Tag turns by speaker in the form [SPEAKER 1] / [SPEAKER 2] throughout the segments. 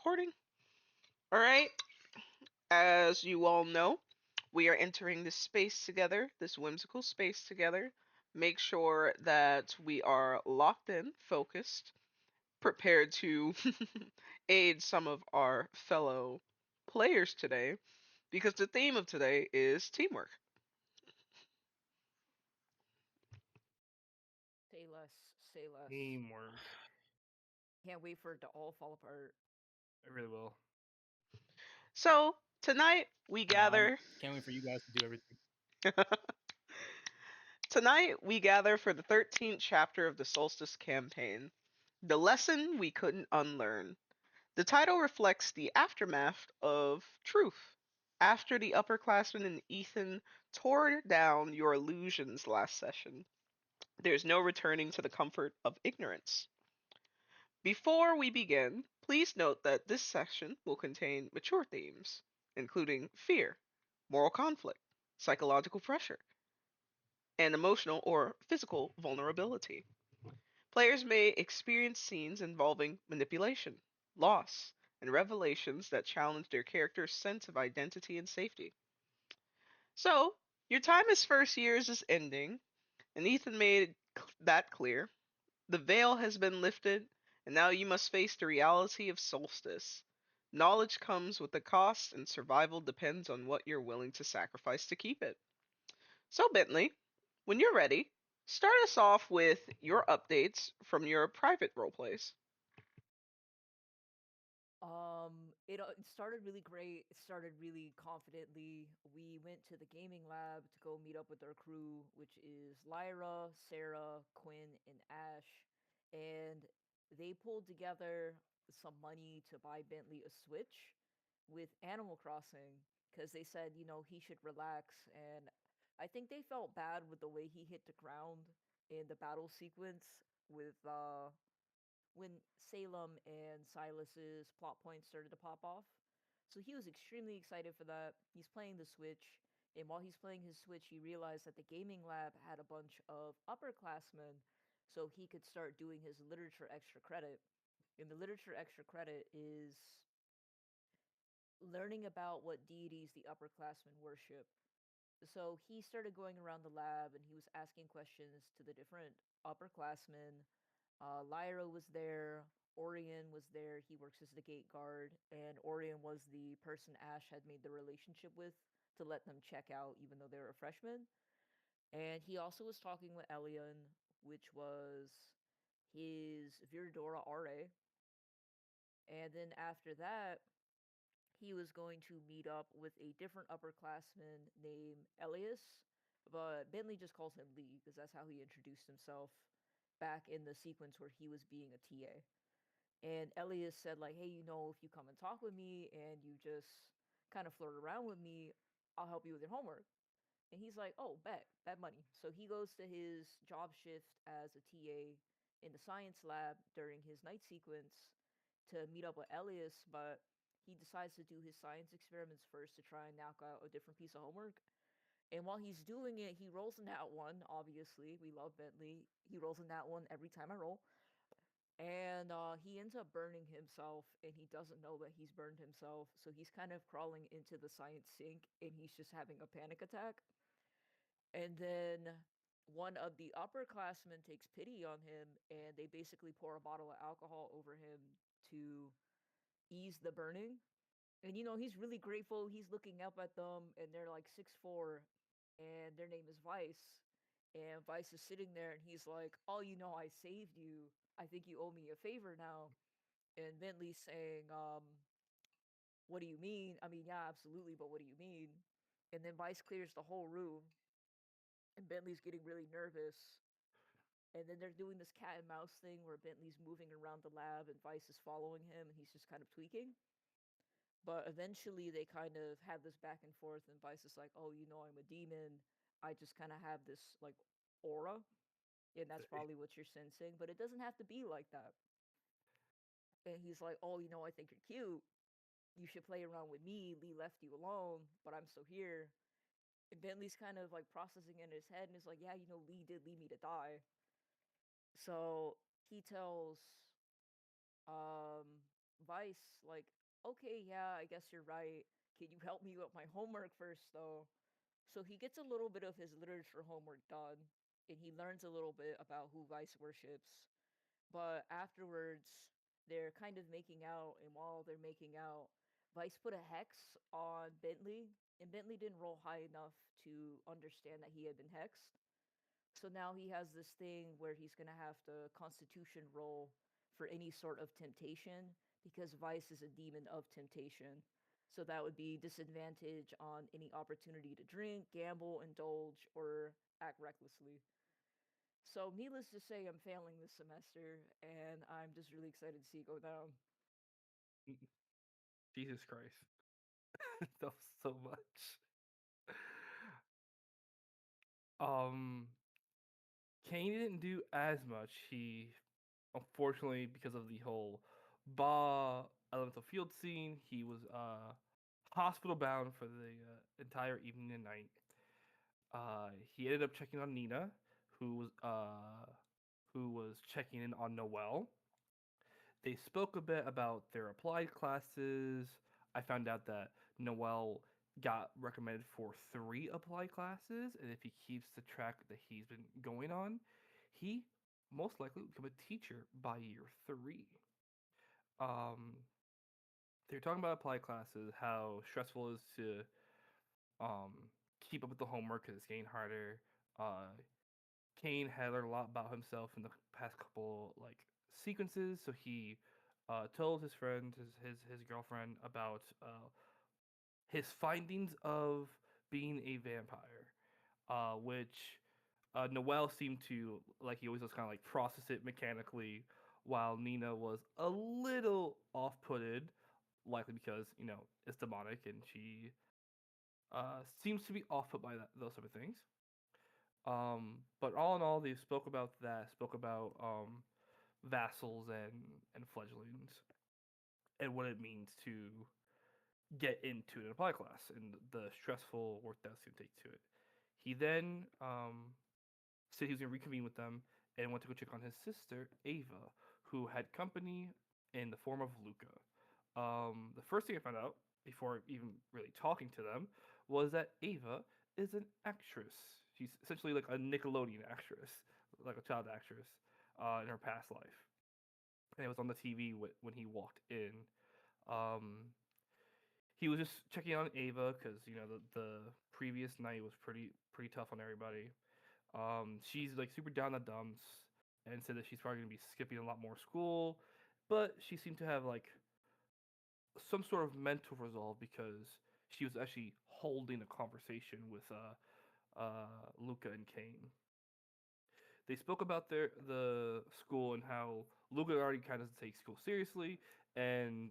[SPEAKER 1] recording. All right. As you all know, we are entering this space together, this whimsical space together. Make sure that we are locked in, focused, prepared to aid some of our fellow players today, because the theme of today is teamwork.
[SPEAKER 2] Say less, say less.
[SPEAKER 3] Teamwork.
[SPEAKER 2] Can't wait for it to all fall apart.
[SPEAKER 3] I really will.
[SPEAKER 1] So, tonight we
[SPEAKER 3] No, I
[SPEAKER 1] gather.
[SPEAKER 3] can't wait for you guys to do everything.
[SPEAKER 1] Tonight we gather for the 13th chapter of the Solstice campaign. The lesson we couldn't unlearn. The title reflects the aftermath of truth. After the upperclassmen and Ethan tore down your illusions last session, there's no returning to the comfort of ignorance. Before we begin, please note that this section will contain mature themes, including fear, moral conflict, psychological pressure, and emotional or physical vulnerability. Players may experience scenes involving manipulation, loss, and revelations that challenge their character's sense of identity and safety. So, your time as first years is ending, and Ethan made that clear. The veil has been lifted, and now you must face the reality of Solstice. Knowledge comes with a cost, and survival depends on what you're willing to sacrifice to keep it. So, Bentley, when you're ready, start us off with your updates from your private roleplays.
[SPEAKER 2] It started really great. It started really confidently. We went to the gaming lab to go meet up with our crew, which is Lyra, Sarah, Quinn, and Ash, and they pulled together some money to buy Bentley a Switch with Animal Crossing because they said, he should relax, and I think they felt bad with the way he hit the ground in the battle sequence with when Salem and Silas's plot points started to pop off. So he was extremely excited for that. He's playing the Switch, and while he's playing his Switch, he realized that the gaming lab had a bunch of upperclassmen, so he could start doing his literature extra credit. And the literature extra credit is learning about what deities the upperclassmen worship. So he started going around the lab and he was asking questions to the different upperclassmen. Lyra was there. Orion was there. He works as the gate guard, and Orion was the person Ash had made the relationship with to let them check out, even though they were a freshman. And he also was talking with Elion, which was his Viridora RA. And then after that, he was going to meet up with a different upperclassman named Elias, but Bentley just calls him Lee because that's how he introduced himself back in the sequence where he was being a TA. And Elias said, like, hey, if you come and talk with me and you just kind of flirt around with me, I'll help you with your homework. And he's like, oh, bet money. So he goes to his job shift as a TA in the science lab during his night sequence to meet up with Elias, but he decides to do his science experiments first to try and knock out a different piece of homework. And while he's doing it, he rolls in that one, obviously. We love Bentley. He rolls in that one every time I roll. And he ends up burning himself, and he doesn't know that he's burned himself. So he's kind of crawling into the science sink, and he's just having a panic attack. And then one of the upperclassmen takes pity on him, and they basically pour a bottle of alcohol over him to ease the burning. And he's really grateful. He's looking up at them, and they're like 6'4", and their name is Vice. And Vice is sitting there, and he's like, "Oh, I saved you. I think you owe me a favor now." And Bentley's saying, "What do you mean? I mean, yeah, absolutely, but what do you mean?" And then Vice clears the whole room, and Bentley's getting really nervous. And then they're doing this cat and mouse thing where Bentley's moving around the lab and Vice is following him, and he's just kind of tweaking. But eventually, they kind of have this back and forth, and Vice is like, "Oh, I'm a demon. I just kind of have this like aura, and that's probably what you're sensing. But it doesn't have to be like that." And he's like, "Oh, I think you're cute. You should play around with me. Lee left you alone, but I'm still here." And Bentley's kind of like processing in his head, and is like, "Yeah, Lee did leave me to die." So he tells um Vice, like, okay, yeah, I guess you're right. Can you help me with my homework first, though? So he gets a little bit of his literature homework done, and he learns a little bit about who Vice worships. But afterwards, they're kind of making out, and while they're making out, Vice put a hex on Bentley, and Bentley didn't roll high enough to understand that he had been hexed. So now he has this thing where he's gonna have to Constitution roll for any sort of temptation because Vice is a demon of temptation. So that would be disadvantage on any opportunity to drink, gamble, indulge, or act recklessly. So, needless to say, I'm failing this semester, and I'm just really excited to see it go down.
[SPEAKER 3] Jesus Christ. That was so much. Um, Cain didn't do as much. He, unfortunately, because of the whole Ba elemental field scene, he was hospital bound for the entire evening and night. He ended up checking on Nina, who was uh who was checking in on Noel. They spoke a bit about their applied classes. I found out that Noel got recommended for 3 applied classes, and if he keeps the track that he's been going on, he most likely will become a teacher by year 3. Um, they're talking about applied classes, how stressful it is to um, keep up with the homework because it's getting harder. Uh, Cain had learned a lot about himself in the past couple like sequences, so he told his friend, his girlfriend, about his findings of being a vampire, which Noel seemed to like. He always just kind of like process it mechanically, while Nina was a little off-putted, likely because it's demonic and she seems to be off-put by those type of things. But all in all, they spoke about that, spoke about vassals and fledglings, and what it means to get into an apply class and the stressful work that's going to take to it. He then said he was going to reconvene with them and went to go check on his sister Ava, who had company in the form of Luca. The first thing I found out before even really talking to them was that Ava is an actress. She's essentially like a Nickelodeon actress, like a child actress, in her past life. And it was on the TV when he walked in. Um, he was just checking on Ava because the previous night was pretty tough on everybody. She's like super down the dumps and said that she's probably gonna be skipping a lot more school, but she seemed to have like some sort of mental resolve because she was actually holding a conversation with Luca and Cain. They spoke about the school and how Luca already kind of takes school seriously and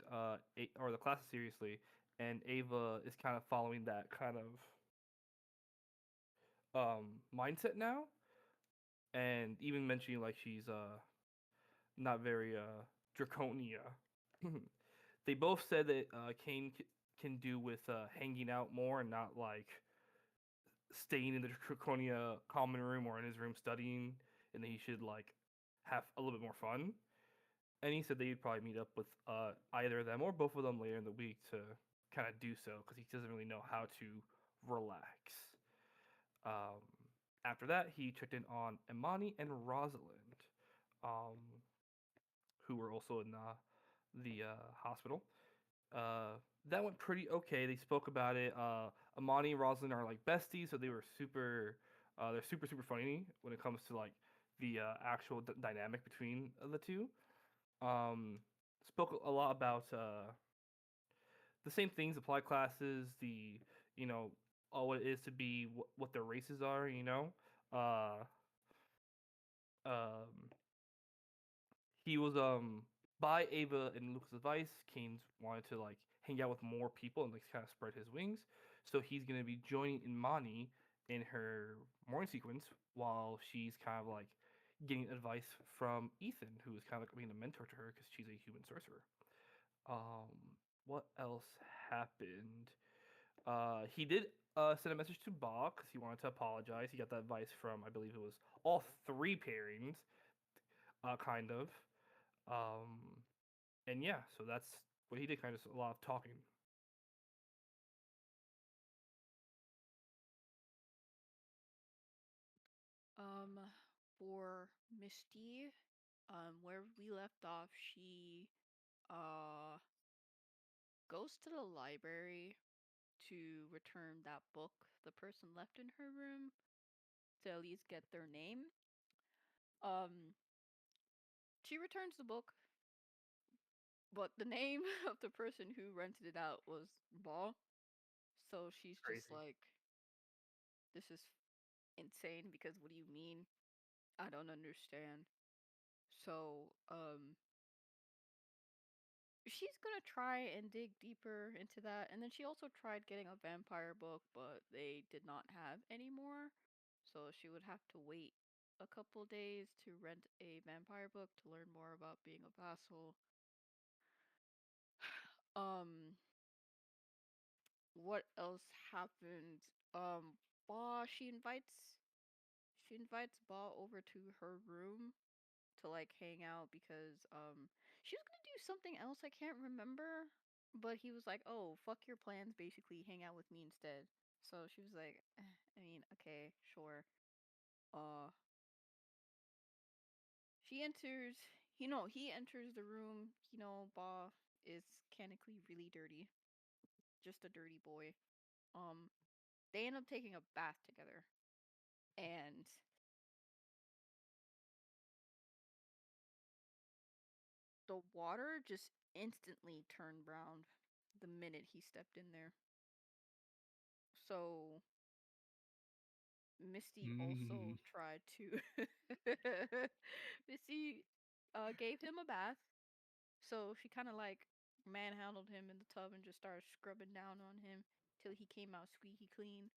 [SPEAKER 3] or the classes seriously, and Ava is kind of following that kind of mindset now, and even mentioning like she's not very draconia. They both said that Cain can do with hanging out more and not like staying in the draconia common room or in his room studying, and that he should like have a little bit more fun. And he said that he'd probably meet up with either of them or both of them later in the week to kind of do so because he doesn't really know how to relax. Um, After that, he checked in on Imani and Rosalind, um, who were also in the hospital. Uh, that went pretty okay. They spoke about it. Imani and Rosalind are like besties, so they were super. They're super funny when it comes to like the actual dynamic between the two. Um, Spoke a lot about the same things, applied classes, the you know all what it is to be what their races are. Uh, um, he was by Ava and Lucas' advice. Kane's wanted to like hang out with more people and like kind of spread his wings. So he's gonna be joining Imani in her morning sequence while she's kind of like getting advice from Ethan, who is kind of like being a mentor to her because she's a human sorcerer. Um, what else happened? He did send a message to Ba because he wanted to apologize. He got that advice from I believe it was all 3 pairings, kind of. Um, And yeah, so that's what he did. Kind of a lot of talking.
[SPEAKER 4] Um, for Misty, where we left off, she uh goes to the library to return that book the person left in her room to at least get their name. Um, she returns the book, but the name of the person who rented it out was Ball. So she's just
[SPEAKER 3] Crazy.
[SPEAKER 4] like, this is insane because what do you mean? I don't understand. So, she's gonna try and dig deeper into that. And then she also tried getting a vampire book, but they did not have any more. So she would have to wait a couple days to rent a vampire book to learn more about being a vassal. Um, what else happened? Ba she invites Ba over to her room to like hang out because she was gonna do something else I can't remember, but he was like, "Oh, fuck your plans, basically, hang out with me instead." So she was like, I mean, okay, sure. Uh, she enters. He enters the room. Ba is mechanically really dirty, just a dirty boy. Um, they end up taking a bath together, and the water just instantly turned brown the minute he stepped in there. So Misty also
[SPEAKER 5] Mm.
[SPEAKER 4] tried to Misty gave him a bath. So she kind of like manhandled him in the tub and just started scrubbing down on him till he came out squeaky clean.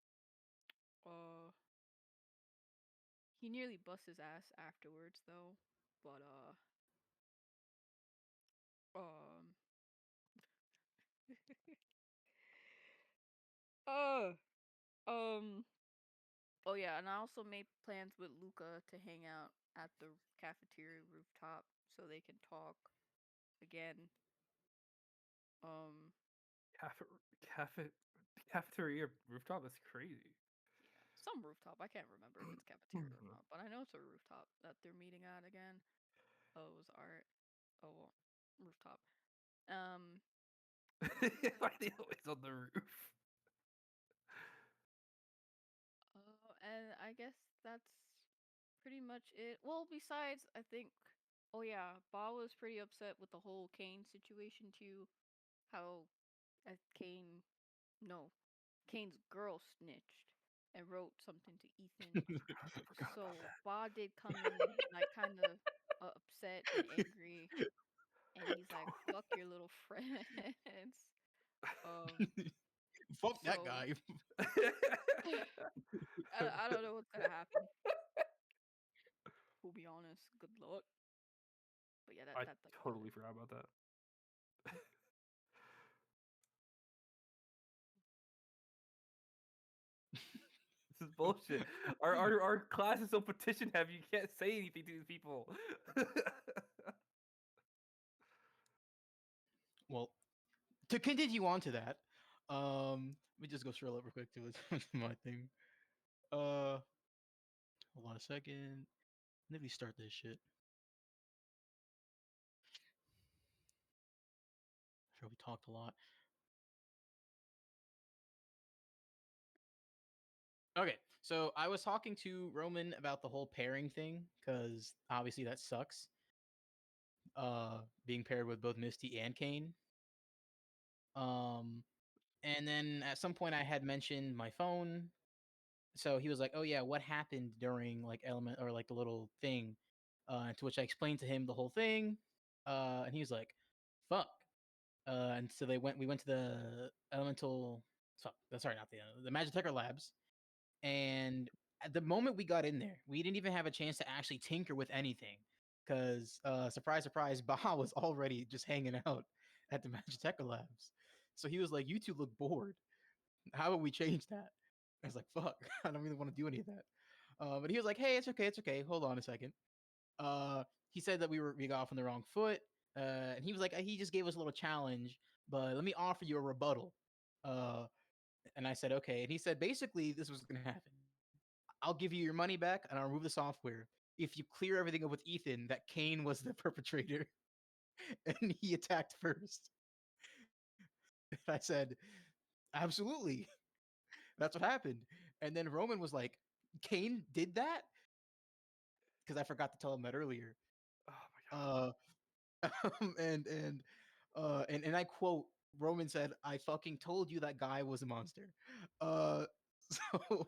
[SPEAKER 4] Uh he nearly bust his ass afterwards though. But um uh um oh yeah, and I also made plans with Luca to hang out at the cafeteria rooftop so they can talk again. Um
[SPEAKER 3] Cafe, cafe, cafeteria rooftop. That's crazy.
[SPEAKER 4] Yeah, some rooftop. I can't remember if it's cafeteria or not, but I know it's a rooftop that they're meeting at again. Oh, it was art. Oh, well, rooftop. Um,
[SPEAKER 3] Why are they always on the roof?
[SPEAKER 4] and I guess that's pretty much it. Well, besides, I think, oh yeah, Ba was pretty upset with the whole Cain situation too. How Cain, no, Cain's girl snitched and wrote something to Ethan.
[SPEAKER 3] I forgot about
[SPEAKER 4] So Ba did come in like kind of upset and angry, and he's like, "Fuck your little friends." Um,
[SPEAKER 5] Fuck that
[SPEAKER 4] so
[SPEAKER 5] guy.
[SPEAKER 3] that.
[SPEAKER 4] I don't know what's gonna happen. To be honest, good luck. But yeah, that
[SPEAKER 3] I
[SPEAKER 4] that that
[SPEAKER 3] totally forgot about that. This is bullshit. Our class is so petition heavy. You can't say anything to these people.
[SPEAKER 5] Well, to continue on to that, let me just go scroll up real quick to my thing. Hold on a second. Let me start this shit. Sure, we talked a lot. Okay, so I was talking to Roman about the whole pairing thing because obviously that sucks. Being paired with both Misty and Cain. Um, and then at some point I had mentioned my phone. So he was like, "Oh yeah, what happened during like element or like the little thing?" To which I explained to him the whole thing. And he was like, "Fuck." And so we went to the elemental. Sorry, not the Magitecker labs. And at the moment we got in there, we didn't even have a chance to actually tinker with anything, because surprise, surprise, Baha was already just hanging out at the Magitecker labs. So he was like, "You two look bored. How about we change that?" I was like, "Fuck, I don't really want to do any of that." But he was like, "Hey, it's okay, it's okay. Hold on a second." He said that we got off on the wrong foot. And he was like, he just gave us a little challenge, but let me offer you a rebuttal. Uh, and I said, okay. And he said, basically, this was going to happen. I'll give you your money back, and I'll remove the software if you clear everything up with Ethan that Cain was the perpetrator, and he attacked first. I said, absolutely. That's what happened. And then Roman was like, Cain did that? Because I forgot to tell him that earlier.
[SPEAKER 3] Oh my god.
[SPEAKER 5] And I quote, Roman said, I fucking told you that guy was a monster. Uh so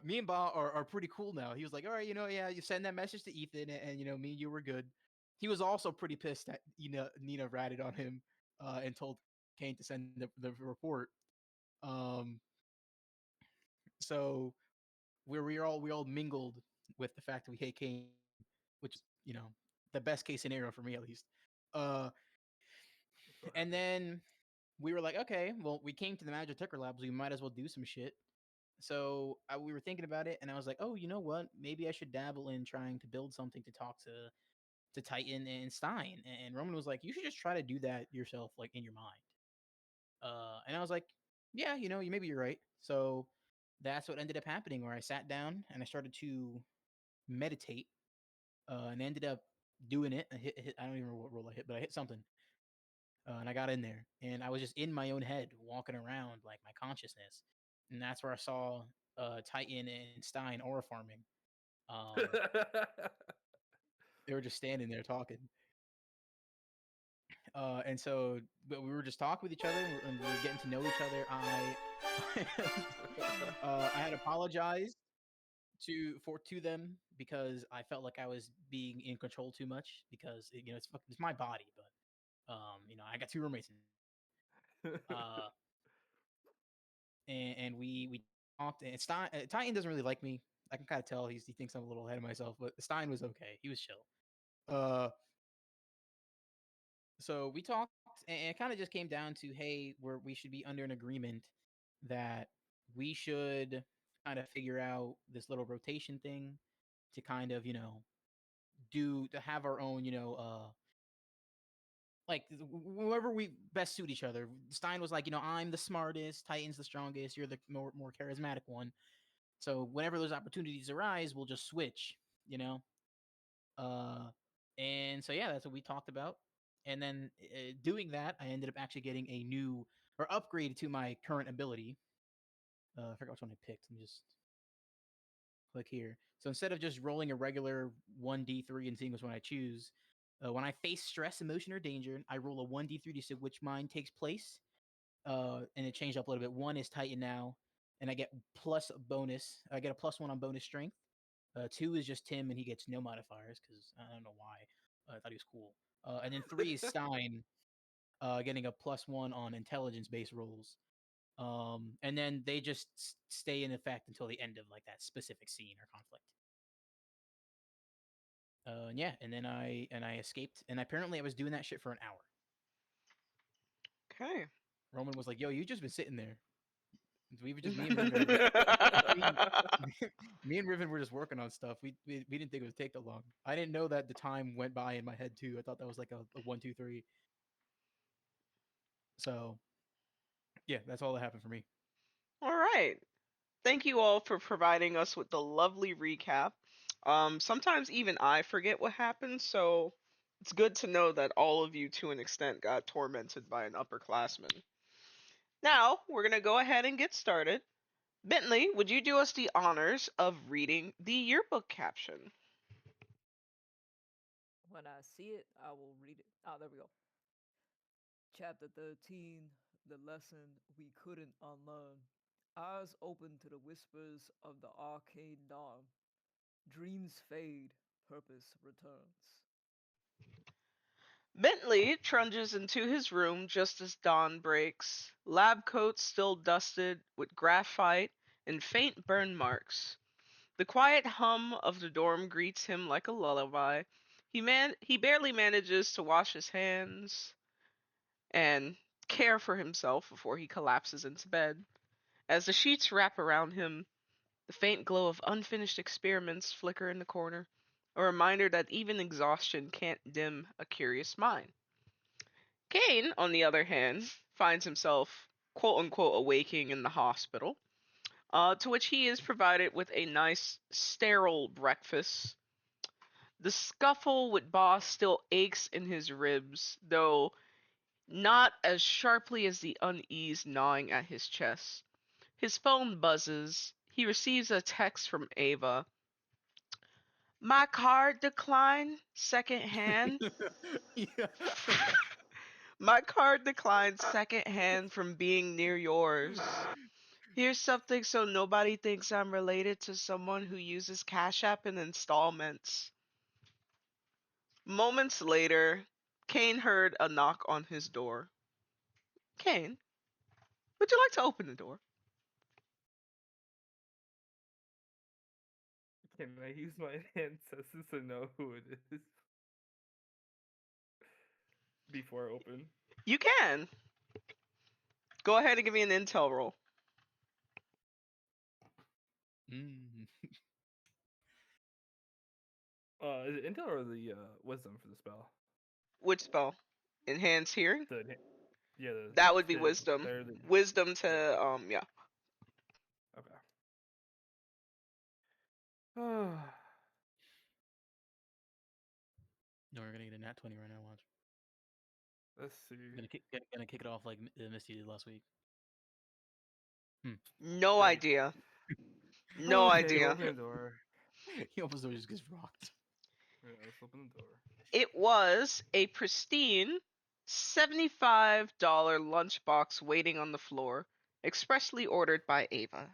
[SPEAKER 5] me and Ba are pretty cool now. He was like, all right, yeah, you send that message to Ethan, and me and you were good. He was also pretty pissed that Nina ratted on him and told Cain to send the report. Um so we all mingled with the fact that we hate Cain, which is, the best case scenario for me at least. Uh
[SPEAKER 3] I'm so
[SPEAKER 5] and
[SPEAKER 3] happy.
[SPEAKER 5] then we were like, okay, well, we came to the Magic Ticker Labs, we might as well do some shit. So we were thinking about it, and I was like, oh, you know what? Maybe I should dabble in trying to build something to talk to Titan and Stein. And Roman was like, you should just try to do that yourself, like in your mind. And I was like, yeah, maybe you're right. So that's what ended up happening, where I sat down and I started to meditate, and ended up doing it. I don't even remember what roll I hit, but I hit something. And I got in there, and I was just in my own head, walking around like my consciousness, and that's where I saw Titan and Stein aura farming. Um, they were just standing there talking, and so, but we were just talking with each other, and we were getting to know each other. I had apologized to them because I felt like I was being in control too much, because it's my body, but I got two roommates, uh, and we talked. And Titan doesn't really like me. I can kind of tell he thinks I'm a little ahead of myself, but Stein was okay. He was chill. Uh, so we talked, and it kind of just came down to, hey, we should be under an agreement that we should kind of figure out this little rotation thing to kind of to have our own like whoever we best suit each other. Stein was like, I'm the smartest, Titan's the strongest, you're the more charismatic one. So whenever those opportunities arise, we'll just switch, you know. Uh, and so yeah, that's what we talked about. And then doing that, I ended up actually getting a new or upgrade to my current ability. I forgot which one I picked. Let me just click here. So instead of just rolling a regular 1d3 and seeing which one I choose, when I face stress, emotion, or danger, I roll a 1d3 to see which mine takes place. And it changed up a little bit. One is Titan now, and I get plus bonus. I get a +1 on bonus strength. Two is just Tim, and he gets no modifiers because I don't know why. I thought he was cool. And then three is Stein, getting a +1 on intelligence based rolls. And then they just stay in effect until the end of like that specific scene or conflict. And yeah, and then I escaped, and apparently I was doing that shit for an hour.
[SPEAKER 1] Okay.
[SPEAKER 5] Roman was like, "Yo, you just been sitting there." We were just me and Riven were just me, me and Riven were just working on stuff. We didn't think it would take that long. I didn't know that the time went by in my head too. I thought that was like a 1, 2, 3. So yeah, that's all that happened for me.
[SPEAKER 1] All right. Thank you all for providing us with the lovely recap. Sometimes even I forget what happened, so it's good to know that all of you, to an extent, got tormented by an upperclassman. Now, we're going to go ahead and get started. Bentley, would you do us the honors of reading the yearbook caption?
[SPEAKER 2] When I see it, I will read it. Oh, there we go. Chapter 13, The Lesson We Couldn't Unlearn. Eyes open to the whispers of the arcane dawn. Dreams fade, purpose returns.
[SPEAKER 1] Bentley trunges into his room just as dawn breaks, lab coat still dusted with graphite and faint burn marks. The quiet hum of the dorm greets him like a lullaby. He barely manages to wash his hands and care for himself before he collapses into bed. As the sheets wrap around him, the faint glow of unfinished experiments flicker in the corner. a reminder that even exhaustion can't dim a curious mind. Cain, on the other hand, finds himself quote unquote awaking in the hospital, to which he is provided with a nice sterile breakfast. The scuffle with Boss still aches in his ribs, though not as sharply as the unease gnawing at his chest. His phone buzzes. He receives a text from Ava. My card declined, second hand.
[SPEAKER 5] Yeah.
[SPEAKER 1] My card declined second hand from being near yours. Here's something so nobody thinks I'm related to someone who uses Cash App in installments. Moments later, Cain heard a knock on his door. Cain, would you like to open the door?
[SPEAKER 3] Can I use my ancestors to know who it is before I open?
[SPEAKER 1] You can. Go ahead and give me an intel roll.
[SPEAKER 5] Mm.
[SPEAKER 3] Is it intel or the wisdom for the spell?
[SPEAKER 1] Which spell? Enhance hearing?
[SPEAKER 3] Yeah,
[SPEAKER 1] That would be
[SPEAKER 3] the
[SPEAKER 1] wisdom.
[SPEAKER 3] they're the
[SPEAKER 1] Wisdom to yeah.
[SPEAKER 3] okay. Oh,
[SPEAKER 5] No, we're gonna get a nat 20 right now. Watch.
[SPEAKER 3] let's see.
[SPEAKER 5] Gonna kick it off like Misty did last week.
[SPEAKER 1] No
[SPEAKER 3] Great.
[SPEAKER 1] idea. No
[SPEAKER 3] Okay,
[SPEAKER 1] idea.
[SPEAKER 3] open the door.
[SPEAKER 5] He opens the door, just gets rocked.
[SPEAKER 3] Yeah, let's open the door.
[SPEAKER 1] It was a pristine $75 lunchbox waiting on the floor, expressly ordered by Ava.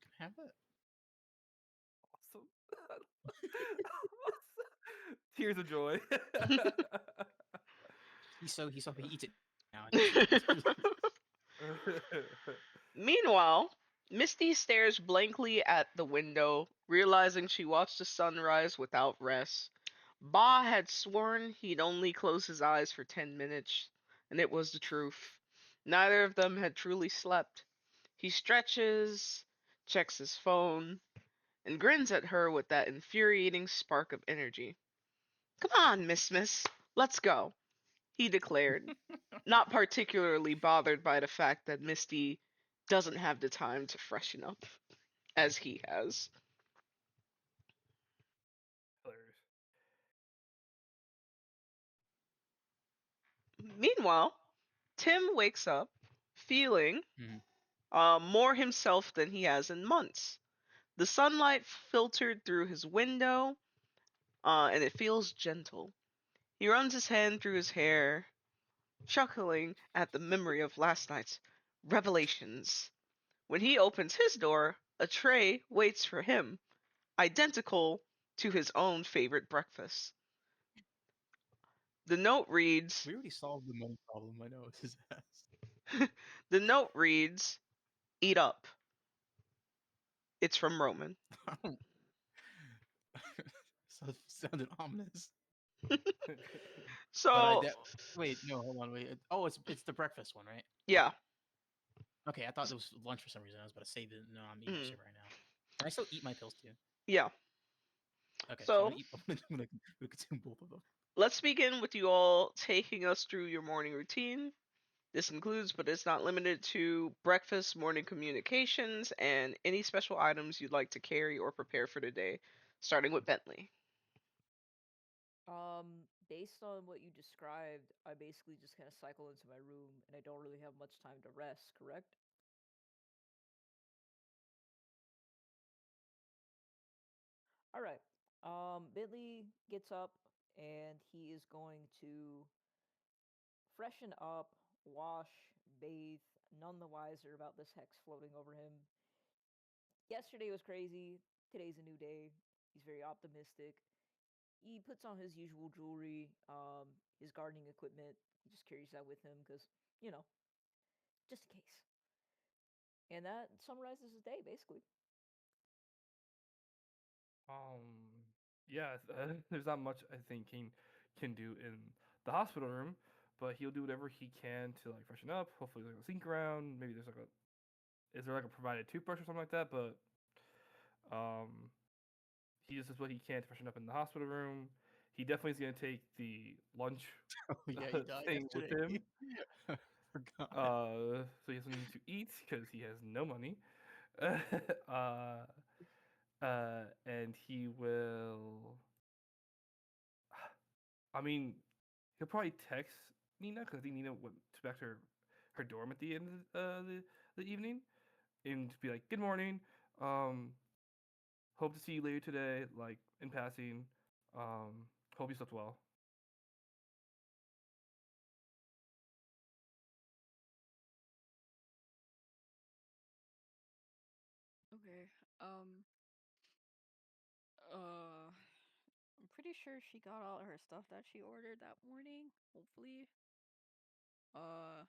[SPEAKER 5] Can I have that?
[SPEAKER 3] Awesome. Tears of joy.
[SPEAKER 5] He eats it now.
[SPEAKER 1] Meanwhile, Misty stares blankly at the window, realizing she watched the sunrise without rest. Ba had sworn he'd only close his eyes for 10 minutes, and it was the truth. Neither of them had truly slept. He stretches, checks his phone, and grins at her with that infuriating spark of energy. Come on, Miss, let's go, he declared, not particularly bothered by the fact that Misty doesn't have the time to freshen up as he has.
[SPEAKER 3] Hilarious.
[SPEAKER 1] Meanwhile, Tim wakes up feeling
[SPEAKER 5] Mhm.
[SPEAKER 1] more himself than he has in months. The sunlight filtered through his window, and it feels gentle. He runs his hand through his hair, chuckling at the memory of last night's revelations. When he opens his door, a tray waits for him, identical to his own favorite breakfast. The note reads,
[SPEAKER 5] We already solved the money problem. I know it's his ass.
[SPEAKER 1] the note reads, eat up. It's from Roman.
[SPEAKER 5] Sounded ominous. But
[SPEAKER 1] So,
[SPEAKER 5] wait, no, hold on, wait. Oh, it's the breakfast one, right?
[SPEAKER 1] yeah.
[SPEAKER 5] Okay, I thought it was lunch for some reason. I was about to save it. No, I'm eating
[SPEAKER 1] Mm,
[SPEAKER 5] shit right now. Can I still eat my pills too?
[SPEAKER 1] yeah.
[SPEAKER 5] Okay, so I'm
[SPEAKER 1] So,
[SPEAKER 5] gonna eat. I'm gonna consume both of them.
[SPEAKER 1] let's begin with you all taking us through your morning routine. This includes, but is not limited to, breakfast, morning communications, and any special items you'd like to carry or prepare for the day, starting with Bentley.
[SPEAKER 2] Based on what you described, I basically just kind of cycle into my room and I don't really have much time to rest, correct? All right. Bentley gets up and he is going to freshen up, wash, bathe, none the wiser about this hex floating over him. Yesterday was crazy. Today's a new day. He's very optimistic. He puts on his usual jewelry, his gardening equipment. He just carries that with him because, you know, just in case. And that summarizes his day, basically.
[SPEAKER 3] Yeah, there's not much I think King can do in the hospital room, but he'll do whatever he can to like freshen up. Hopefully, there's like a sink around. Maybe there's like is there like a provided toothbrush or something like that? But um, he just does what he can to freshen up in the hospital room. He definitely is going to take the lunch
[SPEAKER 5] Oh yeah, he died
[SPEAKER 3] thing with
[SPEAKER 5] yesterday.
[SPEAKER 3] him.
[SPEAKER 5] Forgot.
[SPEAKER 3] So he has something to eat because he has no money. uh, and he will. I mean, he'll probably text Nina because I think Nina went back to her dorm at the end of the evening and be like, "Good morning. Um, hope to see you later today. Like in passing. Hope you slept well."
[SPEAKER 4] Okay. Uh, I'm pretty sure she got all her stuff that she ordered that morning. Hopefully. Uh,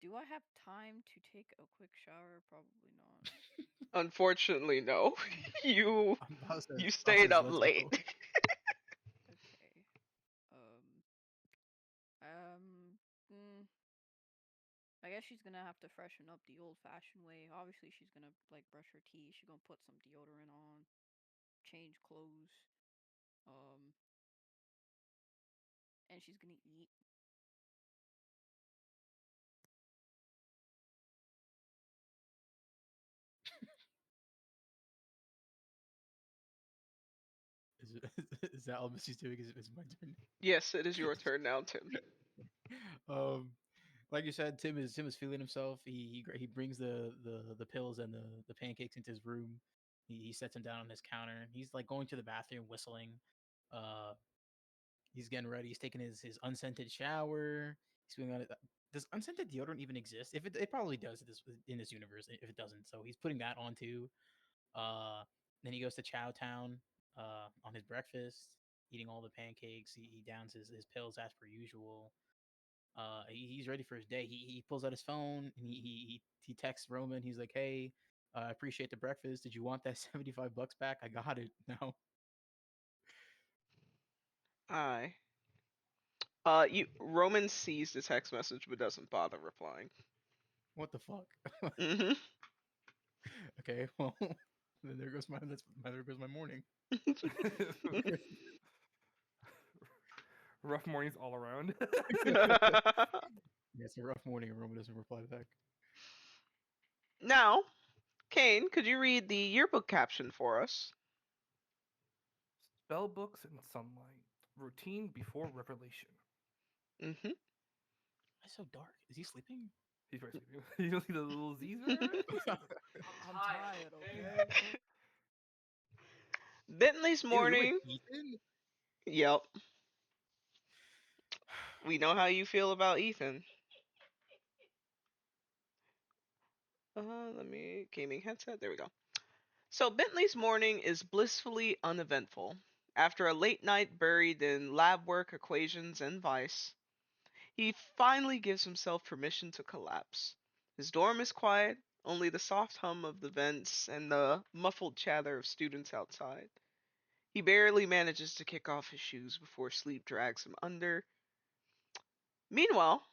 [SPEAKER 4] do I have time to take a quick shower? Probably not.
[SPEAKER 1] Unfortunately, no. you you
[SPEAKER 5] Boss
[SPEAKER 1] stayed
[SPEAKER 5] says,
[SPEAKER 1] up
[SPEAKER 5] let's
[SPEAKER 1] late.
[SPEAKER 5] go.
[SPEAKER 4] Okay. Um. Um. mm, I guess she's gonna have to freshen up the old-fashioned way. Obviously, she's gonna like brush her teeth. She's gonna put some deodorant on, change clothes. Um. And she's gonna eat.
[SPEAKER 5] Is that all Missy's doing? Is my turn?
[SPEAKER 1] Yes, it is your turn now, Tim.
[SPEAKER 5] um, like you said, Tim is feeling himself. He brings the pills and the pancakes into his room. He sets him down on his counter. He's like going to the bathroom, whistling. Uh, he's getting ready. He's taking his unscented shower. He's doing on it. Does unscented deodorant even exist? If it probably does in this universe. If it doesn't, so he's putting that on too. Uh, then he goes to Chowtown on his breakfast, eating all the pancakes. He downs his pills as per usual. He's ready for his day. He pulls out his phone and he texts Roman. He's like, "Hey, I appreciate the breakfast. Did you want that $75 back? I got it now."
[SPEAKER 1] Aye. You Roman sees the text message but doesn't bother replying.
[SPEAKER 5] What the fuck?
[SPEAKER 1] Mm-hmm.
[SPEAKER 5] Okay, well, then there goes my morning.
[SPEAKER 3] Rough mornings all around.
[SPEAKER 5] Yeah, it's a rough morning, and Roman doesn't reply back.
[SPEAKER 1] Now, Cain, could you read the yearbook caption for us?
[SPEAKER 3] Spell books and sunlight. Routine before revelation.
[SPEAKER 1] Mm-hmm.
[SPEAKER 5] It's so dark. Is he sleeping?
[SPEAKER 3] He's very sleepy. You don't see the little Z's there? He's sleeping.
[SPEAKER 2] I'm tired, okay?
[SPEAKER 1] Bentley's
[SPEAKER 5] You're with
[SPEAKER 1] morning.
[SPEAKER 5] Ethan?
[SPEAKER 1] Yep. We know how you feel about Ethan. Let me gaming headset. There we go. So Bentley's morning is blissfully uneventful. After a late night buried in lab work, equations, and vice, he finally gives himself permission to collapse. His dorm is quiet, only the soft hum of the vents and the muffled chatter of students outside. He barely manages to kick off his shoes before sleep drags him under. Meanwhile,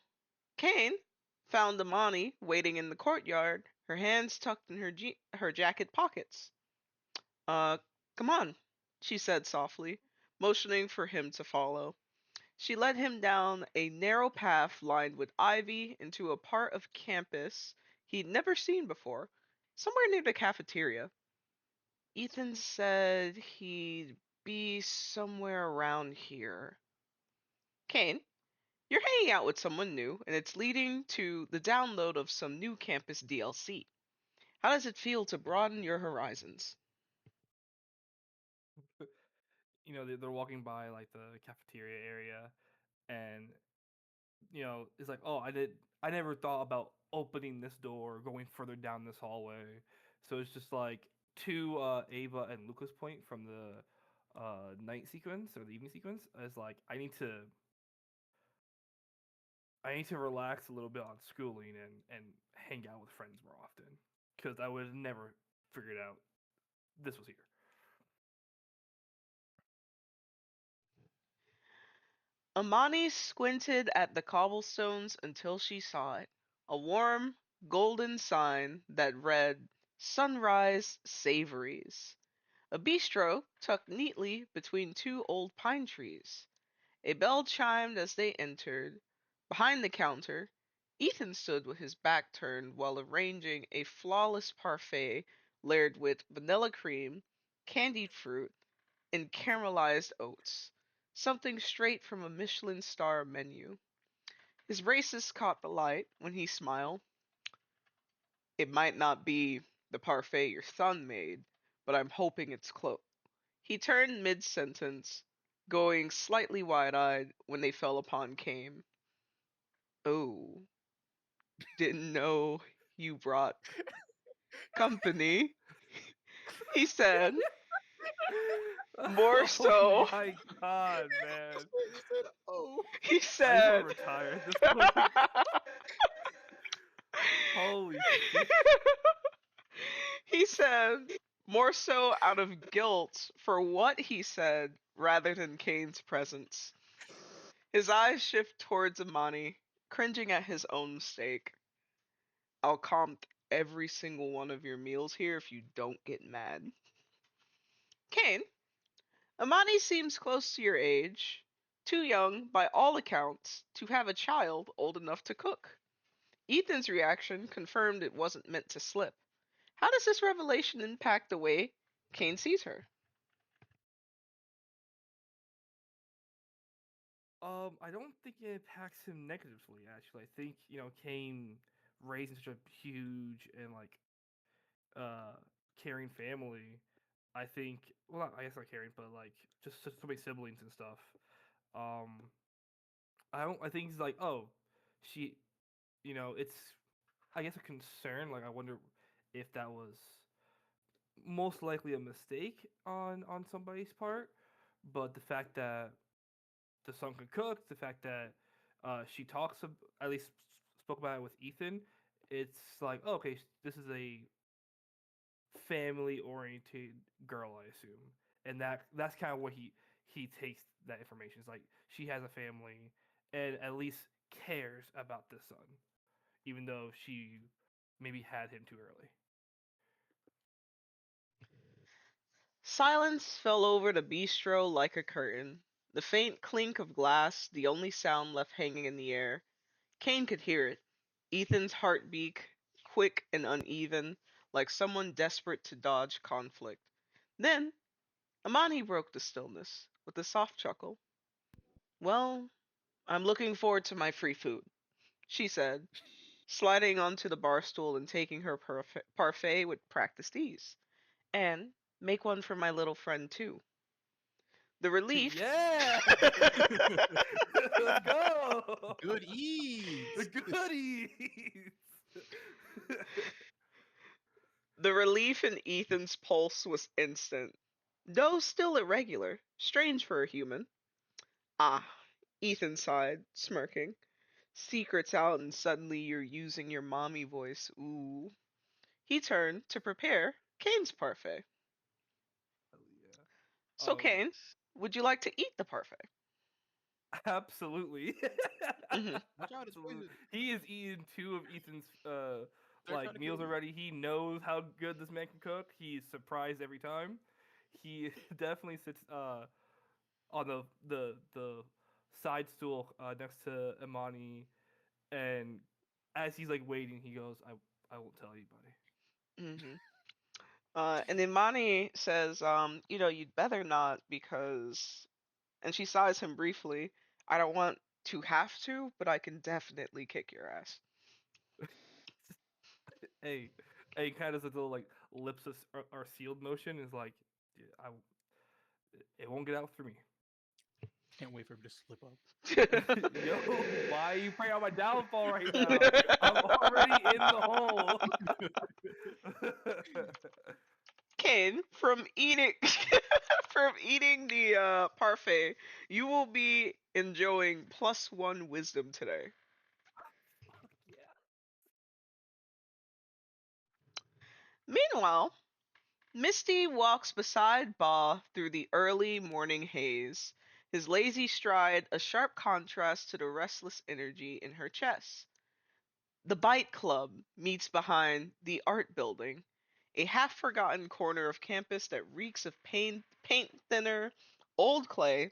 [SPEAKER 1] Cain found Amani waiting in the courtyard, her hands tucked in her jacket pockets. Uh, come on, she said softly, motioning for him to follow. She led him down a narrow path lined with ivy into a part of campus he'd never seen before, somewhere near the cafeteria. Ethan said he'd be somewhere around here. Cain, you're hanging out with someone new, and it's leading to the download of some new campus DLC. How does it feel to broaden your horizons?
[SPEAKER 3] They're walking by like the cafeteria area, and it's like, oh, I never thought about opening this door, going further down this hallway. So it's just like to Ava and Lucas' point from the night sequence or the evening sequence is like I need to relax a little bit on schooling and hang out with friends more often because I would have never figured out this was here.
[SPEAKER 1] Amani squinted at the cobblestones until she saw it. A warm, golden sign that read Sunrise Savories. a bistro tucked neatly between two old pine trees. A bell chimed as they entered. Behind the counter, Ethan stood with his back turned while arranging a flawless parfait layered with vanilla cream, candied fruit, and caramelized oats, something straight from a Michelin star menu. His braces caught the light when he smiled. It might not be the parfait your son made, but I'm hoping it's close. He turned mid sentence, going slightly wide eyed when they fell upon Cain. Oh, didn't know you brought company, he said, more
[SPEAKER 3] Oh
[SPEAKER 1] so.
[SPEAKER 3] my god, man.
[SPEAKER 5] He said, "Oh."
[SPEAKER 1] He
[SPEAKER 3] I just want
[SPEAKER 1] said,
[SPEAKER 3] to retire at this point. Holy shit.
[SPEAKER 1] he said, more so out of guilt for what he said rather than Kane's presence. His eyes shift towards Amani, cringing at his own mistake. I'll comp every single one of your meals here if you don't get mad. Kane, Amani seems close to your age, too young, by all accounts, to have a child old enough to cook. Ethan's reaction confirmed it wasn't meant to slip. How does this revelation impact the way Kane sees her?
[SPEAKER 3] I don't think it impacts him negatively. Actually, I think Cain raising such a huge and uh caring family. I think, well, not, I guess not caring, but like just so many siblings and stuff. Um, I don't. I think he's like, oh, she, it's I guess a concern. Like, I wonder if that was most likely a mistake on somebody's part, but the fact that the son could cook, the fact that she at least spoke about it with Ethan, it's like, oh, okay, this is a family oriented girl, I assume, and that's kind of what he takes that information. It's like she has a family and at least cares about this son, even though she maybe had him too early.
[SPEAKER 1] Silence fell over the bistro like a curtain. The faint clink of glass, the only sound left hanging in the air. Kane could hear it. Ethan's heartbeat, quick and uneven, like someone desperate to dodge conflict. Then, Amani broke the stillness with a soft chuckle. Well, I'm looking forward to my free food, she said, sliding onto the bar stool and taking her parfait with practiced ease. And make one for my little friend, too. The relief.
[SPEAKER 3] Yeah, let's go.
[SPEAKER 5] Good eats.
[SPEAKER 3] Goodies.
[SPEAKER 1] The relief in Ethan's pulse was instant, though still irregular, strange for a human. Ah, Ethan sighed, smirking. Secrets out and suddenly you're using your mommy voice. Ooh. He turned to prepare Kane's parfait.
[SPEAKER 3] Hell yeah.
[SPEAKER 1] So, Kane, would you like to eat the parfait?
[SPEAKER 3] Absolutely.
[SPEAKER 1] Hmm.
[SPEAKER 5] Watch out, it's
[SPEAKER 3] Absolutely.
[SPEAKER 5] poison.
[SPEAKER 3] He has eaten two of Ethan's
[SPEAKER 5] They're trying to
[SPEAKER 3] meals
[SPEAKER 5] kill you.
[SPEAKER 3] already. He knows how good this man can cook. He's surprised every time. He definitely sits on the side stool next to Imani, and as he's like waiting, he goes, I won't tell anybody.
[SPEAKER 1] Hmm. And then Mani says, you'd better not because, and she sighs him briefly, I don't want to have to, but I can definitely kick your ass.
[SPEAKER 3] Hey, hey, kind of does a little like lips are sealed motion. Is like, "Yeah, it won't get out through me.
[SPEAKER 5] Can't wait for him to slip up.
[SPEAKER 3] Yo, why are you praying on my downfall right now? I'm already in the hole.
[SPEAKER 1] Ken, from eating from eating the parfait, you will be enjoying +1 wisdom today.
[SPEAKER 3] Yeah.
[SPEAKER 1] Meanwhile, Misty walks beside Ba through the early morning haze, his lazy stride a sharp contrast to the restless energy in her chest. The Bite Club meets behind the art building, a half-forgotten corner of campus that reeks of paint thinner, old clay,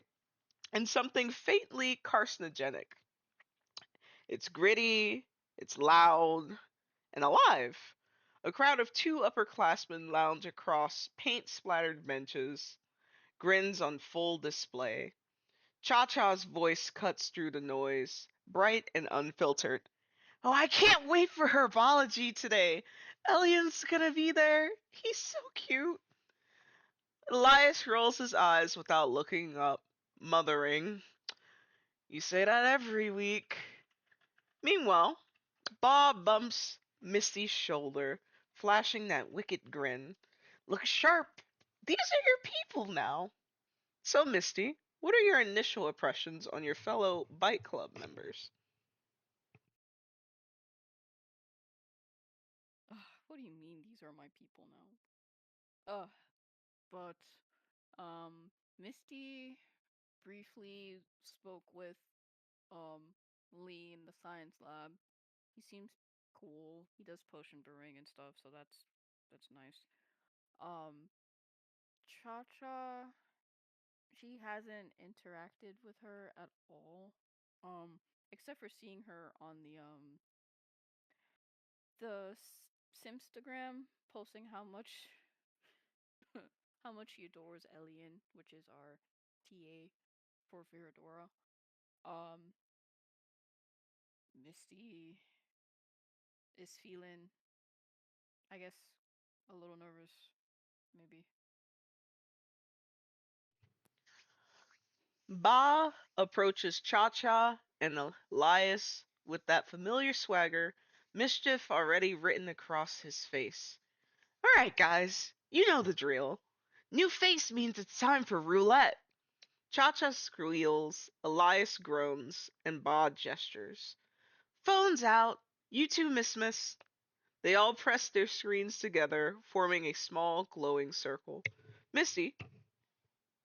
[SPEAKER 1] and something faintly carcinogenic. It's gritty, it's loud, and alive. A crowd of two upperclassmen lounge across paint-splattered benches, grins on full display. Cha-Cha's voice cuts through the noise, bright and unfiltered. Oh, I can't wait for herbology today. Elian's gonna be there. He's so cute. Elias rolls his eyes without looking up, mothering. You say that every week. Meanwhile, Bob bumps Misty's shoulder, flashing that wicked grin. Look sharp. These are your people now. So, Misty, what are your initial impressions on your fellow Bite Club members?
[SPEAKER 4] What do you mean these are my people now? But Misty briefly spoke with um Lee in the science lab. He seems cool. He does potion brewing and stuff, so that's nice. Um Cha Cha, she hasn't interacted with her at all. Um except for seeing her on the Simstagram posting how much how much she adores Elian, which is our TA for Viradora. Um, Misty is feeling, I guess, a little nervous, maybe.
[SPEAKER 1] Ba approaches Cha-Cha and Elias with that familiar swagger, mischief already written across his face. Alright, guys, you know the drill. New face means it's time for roulette. Cha-Cha squeals, Elias groans, and Ba gestures. Phones out. You two, Miss. They all press their screens together, forming a small glowing circle. Misty,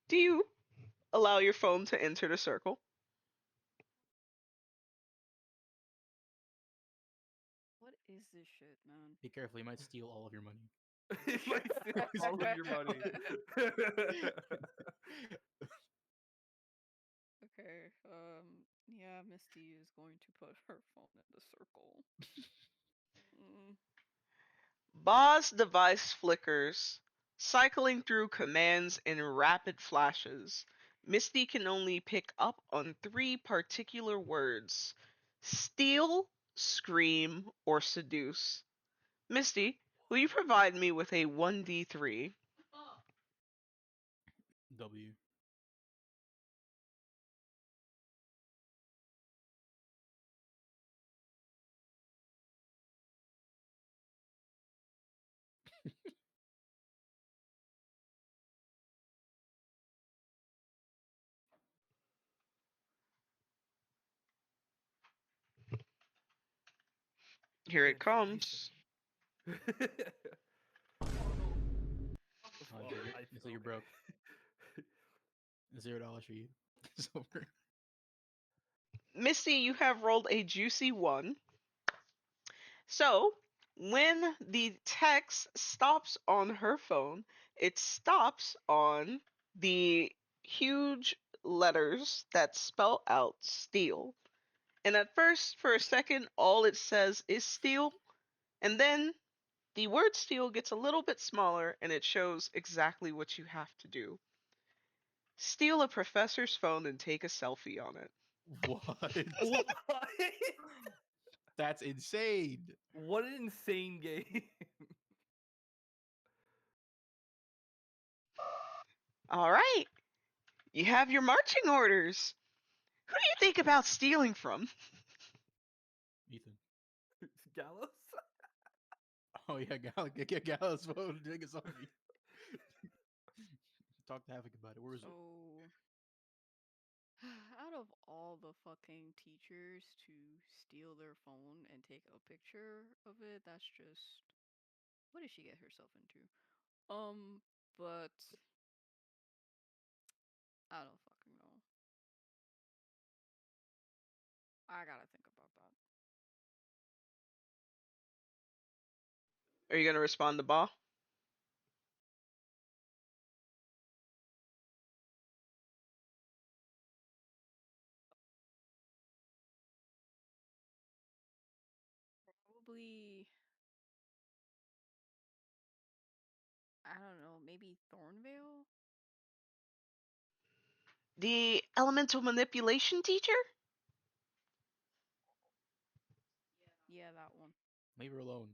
[SPEAKER 1] do you allow your phone to enter the circle?
[SPEAKER 4] What is this shit, man?
[SPEAKER 5] Be careful, he might steal all of your money.
[SPEAKER 3] It might steal all of your money.
[SPEAKER 4] Okay, yeah, Misty is going to put her phone in the circle. Mm.
[SPEAKER 1] Ba's device flickers, cycling through commands in rapid flashes. Misty can only pick up on three particular words: steal, scream, or seduce. Misty, will you provide me with a 1d3?
[SPEAKER 5] W.
[SPEAKER 1] Here it
[SPEAKER 3] Education.
[SPEAKER 1] comes.
[SPEAKER 5] Oh,
[SPEAKER 3] Well,
[SPEAKER 5] dude,
[SPEAKER 3] I
[SPEAKER 5] so you're broke. $0 for you. It's over.
[SPEAKER 1] Misty, you have rolled a juicy 1. So, when the text stops on her phone, it stops on the huge letters that spell out steal. And at first, for a second, all it says is steal. And then the word steal gets a little bit smaller and it shows exactly what you have to do. Steal a professor's phone and take a selfie on it.
[SPEAKER 5] What?
[SPEAKER 3] What?
[SPEAKER 5] That's insane.
[SPEAKER 3] What an insane game.
[SPEAKER 1] All right, you have your marching orders. Who do you think about stealing from?
[SPEAKER 5] Ethan.
[SPEAKER 3] Gallows?
[SPEAKER 5] Oh yeah, get Gallows phone doing a selfie. Talk to Havoc about it. Where is it?
[SPEAKER 4] So, out of all the fucking teachers to steal their phone and take a picture of it, that's just what did she get herself into? But I don't fucking know. I gotta think about that.
[SPEAKER 1] Are you gonna respond to Ba?
[SPEAKER 4] probably, I don't know, maybe Thornvale?
[SPEAKER 1] The elemental manipulation teacher?
[SPEAKER 4] Yeah, that one.
[SPEAKER 5] Leave her alone.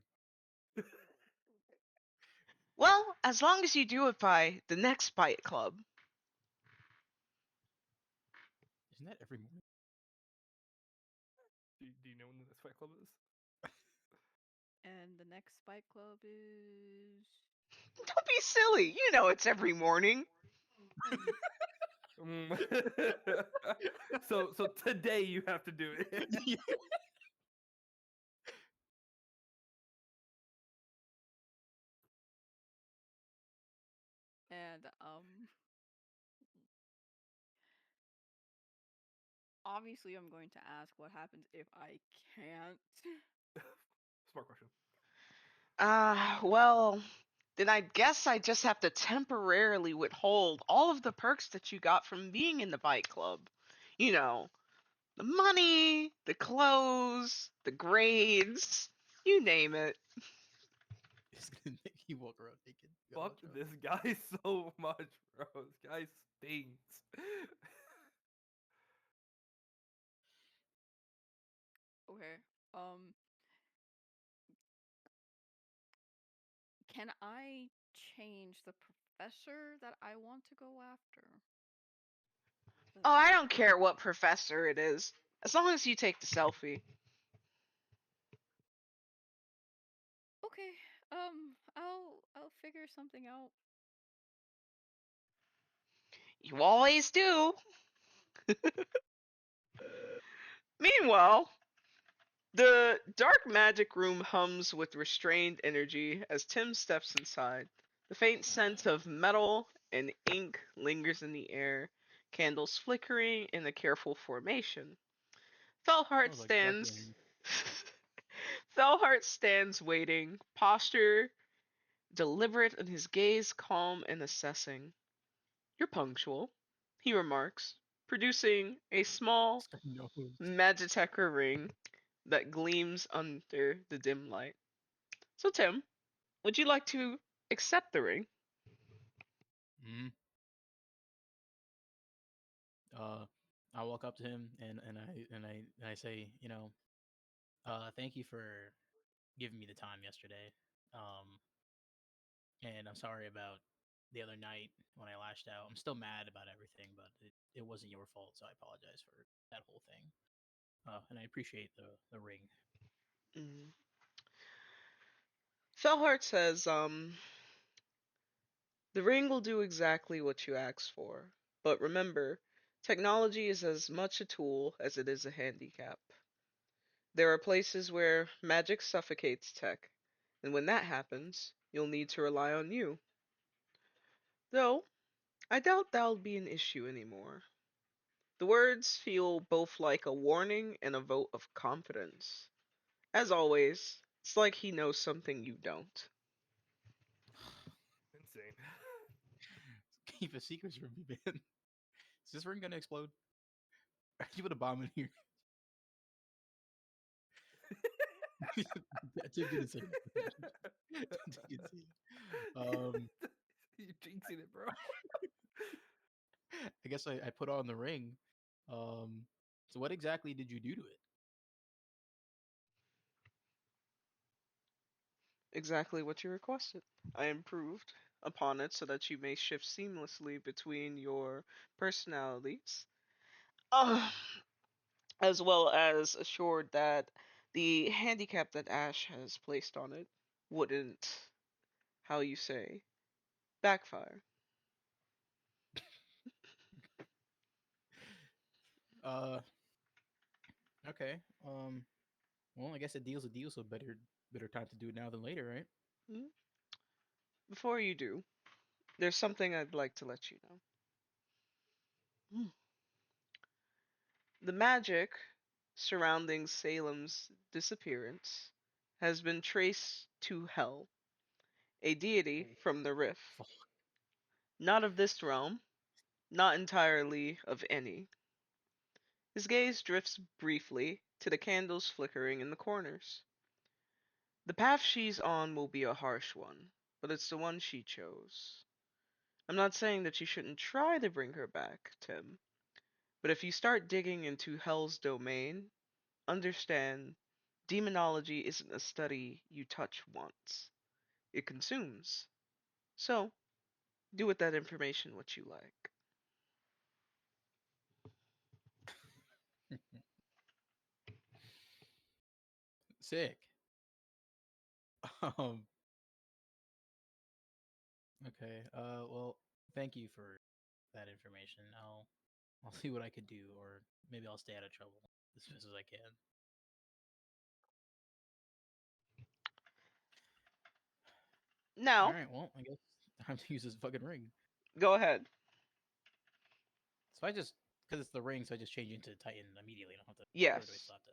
[SPEAKER 1] Well, as long as you do it by the next Bite Club.
[SPEAKER 5] Isn't that every morning?
[SPEAKER 3] Do you know when the next Fight Club is?
[SPEAKER 4] And the next Spike Club is.
[SPEAKER 1] Don't be silly. You know it's every morning.
[SPEAKER 3] So today you have to do it.
[SPEAKER 4] And obviously I'm going to ask what happens if I can't.
[SPEAKER 3] Smart question.
[SPEAKER 1] Well, then I guess I just have to temporarily withhold all of the perks that you got from being in the Bite Club. You know, the money, the clothes, the grades, you name it.
[SPEAKER 5] It's gonna make you walk around naked.
[SPEAKER 3] Fuck this guy so much, bro. This guy stinks.
[SPEAKER 4] Okay. Can I change the professor that I want to go after?
[SPEAKER 1] Oh, I don't care what professor it is, as long as you take the selfie.
[SPEAKER 4] Okay. I'll figure something out.
[SPEAKER 1] You always do. Meanwhile, the dark magic room hums with restrained energy as Tim steps inside. The faint scent of metal and ink lingers in the air, candles flickering in a careful formation. Fellhart
[SPEAKER 5] Sounds like Dark
[SPEAKER 1] stands.
[SPEAKER 5] Lane.
[SPEAKER 1] Fellhart stands waiting, posture deliberate and his gaze calm and assessing. You're punctual, he remarks, producing a small
[SPEAKER 5] Stuffy nose.
[SPEAKER 1] Magitecker ring that gleams under the dim light. So, Tim, would you like to accept the ring?
[SPEAKER 5] Mm. I walk up to him and I say, thank you for giving me the time yesterday. And I'm sorry about the other night when I lashed out. I'm still mad about everything, but it wasn't your fault, so I apologize for that whole thing. And I appreciate the ring.
[SPEAKER 1] Mm. Fellhart says, the ring will do exactly what you asked for. But remember, technology is as much a tool as it is a handicap. There are places where magic suffocates tech, and when that happens, you'll need to rely on you. Though, I doubt that'll be an issue anymore. The words feel both like a warning and a vote of confidence. As always, it's like he knows something you don't.
[SPEAKER 3] Insane.
[SPEAKER 5] Keep a secret from me, man. Is this ring gonna explode? You put a bomb in here. Tim didn't say that. Tim didn't say it.
[SPEAKER 3] You're jinxing it, bro.
[SPEAKER 5] I guess I put on the ring. So what exactly did you do to it?
[SPEAKER 1] Exactly what you requested. I improved upon it so that you may shift seamlessly between your personalities, uh, as well as assured that the handicap that Ash has placed on it wouldn't, how you say, backfire.
[SPEAKER 5] Uh, okay. Well, I guess a deal's a deal, so better time to do it now than later, right?
[SPEAKER 1] Hmm? Before you do, there's something I'd like to let you know. Hmm. The magic surrounding Salem's disappearance has been traced to Hel, a deity from the Rift.
[SPEAKER 5] Fuck.
[SPEAKER 1] Not of this realm, not entirely of any. His gaze drifts briefly to the candles flickering in the corners. The path she's on will be a harsh one, but it's the one she chose. I'm not saying that you shouldn't try to bring her back, Tim, but if you start digging into Hell's domain, understand demonology isn't a study you touch once. It consumes. So, do with that information what you like.
[SPEAKER 5] Sick. Um. Okay. Well, thank you for that information. I'll see what I could do, or maybe I'll stay out of trouble as best as I can. All
[SPEAKER 1] Now,
[SPEAKER 5] right. Well, I guess time to use this fucking ring.
[SPEAKER 1] go ahead.
[SPEAKER 5] So I just, because it's the ring, so I just change into Titan immediately. I don't have to, or do I
[SPEAKER 1] Yes.
[SPEAKER 5] still have to?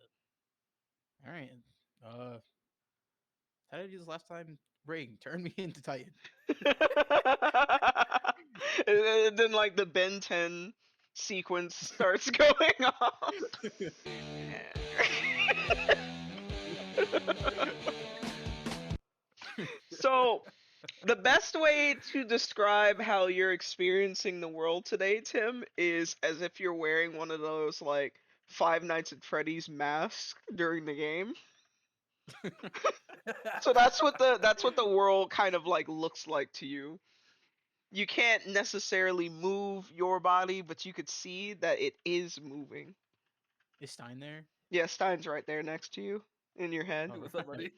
[SPEAKER 5] All right. How did I do this last time? Ring, turn me into Titan.
[SPEAKER 1] And then, like, the Ben 10 sequence starts going off. So, the best way to describe how you're experiencing the world today, Tim, is as if you're wearing one of those, like, Five Nights at Freddy's masks during the game. So that's what the world kind of like looks like to you. You can't necessarily move your body, but you could see that it is moving.
[SPEAKER 5] Is Stein there?
[SPEAKER 1] Yeah, Stein's right there next to you in your head.
[SPEAKER 5] Oh,
[SPEAKER 3] What's up, buddy?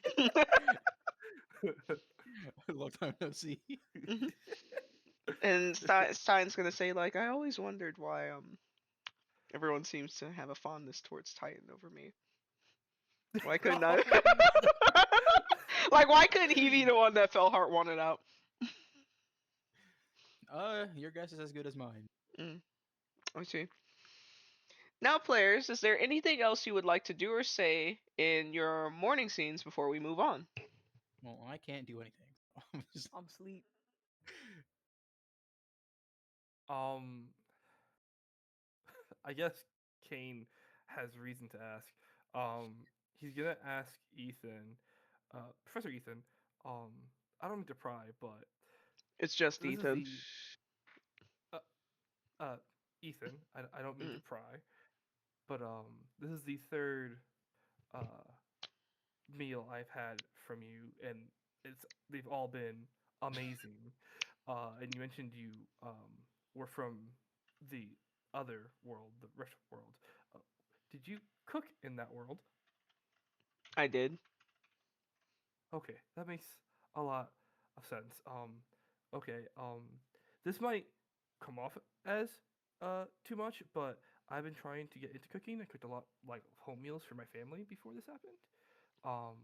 [SPEAKER 5] long time no see.
[SPEAKER 1] Mhm. And Stein's gonna say like, I always wondered why everyone seems to have a fondness towards Titan over me. Why couldn't I? Like, why couldn't he be the one that Fellhart wanted out?
[SPEAKER 5] Your guess is as good as mine.
[SPEAKER 1] I see. Now, players, is there anything else you would like to do or say in your morning scenes before we move on?
[SPEAKER 5] Well, I can't do anything. I'm just-
[SPEAKER 2] I'm sleep.
[SPEAKER 3] Um, I guess Cain has reason to ask. He's gonna ask Ethan, Professor Ethan. Um, I don't mean to pry, but
[SPEAKER 1] It's just
[SPEAKER 3] this is
[SPEAKER 1] Ethan.
[SPEAKER 3] the uh, uh Ethan. I don't mean to
[SPEAKER 1] Mm.
[SPEAKER 3] pry, but this is the third uh meal I've had from you, and they've all been amazing. And you mentioned you were from the other world, the rest world. Uh, did you cook in that world?
[SPEAKER 1] I did.
[SPEAKER 3] Okay, that makes a lot of sense. Okay, this might come off as too much, but I've been trying to get into cooking. I cooked a lot like home meals for my family before this happened. Um,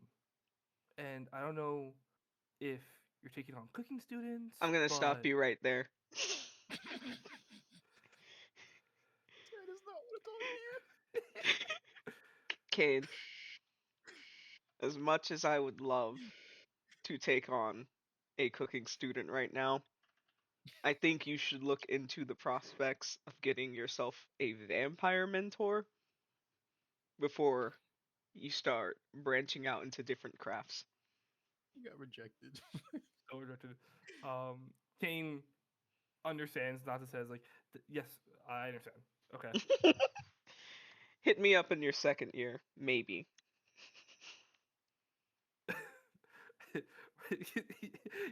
[SPEAKER 3] and I don't know if you're taking on cooking students,
[SPEAKER 1] I'm gonna stop
[SPEAKER 3] but
[SPEAKER 1] you right there.
[SPEAKER 5] That does not want to talk to you.
[SPEAKER 1] Cade, as much as I would love to take on a cooking student right now, I think you should look into the prospects of getting yourself a vampire mentor before you start branching out into different crafts.
[SPEAKER 5] You got rejected.
[SPEAKER 3] so rejected. Cain understands, not to say like, yes, I understand. Okay.
[SPEAKER 1] Hit me up in your second year, maybe.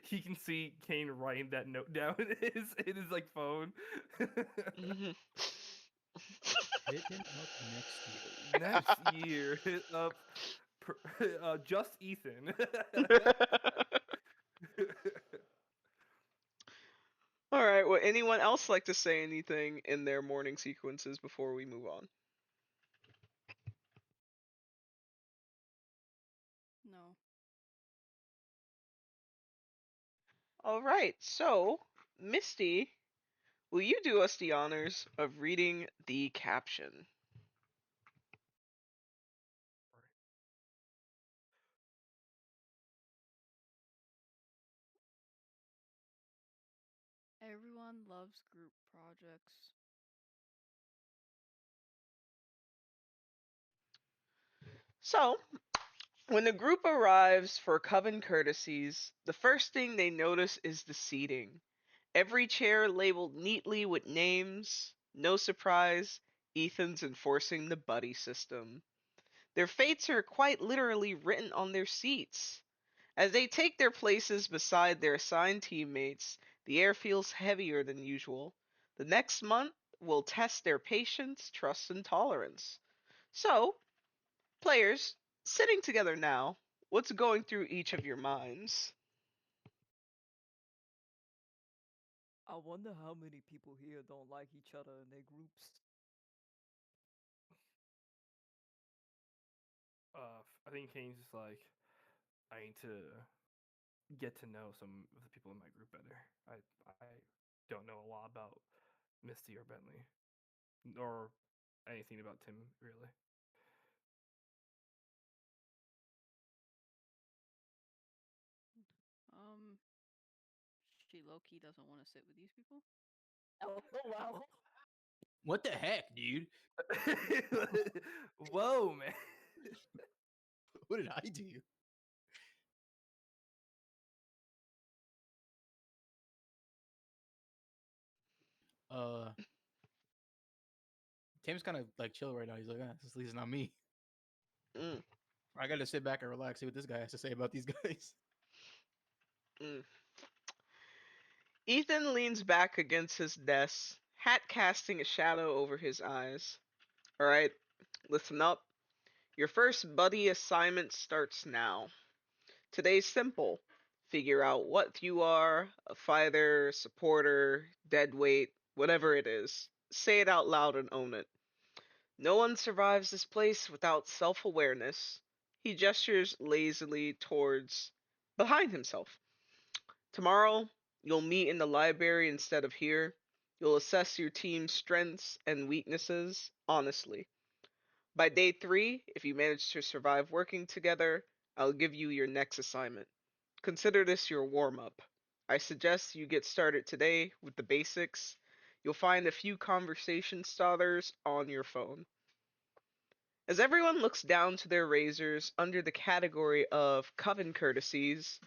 [SPEAKER 3] He can see Cain writing that note down in his like phone.
[SPEAKER 1] Mhm.
[SPEAKER 5] Hit him up next year.
[SPEAKER 3] Next year, hit up just Ethan.
[SPEAKER 1] All right. Would anyone else like to say anything in their morning sequences before we move on?
[SPEAKER 4] No.
[SPEAKER 1] All right. So, Misty, will you do us the honors of reading the caption?
[SPEAKER 4] Everyone loves group projects.
[SPEAKER 1] So, When the group arrives for coven courtesies, the first thing they notice is the seating. Every chair labeled neatly with names. No surprise, Ethan's enforcing the buddy system. Their fates are quite literally written on their seats. As they take their places beside their assigned teammates, the air feels heavier than usual. The next month will test their patience, trust, and tolerance. So, players, sitting together now, what's going through each of your minds?
[SPEAKER 2] I wonder how many people here don't like each other in their groups.
[SPEAKER 3] I think Kane's just like, I need to get to know some of the people in my group better. I don't know a lot about Misty or Bentley, or anything about Tim really.
[SPEAKER 4] Um, she low key doesn't want to sit with these people.
[SPEAKER 2] Oh wow!
[SPEAKER 5] What the heck, dude?
[SPEAKER 3] Whoa, man.
[SPEAKER 5] What did I do? Uh, Tim's kind of like chill right now. He's like, ah, this is not me.
[SPEAKER 1] Mm,
[SPEAKER 5] I got to sit back and relax, see what this guy has to say about these guys.
[SPEAKER 1] mm. Ethan leans back against his desk, hat casting a shadow over his eyes. Alright, listen up. Your first buddy assignment starts now. Today's simple. Figure out what you are, a fighter, supporter, deadweight, whatever it is. Say it out loud and own it. No one survives this place without self awareness. He gestures lazily towards behind himself. Tomorrow, you'll meet in the library instead of here. You'll assess your team's strengths and weaknesses honestly. By day 3, if you manage to survive working together, I'll give you your next assignment. Consider this your warm up. I suggest you get started today with the basics. You'll find a few conversation starters on your phone. As everyone looks down to their razors under the category of coven courtesies,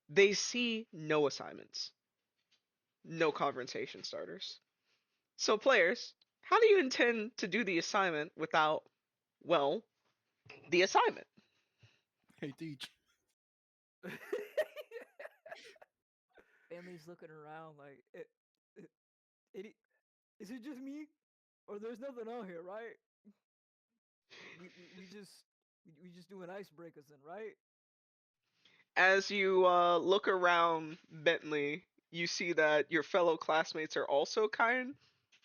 [SPEAKER 1] they see no assignments, no conversation starters. So, players, how do you intend to do the assignment without, well, the assignment?
[SPEAKER 5] Hey, teach.
[SPEAKER 2] Family's looking around like, it, is it just me, or there's nothing out here, right? We just doing icebreakers then, right?
[SPEAKER 1] As you look around Bentley, you see that your fellow classmates are also kind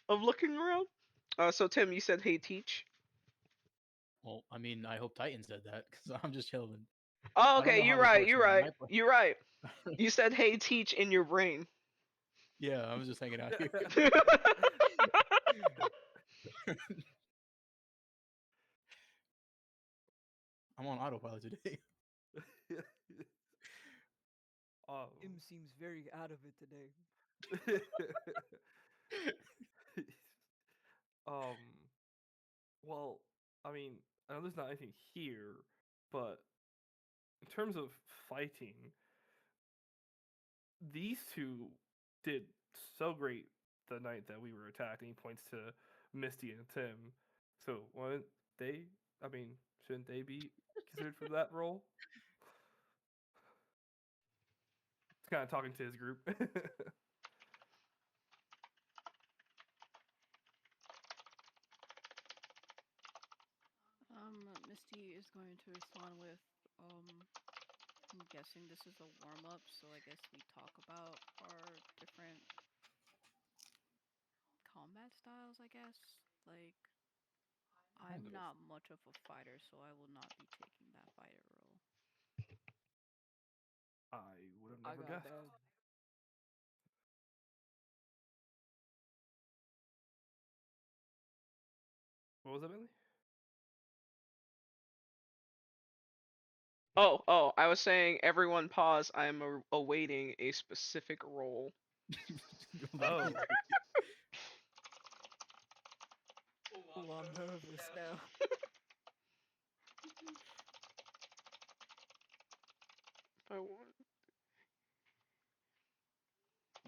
[SPEAKER 1] of looking around. So, Tim, you said, hey, teach.
[SPEAKER 5] Well, I mean, I hope Titan said that because I'm just chilling.
[SPEAKER 1] Oh,
[SPEAKER 5] I don't
[SPEAKER 1] okay,
[SPEAKER 5] know how
[SPEAKER 1] you're
[SPEAKER 5] this
[SPEAKER 1] right,
[SPEAKER 5] works,
[SPEAKER 1] you're
[SPEAKER 5] man.
[SPEAKER 1] right, you're right. You said, hey, teach in your brain.
[SPEAKER 5] Yeah, I was just hanging out here. I'm on autopilot today.
[SPEAKER 3] um,
[SPEAKER 2] Tim seems very out of it today.
[SPEAKER 3] um, well, I mean, I know there's not anything here, but in terms of fighting, these two did so great the night that we were attacked. And he points to Misty and Tim. So, wouldn't they? I mean, shouldn't they be considered for that role? It's kind of talking to his group.
[SPEAKER 4] Misty is going to respond with, I'm guessing this is a warm up, so I guess we talk about our different combat styles, I guess. Like,
[SPEAKER 3] Kind
[SPEAKER 4] I'm
[SPEAKER 3] of.
[SPEAKER 4] not much of a fighter, so I will not be taking that fighter role.
[SPEAKER 3] I would have
[SPEAKER 2] I
[SPEAKER 3] never
[SPEAKER 2] got
[SPEAKER 3] guessed.
[SPEAKER 2] that.
[SPEAKER 3] What was that, Bentley?
[SPEAKER 1] Oh, I was saying, everyone pause. I am awaiting a specific role.
[SPEAKER 3] Oh,
[SPEAKER 2] Oh, I'm nervous now.
[SPEAKER 1] I want.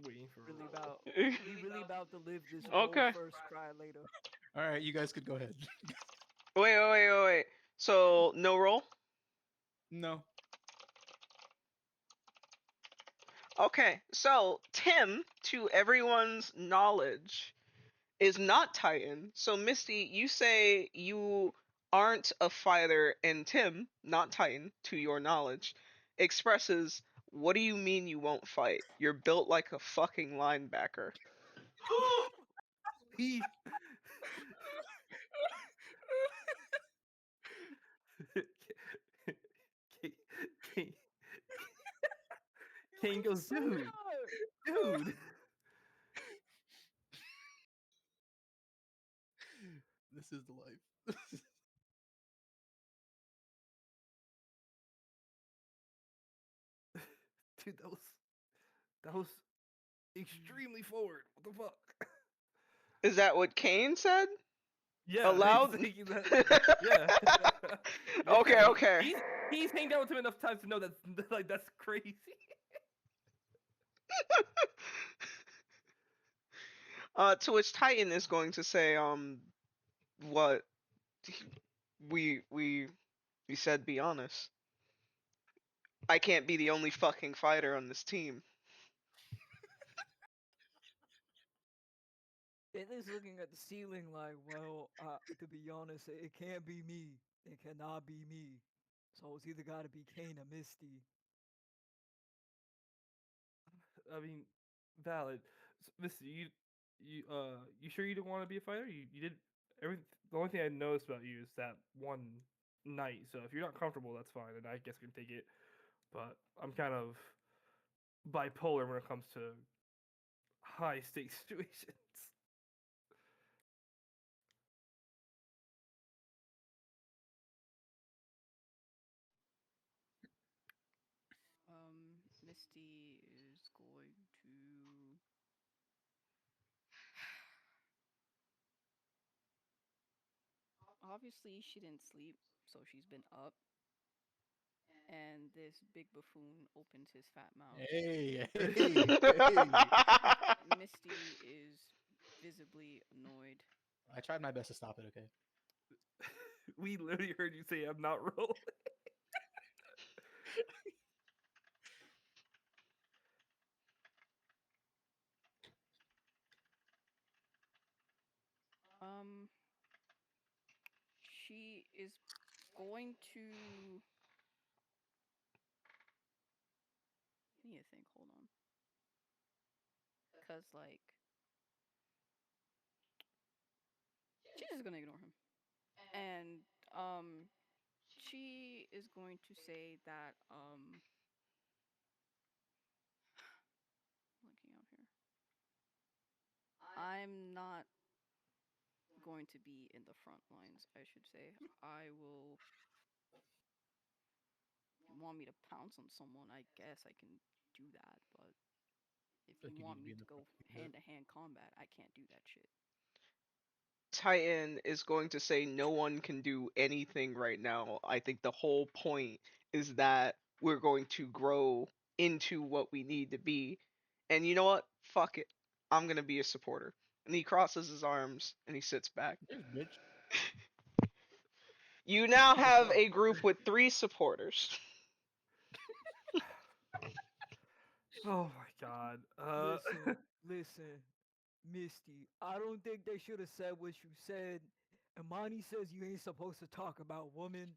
[SPEAKER 3] Waiting for
[SPEAKER 2] Really
[SPEAKER 3] roll.
[SPEAKER 2] about we really about to live this roll
[SPEAKER 1] Okay.
[SPEAKER 2] first, cry later.
[SPEAKER 5] All right, you guys could go ahead.
[SPEAKER 1] Wait. So no roll.
[SPEAKER 5] No.
[SPEAKER 1] Okay. So Tim, to everyone's knowledge, is not Titan. So Misty, you say you aren't a fighter, and Tim, not Titan, to your knowledge, expresses, "What do you mean you won't fight? You're built like a fucking linebacker."
[SPEAKER 3] He. Kane, Kane goes, dude, dude.
[SPEAKER 5] This is the life.
[SPEAKER 3] Dude, that was extremely forward. What the fuck?
[SPEAKER 1] Is that what Cain said?
[SPEAKER 3] Yeah,
[SPEAKER 1] Aloud?
[SPEAKER 3] he's thinking that. Yeah.
[SPEAKER 1] Okay,
[SPEAKER 3] Yeah,
[SPEAKER 1] okay.
[SPEAKER 3] He's hanged out with him enough times to know that's like that's crazy.
[SPEAKER 1] To which Titan is going to say, what we said, be honest. I can't be the only fucking fighter on this team.
[SPEAKER 2] Bentley's looking at the ceiling like, well, to be honest, it can't be me. It cannot be me. So it's either got to be Cain or Misty.
[SPEAKER 3] I mean, valid. Misty, you sure you don't want to be a fighter? You did every. The only thing I noticed about you is that one night. So if you're not comfortable, that's fine, and I guess I can take it. But I'm kind of bipolar when it comes to high stakes situations.
[SPEAKER 4] Misty is going to. Obviously, she didn't sleep, so she's been up. And this big buffoon opens his fat mouth.
[SPEAKER 5] Hey,
[SPEAKER 3] Hey,
[SPEAKER 5] hey.
[SPEAKER 4] Misty is visibly annoyed.
[SPEAKER 5] I tried my best to stop it. Okay.
[SPEAKER 3] we literally heard you say I'm not rolling.
[SPEAKER 4] Um, she is going to. I need to think. Hold on. Cause like she's just gonna ignore him, and she is going to say that looking out here. I'm not going to be in the front lines, I should say. I will. You want me to pounce on someone, I guess I can do that, but if
[SPEAKER 5] I feel
[SPEAKER 4] you
[SPEAKER 5] like you need
[SPEAKER 4] want
[SPEAKER 5] to
[SPEAKER 4] me
[SPEAKER 5] be in
[SPEAKER 4] to
[SPEAKER 5] the
[SPEAKER 4] go
[SPEAKER 5] front.
[SPEAKER 4] hand to hand combat, I can't do that shit.
[SPEAKER 1] Titan is going to say no one can do anything right now. I think the whole point is that we're going to grow into what we need to be. And you know what? Fuck it. I'm going to be a supporter. And he crosses his arms and he sits back.
[SPEAKER 5] Yes, bitch.
[SPEAKER 1] You now have a group with 3 supporters.
[SPEAKER 3] Oh my god.
[SPEAKER 2] Listen, Misty. I don't think they should have said what you said. Imani says you ain't supposed to talk about women,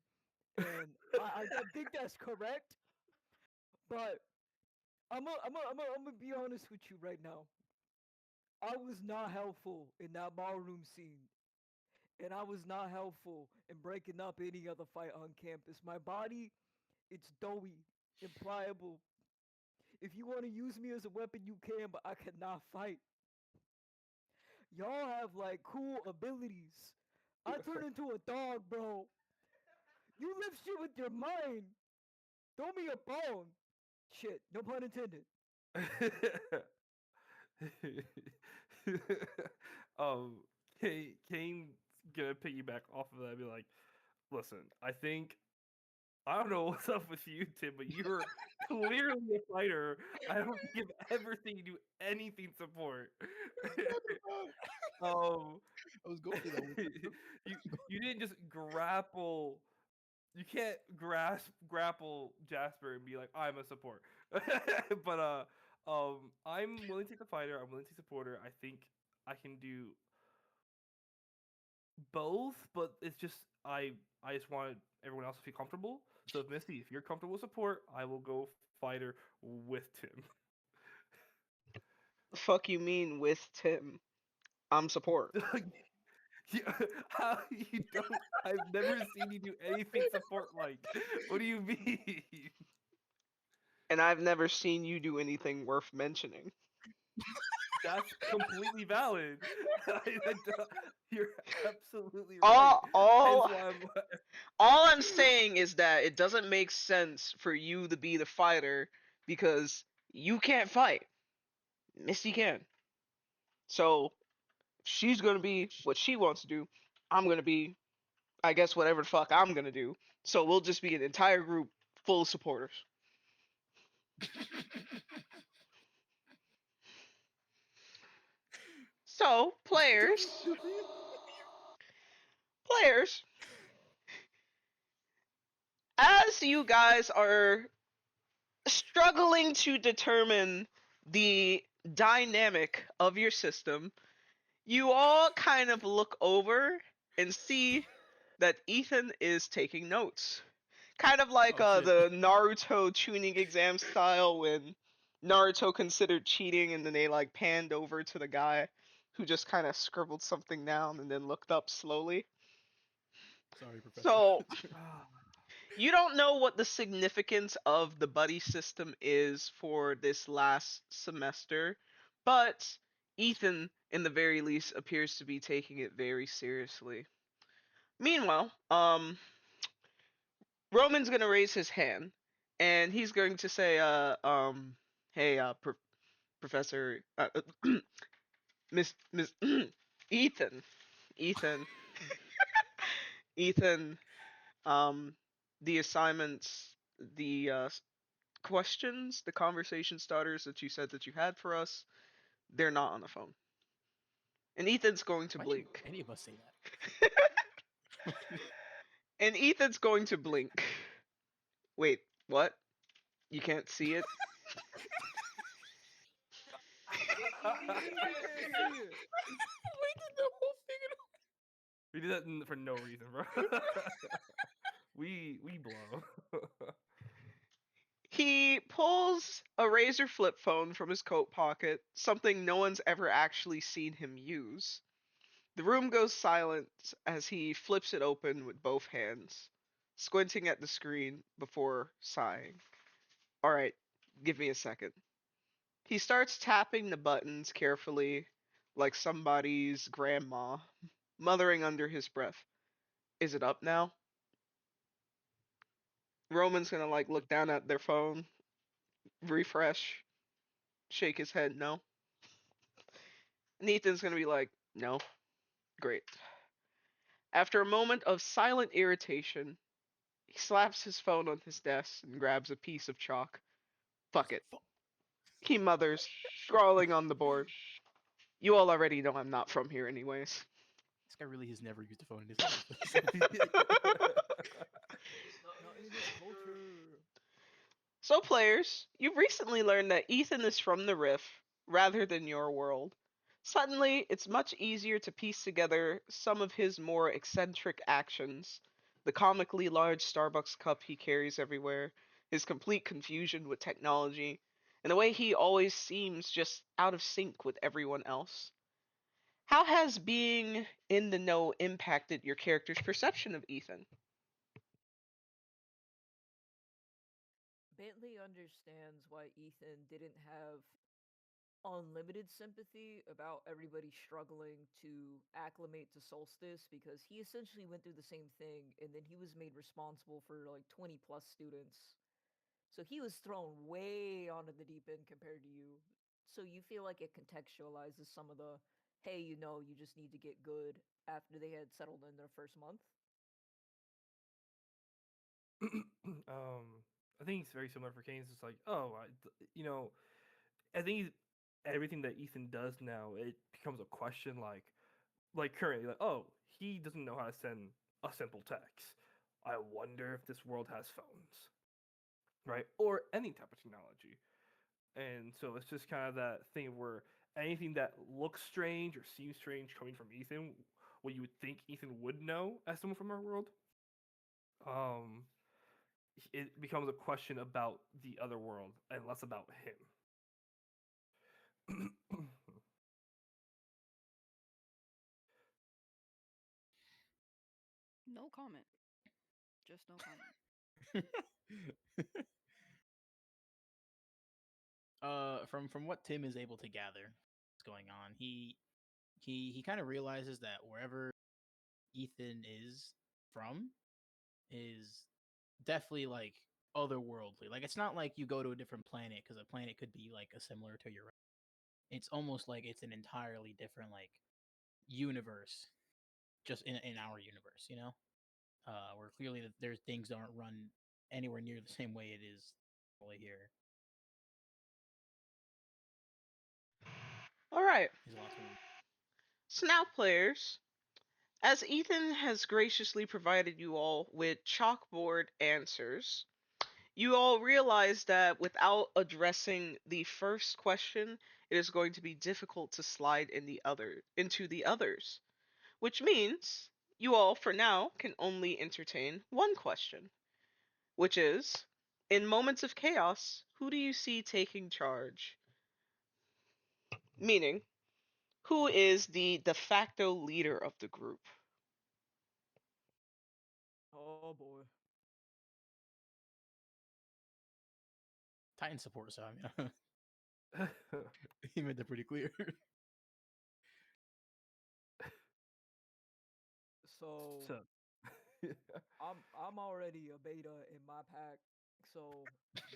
[SPEAKER 2] and I think that's correct. But I'm gonna be honest with you right now. I was not helpful in that ballroom scene, and I was not helpful in breaking up any other fight on campus. My body, it's doughy and pliable. If you want to use me as a weapon, you can, but I cannot fight. Y'all have like cool abilities. I turn into a dog, bro. You lift shit with your mind. Throw me a bone. Shit, no pun intended.
[SPEAKER 3] um, Kane's gonna piggyback off of that and be like, listen, I think I don't know what's up with you, Tim, but you're clearly a fighter. I don't think I've ever seen you do anything support. um,
[SPEAKER 5] I was going to that one.
[SPEAKER 3] you you didn't just grapple. You can't grapple Jasper and be like, I'm a support. But I'm willing to take the fighter. I'm willing to support her. I think I can do both, but it's just I just want everyone else to feel comfortable. So if Misty, if you're comfortable with support, I will go fighter with Tim.
[SPEAKER 1] The fuck you mean with Tim? I'm support.
[SPEAKER 3] You, how you don't? I've never seen you do anything support like. What do you mean?
[SPEAKER 1] And I've never seen you do anything worth mentioning.
[SPEAKER 3] That's completely valid. You're absolutely right.
[SPEAKER 1] All
[SPEAKER 3] Hence
[SPEAKER 1] all
[SPEAKER 3] why I'm.
[SPEAKER 1] all I'm saying is that it doesn't make sense for you to be the fighter because you can't fight. Misty can. So she's gonna be what she wants to do. I'm gonna be, I guess, whatever the fuck I'm gonna do. So we'll just be an entire group full of supporters. So players, as you guys are struggling to determine the dynamic of your system, you all kind of look over and see that Ethan is taking notes. Kind of like
[SPEAKER 5] Oh shit.
[SPEAKER 1] the Naruto tuning exam style when Naruto considered cheating and then they like panned over to the guy who just kind of scribbled something down and then looked up slowly.
[SPEAKER 5] Sorry, Professor.
[SPEAKER 1] So you don't know what the significance of the buddy system is for this last semester, but Ethan, in the very least, appears to be taking it very seriously. Meanwhile, Roman's gonna raise his hand, and he's going to say, hey, Professor, Miss, Ethan, Ethan, Ethan, um, the assignments, the questions, the conversation starters that you said that you had for us, they're not on the phone. And Ethan's going to
[SPEAKER 5] Why did
[SPEAKER 1] blink.
[SPEAKER 5] any of us say that?
[SPEAKER 1] And Ethan's going to blink. Wait, what? You can't see it?
[SPEAKER 5] We did the whole thing.
[SPEAKER 3] We did that for no reason, bro. we blow.
[SPEAKER 1] He pulls a Razor flip phone from his coat pocket, something no one's ever actually seen him use. The room goes silent as he flips it open with both hands, squinting at the screen before sighing. Alright, give me a second. He starts tapping the buttons carefully, like somebody's grandma, mothering under his breath. Is it up now? Roman's gonna like look down at their phone, refresh, shake his head, no. And Ethan's gonna be like, no. Great. After a moment of silent irritation, he slaps his phone on his desk and grabs a piece of chalk. Fuck it. He mothers, scrawling on the board. You all already know I'm not from here anyways.
[SPEAKER 5] This guy really has never used a phone in his life.
[SPEAKER 2] Not in this culture.
[SPEAKER 1] So, players, you've recently learned that Ethan is from the Rift rather than your world. Suddenly, it's much easier to piece together some of his more eccentric actions. The comically large Starbucks cup he carries everywhere, his complete confusion with technology, and the way he always seems just out of sync with everyone else. How has being in the know impacted your character's perception of Ethan?
[SPEAKER 2] Bentley understands why Ethan didn't have unlimited sympathy about everybody struggling to acclimate to Solstice because he essentially went through the same thing and then he was made responsible for like 20 plus students. So he was thrown way onto the deep end compared to you. So you feel like it contextualizes some of the hey, you just need to get good after they had settled in their first month.
[SPEAKER 3] I think it's very similar for Kane. It's just like, oh, I think everything that Ethan does now, it becomes a question like currently, like, oh, he doesn't know how to send a simple text. I wonder if this world has phones, right? Or any type of technology. And so it's just kind of that thing where anything that looks strange or seems strange coming from Ethan, what you would think Ethan would know as someone from our world, um, it becomes a question about the other world and less about him.
[SPEAKER 4] No comment. Just no comment.
[SPEAKER 5] From what Tim is able to gather, what's going on, he kind of realizes that wherever Ethan is from is definitely like otherworldly. Like it's not like you go to a different planet because a planet could be like a similar to your own. It's almost like it's an entirely different like universe, just in our universe, you know, where clearly there's things that aren't run anywhere near the same way it is really here.
[SPEAKER 1] All right.
[SPEAKER 5] There's a lot to learn.
[SPEAKER 1] So now, players, as Ethan has graciously provided you all with chalkboard answers, you all realize that without addressing the first question, it is going to be difficult to slide into the others, which means you all, for now, can only entertain one question, which is, in moments of chaos, who do you see taking charge? Meaning, who is the de facto leader of the group?
[SPEAKER 2] Oh boy.
[SPEAKER 5] Titan support, so I mean, he made that pretty clear.
[SPEAKER 2] So
[SPEAKER 3] So,
[SPEAKER 2] I'm already a beta in my pack, so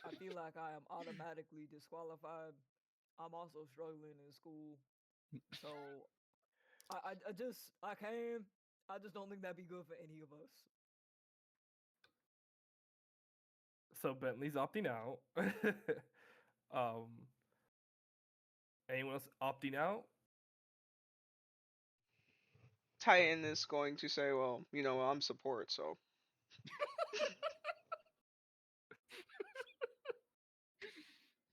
[SPEAKER 2] I feel like I am automatically disqualified. I'm also struggling in school, so I can. I just don't think that'd be good for any of us.
[SPEAKER 3] so Bentley's opting out. um, anyone else opting out?
[SPEAKER 1] Titan is going to say, well, I'm support, so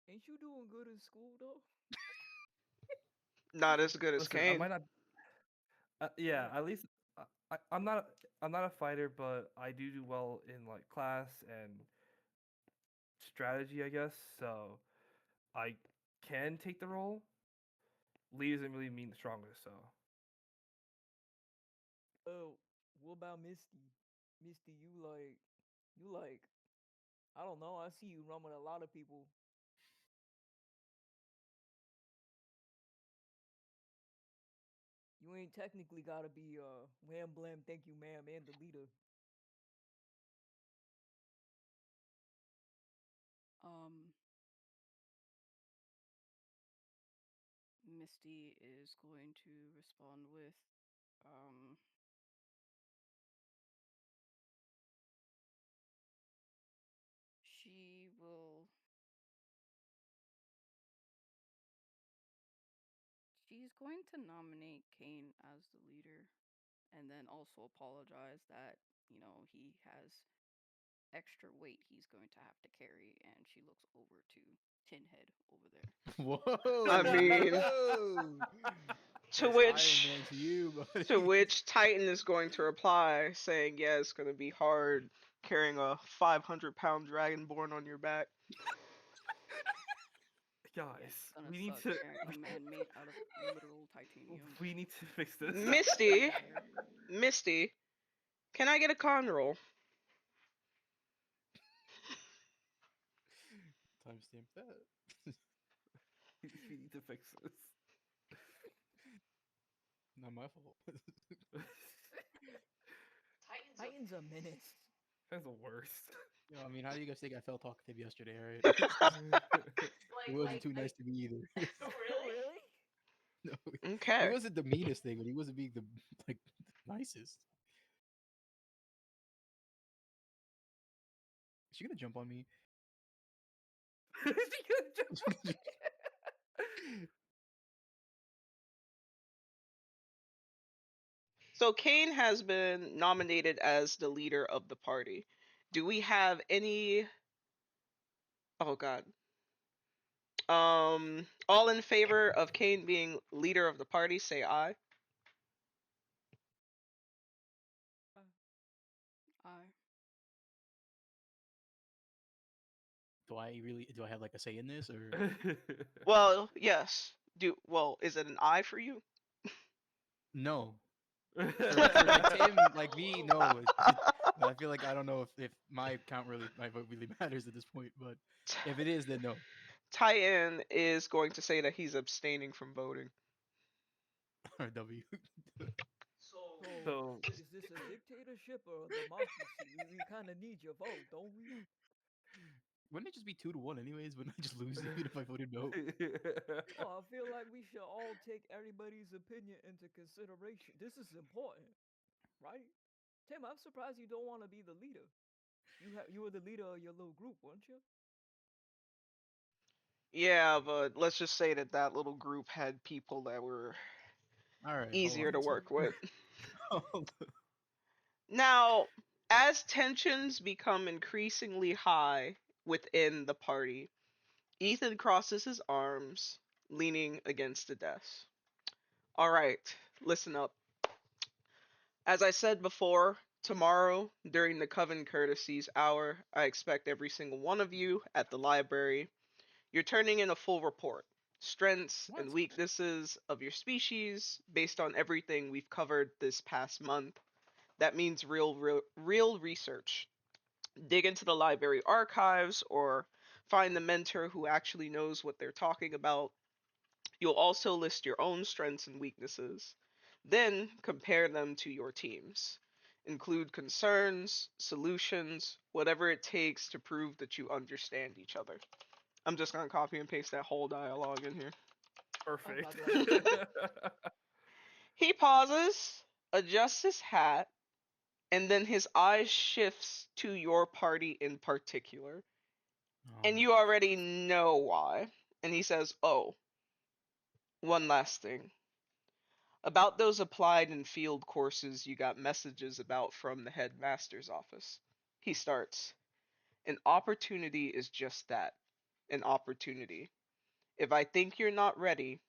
[SPEAKER 2] Ain't you doing good in school though?
[SPEAKER 1] not as good as
[SPEAKER 3] Listen, I
[SPEAKER 1] Cain.
[SPEAKER 3] might not. Yeah,
[SPEAKER 2] Yeah.
[SPEAKER 3] at least I'm not. I'm not a fighter, but I do well in like class and strategy, I guess. So I can take the role. Lee doesn't really mean the strongest, so
[SPEAKER 2] Oh, what about Misty? Misty, you like, I don't know. I see you run with a lot of people. You ain't technically gotta be wham blam, thank you, ma'am, and the leader.
[SPEAKER 4] Um, Misty is going to respond with, um, she will. She's going to nominate Cain as the leader, and then also apologize that he has extra weight he's going to have to carry, and she looks over to Tinhead over there.
[SPEAKER 5] Whoa,
[SPEAKER 1] I mean,
[SPEAKER 5] whoa!
[SPEAKER 1] to
[SPEAKER 5] That's Iron
[SPEAKER 1] which
[SPEAKER 5] Man to you,
[SPEAKER 1] to
[SPEAKER 5] buddy.
[SPEAKER 1] which Titan is going to reply saying, yeah, it's going to be hard carrying a 500-pound dragonborn on your back.
[SPEAKER 4] Yeah, it's
[SPEAKER 3] guys,
[SPEAKER 4] gonna
[SPEAKER 3] we need
[SPEAKER 4] suck
[SPEAKER 3] to
[SPEAKER 4] carrying a man made out of literal titanium.
[SPEAKER 3] we need to fix this.
[SPEAKER 1] Misty,
[SPEAKER 4] Over there.
[SPEAKER 1] Misty, can I get a con roll?
[SPEAKER 5] Timestamp that.
[SPEAKER 3] we need to fix this.
[SPEAKER 5] Not my fault.
[SPEAKER 2] Titan's a menace.
[SPEAKER 3] That's the worst.
[SPEAKER 5] I mean, how do you guys think I felt talkative yesterday, right? He wasn't too nice to me either.
[SPEAKER 2] Really?
[SPEAKER 5] No, he
[SPEAKER 1] Okay.
[SPEAKER 5] wasn't the meanest thing, but he wasn't being the like the nicest. Is she gonna jump on me?
[SPEAKER 1] So Cain has been nominated as the leader of the party. Do we have any? Oh God. All in favor of Cain being leader of the party, say aye.
[SPEAKER 4] I
[SPEAKER 5] Do I have like a say in this or
[SPEAKER 1] Well, yes. Is it an aye for you?
[SPEAKER 5] no? For like Tim, like me, no. I feel like I don't know if my vote really matters at this point, but if it is, then no.
[SPEAKER 1] Titan is going to say that he's abstaining from voting.
[SPEAKER 5] Or W.
[SPEAKER 2] So,
[SPEAKER 3] So
[SPEAKER 2] is this a dictatorship or a democracy? We kind of need your vote, don't we?
[SPEAKER 5] Wouldn't it just be 2-1 anyways? Wouldn't I just lose even if I voted no?
[SPEAKER 2] Oh, I feel like we should all take everybody's opinion into consideration. This is important, right? Tim, I'm surprised you don't want to be the leader. You were the leader of your little group, weren't you?
[SPEAKER 1] Yeah, but let's just say that that little group had people that were
[SPEAKER 5] All right, hold
[SPEAKER 1] easier
[SPEAKER 5] on.
[SPEAKER 1] to work with.
[SPEAKER 5] Hold on.
[SPEAKER 1] Now, as tensions become increasingly high within the party, Ethan crosses his arms, leaning against the desk. All right, listen up. As I said before, tomorrow during the Coven Courtesies Hour, I expect every single one of you at the library. You're turning in a full report. Strengths
[SPEAKER 5] What?
[SPEAKER 1] and weaknesses of your species based on everything we've covered this past month. That means real research. Dig into the library archives or find the mentor who actually knows what they're talking about. You'll also list your own strengths and weaknesses. Then compare them to your team's. Include concerns, solutions, whatever it takes to prove that you understand each other. I'm just going to copy and paste that whole dialogue in here.
[SPEAKER 2] Oh,
[SPEAKER 3] Perfect.
[SPEAKER 2] God bless you.
[SPEAKER 1] He pauses, adjusts his hat, and then his eyes shifts to your party in particular.
[SPEAKER 5] Oh
[SPEAKER 1] And
[SPEAKER 5] my
[SPEAKER 1] you already know why. And he says, "Oh, one last thing. About those applied and field courses you got messages about from the headmaster's office." He starts, "An opportunity is just that, an opportunity. If I think you're not ready,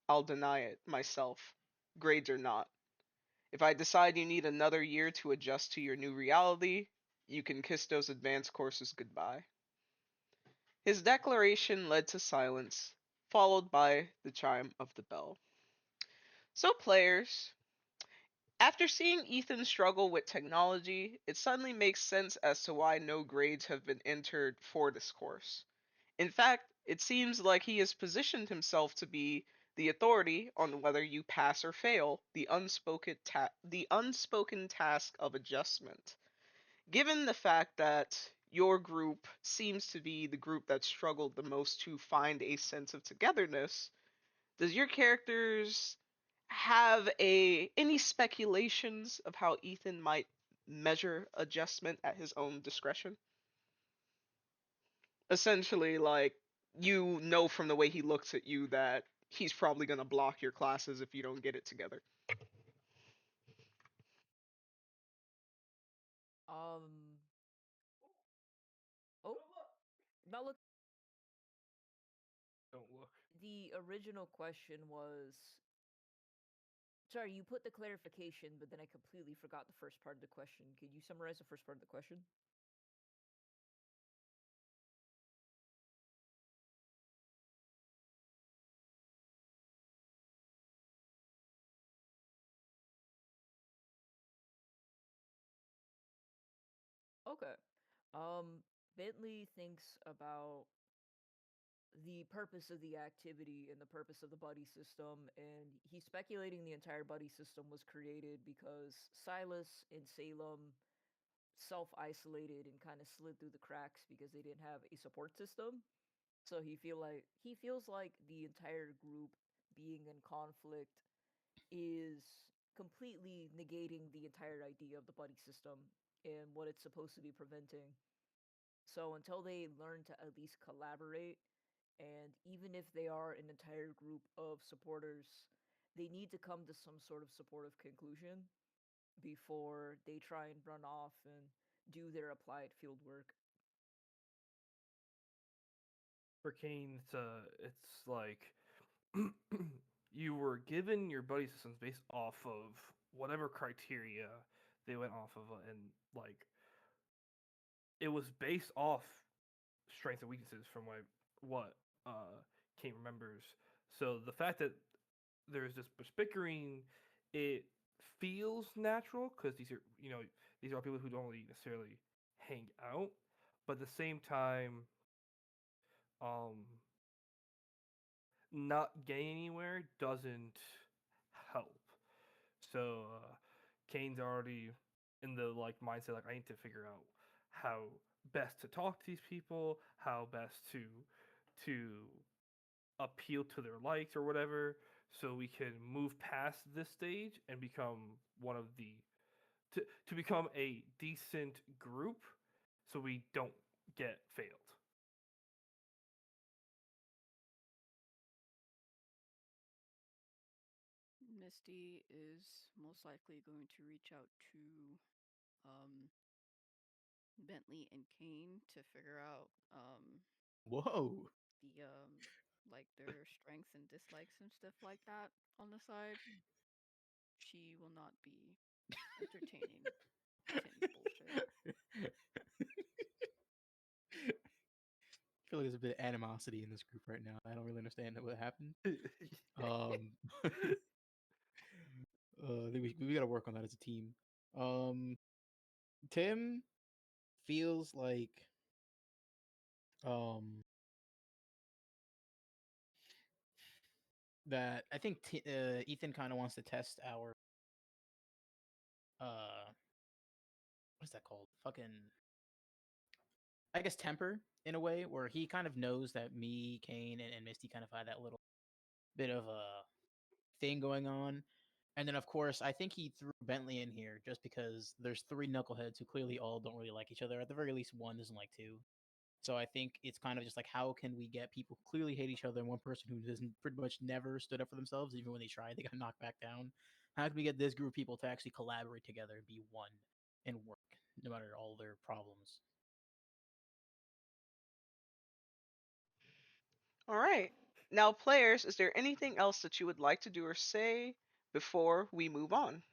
[SPEAKER 1] I'll deny it myself, grades or not. If I decide you need another year to adjust to your new reality, you can kiss those advanced courses goodbye." His declaration led to silence, followed by the chime of the bell. So, players, after seeing Ethan struggle with technology, it suddenly makes sense as to why no grades have been entered for this course. In fact, it seems like he has positioned himself to be the authority on whether you pass or fail the unspoken task of adjustment. Given the fact that your group seems to be the group that struggled the most to find a sense of togetherness, does your characters have a any speculations of how Ethan might measure adjustment at his own discretion? Essentially, like, you know from the way he looks at you that he's probably going to block your classes if you don't get it together.
[SPEAKER 2] Um. Oh, now look.
[SPEAKER 3] Don't look.
[SPEAKER 2] The original question was. Sorry, you put the clarification, but then I completely forgot the first part of the question. Could you summarize the first part of the question? Okay. Um, Bentley thinks about the purpose of the activity and the purpose of the buddy system, and he's speculating the entire buddy system was created because Silas and Salem self-isolated and kind of slid through the cracks because they didn't have a support system. So he feels like the entire group being in conflict is completely negating the entire idea of the buddy system and what it's supposed to be preventing. So until they learn to at least collaborate, and even if they are an entire group of supporters, they need to come to some sort of supportive conclusion before they try and run off and do their applied field work.
[SPEAKER 3] For Cain, it's like you were given your buddy systems based off of whatever criteria they went off of, and like it was based off strengths and weaknesses from what Cain remembers. So the fact that there's this bickering, it feels natural because these are people who don't really necessarily hang out, but at the same time, um, not getting anywhere doesn't help. So Kane's already in the like mindset like I need to figure out how best to talk to these people, how best to appeal to their likes or whatever, so we can move past this stage and become one of the to become a decent group, so we don't get failed.
[SPEAKER 4] Misty is most likely going to reach out to um, Bentley and Cain to figure out
[SPEAKER 5] Whoa.
[SPEAKER 4] the like their strengths and dislikes and stuff like that on the side. She will not be entertaining Tim's bullshit.
[SPEAKER 5] I feel like there's a bit of animosity in this group right now. I don't really understand what happened. Um, I think we got to work on that as a team. Um, Tim feels like um that I think Ethan kind of wants to test our uh what's that called? Fucking I guess temper in a way where he kind of knows that me, Kane, and Misty kind of had that little bit of a thing going on. And then of course I think he threw Bentley in here just because there's three knuckleheads who clearly all don't really like each other. At the very least one doesn't like two. So I think it's kind of just like how can we get people who clearly hate each other and one person who doesn't pretty much never stood up for themselves, even when they tried, they got knocked back down. How can we get this group of people to actually collaborate together and be one and work, no matter all their problems?
[SPEAKER 1] All right. Now, players, is there anything else that you would like to do or say before we move on?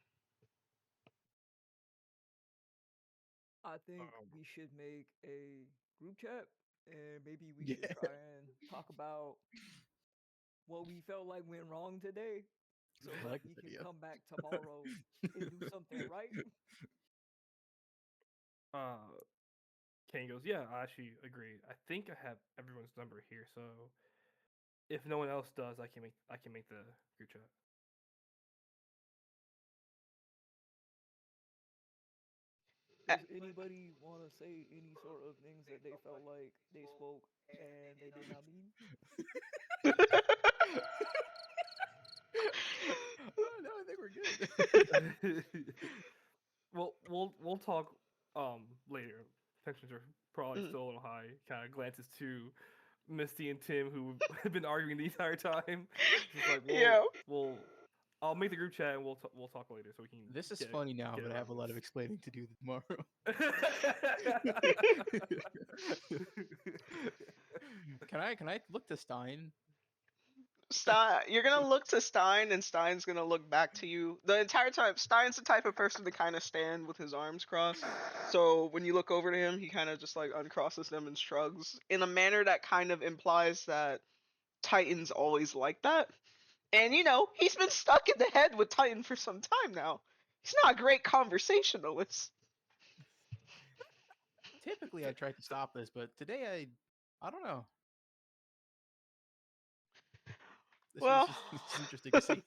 [SPEAKER 2] I think
[SPEAKER 3] Um,
[SPEAKER 2] we should make a group chat and maybe we
[SPEAKER 5] Yeah.
[SPEAKER 2] should try and talk about what we felt like went wrong today so
[SPEAKER 5] I
[SPEAKER 2] that
[SPEAKER 5] like
[SPEAKER 2] we
[SPEAKER 5] this
[SPEAKER 2] can
[SPEAKER 5] idea.
[SPEAKER 2] come back tomorrow and do something right.
[SPEAKER 3] uh, Kane goes, yeah, I actually agree. I think I have everyone's number here, so if no one else does, I can make the group chat.
[SPEAKER 1] Uh,
[SPEAKER 2] Does anybody want to say any sort of things that they felt like they spoke and they did not mean?
[SPEAKER 5] Oh, no, I think we're good.
[SPEAKER 3] Well, we'll talk later. Tensions are probably
[SPEAKER 1] Mm,
[SPEAKER 3] still a little high. Kind of glances to Misty and Tim, who have been arguing the entire time. Just like,
[SPEAKER 1] yeah.
[SPEAKER 3] I'll make the group chat and we'll talk later so we can
[SPEAKER 5] This is
[SPEAKER 3] get
[SPEAKER 5] funny now,
[SPEAKER 3] get
[SPEAKER 5] but I have
[SPEAKER 3] around
[SPEAKER 5] a lot of explaining to do tomorrow. Can I look to Stein?
[SPEAKER 1] Stein, you're gonna look to Stein, and Stein's gonna look back to you the entire time. Stein's the type of person to kind of stand with his arms crossed. So when you look over to him, he kind of just like uncrosses them and shrugs in a manner that kind of implies that Titan's always like that. And he's been stuck in the head with Titan for some time now. He's not a great conversationalist.
[SPEAKER 5] Typically I try to stop this, but today I don't know. This is
[SPEAKER 1] Well,
[SPEAKER 5] just this is interesting to see.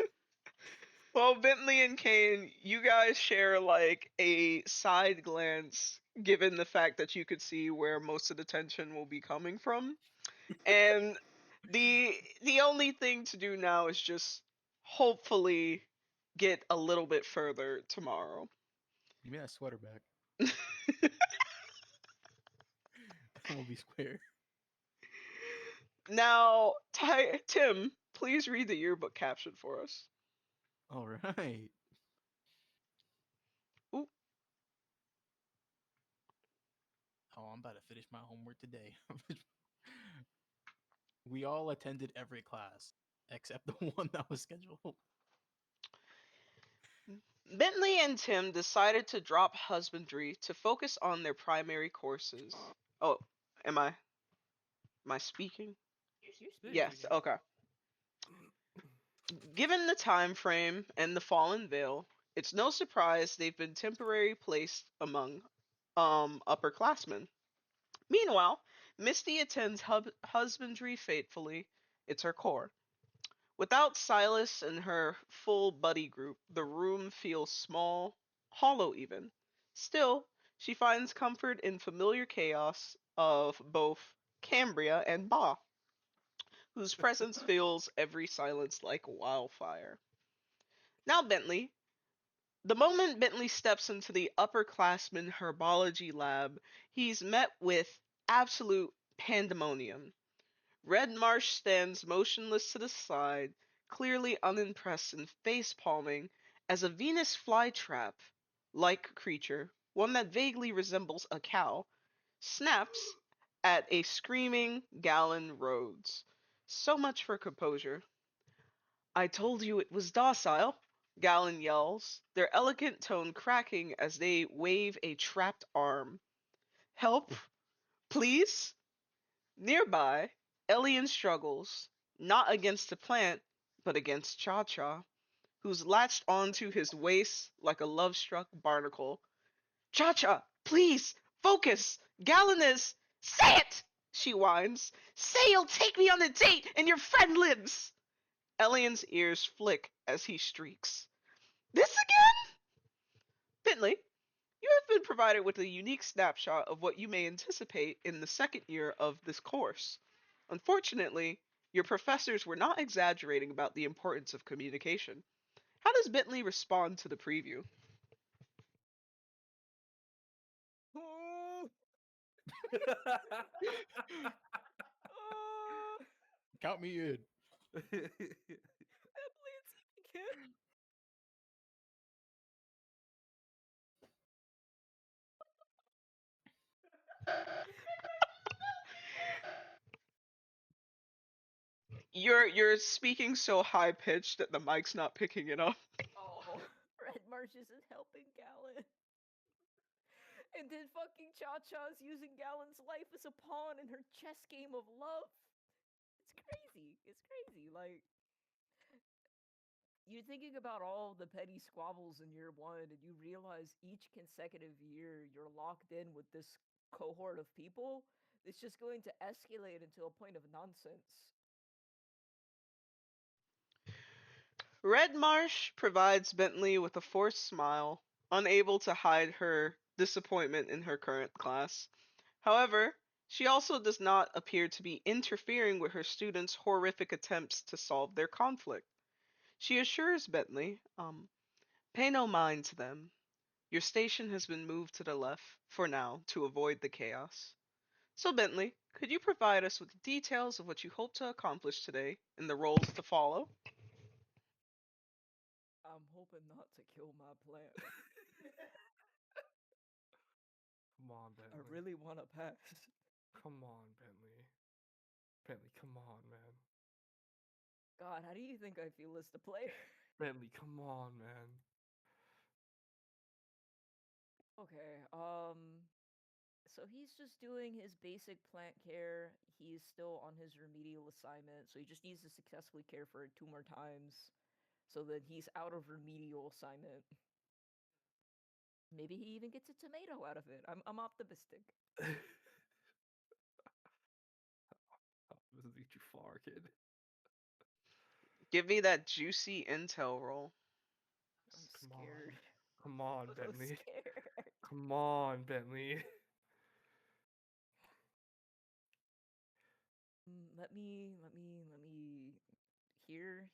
[SPEAKER 1] well, Bentley and Kane, you guys share like a side glance given the fact that you could see where most of the tension will be coming from. And the only thing to do now is just hopefully get a little bit further tomorrow.
[SPEAKER 5] Give me that sweater back. will be square.
[SPEAKER 1] Now, Tim, please read the yearbook caption for us.
[SPEAKER 5] All right.
[SPEAKER 1] Ooh.
[SPEAKER 5] Oh, I'm about to finish my homework today. We all attended every class except the one that was scheduled.
[SPEAKER 1] Bentley and Tim decided to drop husbandry to focus on their primary courses. Oh, am I speaking?
[SPEAKER 2] You're
[SPEAKER 1] Yes,
[SPEAKER 2] speaking.
[SPEAKER 1] okay. Given the time frame and the fallen veil, it's no surprise they've been temporarily placed among upperclassmen. Meanwhile, Misty attends husbandry faithfully. It's her core. Without Silas and her full buddy group, the room feels small, hollow even. Still, she finds comfort in familiar chaos of both Cambria and Ba, whose presence fills every silence like wildfire. Now, Bentley. The moment Bentley steps into the upperclassmen herbology lab, he's met with absolute pandemonium. Red Marsh stands motionless to the side, clearly unimpressed and face-palming as a Venus flytrap-like creature, one that vaguely resembles a cow, snaps at a screaming Galen Rhodes. So much for composure. I told you it was docile, Galen yells, their elegant tone cracking as they wave a trapped arm. Help, please? Nearby, Elian struggles, not against the plant, but against Cha Cha, who's latched onto his waist like a love struck barnacle. Cha Cha, please, focus! Galen is. Say it! She whines. Say you'll take me on a date and your friend lives! Elian's ears flick as he streaks. This again? Bentley, you have been provided with a unique snapshot of what you may anticipate in the second year of this course. Unfortunately, your professors were not exaggerating about the importance of communication. How does Bentley respond to the preview?
[SPEAKER 5] Count me in.
[SPEAKER 2] Bentley, it's you again.
[SPEAKER 1] You're speaking so high pitched that the mic's not picking it up.
[SPEAKER 2] Oh, Red Marsh isn't helping Galen. And then fucking Cha Cha's using Galen's life as a pawn in her chess game of love. It's crazy. It's crazy. Like, you're thinking about all the petty squabbles in year one, and you realize each consecutive year you're locked in with this cohort of people. It's just going to escalate into a point of nonsense.
[SPEAKER 1] Red Marsh provides Bentley with a forced smile, unable to hide her disappointment in her current class. However, she also does not appear to be interfering with her students' horrific attempts to solve their conflict. She assures Bentley, pay no mind to them. Your station has been moved to the left, for now, to avoid the chaos. So, Bentley, could you provide us with the details of what you hope to accomplish today and the roles to follow?
[SPEAKER 2] I'm hoping not to kill my plant.
[SPEAKER 3] Come on,
[SPEAKER 2] I
[SPEAKER 3] Bentley.
[SPEAKER 2] really want to pass.
[SPEAKER 3] Come on, Bentley. Bentley, come on, man.
[SPEAKER 2] God, how do you think I feel as the player?
[SPEAKER 3] Bentley, come on, man.
[SPEAKER 2] Okay, so he's just doing his basic plant care. He's still on his remedial assignment, so he just needs to successfully care for it 2 more times so that he's out of remedial assignment. Maybe he even gets a tomato out of it. I'm optimistic.
[SPEAKER 3] This is too far, kid.
[SPEAKER 1] Give me that juicy intel roll.
[SPEAKER 2] I'm
[SPEAKER 3] Come
[SPEAKER 2] scared.
[SPEAKER 3] on. Come on,
[SPEAKER 2] I'm
[SPEAKER 3] Bentley.
[SPEAKER 2] scared.
[SPEAKER 3] Come on, Bentley.
[SPEAKER 2] Let me. Here.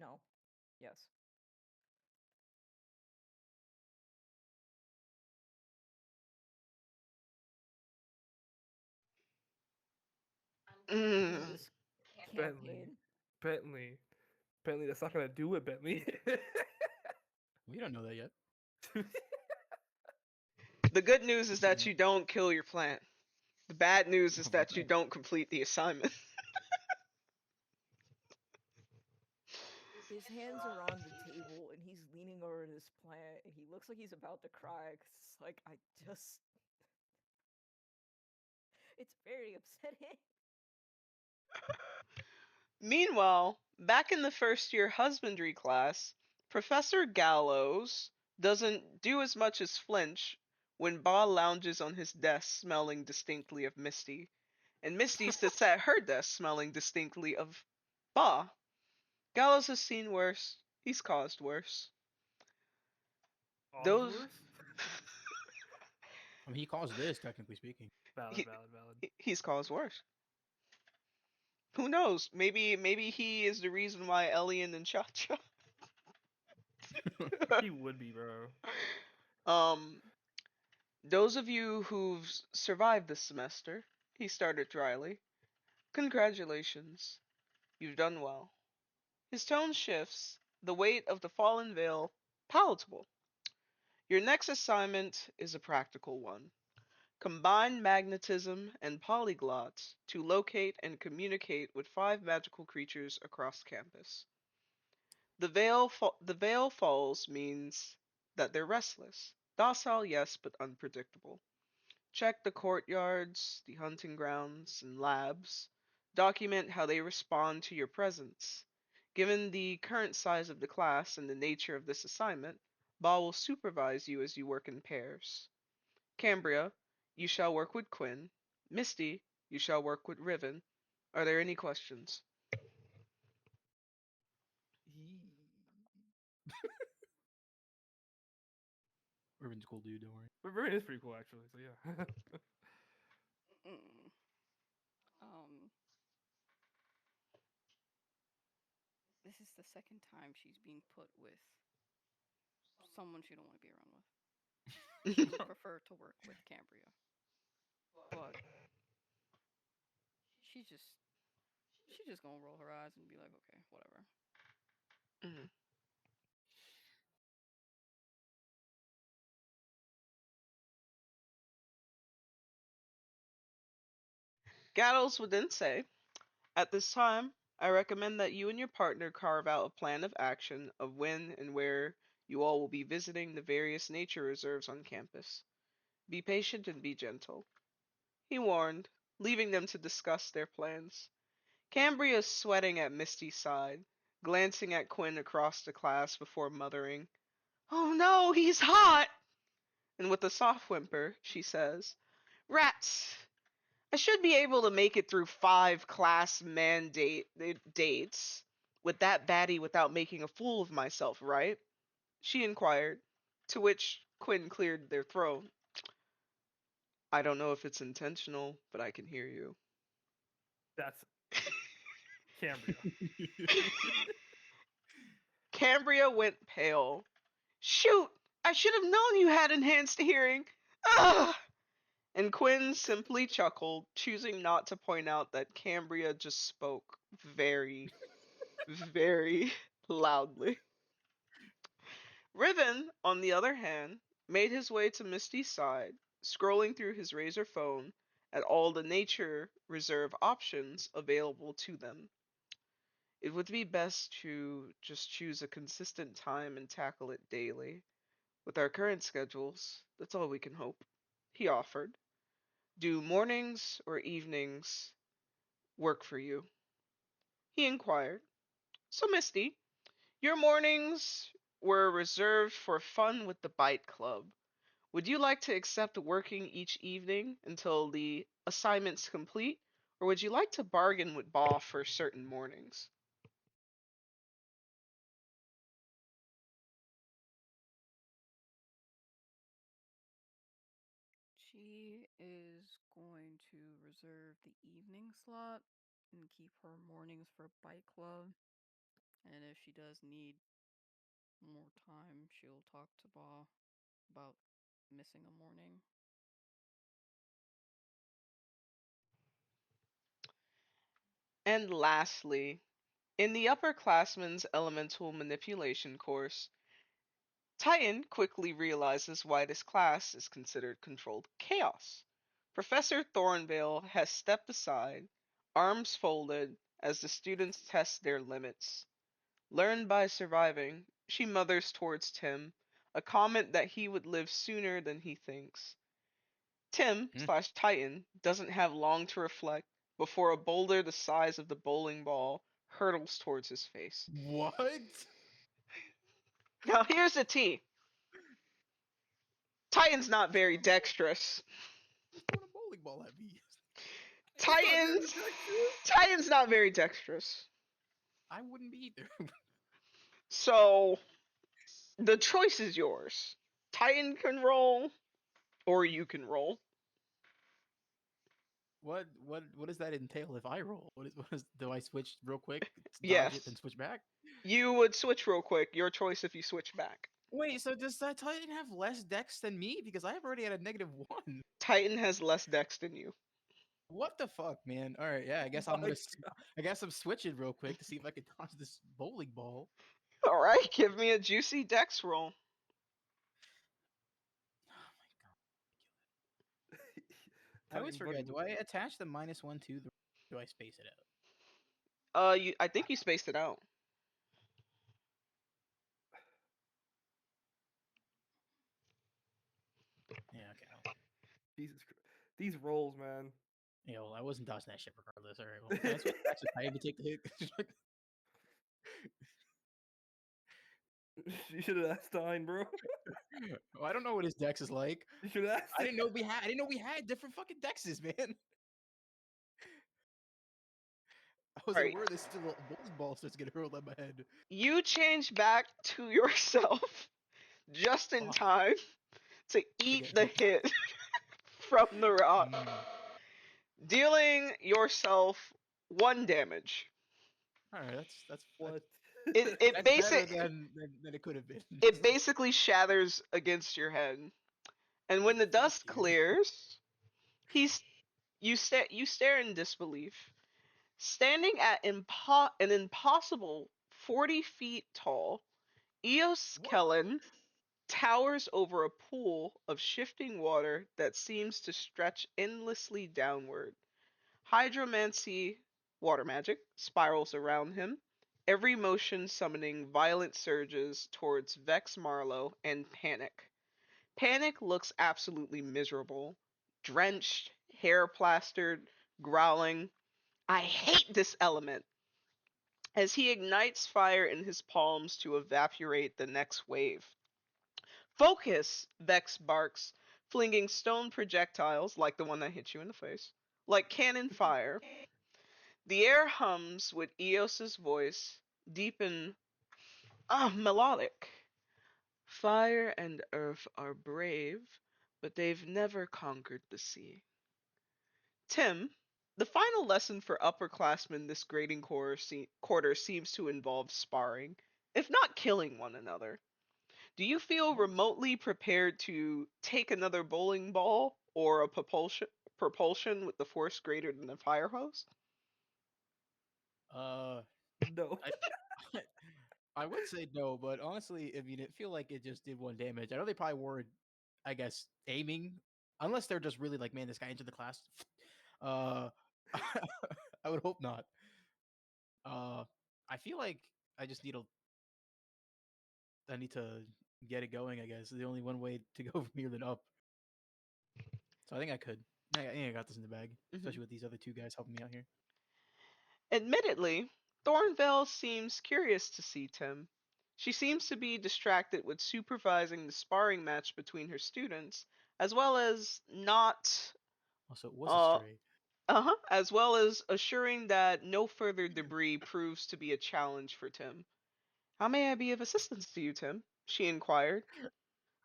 [SPEAKER 2] No. Yes.
[SPEAKER 1] Mm.
[SPEAKER 2] this
[SPEAKER 3] Bentley,
[SPEAKER 2] campaign.
[SPEAKER 3] Bentley, Bentley. That's not gonna do it, Bentley.
[SPEAKER 5] We don't know that yet.
[SPEAKER 1] The good news is that you don't kill your plant. The bad news is that you
[SPEAKER 5] Right.
[SPEAKER 1] don't complete the assignment.
[SPEAKER 2] His hands are on the table and he's leaning over this plant and he looks like he's about to cry because it's like, I just. It's very upsetting.
[SPEAKER 1] Meanwhile, back in the first year husbandry class, Professor Gallows doesn't do as much as flinch when Ba lounges on his desk smelling distinctly of Misty, and Misty sits at her desk smelling distinctly of Ba. Gallows has seen worse. He's caused worse. Those
[SPEAKER 3] Osworth?
[SPEAKER 5] I mean, he caused this, technically speaking.
[SPEAKER 3] Valid,
[SPEAKER 1] he,
[SPEAKER 3] valid, valid.
[SPEAKER 1] he's caused worse. Who knows? Maybe he is the reason why Elian and Cha Cha.
[SPEAKER 3] He would be, bro.
[SPEAKER 1] um, those of you who've survived this semester, he started dryly. Congratulations, you've done well. His tone shifts, the weight of the fallen veil palatable. Your next assignment is a practical one. Combine magnetism and polyglots to locate and communicate with 5 magical creatures across campus. The veil falls means that they're restless. Docile, yes, but unpredictable. Check the courtyards, the hunting grounds, and labs. Document how they respond to your presence. Given the current size of the class and the nature of this assignment, Ba will supervise you as you work in pairs. Cambria, you shall work with Quinn. Misty, you shall work with Riven. Are there any questions?
[SPEAKER 5] Irvin's cool dude, don't worry.
[SPEAKER 3] But Riven is pretty cool, actually. So yeah.
[SPEAKER 4] Mm. Um, this is the second time she's being put with someone she don't want to be around with. She would prefer to work with Cambria, but she's just gonna roll her eyes and be like, okay, whatever.
[SPEAKER 1] Mhm. Gaddles would then say, at this time, I recommend that you and your partner carve out a plan of action of when and where you all will be visiting the various nature reserves on campus. Be patient and be gentle, he warned, leaving them to discuss their plans. Cambria sweating at Misty's side, glancing at Quinn across the class before muttering, "Oh no, he's hot!" And with a soft whimper, she says, "Rats! I should be able to make it through 5 class mandate dates with that baddie without making a fool of myself, right?" she inquired, to which Quinn cleared their throat. "I don't know if it's intentional, but I can hear you."
[SPEAKER 3] That's Cambria.
[SPEAKER 1] Cambria went pale. "Shoot! I should have known you had enhanced hearing. Ugh!" And Quinn simply chuckled, choosing not to point out that Cambria just spoke very, very loudly. Riven, on the other hand, made his way to Misty's side, scrolling through his Razor phone at all the nature reserve options available to them. It would be best to just choose a consistent time and tackle it daily. With our current schedules, that's all we can hope, he offered. Do mornings or evenings work for you? He inquired. So, Misty, your mornings were reserved for fun with the Bite Club. Would you like to accept working each evening until the assignment's complete, or would you like to bargain with Ba for certain mornings?
[SPEAKER 4] She is going to reserve the evening slot and keep her mornings for bike club. And if she does need more time, she'll talk to Ba about missing a morning.
[SPEAKER 1] And lastly, in the upperclassmen's elemental manipulation course, Titan quickly realizes why this class is considered controlled chaos. Professor Thornvale has stepped aside, arms folded, as the students test their limits. Learned by surviving, she mothers towards Tim, a comment that he would live sooner than he thinks. Tim
[SPEAKER 5] Hmm.
[SPEAKER 1] slash Titan doesn't have long to reflect before a boulder the size of the bowling ball hurtles towards his face.
[SPEAKER 5] What?
[SPEAKER 1] Now here's the T. Titan's not very dexterous.
[SPEAKER 5] Who's throwing a bowling ball at me?
[SPEAKER 1] Titan's Titan's not very dexterous.
[SPEAKER 5] I wouldn't be either.
[SPEAKER 1] So the choice is yours. Titan can roll, or you can roll.
[SPEAKER 5] What does that entail if I roll? What is do I switch real quick, dodge it,
[SPEAKER 1] Yes.
[SPEAKER 5] then switch back?
[SPEAKER 1] You would switch real quick. Your choice if you switch back.
[SPEAKER 5] Wait, so does that Titan have less dex than me? Because I've already had a -1.
[SPEAKER 1] Titan has less dex than you.
[SPEAKER 5] What the fuck, man? All right, yeah, I guess I'm
[SPEAKER 3] My
[SPEAKER 5] gonna. I guess I'm switching real quick to see if I can dodge this bowling ball.
[SPEAKER 1] All right, give me a juicy dex roll.
[SPEAKER 5] Oh my god! I always forget. Do I attach the -1 to the? Do I space it out?
[SPEAKER 1] I think you spaced it out.
[SPEAKER 5] Yeah, okay. I'll-
[SPEAKER 3] Jesus Christ. These rolls, man.
[SPEAKER 5] Yeah, well, I wasn't dodging that shit regardless. All right, well, can I switch back to Titan to take the hit?
[SPEAKER 3] You should have asked Stein, bro.
[SPEAKER 5] Well, I don't know what his dex is like.
[SPEAKER 3] You should have asked.
[SPEAKER 5] I didn't know we had. I didn't know we had different fucking dexes, man. I was
[SPEAKER 1] All
[SPEAKER 5] like,
[SPEAKER 1] right,
[SPEAKER 5] where this little bowling ball starts getting hurled at my head.
[SPEAKER 1] you change back to yourself just in
[SPEAKER 5] Fuck.
[SPEAKER 1] time to eat
[SPEAKER 5] get
[SPEAKER 1] the
[SPEAKER 5] hit.
[SPEAKER 1] hit from the rock,
[SPEAKER 5] Mm.
[SPEAKER 1] dealing yourself 1 damage.
[SPEAKER 5] All right, that's
[SPEAKER 3] What?
[SPEAKER 1] It
[SPEAKER 5] that's better
[SPEAKER 1] basic
[SPEAKER 5] than it could have been.
[SPEAKER 1] it basically shatters against your head. And when the
[SPEAKER 5] Fuck
[SPEAKER 1] dust
[SPEAKER 5] you.
[SPEAKER 1] clears, he's you stare in disbelief. Standing at an impossible 40 feet tall, Eos
[SPEAKER 5] What?
[SPEAKER 1] Kellen towers over a pool of shifting water that seems to stretch endlessly downward. Hydromancy, water magic, spirals around him, every motion summoning violent surges towards Vex Marlowe and Panic. Panic looks absolutely miserable, drenched, hair plastered, growling, I hate this element, as he ignites fire in his palms to evaporate the next wave. Focus, Vex barks, flinging stone projectiles like the one that hit you in the face, like cannon fire. The air hums with Eos's voice, deep and melodic. Fire and earth are brave, but they've never conquered the sea. Tim, the final lesson for upperclassmen this grading quarter seems to involve sparring, if not killing one another. Do you feel remotely prepared to take another bowling ball or a propulsion with the force greater than a fire hose?
[SPEAKER 5] Uh,
[SPEAKER 3] No.
[SPEAKER 5] I I would say no, but honestly, I mean, it feel like it just did 1 damage. I know they probably weren't, I guess, aiming, unless they're just really like, man, this guy entered the class. Uh, I would hope not. Uh, I feel like I just I need to get it going. I guess the only one way to go from here than up. So I think I could. I think I got this in the bag,
[SPEAKER 1] Mhm.
[SPEAKER 5] especially with these other two guys helping me out here.
[SPEAKER 1] Admittedly, Thornvale seems curious to see Tim. She seems to be distracted with supervising the sparring match between her students, as well as not
[SPEAKER 5] Also, it was a
[SPEAKER 1] uh
[SPEAKER 5] stray.
[SPEAKER 1] as well as assuring that no further debris proves to be a challenge for Tim. How may I be of assistance to you, Tim? She inquired.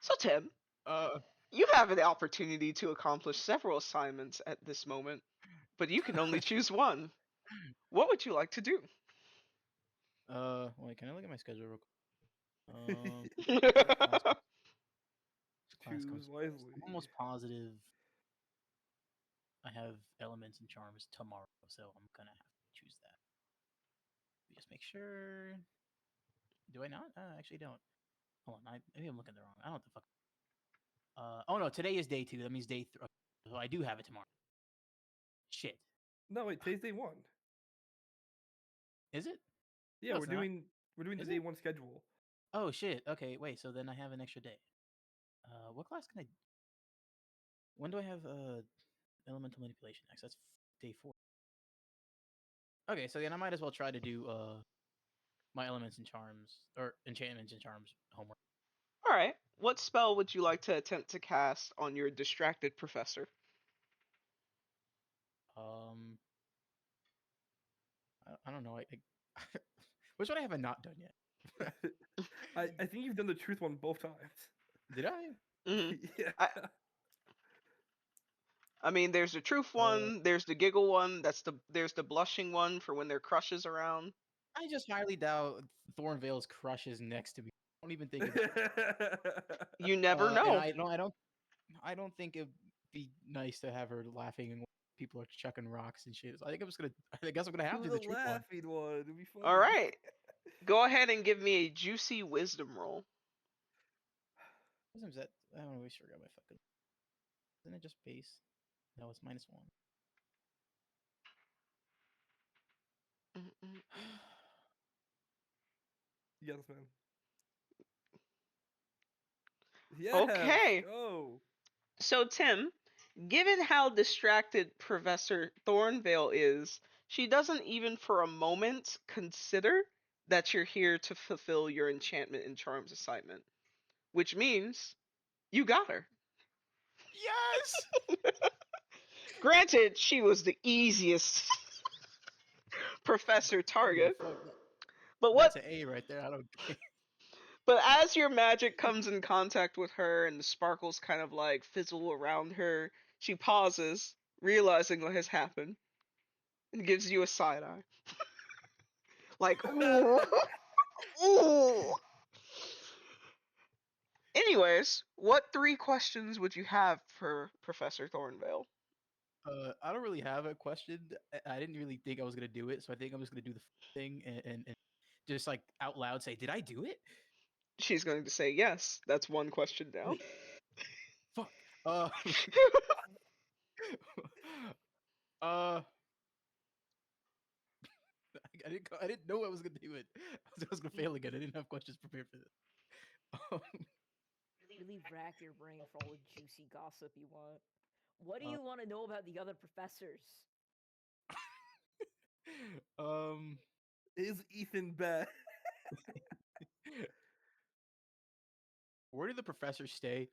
[SPEAKER 1] So, Tim,
[SPEAKER 5] Uh,
[SPEAKER 1] you have an opportunity to accomplish several assignments at this moment, but you can only choose one. What would you like to do?
[SPEAKER 5] wait, can I look at my schedule real quick? What class
[SPEAKER 3] Choose
[SPEAKER 5] comes first?
[SPEAKER 3] wisely.
[SPEAKER 5] I'm almost positive I have elements and charms tomorrow, so I'm gonna have to choose that. just make sure. Do I not? I actually don't. Hold on. Maybe I'm looking at the wrong. I don't know what the fuck. Oh no, today is day 2. That means day 3. So I do have it tomorrow. Shit.
[SPEAKER 3] No, wait, today's day 1.
[SPEAKER 5] Is it?
[SPEAKER 3] Yeah,
[SPEAKER 5] No,
[SPEAKER 3] we're
[SPEAKER 5] it's not.
[SPEAKER 3] doing the
[SPEAKER 5] Is
[SPEAKER 3] day
[SPEAKER 5] it?
[SPEAKER 3] 1 schedule.
[SPEAKER 5] Oh shit. Okay, wait. So then I have an extra day. What class can I? When do I have elemental manipulation next? That's day 4. Okay, so then I might as well try to do my elements and charms or enchantments and charms homework.
[SPEAKER 1] All right. What spell would you like to attempt to cast on your distracted professor?
[SPEAKER 5] Um, I don't know. Which one have I not done yet?
[SPEAKER 3] I think you've done the truth one both times.
[SPEAKER 5] Did I?
[SPEAKER 1] Mhm.
[SPEAKER 3] Yeah.
[SPEAKER 1] I mean, there's the truth one, there's the giggle one, there's the blushing one for when their crush is around.
[SPEAKER 5] I just highly doubt Thornvale's crush is next to me. I don't even think it's.
[SPEAKER 1] You never
[SPEAKER 5] And
[SPEAKER 1] know.
[SPEAKER 5] I don't think it'd be nice to have her laughing and people are chucking rocks and shit. So I guess I'm gonna have to
[SPEAKER 3] Do
[SPEAKER 5] do
[SPEAKER 3] the
[SPEAKER 5] the truth one.
[SPEAKER 3] laughing one. It'd be funny.
[SPEAKER 1] All right. Go ahead and give me a juicy wisdom roll.
[SPEAKER 5] Wisdom's that I don't always forget my fucking. Isn't it just base? No, it's -1.
[SPEAKER 3] Yes, man. Yes.
[SPEAKER 1] Okay.
[SPEAKER 3] Go.
[SPEAKER 1] So, Tim, given how distracted Professor Thornvale is, she doesn't even for a moment consider that you're here to fulfill your enchantment and charms assignment, which means you got her.
[SPEAKER 5] Yes.
[SPEAKER 1] Granted, she was the easiest professor
[SPEAKER 5] I don't give a
[SPEAKER 1] target,
[SPEAKER 5] fuck.
[SPEAKER 1] but
[SPEAKER 5] That's an A right there. I don't care.
[SPEAKER 1] but as your magic comes in contact with her and the sparkles kind of like fizzle around her, she pauses, realizing what has happened, and gives you a side eye. Like, ooh, ooh. Anyways, what 3 questions would you have for Professor Thornvale?
[SPEAKER 5] I don't really have a question. I didn't really think I was gonna do it, so I think I'm just gonna do the thing and just like out loud say, "Did I do it?"
[SPEAKER 1] She's going to say yes. That's 1 question down.
[SPEAKER 5] Fuck. Uh. uh. I didn't know I was gonna do it. I was gonna fail again. I didn't have questions prepared for this.
[SPEAKER 2] Really rack your brain for all the juicy gossip you want. What do
[SPEAKER 5] Uh,
[SPEAKER 2] you want to know about the other professors?
[SPEAKER 5] um.
[SPEAKER 3] Is Ethan bad?
[SPEAKER 5] Where did the professor stay?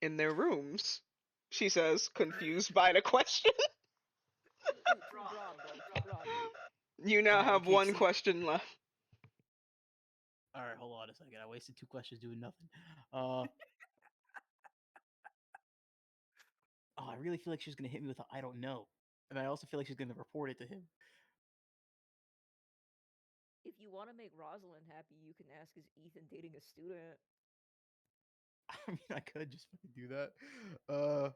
[SPEAKER 1] In their rooms, she says, confused by the question.
[SPEAKER 2] Too broad, bro. Too broad.
[SPEAKER 1] You now
[SPEAKER 5] You
[SPEAKER 1] have
[SPEAKER 5] can't
[SPEAKER 1] 1
[SPEAKER 5] sleep.
[SPEAKER 1] question left.
[SPEAKER 5] All right, hold on a second. I wasted 2 questions doing nothing. Oh, I really feel like she's gonna hit me with a I don't know, and I also feel like she's gonna report it to him.
[SPEAKER 2] If you want to make Rosalind happy, you can ask, is Ethan dating a student?
[SPEAKER 5] I mean, I could just fucking do that.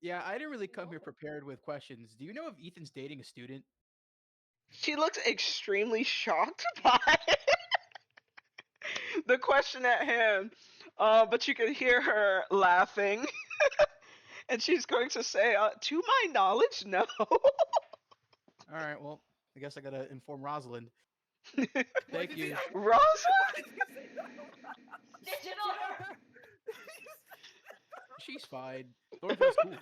[SPEAKER 5] Yeah, I didn't really come here
[SPEAKER 2] No.
[SPEAKER 5] prepared with questions. Do you know if Ethan's dating a student?
[SPEAKER 1] She looks extremely shocked by the question at hand, but you can hear her laughing, and she's going to say, "To my knowledge, no."
[SPEAKER 5] All right, well, I guess I gotta inform Rosalind. Thank you.
[SPEAKER 1] Rosalind?
[SPEAKER 2] Stitch it on her!
[SPEAKER 5] She's fine. Thornville's cool.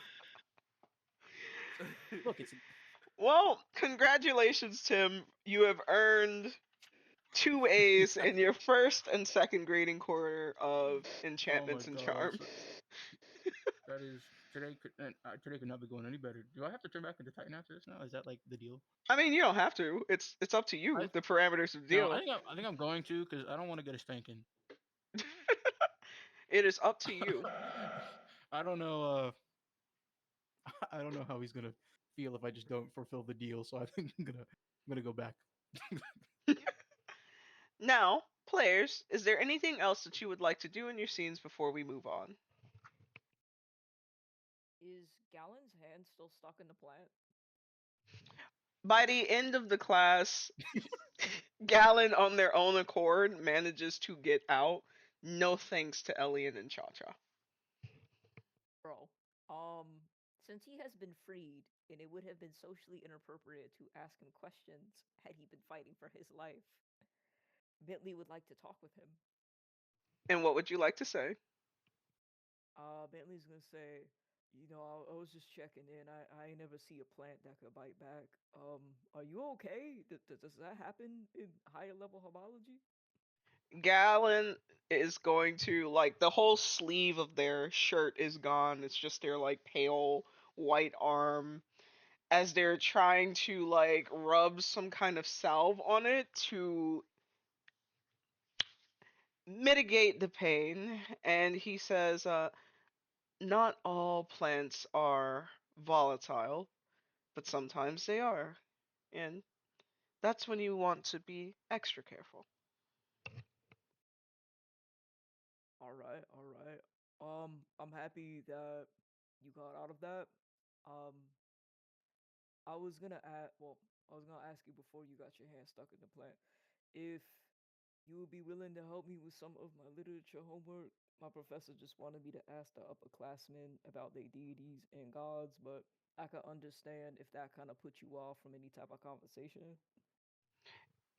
[SPEAKER 5] Look, it's
[SPEAKER 1] Well, congratulations, Tim. You have earned 2 A's in your first and second grading quarter of enchantments and charms.
[SPEAKER 5] That is today could not be going any better. Do I have to turn back into Titan after this now? Is that like the deal?
[SPEAKER 1] I mean, you don't have to. It's up to you. The parameters of the
[SPEAKER 5] No,
[SPEAKER 1] deal.
[SPEAKER 5] I think I'm going to because I don't want to get a spanking.
[SPEAKER 1] It is up to you.
[SPEAKER 5] I don't know. I don't know how he's gonna feel if I just don't fulfill the deal. So I think I'm gonna go back.
[SPEAKER 1] Now, players, is there anything else that you would like to do in your scenes before we move on?
[SPEAKER 2] Is Gallon's hand still stuck in the plant?
[SPEAKER 1] By the end of the class, Gallon on their own accord manages to get out. No thanks to Elian and Cha Cha.
[SPEAKER 2] Bro, since he has been freed, and it would have been socially inappropriate to ask him questions had he been fighting for his life, Bentley would like to talk with him.
[SPEAKER 1] And what would you like to say?
[SPEAKER 2] Bentley's gonna say, I was just checking in. I ain't never see a plant that could bite back. Are you okay? Does that happen in higher level homology?
[SPEAKER 1] Gallon is going to, like, the whole sleeve of their shirt is gone. It's just their, like, pale white arm as they're trying to, like, rub some kind of salve on it to mitigate the pain. And he says, not all plants are volatile, but sometimes they are. And that's when you want to be extra careful.
[SPEAKER 2] All right, all right. I'm happy that you got out of that. Um, I was gonna ask, well, I was gonna ask you before you got your hand stuck in the plant, if you would be willing to help me with some of my literature homework. My professor just wanted me to ask the upperclassmen about their deities and gods, but I could understand if that kind of put you off from any type of conversation.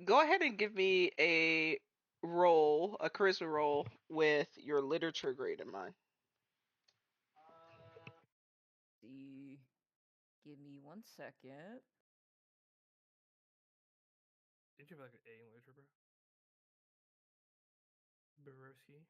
[SPEAKER 1] Go ahead and give me a roll, a charisma roll, with your literature grade in mind.
[SPEAKER 2] See, give me 1 second.
[SPEAKER 3] Did you have like an A in literature, bro? Broski?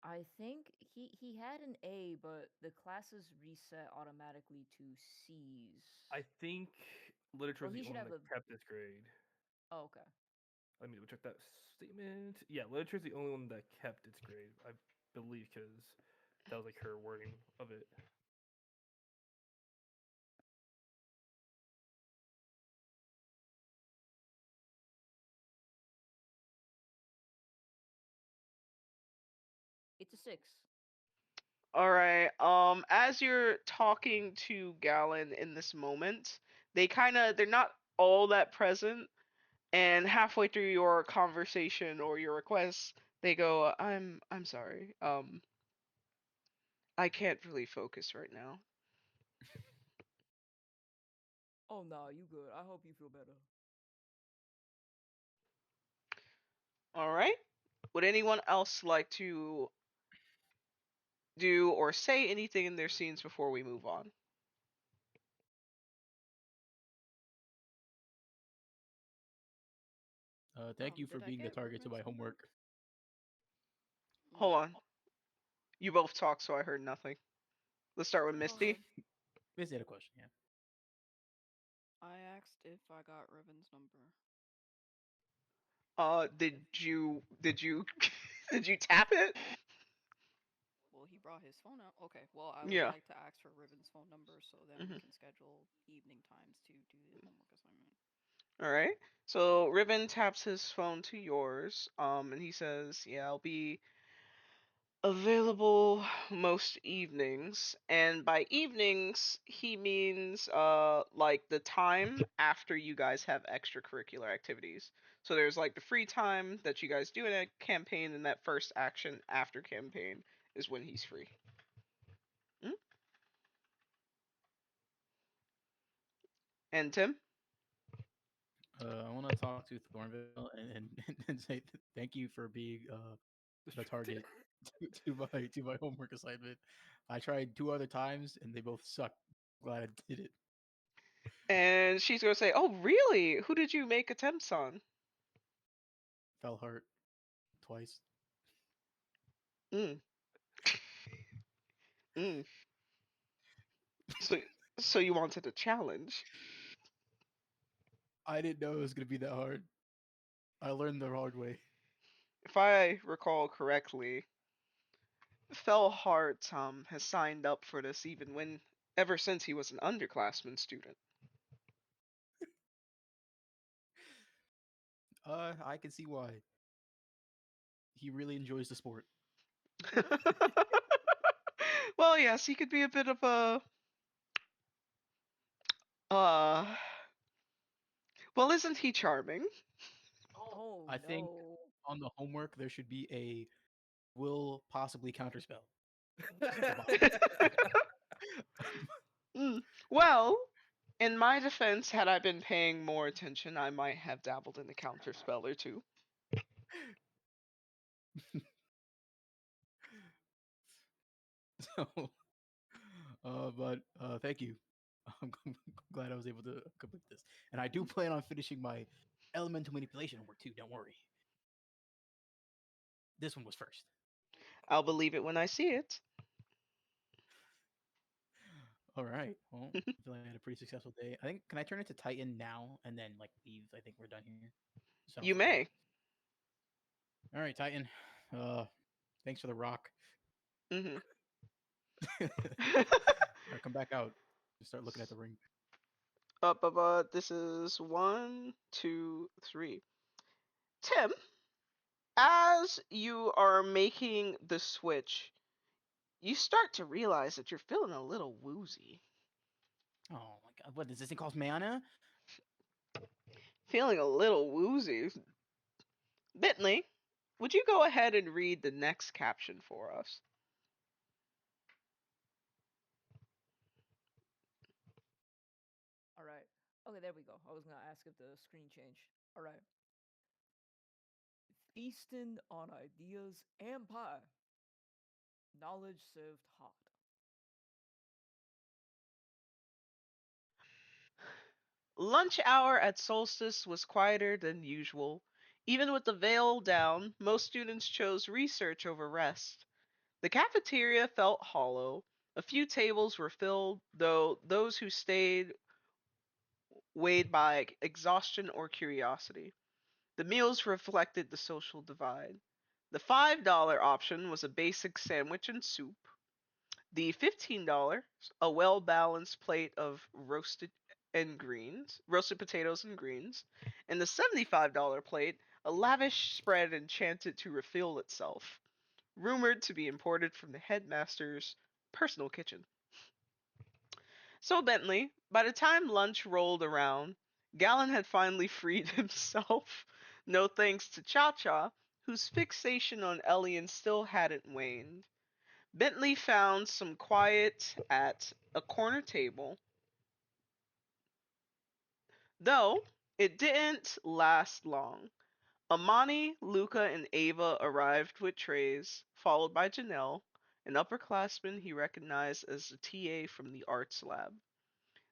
[SPEAKER 2] I think he had an A, but the classes reset automatically to C's.
[SPEAKER 3] I think literature
[SPEAKER 2] Or
[SPEAKER 3] is
[SPEAKER 2] he
[SPEAKER 3] the
[SPEAKER 2] should
[SPEAKER 3] only
[SPEAKER 2] have
[SPEAKER 3] one
[SPEAKER 2] a.
[SPEAKER 3] that kept this grade.
[SPEAKER 2] Oh, okay.
[SPEAKER 3] Let me check that statement. Yeah, literature is the only one that kept its grade, I believe, because that was like her wording of it.
[SPEAKER 2] It's a 6.
[SPEAKER 1] All right. As you're talking to Gallon in this moment, they're not all that present, and halfway through your conversation or your request, they go, I'm sorry. I can't really focus right now."
[SPEAKER 2] Oh no, you good. I hope you feel better.
[SPEAKER 1] All right. Would anyone else like to do or say anything in their scenes before we move on?
[SPEAKER 5] Thank you for
[SPEAKER 4] Did I
[SPEAKER 5] being the
[SPEAKER 4] get
[SPEAKER 5] target to
[SPEAKER 4] Riven's
[SPEAKER 5] my
[SPEAKER 4] number?
[SPEAKER 5] homework.
[SPEAKER 1] Hold on. You both talked, so I heard nothing. Let's start with
[SPEAKER 4] Go ahead.
[SPEAKER 1] Misty.
[SPEAKER 5] Misty had a question, yeah.
[SPEAKER 4] I asked if I got Riven's number.
[SPEAKER 1] Did you did you tap it?
[SPEAKER 4] Well, he brought his phone out. Okay, well, I would
[SPEAKER 1] Yeah.
[SPEAKER 4] like to ask for Riven's phone number so then we
[SPEAKER 1] Hmm.
[SPEAKER 4] can schedule evening times to do the homework assignment.
[SPEAKER 1] All right. So Ribbon taps his phone to yours, and he says, "Yeah, I'll be available most evenings." And by evenings, he means like the time after you guys have extracurricular activities. So there's like the free time that you guys do in a campaign, and that first action after campaign is when he's free. Mm? And Tim?
[SPEAKER 5] I want to talk to Thornville and say thank you for being the target to my homework assignment. I tried 2 other times and they both sucked. Glad I did it.
[SPEAKER 1] And she's gonna say, "Oh, really? Who did you make attempts on?"
[SPEAKER 5] Fell hurt twice.
[SPEAKER 1] Mm, mm. So, so you wanted a challenge?
[SPEAKER 5] I didn't know it was gonna be that hard. I learned the hard way.
[SPEAKER 1] If I recall correctly, Fellhart has signed up for this ever since he was an underclassman student.
[SPEAKER 5] I can see why. He really enjoys the sport.
[SPEAKER 1] Well, yes, he could be a bit of a Uh, well, isn't he charming?
[SPEAKER 2] Oh
[SPEAKER 5] I think
[SPEAKER 2] no.
[SPEAKER 5] on the homework there should be a will possibly counterspell at the bottom.
[SPEAKER 1] Mm. Well, in my defense, had I been paying more attention, I might have dabbled in a counter spell or two.
[SPEAKER 5] So, but thank you. I'm glad I was able to complete this, and I do plan on finishing my elemental manipulation work too. Don't worry. This one was first.
[SPEAKER 1] I'll believe it when I see it.
[SPEAKER 5] All right. Well, I feel like I had a pretty successful day. I think can I turn it to Titan now and then like leave? I think we're done here, so I don't
[SPEAKER 1] You
[SPEAKER 5] forget.
[SPEAKER 1] may.
[SPEAKER 5] All right, Titan. Uh, thanks for the rock.
[SPEAKER 1] Hmm.
[SPEAKER 5] All right, come back out. Just start looking at the ring.
[SPEAKER 1] This is one, two, three. Tim, as you are making the switch, you start to realize that you're feeling a little woozy.
[SPEAKER 5] Oh my god, what does this thing cost mana?
[SPEAKER 1] Feeling a little woozy. Bentley, would you go ahead and read the next caption for us?
[SPEAKER 2] All right. Okay, there we go. I was gonna ask if the screen changed. All right. Feasting on ideas and pie. Knowledge served hot.
[SPEAKER 1] Lunch hour at Solstice was quieter than usual. Even with the veil down, most students chose research over rest. The cafeteria felt hollow. A few tables were filled, though those who stayed weighed by exhaustion or curiosity. The meals reflected the social divide. The $5 option was a basic sandwich and soup. The $15, a well-balanced plate of roasted potatoes and greens, and the $75 plate, a lavish spread enchanted to refill itself, rumored to be imported from the headmaster's personal kitchen. So Bentley, by the time lunch rolled around, Gallon had finally freed himself, no thanks to Cha-Cha, whose fixation on Elian still hadn't waned. Bentley found some quiet at a corner table, though it didn't last long. Amani, Luca, and Ava arrived with trays, followed by Janelle, an upperclassman he recognized as the TA from the arts lab.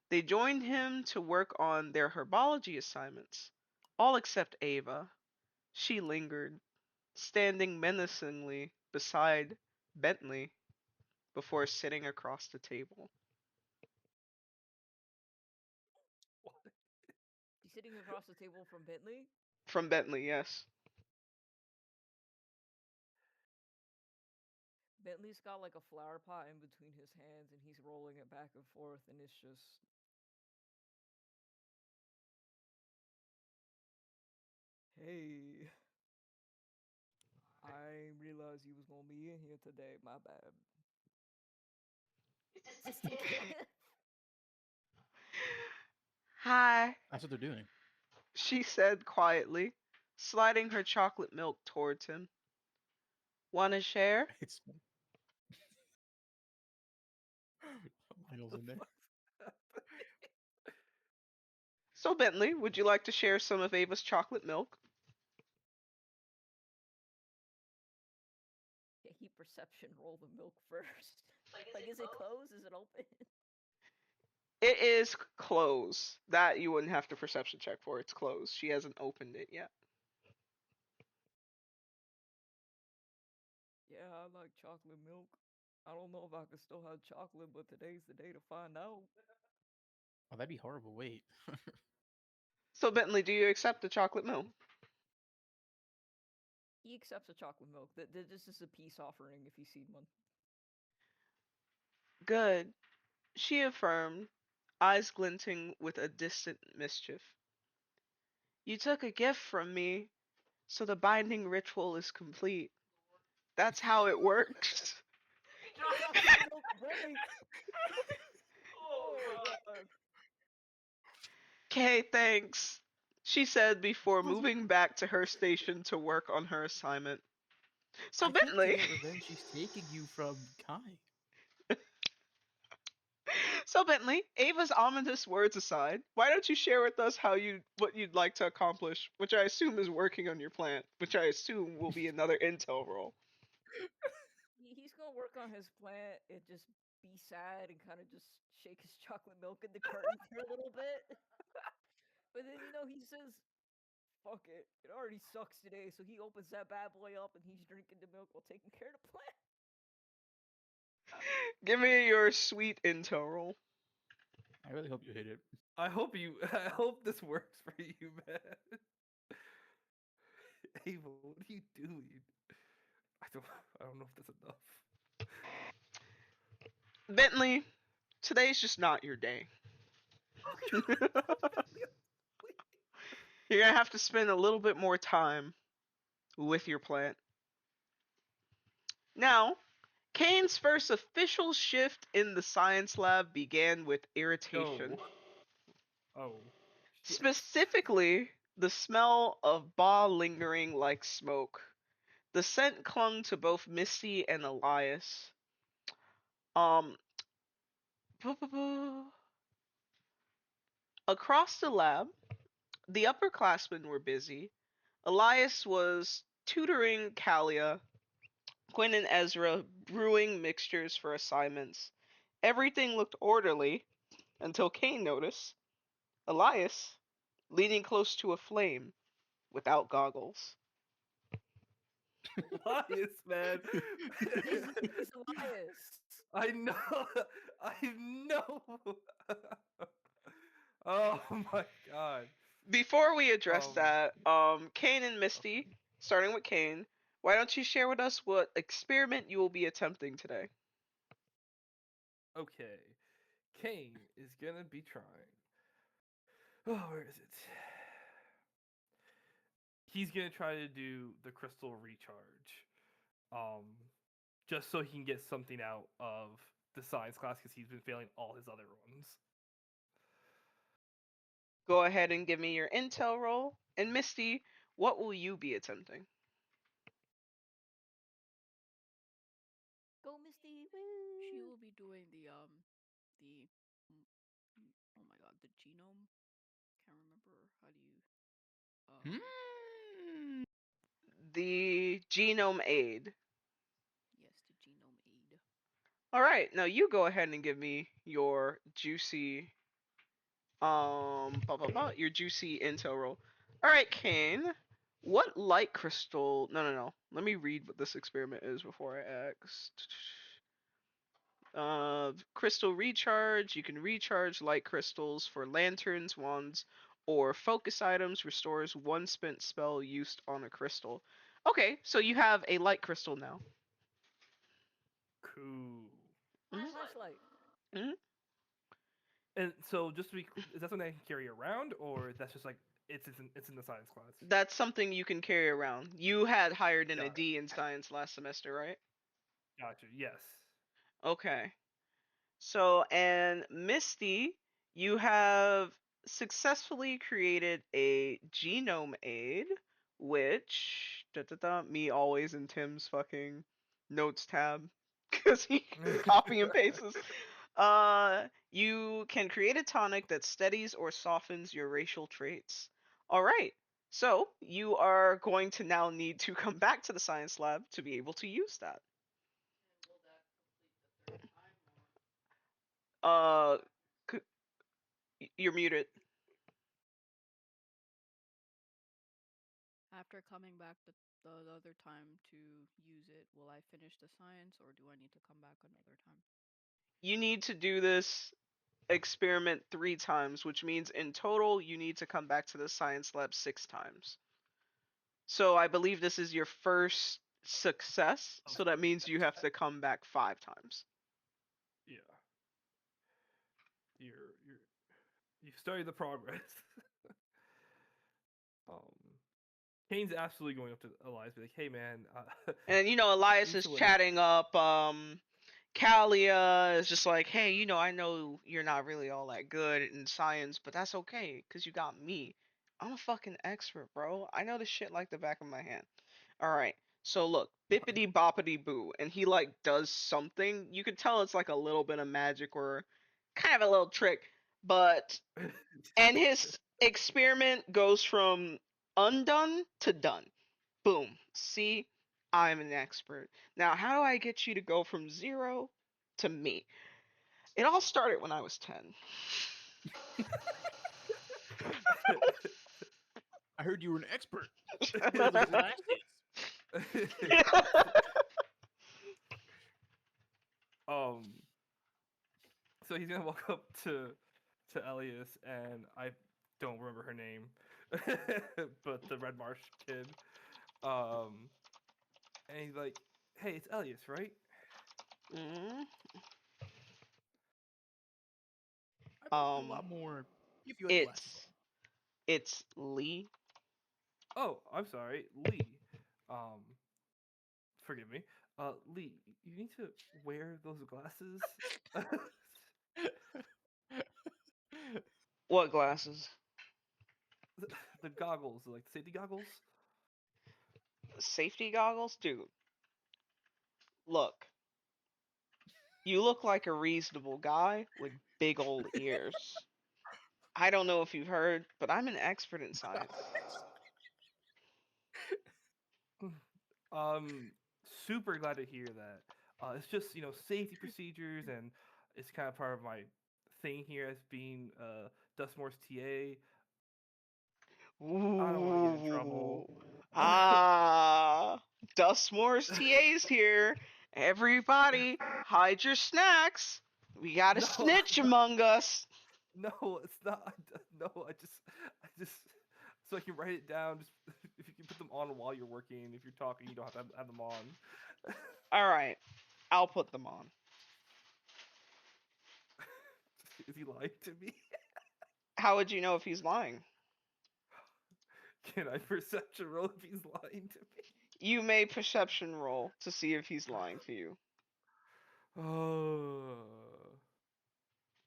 [SPEAKER 1] They joined him to work on their herbology assignments, all except Ava. She lingered, standing menacingly beside Bentley before sitting across the table.
[SPEAKER 2] He's sitting across the table from Bentley.
[SPEAKER 1] From Bentley, yes.
[SPEAKER 2] Bentley's got like a flower pot in between his hands and he's rolling it back and forth and it's just hey, I realized you was gonna be in here today, my bad. Is this the kid?
[SPEAKER 1] Hi,
[SPEAKER 5] That's what they're doing.
[SPEAKER 1] she said quietly, sliding her chocolate milk towards him. Want to share?
[SPEAKER 5] It's Lionel's in there.
[SPEAKER 1] So, Bentley, would you like to share some of Ava's chocolate milk?
[SPEAKER 2] Yeah, he perception roll the milk first. Like, is it closed? Is it open?
[SPEAKER 1] It is closed. That you wouldn't have to perception check for. It's closed. She hasn't opened it yet.
[SPEAKER 2] Yeah, I like chocolate milk. I don't know if I can still have chocolate, but today's the day to find out.
[SPEAKER 5] Oh, that'd be horrible. Wait.
[SPEAKER 1] So, Bentley, do you accept the chocolate milk?
[SPEAKER 2] He accepts a chocolate milk. This is a peace offering if he's seen one.
[SPEAKER 1] Good, she affirmed, eyes glinting with a distant mischief. You took a gift from me, so the binding ritual is complete. That's how it works.
[SPEAKER 2] Chocolate milk breaks! Oh god.
[SPEAKER 1] Okay, thanks, she said before moving back to her station to work on her assignment. So
[SPEAKER 5] I think to
[SPEAKER 1] Bentley,
[SPEAKER 5] get revenge, she's taking you from Kai.
[SPEAKER 1] so Bentley, Ava's ominous words aside, why don't you share with us what you'd like to accomplish, which I assume is working on your plant, which I assume will be another intel roll.
[SPEAKER 2] He's gonna work on his plant and just be sad and kind of just shake his chocolate milk in the curtain for a little bit. But then he says, "Fuck it, it already sucks today." So he opens that bad boy up and he's drinking the milk while taking care of the plant.
[SPEAKER 1] Give me your sweet intel roll.
[SPEAKER 5] I really hope you hit it.
[SPEAKER 3] I hope this works for you, man. Ava, what are you doing? I don't I don't know if that's enough.
[SPEAKER 1] Bentley, today's just not your day. You're gonna have to spend a little bit more time with your plant. Now, Cain's first official shift in the science lab began with irritation.
[SPEAKER 3] No. Oh. Yes.
[SPEAKER 1] Specifically, the smell of Ba lingering like smoke. The scent clung to both Misty and Elias. Um, Across the lab, the upperclassmen were busy. Elias was tutoring Kalia, Quinn and Ezra brewing mixtures for assignments. Everything looked orderly until Cain noticed Elias leaning close to a flame without goggles.
[SPEAKER 3] Elias, man.
[SPEAKER 2] He's Elias.
[SPEAKER 3] I know. I know. Oh my god.
[SPEAKER 1] Before we address
[SPEAKER 3] Um,
[SPEAKER 1] that, Cain and Misty, starting with Cain, why don't you share with us what experiment you will be attempting today?
[SPEAKER 3] Okay. Cain is gonna be trying. Oh, where is it? He's gonna try to do the crystal recharge. Um, just so he can get something out of the science class because he's been failing all his other ones.
[SPEAKER 1] Go ahead and give me your intel roll. And Misty, what will you be attempting?
[SPEAKER 2] Go, Misty.
[SPEAKER 4] She
[SPEAKER 2] Woo.
[SPEAKER 4] will be doing the oh my god, the genome. Can't remember how do you
[SPEAKER 5] Hmm.
[SPEAKER 1] The genome aid.
[SPEAKER 4] yes, the genome aid.
[SPEAKER 1] All right, now you go ahead and give me your juicy your juicy intel roll. All right, Cain, what light crystal? No. Let me read what this experiment is before I ask. Crystal recharge. You can recharge light crystals for lanterns, wands, or focus items. Restores one spent spell used on a crystal. Okay, so you have a light crystal now.
[SPEAKER 3] Cool.
[SPEAKER 2] Flashlight.
[SPEAKER 1] Mhm.
[SPEAKER 3] And so, just to be, is that something I can carry around, or that's just like it's in the science class?
[SPEAKER 1] That's something you can carry around. You had higher than a
[SPEAKER 3] Got it.
[SPEAKER 1] D in science last semester, right?
[SPEAKER 3] Gotcha. Yes.
[SPEAKER 1] Okay. So, and Misty, you have successfully created a genome aid, which me always in Tim's fucking notes tab because he copy and pastes. You can create a tonic that steadies or softens your racial traits. All right. So you are going to now need to come back to the science lab to be able to use that. Uh, you're muted.
[SPEAKER 4] After coming back the other time to use it, will I finish the science or do I need to come back another time?
[SPEAKER 1] You need to do this experiment 3 times, which means in total you need to come back to the science lab 6 times. So I believe this is your first success, so that means you have to come back 5 times.
[SPEAKER 3] Yeah. You're you study the progress. um, Kane's absolutely going up to Elias, be like, "Hey, man,
[SPEAKER 1] And Elias
[SPEAKER 3] used
[SPEAKER 1] is
[SPEAKER 3] to live."
[SPEAKER 1] chatting up Kalia is just like, hey, I know you're not really all that good in science, but that's okay, because you got me. I'm a fucking expert, bro. I know this shit like the back of my hand. Alright, so look, bippity boppity boo, and he like does something. You can tell it's like a little bit of magic or kind of a little trick, but and his experiment goes from undone to done. Boom. See, I'm an expert. Now, how do I get you to go from zero to me? It all started when I was 10.
[SPEAKER 5] I heard you were an expert. Where are those glasses?
[SPEAKER 3] um, so he's gonna walk up to Elias, and I don't remember her name, but the Red Marsh kid. Um, and he's like, "Hey, it's Elias, right?"
[SPEAKER 1] Mm,
[SPEAKER 5] I bet you a
[SPEAKER 1] um,
[SPEAKER 5] lot more if you had glasses
[SPEAKER 1] it's it's Lee.
[SPEAKER 3] Oh, I'm sorry, Lee. Um, forgive me. Lee, you need to wear those glasses.
[SPEAKER 5] on.
[SPEAKER 1] What glasses?
[SPEAKER 3] The goggles, like the safety goggles.
[SPEAKER 1] Safety goggles, dude. Look, you look like a reasonable guy with big old ears. I don't know if you've heard, but I'm an expert in science.
[SPEAKER 3] Um, super glad to hear that. It's just safety procedures, and it's kind of part of my thing here as being Dustmore's TA. I don't want to get in trouble.
[SPEAKER 1] Ooh. Ah, Dustmore's TA's here. Everybody, hide your snacks. We got a
[SPEAKER 3] No,
[SPEAKER 1] snitch among us.
[SPEAKER 3] no, it's not. No, I just, so I can write it down. Just if you can put them on while you're working. If you're talking, you don't have to have them on.
[SPEAKER 1] All right, I'll put them on.
[SPEAKER 3] Is he lying to me?
[SPEAKER 1] How would you know if he's lying?
[SPEAKER 3] Can I perception roll if he's lying to me?
[SPEAKER 1] You may perception roll to see if he's lying to you.
[SPEAKER 3] Oh,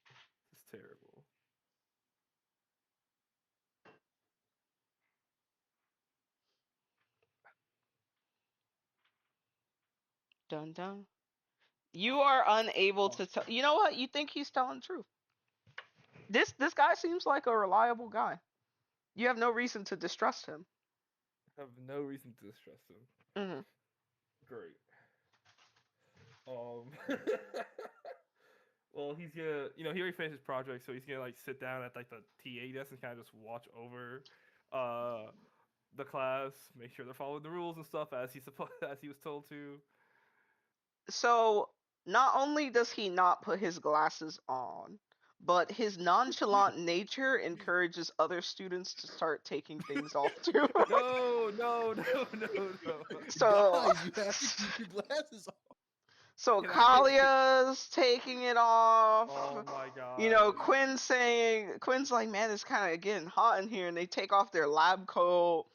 [SPEAKER 3] this is terrible.
[SPEAKER 1] Dun dun. You are unable
[SPEAKER 5] Oh,
[SPEAKER 1] to tell. You know what? You think he's telling the truth. This guy seems like a reliable guy. You have no reason to distrust him.
[SPEAKER 3] I have no reason to distrust him.
[SPEAKER 1] Hmm.
[SPEAKER 3] Great. Well, he's gonna, he already finished his project, so he's gonna like sit down at like the TA desk and kind of just watch over, uh, the class, make sure they're following the rules and stuff as as he was told to.
[SPEAKER 1] So not only does he not put his glasses on, but his nonchalant nature encourages other students to start taking things off too.
[SPEAKER 3] No, no, no, no, no.
[SPEAKER 1] so
[SPEAKER 5] guys, you have to keep your glasses on.
[SPEAKER 1] so
[SPEAKER 3] Can I?
[SPEAKER 1] Kalia's taking it off.
[SPEAKER 3] Oh my god.
[SPEAKER 1] Quinn's like, man, it's kind of getting hot in here, and they take off their lab coat,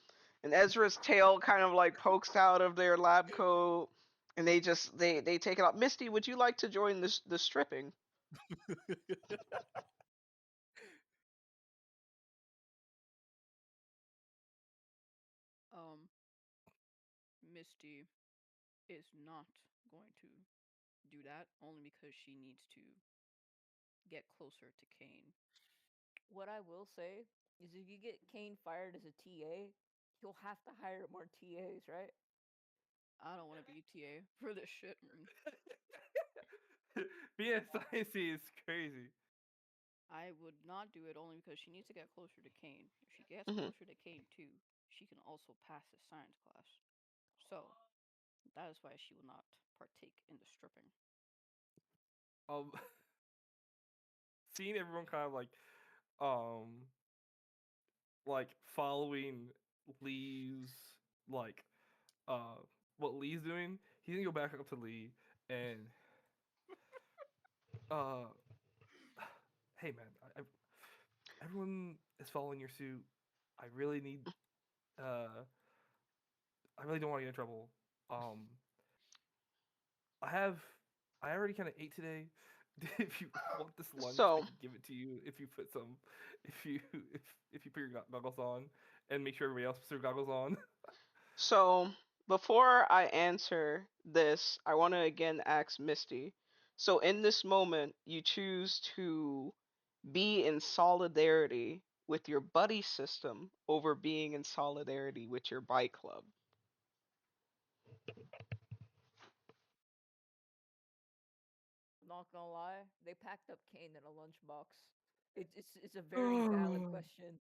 [SPEAKER 1] and Ezra's tail kind of like pokes out of their lab coat, and they take it off. Misty, would you like to join the stripping?
[SPEAKER 4] Um, Misty is not going to do that only because she needs to get closer to Cain.
[SPEAKER 2] What I will say is if you get Cain fired as a TA, you'll have to hire more TAs, right?
[SPEAKER 4] I don't want to be TA for this shit.
[SPEAKER 3] Being a sciencey is crazy.
[SPEAKER 4] I would not do it only because she needs to get closer to Cain. If she gets
[SPEAKER 1] Hmm.
[SPEAKER 4] closer to Cain too, she can also pass the science class. So that is why she will not partake in the stripping.
[SPEAKER 3] Um, seeing everyone kind of um, following Lee's like what Lee's doing, he's gonna go back up to Lee and uh, hey man, everyone is following your suit. I really need uh, I really don't want to get in trouble. Um, I have I already kind of ate today. If you want this lunch, I
[SPEAKER 1] So,
[SPEAKER 3] can give it to you. If you put some, if you if you put your goggles on, and make sure everybody else puts their goggles on.
[SPEAKER 1] so before I answer this, I want to again ask Misty. So in this moment, you choose to be in solidarity with your buddy system over being in solidarity with your bike club.
[SPEAKER 2] Not gonna lie, they packed up Cain in a lunchbox. It's a very valid question.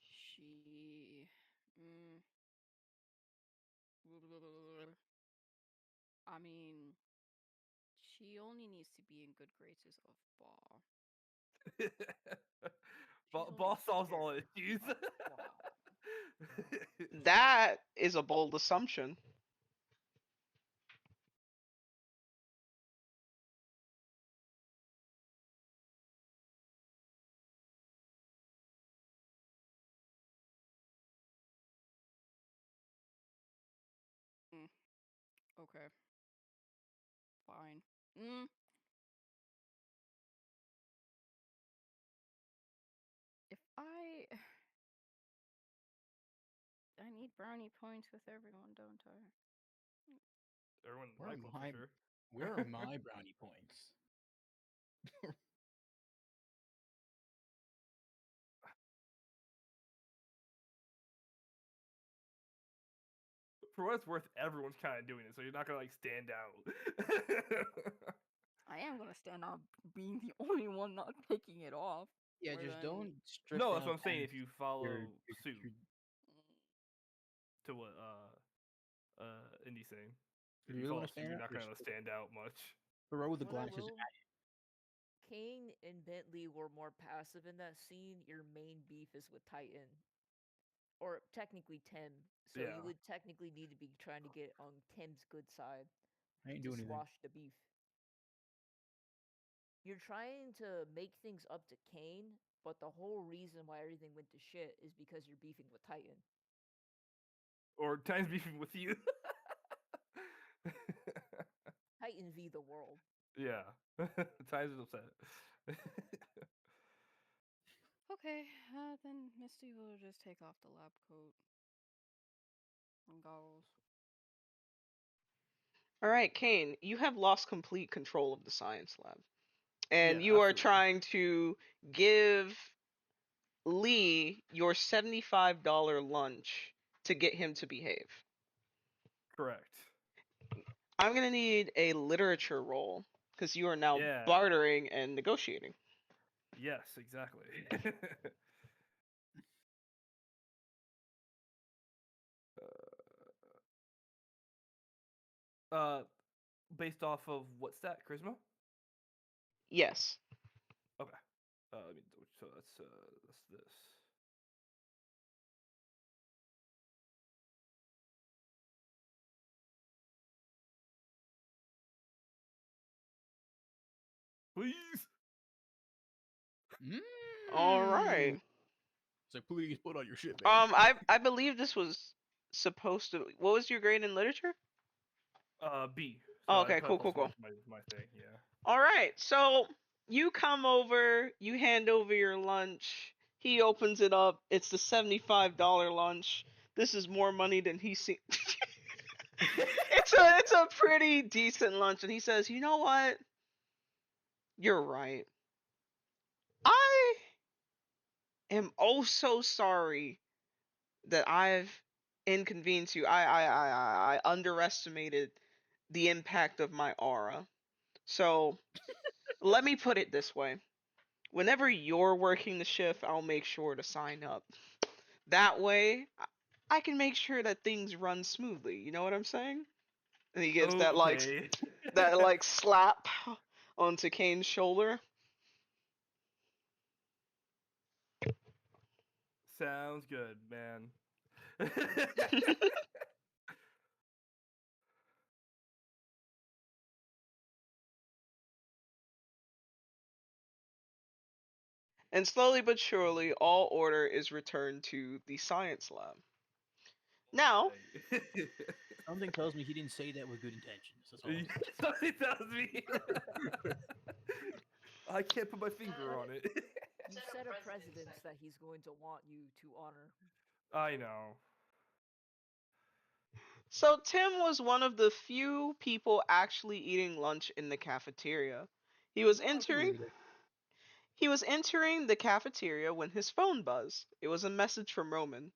[SPEAKER 4] She. Mm, I mean, she only needs to be in good graces of Ball. She's only
[SPEAKER 3] Boss solves all
[SPEAKER 4] scared
[SPEAKER 3] issues.
[SPEAKER 4] of Ball.
[SPEAKER 1] That is a bold assumption.
[SPEAKER 4] Mm, okay. Fine. Mm, if I need brownie points with everyone, don't I?
[SPEAKER 3] Everyone
[SPEAKER 5] Where are
[SPEAKER 3] Michael for
[SPEAKER 5] my
[SPEAKER 3] sure.
[SPEAKER 5] where are my brownie points?
[SPEAKER 3] For what it's worth, everyone's kind of doing it, so you're not gonna like stand out.
[SPEAKER 4] I am gonna stand out being the only one not picking it off.
[SPEAKER 5] Yeah,
[SPEAKER 4] More
[SPEAKER 5] just
[SPEAKER 4] than
[SPEAKER 5] don't strip
[SPEAKER 3] No, that's
[SPEAKER 5] down
[SPEAKER 3] what I'm saying. If
[SPEAKER 5] past
[SPEAKER 3] you follow
[SPEAKER 5] your,
[SPEAKER 3] suit
[SPEAKER 5] your,
[SPEAKER 3] to what Indy's saying,
[SPEAKER 5] if
[SPEAKER 3] if
[SPEAKER 5] you
[SPEAKER 3] you
[SPEAKER 5] really
[SPEAKER 3] follow
[SPEAKER 5] want to
[SPEAKER 3] suit,
[SPEAKER 5] stand
[SPEAKER 3] you're
[SPEAKER 5] out,
[SPEAKER 3] not
[SPEAKER 5] just
[SPEAKER 3] gonna stand out much.
[SPEAKER 5] the row with the
[SPEAKER 2] What I
[SPEAKER 5] glasses.
[SPEAKER 2] will, Cain and Bentley were more passive in that scene. Your main beef is with Titan, or technically Tim. So
[SPEAKER 3] Yeah.
[SPEAKER 2] you would technically need to be trying to get on Tim's good side
[SPEAKER 5] I ain't
[SPEAKER 2] to
[SPEAKER 5] doing anything.
[SPEAKER 2] squash the beef. You're trying to make things up to Cain, but the whole reason why everything went to shit is because you're beefing with Titan.
[SPEAKER 3] Or times beefing with you.
[SPEAKER 2] Titan v the world.
[SPEAKER 3] Yeah. Times is upset.
[SPEAKER 4] okay, then Misty will just take off the lab coat and goggles.
[SPEAKER 1] All right, Kane, you have lost complete control of the science lab. And
[SPEAKER 3] Yeah,
[SPEAKER 1] you are
[SPEAKER 3] absolutely.
[SPEAKER 1] trying to give Lee your $75 lunch to get him to behave.
[SPEAKER 3] Correct.
[SPEAKER 1] I'm going to need a literature roll because you are now
[SPEAKER 3] Yeah.
[SPEAKER 1] bartering and negotiating.
[SPEAKER 3] Yes, exactly. uh, based off of what stat? Charisma.
[SPEAKER 1] Yes.
[SPEAKER 3] Okay. Let me. So that's this. Please.
[SPEAKER 1] All right.
[SPEAKER 5] It's like, please put on your shit, man.
[SPEAKER 1] I believe this was supposed to. What was your grade in literature?
[SPEAKER 3] B. So
[SPEAKER 1] Oh,
[SPEAKER 3] I
[SPEAKER 1] okay,
[SPEAKER 3] put a
[SPEAKER 1] cool,
[SPEAKER 3] plus
[SPEAKER 1] cool,
[SPEAKER 3] one
[SPEAKER 1] cool.
[SPEAKER 3] to my thing. Yeah.
[SPEAKER 1] All right, so you come over, you hand over your lunch. He opens it up. It's the $75 lunch. This is more money than he seen. It's a pretty decent lunch, and he says, "You know what? You're right. I am oh so sorry that I've inconvenienced you. I underestimated the impact of my aura. So let me put it this way. Whenever you're working the shift, I'll make sure to sign up. That way, I can make sure that things run smoothly. You know what I'm saying?" And he gives
[SPEAKER 3] Okay.
[SPEAKER 1] that like slap onto Kane's shoulder.
[SPEAKER 3] Sounds good, man.
[SPEAKER 1] And slowly but surely, all order is returned to the science lab. Now,
[SPEAKER 5] Something tells me he didn't say that with good intentions. That's all.
[SPEAKER 3] Something tells me. I can't put my finger on it.
[SPEAKER 2] You set a precedence that he's going to want you to honor.
[SPEAKER 3] I know.
[SPEAKER 1] so Tim was one of the few people actually eating lunch in the cafeteria. He was
[SPEAKER 5] No, I can
[SPEAKER 1] entering
[SPEAKER 5] believe it.
[SPEAKER 1] he was entering the cafeteria when his phone buzzed. It was a message from Roman.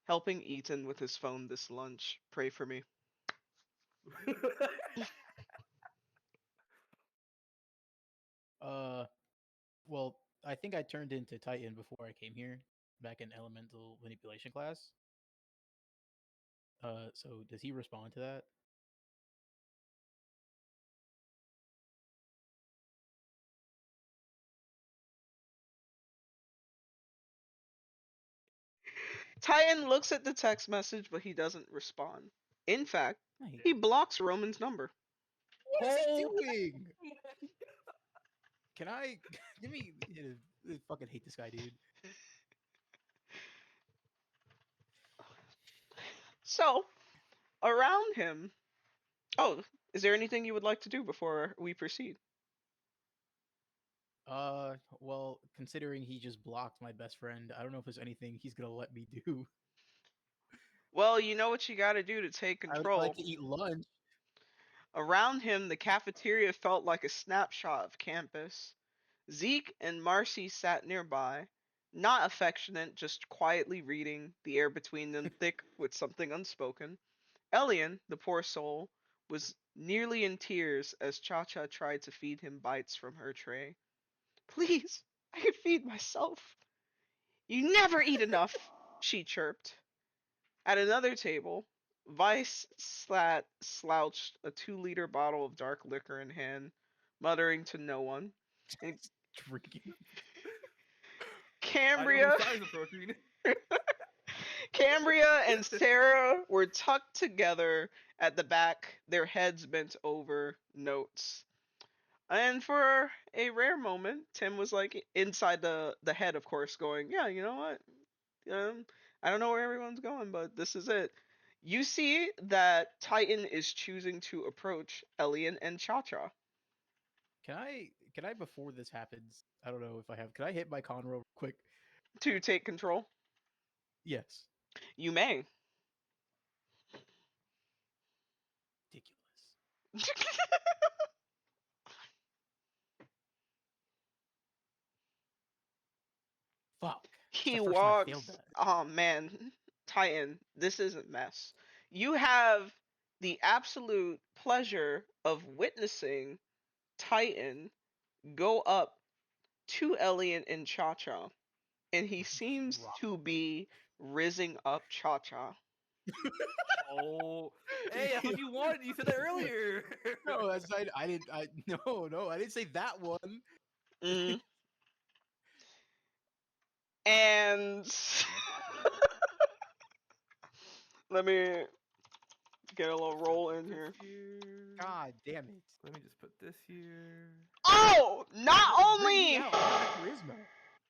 [SPEAKER 1] Helping Ethan with his phone this lunch. Pray for me.
[SPEAKER 5] Uh, well, I think I turned into Titan before I came here, back in elemental manipulation class. So does he respond to that?
[SPEAKER 1] Titan looks at the text message, but he doesn't respond. In fact,
[SPEAKER 5] Hey,
[SPEAKER 1] he blocks Roman's number.
[SPEAKER 5] what is he doing? Can I give me? I fucking hate this guy, dude.
[SPEAKER 1] So, around him. Oh, is there anything you would like to do before we proceed?
[SPEAKER 5] Well, considering he just blocked my best friend, I don't know if there's anything he's gonna let me do.
[SPEAKER 1] Well, you know what you gotta do to take
[SPEAKER 5] I would
[SPEAKER 1] control.
[SPEAKER 5] like to eat lunch.
[SPEAKER 1] Around him, the cafeteria felt like a snapshot of campus. Zeke and Marcy sat nearby, not affectionate, just quietly reading, the air between them thick with something unspoken. Elian, the poor soul, was nearly in tears as Cha Cha tried to feed him bites from her tray. Please, I can feed myself. You never eat enough, she chirped. At another table, Vice slouched a 2-liter bottle of dark liquor in hand, muttering to no one. And
[SPEAKER 5] Drinking.
[SPEAKER 3] I know whose
[SPEAKER 1] Cambria,
[SPEAKER 3] side is approaching.
[SPEAKER 1] Cambria and Sarah were tucked together at the back, their heads bent over notes. And for a rare moment, Tim was like inside the head, of course, going, "Yeah, you know what? I don't know where everyone's going, but this is it." You see that Titan is choosing to approach Elian and Cha Cha
[SPEAKER 5] Can I before this happens? I don't know if I have. Can I hit my con roll real quick?
[SPEAKER 1] to take control.
[SPEAKER 5] Yes.
[SPEAKER 1] You may.
[SPEAKER 5] Ridiculous. Fuck. It's
[SPEAKER 1] He
[SPEAKER 5] the first time I failed
[SPEAKER 1] walks.
[SPEAKER 5] that.
[SPEAKER 1] Oh man, Titan, this is a mess. You have the absolute pleasure of witnessing Titan go up to Elliot and Cha Cha, and he seems
[SPEAKER 5] Rock.
[SPEAKER 1] to be rizzing up Cha Cha.
[SPEAKER 3] Oh, hey, that's what you wanted. You said that earlier.
[SPEAKER 5] No, that's I didn't. No, I didn't say that one.
[SPEAKER 1] Mm. And let me get a little
[SPEAKER 3] Let's just
[SPEAKER 1] roll
[SPEAKER 3] put
[SPEAKER 1] in
[SPEAKER 3] this
[SPEAKER 1] here.
[SPEAKER 3] here.
[SPEAKER 5] God damn it!
[SPEAKER 3] Let me just put this here.
[SPEAKER 1] Oh, not
[SPEAKER 5] Bring me
[SPEAKER 1] only
[SPEAKER 5] out. I have the charisma.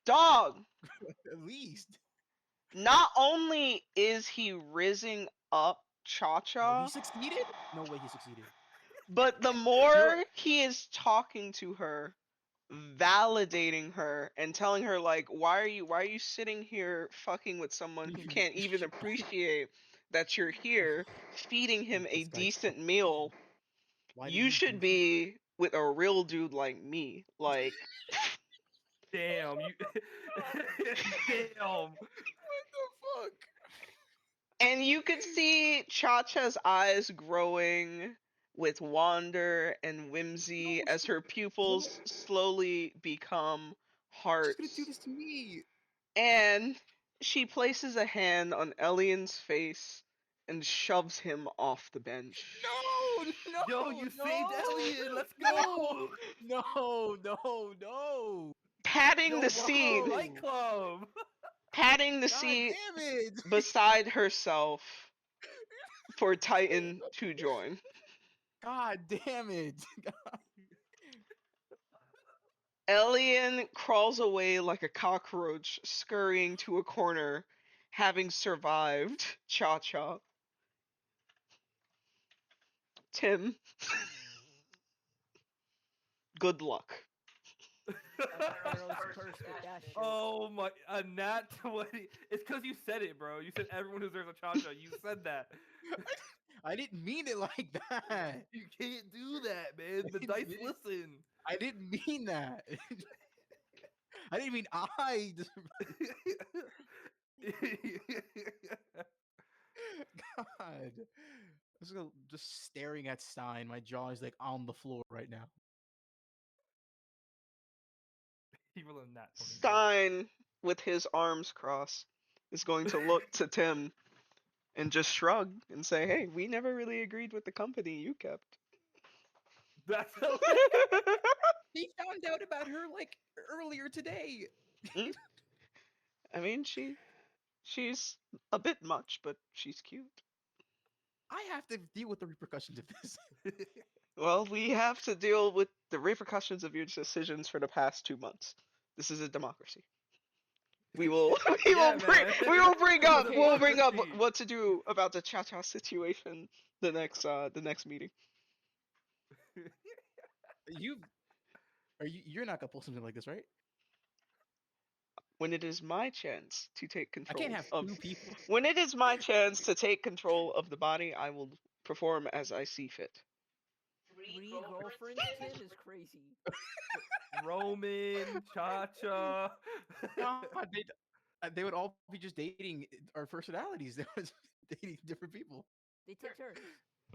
[SPEAKER 1] dog.
[SPEAKER 5] At least.
[SPEAKER 1] Not only is he rizzing up Cha
[SPEAKER 5] Oh,
[SPEAKER 1] Cha,
[SPEAKER 5] he succeeded? No way he succeeded.
[SPEAKER 1] but the more he is talking to her, validating her and telling her like, why are you sitting here fucking with someone who can't even appreciate that you're here, feeding him a
[SPEAKER 5] This guy's
[SPEAKER 1] decent
[SPEAKER 5] fucking
[SPEAKER 1] meal.
[SPEAKER 5] Why did
[SPEAKER 1] You
[SPEAKER 5] he do
[SPEAKER 1] should
[SPEAKER 5] that?
[SPEAKER 1] be with a real dude like me. Like,
[SPEAKER 3] Damn you. Damn.
[SPEAKER 5] What the fuck?
[SPEAKER 1] and you could see Cha-Cha's eyes growing with wonder and whimsy
[SPEAKER 5] No,
[SPEAKER 1] as her pupils slowly become
[SPEAKER 5] she's gonna do
[SPEAKER 1] hearts.
[SPEAKER 5] this to me.
[SPEAKER 1] And she places a hand on Elian's face and shoves him off the bench.
[SPEAKER 5] No,
[SPEAKER 3] Yo,
[SPEAKER 5] no,
[SPEAKER 3] you saved
[SPEAKER 5] no,
[SPEAKER 3] Elliot. Let's
[SPEAKER 5] no,
[SPEAKER 3] go.
[SPEAKER 5] no, no, no,
[SPEAKER 1] Patting
[SPEAKER 5] no.
[SPEAKER 1] the
[SPEAKER 3] Welcome to
[SPEAKER 1] scene,
[SPEAKER 3] Fight Club.
[SPEAKER 1] patting the
[SPEAKER 5] God
[SPEAKER 1] seat
[SPEAKER 5] damn it!
[SPEAKER 1] beside herself for Titan to join.
[SPEAKER 5] God damn it!
[SPEAKER 1] Elian crawls away like a cockroach, scurrying to a corner, having survived Cha Cha. Tim, good luck.
[SPEAKER 2] Pharaoh's curse with that shit.
[SPEAKER 3] Oh my, a nat 20. It's because you said it, bro. You said everyone deserves a cha-cha. You said that.
[SPEAKER 5] I didn't mean it like that.
[SPEAKER 3] You can't do that, man. The dice listen.
[SPEAKER 5] I didn't mean that. I didn't mean I. God. Just staring at Stein. My jaw is like on the floor right now.
[SPEAKER 3] He rolled a nat 20.
[SPEAKER 1] Stein, with his arms crossed, is going to look to Tim and just shrug and say, "Hey, we never really agreed with the company you kept."
[SPEAKER 3] That's
[SPEAKER 5] He found out about her like earlier today.
[SPEAKER 1] I mean, she's a bit much, but she's cute.
[SPEAKER 5] I have to deal with the repercussions of this.
[SPEAKER 1] Well, we have to deal with the repercussions of your decisions for the past 2 months. This is a democracy. We will
[SPEAKER 3] Yeah, man.
[SPEAKER 1] we will bring up
[SPEAKER 2] Okay.
[SPEAKER 1] we'll bring up
[SPEAKER 3] Democracy.
[SPEAKER 1] what to do about the cha-cha situation the next meeting.
[SPEAKER 5] You're not gonna pull something like this, right?
[SPEAKER 1] When it is my chance to take
[SPEAKER 5] I
[SPEAKER 1] control
[SPEAKER 5] can't have
[SPEAKER 1] of
[SPEAKER 5] two people.
[SPEAKER 1] when it is my chance to take control of the body, I will perform as I see fit.
[SPEAKER 2] 3 girlfriends, Tim, is crazy.
[SPEAKER 3] Roman, cha-cha.
[SPEAKER 5] God, they would all be just dating our personalities. They was dating different people.
[SPEAKER 2] They take turns.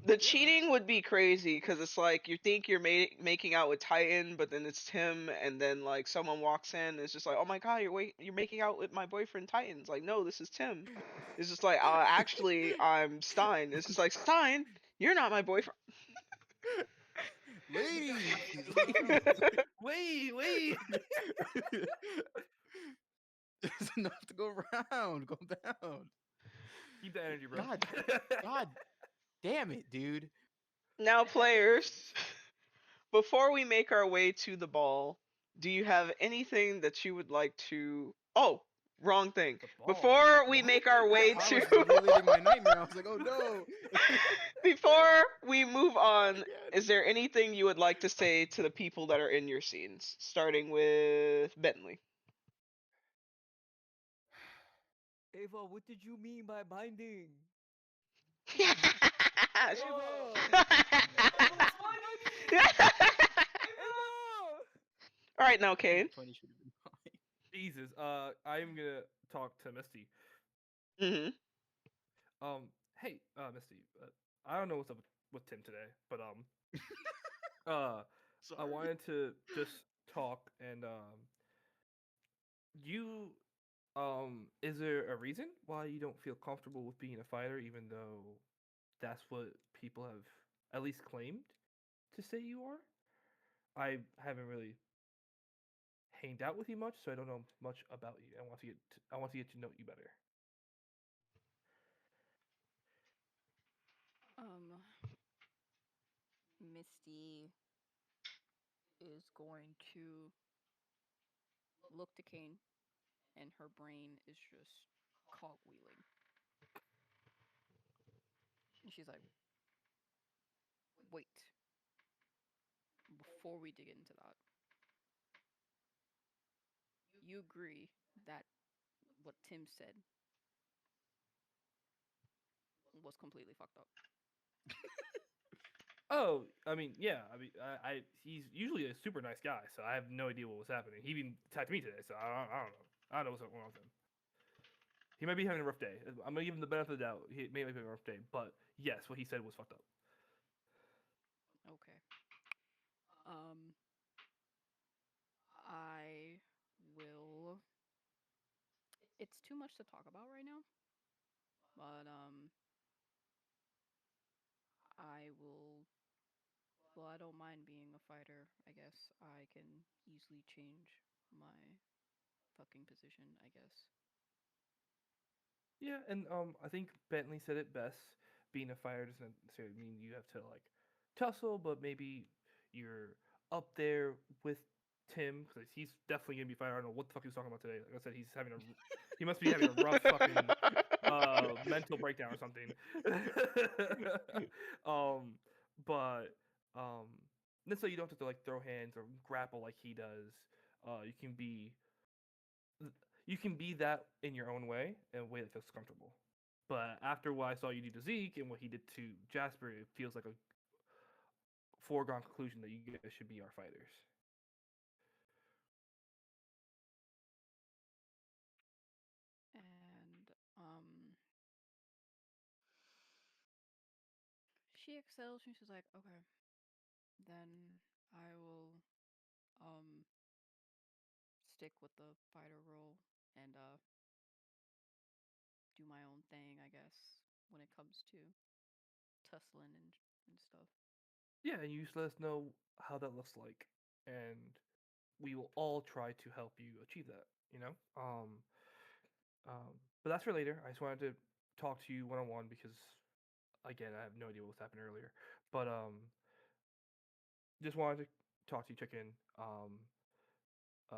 [SPEAKER 1] The cheating would be crazy because it's like you think you're making out with Titan, but then it's Tim, and then like someone walks in, and it's just like, oh my god, you're making out with my boyfriend Titan. It's like, no, this is Tim. It's just like, actually, I'm Stein. It's just like, Stein, you're not my boyfriend.
[SPEAKER 5] Ladies,
[SPEAKER 3] Wait.
[SPEAKER 5] there's enough to go around. Calm down.
[SPEAKER 3] Keep the energy, bro.
[SPEAKER 5] God damn it, dude.
[SPEAKER 1] Now, players, before we make our way to the ball, do you have anything that you would like to? Oh, wrong thing.
[SPEAKER 3] The ball.
[SPEAKER 1] Before we
[SPEAKER 5] What?
[SPEAKER 1] make our way
[SPEAKER 5] I
[SPEAKER 1] to
[SPEAKER 5] was reliving my nightmare. I was like, oh no.
[SPEAKER 1] before we move on,
[SPEAKER 5] Again.
[SPEAKER 1] is there anything you would like to say to the people that are in your scenes? Starting with Bentley.
[SPEAKER 2] Ava, what did you mean by binding?
[SPEAKER 1] Yes.
[SPEAKER 2] Ava! Ava, explain what I mean! Ava!
[SPEAKER 1] All right, now Cain.
[SPEAKER 5] 20 should have been fine.
[SPEAKER 3] Jesus. I'm gonna talk to Misty.
[SPEAKER 1] Mhm.
[SPEAKER 3] Hey, Misty. I don't know what's up with Tim today, but I
[SPEAKER 5] Sorry.
[SPEAKER 3] wanted to just talk and you is there a reason why you don't feel comfortable with being a fighter, even though that's what people have at least claimed to say you are? I haven't really hanged out with you much, so I don't know much about you. I want to get to know you better.
[SPEAKER 4] Um, Misty is going to look to Cain, and her brain is just cogwheeling. And she's like, wait, before we dig into that, you agree that what Tim said was completely fucked up.
[SPEAKER 3] Oh, I mean, yeah. I he's usually a super nice guy, so I have no idea what was happening. He even attacked me today, so I don't know. I don't know what's going on with him. He might be having a rough day. I'm gonna give him the benefit of the doubt. He may be having a rough day, but yes, what he said was fucked up.
[SPEAKER 4] Okay. Um, I will. It's too much to talk about right now, but I will. Well, I don't mind being a fighter. I guess I can easily change my fucking position, I guess.
[SPEAKER 3] Yeah, and I think Bentley said it best. Being a fighter doesn't necessarily mean you have to like tussle, but maybe you're up there with Tim because he's definitely gonna be fighter. I don't know what the fuck he was talking about today. Like I said, he must be having a rough fucking mental breakdown or something. um, but necessarily you don't have to like throw hands or grapple like he does. You can be that in your own way, in a way that feels comfortable. But after what I saw you do to Zeke and what he did to Jasper, it feels like a foregone conclusion that you guys should be our fighters.
[SPEAKER 4] And she excels and she's like, okay, then I will um stick with the fighter role and do my own thing, I guess, when it comes to tussling and stuff.
[SPEAKER 3] Yeah, and you just let us know how that looks like, and we will all try to help you achieve that. You know, but that's for later. I just wanted to talk to you one on one because, again, I have no idea what was happening earlier. But just wanted to talk to you, check in. Uh,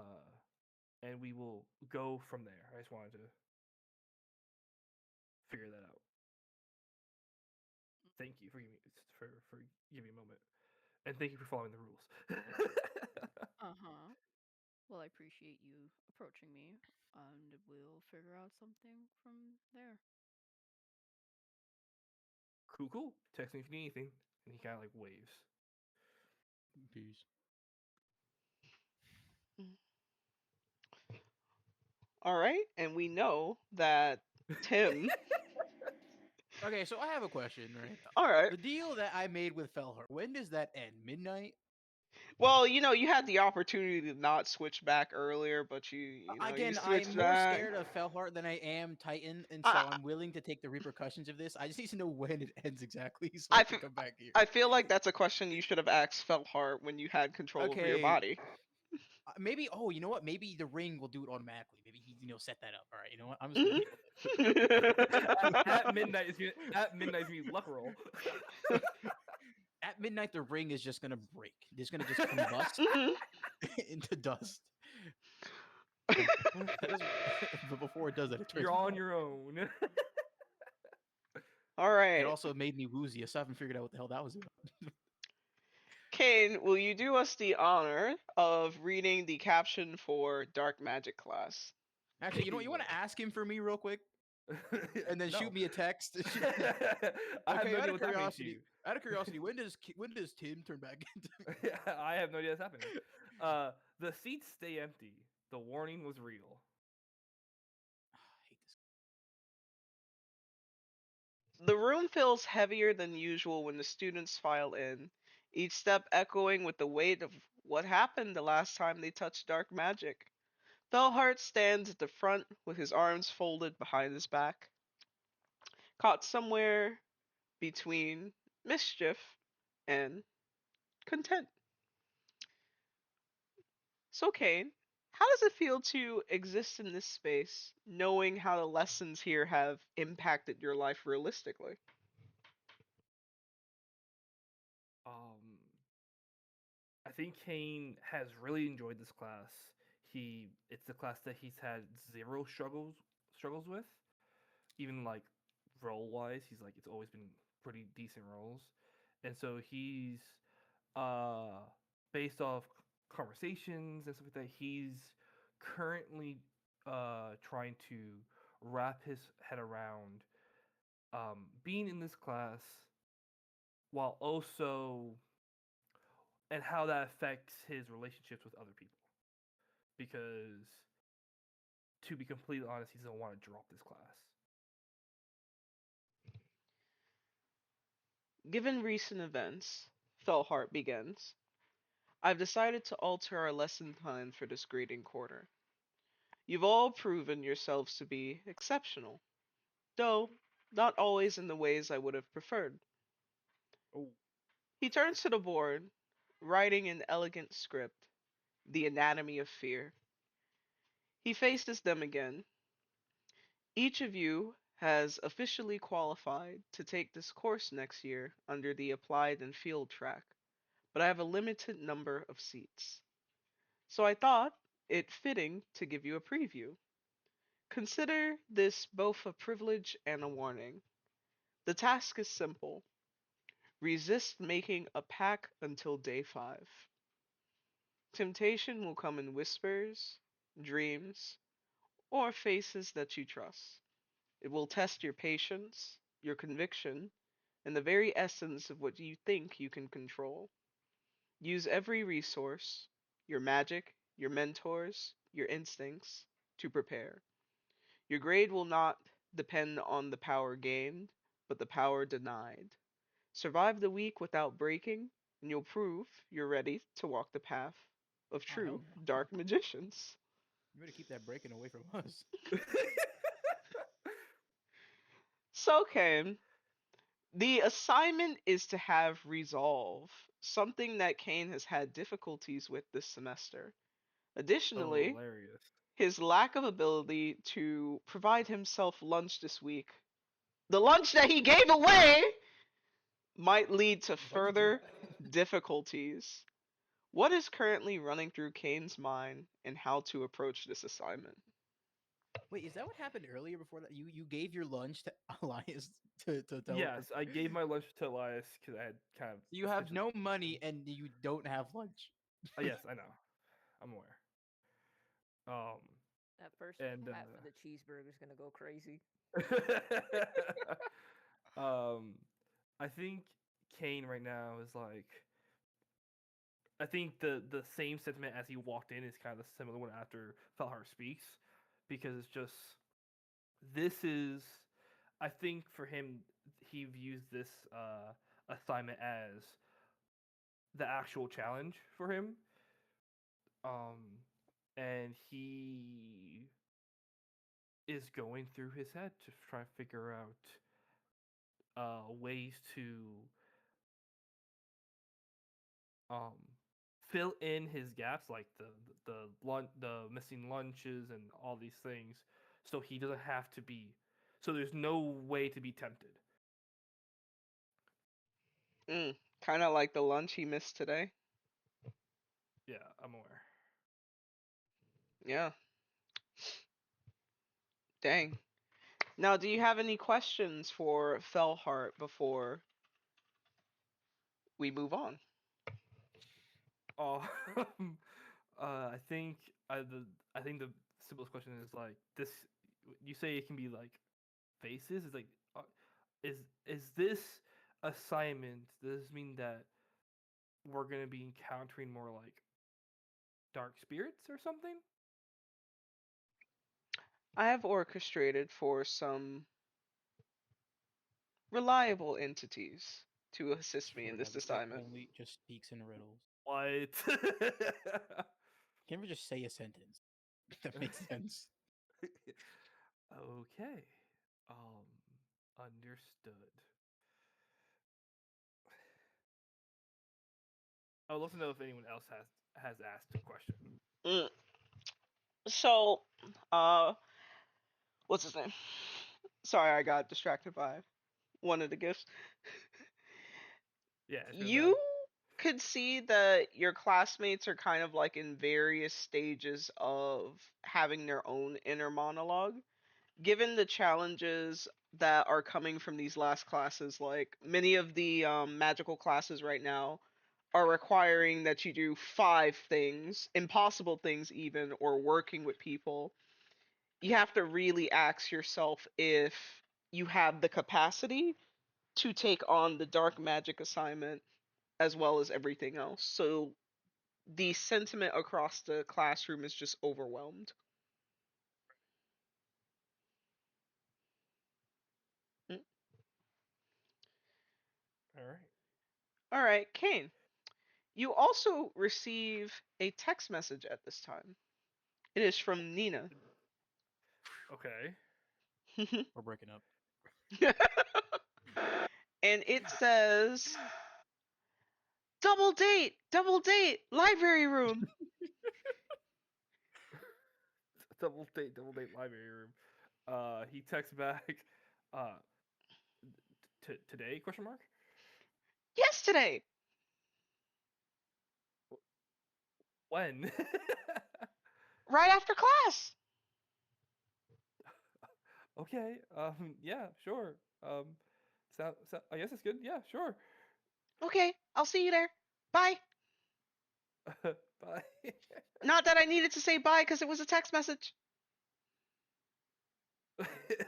[SPEAKER 3] and we will go from there. I just wanted to figure that out. Thank you for giving giving me a moment, and thank you for following the rules.
[SPEAKER 4] Uh-huh. Well, I appreciate you approaching me, and we'll figure out something from there.
[SPEAKER 3] Cool, cool. Text me if you need anything. And he kind of like waves.
[SPEAKER 5] Peace.
[SPEAKER 1] All right, and we know that Tim.
[SPEAKER 5] Okay, so I have a question, right?
[SPEAKER 1] All right.
[SPEAKER 5] The deal that I made with Felhart, when does that end? Midnight?
[SPEAKER 1] Well, you had the opportunity to not switch back earlier, but you
[SPEAKER 5] Again, I'm
[SPEAKER 1] switched
[SPEAKER 5] more
[SPEAKER 1] back.
[SPEAKER 5] scared of Felhart than I am Titan, and
[SPEAKER 1] I
[SPEAKER 5] so I'm willing to take the repercussions of this. I just need to know when it ends exactly so I
[SPEAKER 1] I
[SPEAKER 5] can
[SPEAKER 1] feel,
[SPEAKER 5] come back here.
[SPEAKER 1] I feel like that's a question you should have asked Felhart when you had control over your
[SPEAKER 5] Okay,
[SPEAKER 1] body.
[SPEAKER 5] maybe. Oh, you know what? Maybe the ring will do it automatically. Maybe he, set that up. All right, you know what? I'm just gonna deal with it.
[SPEAKER 3] At midnight is gonna be luck roll.
[SPEAKER 5] At midnight, the ring is just gonna break. It's gonna just combust into dust. That doesn't. But before it does that, it turns
[SPEAKER 3] You're
[SPEAKER 5] me
[SPEAKER 3] on
[SPEAKER 5] off.
[SPEAKER 3] your own.
[SPEAKER 1] All
[SPEAKER 5] It
[SPEAKER 1] right.
[SPEAKER 5] also made me woozy. I still haven't figured out what the hell that was about.
[SPEAKER 1] Kane, will you do us the honor of reading the caption for Dark Magic class?
[SPEAKER 5] Actually, you know what? You want to ask him for me real quick, and then shoot
[SPEAKER 3] No.
[SPEAKER 5] me a text.
[SPEAKER 3] I have
[SPEAKER 5] Okay,
[SPEAKER 3] no
[SPEAKER 5] out
[SPEAKER 3] idea
[SPEAKER 5] of
[SPEAKER 3] what's happening to you.
[SPEAKER 5] curiosity, when does Tim turn back into?
[SPEAKER 3] I have no idea what's happening. The seats stay empty. The warning was real.
[SPEAKER 5] I hate this.
[SPEAKER 1] The room feels heavier than usual when the students file in, each step echoing with the weight of what happened the last time they touched dark magic. Felhart stands at the front with his arms folded behind his back, caught somewhere between mischief and content. So, Kane, how does it feel to exist in this space, knowing how the lessons here have impacted your life realistically?
[SPEAKER 3] Um, I think Cain has really enjoyed this class. It's a class that he's had zero struggles with. Even like role wise, he's like it's always been pretty decent roles, and so he's uh based off conversations and stuff like that. He's currently trying to wrap his head around being in this class while also and how that affects his relationships with other people. Because to be completely honest, he doesn't want to drop this class.
[SPEAKER 1] Given recent events, Felhart begins, I've decided to alter our lesson plan for this grading quarter. You've all proven yourselves to be exceptional, though not always in the ways I would have preferred.
[SPEAKER 3] Oh,
[SPEAKER 1] He turns to the board, writing in elegant script, The Anatomy of Fear. He faces them again. Each of you has officially qualified to take this course next year under the applied and field track, but I have a limited number of seats. So I thought it fitting to give you a preview. Consider this both a privilege and a warning. The task is simple. Resist making a pack until day 5. Temptation will come in whispers, dreams, or faces that you trust. It will test your patience, your conviction, and the very essence of what you think you can control. Use every resource, your magic, your mentors, your instincts, to prepare. Your grade will not depend on the power gained, but the power denied. Survive the week without breaking, and you'll prove you're ready to walk the path of
[SPEAKER 5] I hope.
[SPEAKER 1] true dark magicians.
[SPEAKER 5] You better keep that breaking away from us.
[SPEAKER 1] So, Cain, the assignment is to have resolve, something that Cain has had difficulties with this semester.
[SPEAKER 3] Oh,
[SPEAKER 1] Additionally,
[SPEAKER 3] hilarious.
[SPEAKER 1] his lack of ability to provide himself lunch this week, the lunch that he gave away, might lead to
[SPEAKER 5] What did you?
[SPEAKER 1] further difficulties. What is currently running through Cain's mind and how to approach this assignment?
[SPEAKER 5] Wait, is that what happened earlier? Before that, you gave your lunch to Elias to tell.
[SPEAKER 3] Yes, I gave my lunch to Elias because I had kind of.
[SPEAKER 5] You have
[SPEAKER 3] suspicious-
[SPEAKER 5] no money and you don't have lunch.
[SPEAKER 3] Yes, I know. I'm aware.
[SPEAKER 2] That first
[SPEAKER 3] And
[SPEAKER 2] hat for the cheeseburger's gonna go crazy.
[SPEAKER 3] I think Kane right now is like. I think the same sentiment as he walked in is kind of the similar one after Felhar speaks, because it's just this is. I think for him, he views this assignment as the actual challenge for him, and he is going through his head to try to figure out ways to um, fill in his gaps, like the missing lunches and all these things, so he doesn't have to be. So there's no way to be tempted.
[SPEAKER 1] Kind of like the lunch he missed today.
[SPEAKER 3] Yeah, I'm aware.
[SPEAKER 1] Yeah, dang. Now, do you have any questions for Felhart before we move on?
[SPEAKER 3] Oh, I think I think the simplest question is like this. You say it can be like faces. It's like, uh, is this assignment? Does this mean that we're gonna be encountering more like dark spirits or something?
[SPEAKER 1] I have orchestrated for some reliable entities to assist me in
[SPEAKER 5] Swear
[SPEAKER 1] this
[SPEAKER 5] that
[SPEAKER 1] assignment.
[SPEAKER 5] only just speaks in riddles.
[SPEAKER 3] What?
[SPEAKER 5] Can't we just say a sentence that makes sense?
[SPEAKER 3] Okay. Understood. I would love to know if anyone else has asked a question.
[SPEAKER 1] Mm. So, uh, what's his name? Sorry, I got distracted by one of the gifts.
[SPEAKER 3] Yeah, it's really
[SPEAKER 1] You
[SPEAKER 3] bad.
[SPEAKER 1] could see that your classmates are kind of like in various stages of having their own inner monologue. Given the challenges that are coming from these last classes, like many of the magical classes right now are requiring that you do 5 things, impossible things even, or working with people. You have to really ask yourself if you have the capacity to take on the dark magic assignment as well as everything else. So the sentiment across the classroom is just overwhelmed. Mm.
[SPEAKER 3] All right.
[SPEAKER 1] All right, Kane. You also receive a text message at this time. It is from Nina.
[SPEAKER 3] Okay.
[SPEAKER 5] We're breaking up.
[SPEAKER 1] And it says, double date, library room.
[SPEAKER 3] Double date library room. He texts back. Uh, today? Question mark.
[SPEAKER 1] Yesterday,
[SPEAKER 3] When?
[SPEAKER 1] right after class.
[SPEAKER 3] Okay. Yeah. Sure. I guess it's good. Yeah. Sure.
[SPEAKER 1] Okay, I'll see you there. Bye.
[SPEAKER 3] Bye.
[SPEAKER 1] Not that I needed to say bye because it was a text message.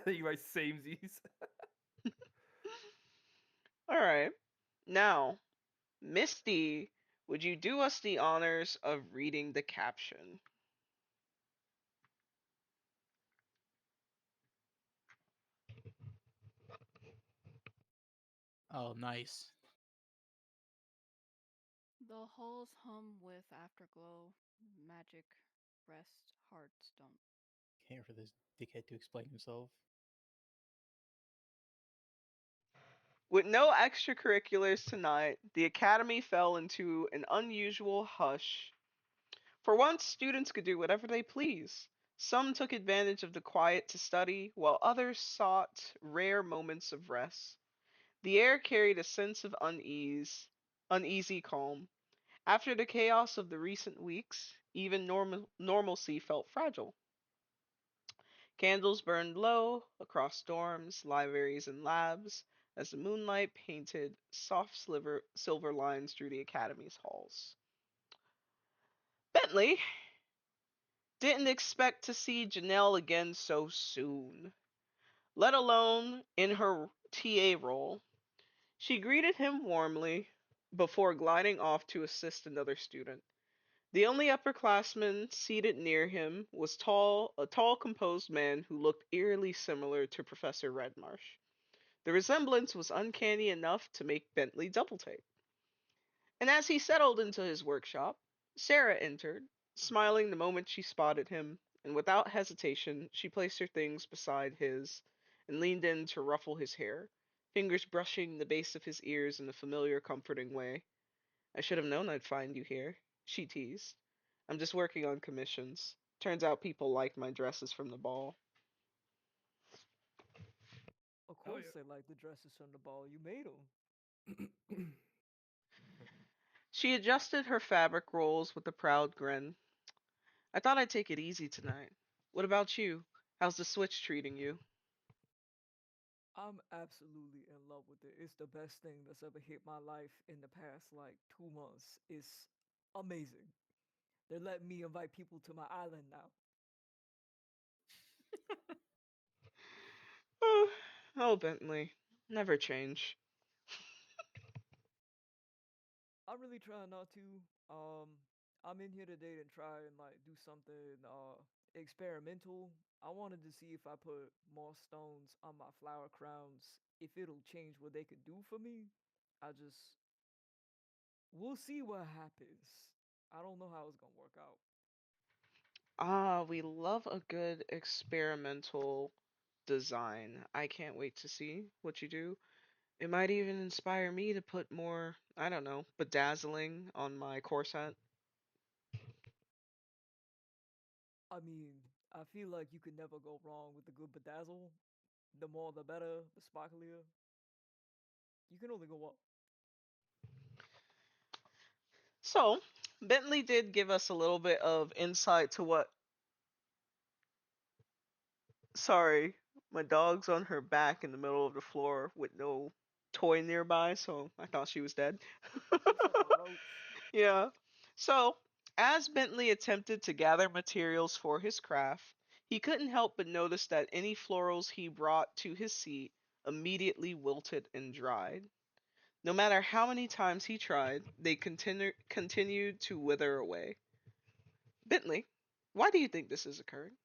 [SPEAKER 3] You write samesies.
[SPEAKER 1] All right. Now, Misty, would you do us the honors of reading the caption?
[SPEAKER 5] Oh, nice.
[SPEAKER 4] The halls hum with afterglow, magic, rest, heartstone.
[SPEAKER 5] Can't for this dickhead to explain himself.
[SPEAKER 1] With no extracurriculars tonight, the academy fell into an unusual hush. For once, students could do whatever they please. Some took advantage of the quiet to study, while others sought rare moments of rest. The air carried a sense of uneasy calm. After the chaos of the recent weeks, even normalcy felt fragile. Candles burned low across dorms, libraries, and labs as the moonlight painted soft silver lines through the academy's halls. Bentley didn't expect to see Janelle again so soon, let alone in her TA role. She greeted him warmly before gliding off to assist another student. The only upperclassman seated near him was a tall, composed man who looked eerily similar to Professor Redmarsh. The resemblance was uncanny enough to make Bentley double take. And as he settled into his workshop, Sarah entered, smiling the moment she spotted him, and without hesitation, she placed her things beside his and leaned in to ruffle his hair, fingers brushing the base of his ears in a familiar, comforting way. I should have known I'd find you here, she teased. I'm just working on commissions. Turns out people liked my dresses from the ball.
[SPEAKER 2] Of
[SPEAKER 3] Oh
[SPEAKER 2] course, they like the dresses from the ball. You made them.
[SPEAKER 3] yeah.
[SPEAKER 1] She adjusted her fabric rolls with a proud grin. I thought I'd take it easy tonight. What about you? How's the Switch treating you?
[SPEAKER 2] I'm absolutely in love with it. It's the best thing that's ever hit my life in the past like 2 months. It's amazing. They're letting me invite people to my island now.
[SPEAKER 1] Oh, oh, Bentley. Never change.
[SPEAKER 2] I'm really trying not to. Um, I'm in here today to try and like do something experimental. I wanted to see if I put more stones on my flower crowns, if it'll change what they could do for me. I just we'll see what happens. I don't know how it's gonna work out.
[SPEAKER 1] Ah, we love a good experimental design. I can't wait to see what you do. It might even inspire me to put more, I don't know, bedazzling on my corset.
[SPEAKER 2] I mean, I feel like you could never go wrong with a good bedazzle. The more the better, the sparklier. You can only go up.
[SPEAKER 1] So, Bentley did give us a little bit of insight to what. Sorry, my dog's on her back in the middle of the floor with no toy nearby, so I thought she was dead.
[SPEAKER 2] Looks like a roach.
[SPEAKER 1] Yeah. So, as Bentley attempted to gather materials for his craft, he couldn't help but notice that any florals he brought to his seat immediately wilted and dried. No matter how many times he tried, they continued to wither away. Bentley, why do you think this is occurring?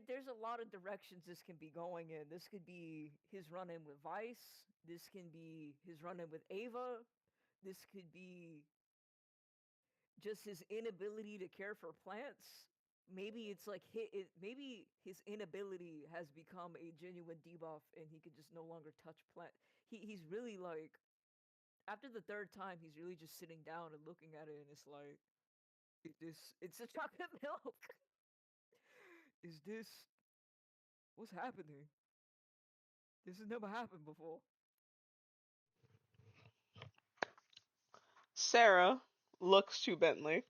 [SPEAKER 2] There's a lot of directions this can be going in. This could be his run in with Vice. This can be his run in with Ava. This could be just his inability to care for plants. Maybe it's like maybe his inability has become a genuine debuff and he could just no longer touch plant. He's really like after the third time he's really just sitting down and looking at it and it's like It's a chocolate milk. Is this what's happening? This has never happened before.
[SPEAKER 1] Sarah looks to Bentley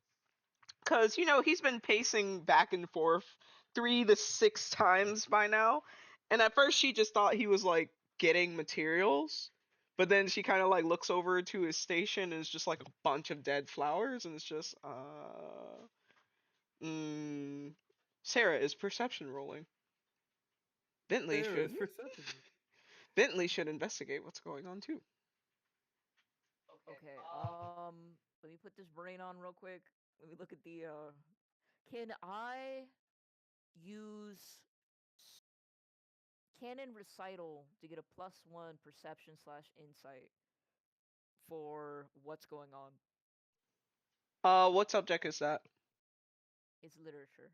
[SPEAKER 1] because he's been pacing back and forth 3 to 6 times by now, and at first she just thought he was like getting materials, but then she kind of like looks over to his station and it's just like a bunch of dead flowers, and it's just mm, Sarah is perception rolling. Bentley
[SPEAKER 3] There is
[SPEAKER 1] should
[SPEAKER 3] perception.
[SPEAKER 1] Bentley should investigate what's going on too.
[SPEAKER 2] Okay. Let me put this brain on real quick. Let me look at the. Can I use canon recital to get a +1 perception slash insight for what's going on?
[SPEAKER 1] What subject is that?
[SPEAKER 2] It's literature.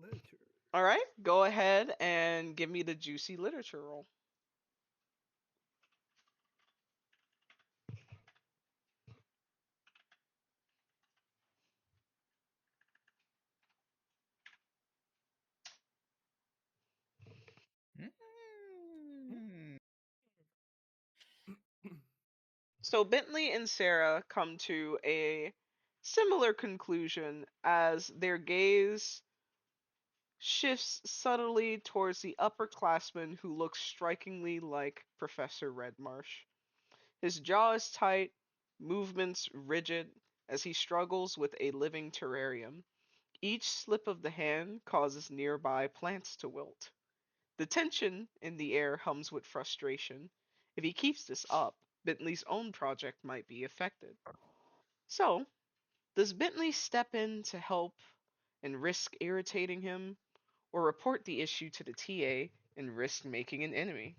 [SPEAKER 3] Literature.
[SPEAKER 1] All right, go ahead and give me the juicy literature roll.
[SPEAKER 5] Mm.
[SPEAKER 1] So Bentley and Sarah come to a similar conclusion as their gaze shifts subtly towards the upperclassman who looks strikingly like Professor Redmarsh. His jaw is tight, movements rigid, as he struggles with a living terrarium. Each slip of the hand causes nearby plants to wilt. The tension in the air hums with frustration. If he keeps this up, Bentley's own project might be affected. So, does Bentley step in to help and risk irritating him, or report the issue to the TA and risk making an enemy?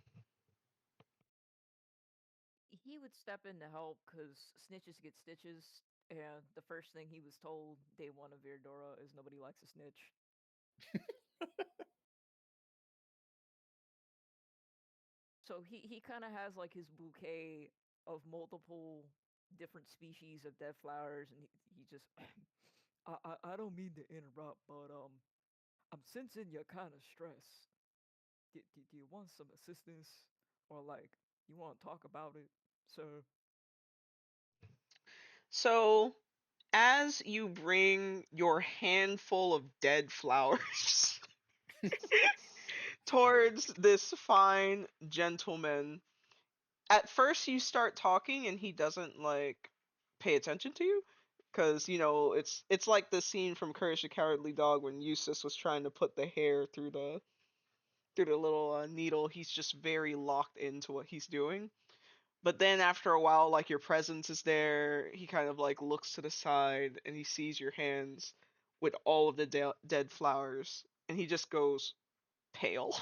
[SPEAKER 2] He would step in to help because snitches get stitches, and the first thing he was told day one of Virdora is nobody likes a snitch. So he kind of has like his bouquet of multiple different species of dead flowers, and he just I don't mean to interrupt, but I'm sensing you're kind of stressed. Do you want some assistance, or like you want to talk about it, sir?
[SPEAKER 1] So, as you bring your handful of dead flowers towards this fine gentleman, at first you start talking and he doesn't like pay attention to you because it's like the scene from Courage the Cowardly Dog when Eustace was trying to put the hair through the little needle. He's just very locked into what he's doing. But then after a while, like your presence is there, he kind of like looks to the side and he sees your hands with all of the dead flowers, and he just goes pale.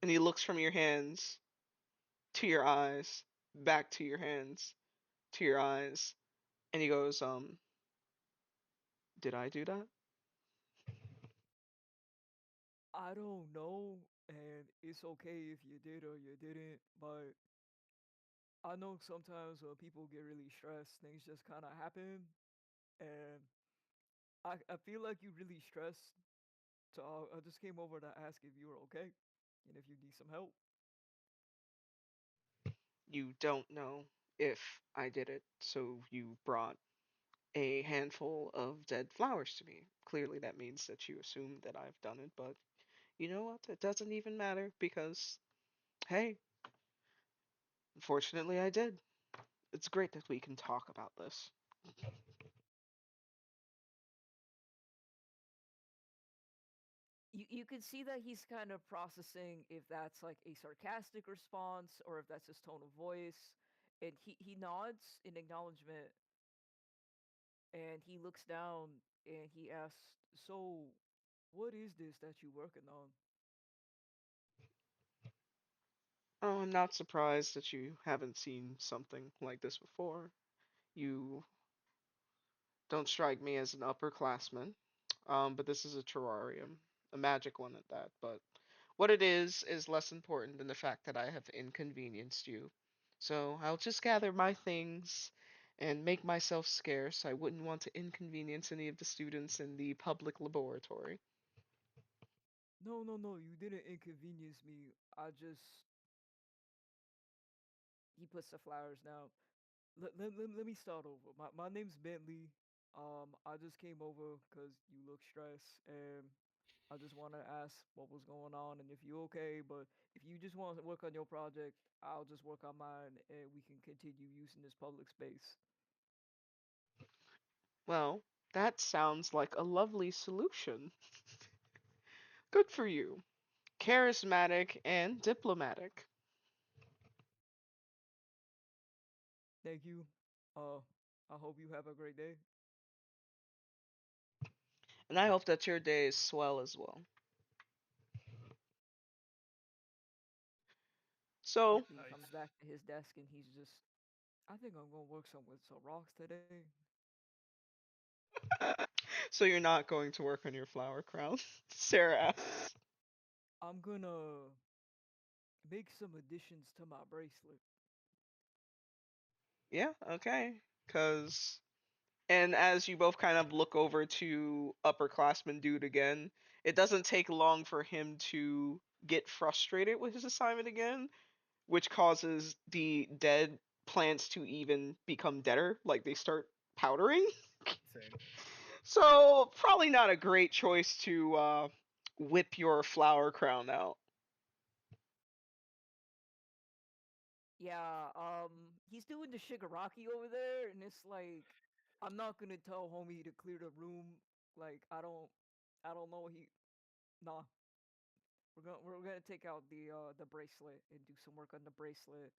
[SPEAKER 1] And he looks from your hands to your eyes, back to your hands, to your eyes, and he goes, did I do that?
[SPEAKER 2] I don't know, and it's okay if you did or you didn't, but I know sometimes when people get really stressed, things just kind of happen, and I feel like you really stressed, so I just came over to ask if you were okay, and if you need some help.
[SPEAKER 1] You don't know if I did it, so you brought a handful of dead flowers to me. Clearly, that means that you assume that I've done it, but you know what? It doesn't even matter because, hey, unfortunately, I did. It's great that we can talk about this.
[SPEAKER 2] You can see that he's kind of processing if that's like a sarcastic response or if that's his tone of voice, and he nods in acknowledgement, and he looks down and he asks, "So, what is this that you're working on?"
[SPEAKER 1] Oh, I'm not surprised that you haven't seen something like this before. You don't strike me as an upperclassman, but this is a terrarium, a magic one at that. But what it is less important than the fact that I have inconvenienced you. So I'll just gather my things and make myself scarce. I wouldn't want to inconvenience any of the students in the public laboratory.
[SPEAKER 2] No, no, no, you didn't inconvenience me. I just. He puts the flowers down. Let me start over. My name's Bentley. I just came over because you look stressed, and I just want to ask what was going on and if you okay. But if you just want to work on your project, I'll just work on mine, and we can continue using this public space.
[SPEAKER 1] Well, that sounds like a lovely solution. Good for you. Charismatic and diplomatic.
[SPEAKER 2] Thank you. Uh, I hope you have a great day.
[SPEAKER 1] And I hope that your day is swell as well. So,
[SPEAKER 2] Bentley
[SPEAKER 3] Nice.
[SPEAKER 2] comes back to his desk and he's just. I think I'm gonna work some with some rocks today.
[SPEAKER 1] so you're not going to work on your flower crown, Sarah asks.
[SPEAKER 2] I'm gonna make some additions to my bracelet.
[SPEAKER 1] Yeah, okay. Cause, and as you both kind of look over to upperclassman dude again, it doesn't take long for him to get frustrated with his assignment again, which causes the dead plants to even become deader, like they start powdering.
[SPEAKER 3] Same.
[SPEAKER 1] So probably not a great choice to whip your flower crown out.
[SPEAKER 2] Yeah, he's doing the shigaraki over there, and it's like, I'm not gonna tell homie to clear the room. Like, I don't know. Nah. We're gonna take out the bracelet and do some work on the bracelet.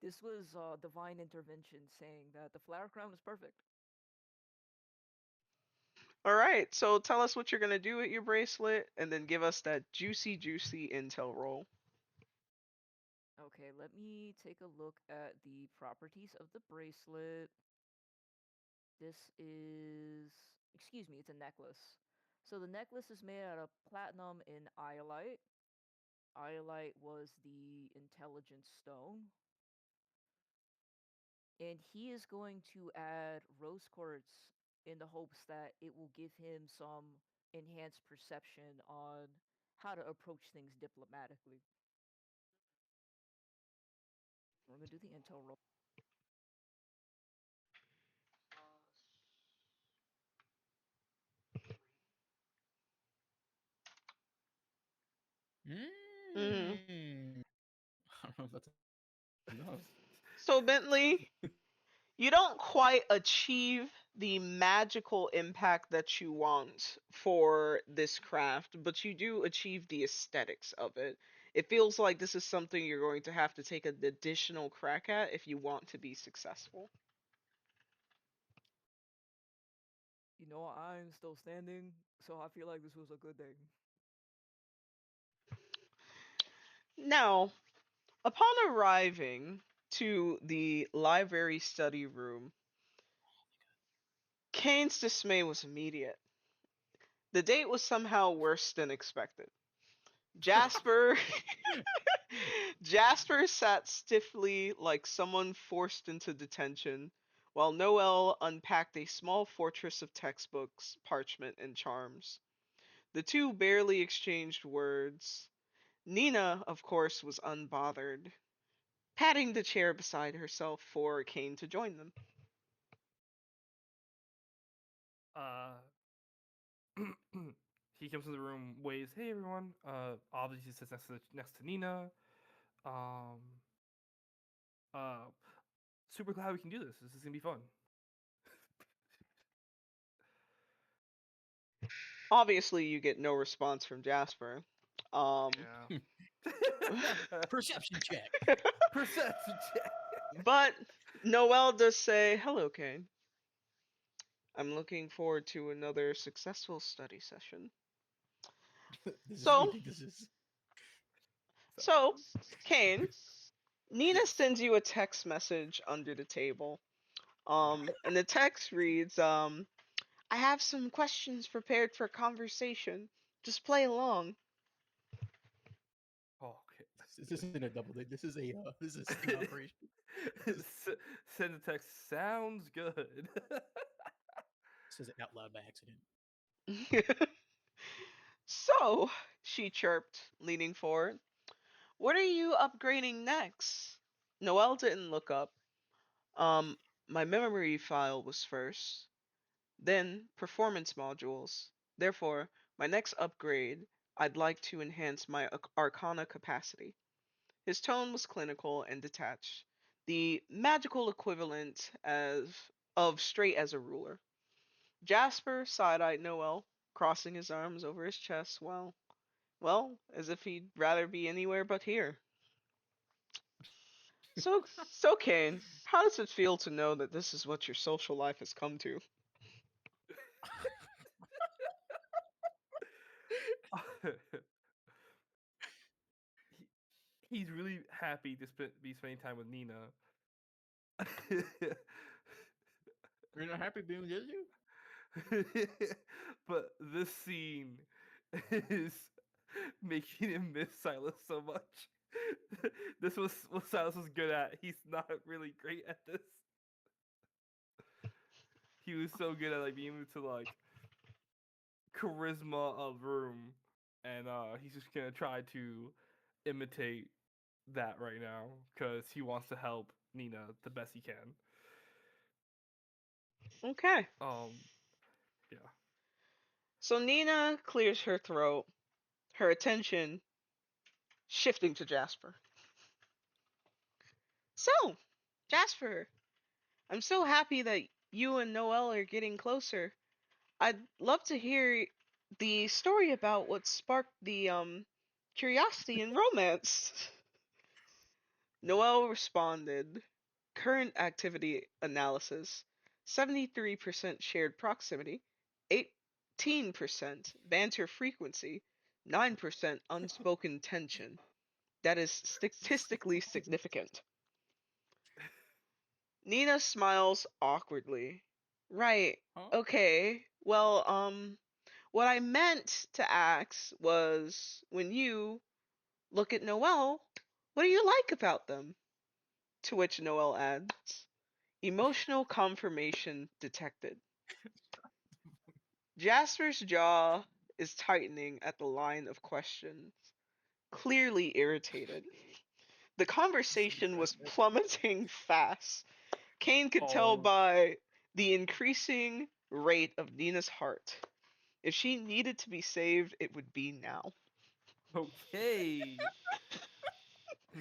[SPEAKER 2] This was divine intervention saying that the flower crown is perfect.
[SPEAKER 1] All right, so tell us what you're gonna do with your bracelet, and then give us that juicy, juicy intel roll.
[SPEAKER 2] Okay, let me take a look at the properties of the bracelet. This is, excuse me, it's a necklace. So the necklace is made out of platinum and iolite. Iolite was the intelligence stone. And he is going to add rose quartz in the hopes that it will give him some enhanced perception on how to approach things diplomatically. We're gonna do the intel roll.
[SPEAKER 1] Mm.
[SPEAKER 5] I don't know if that's enough.
[SPEAKER 1] So Bentley, you don't quite achieve the magical impact that you want for this craft, but you do achieve the aesthetics of it. It feels like this is something you're going to have to take an additional crack at if you want to be successful.
[SPEAKER 2] You know, I'm still standing, so I feel like this was a good day.
[SPEAKER 1] Now, upon arriving to the library study room, Kane's dismay was immediate. The date was somehow worse than expected. Jasper Jasper sat stiffly like someone forced into detention, while Noel unpacked a small fortress of textbooks, parchment, and charms. The two barely exchanged words. Nina, of course, was unbothered, patting the chair beside herself for Kane to join them.
[SPEAKER 3] Uh, he comes in the room, waves, "Hey everyone!" Obviously sits next to Nina. Um, uh, super glad we can do this. This is gonna be fun.
[SPEAKER 1] Obviously, you get no response from Jasper.
[SPEAKER 3] Yeah.
[SPEAKER 5] Perception check.
[SPEAKER 3] Perception check.
[SPEAKER 1] But Noel does say, "Hello, Kane. I'm looking forward to another successful study session."
[SPEAKER 5] This is who you
[SPEAKER 1] So,
[SPEAKER 5] think this is.
[SPEAKER 1] so, Kane, Nina sends you a text message under the table. And the text reads, I have some questions prepared for conversation. Just play along.
[SPEAKER 3] Oh, okay.
[SPEAKER 5] This isn't a double date. This is a sting operation.
[SPEAKER 3] Send a text sounds good.
[SPEAKER 5] Says it out loud by accident.
[SPEAKER 1] So, she chirped, leaning forward. What are you upgrading next? Noelle didn't look up. Um, my memory file was first, then performance modules. Therefore, my next upgrade, I'd like to enhance my arcana capacity. His tone was clinical and detached, the magical equivalent of straight as a ruler. Jasper side-eyed Noel, crossing his arms over his chest, as if he'd rather be anywhere but here. So Cain, how does it feel to know that this is what your social life has come to?
[SPEAKER 3] He- he's really happy to be spending time with Nina.
[SPEAKER 5] You're not happy being with you?
[SPEAKER 3] But this scene is making him miss Silas so much. This was what Silas was good at. He's not really great at this. He was so good at being able to charisma a room, and he's just gonna try to imitate that right now because he wants to help Nina the best he can.
[SPEAKER 1] Okay.
[SPEAKER 3] Yeah.
[SPEAKER 1] So Nina clears her throat, her attention shifting to Jasper. So, Jasper, I'm so happy that you and Noelle are getting closer. I'd love to hear the story about what sparked the curiosity and romance. Noelle responded, current activity analysis, 73% shared proximity, 18% banter frequency, 9% unspoken tension. That is statistically significant. Nina smiles awkwardly. Right.
[SPEAKER 5] Huh?
[SPEAKER 1] Okay. Well, what I meant to ask was when you look at Noelle, what do you like about them? To which Noelle adds, emotional confirmation detected. Jasper's jaw is tightening at the line of questions, clearly irritated. The conversation was plummeting fast. Cain could tell
[SPEAKER 3] Oh,
[SPEAKER 1] by the increasing rate of Nina's heart. If she needed to be saved, it would be now.
[SPEAKER 3] okay. Hmm.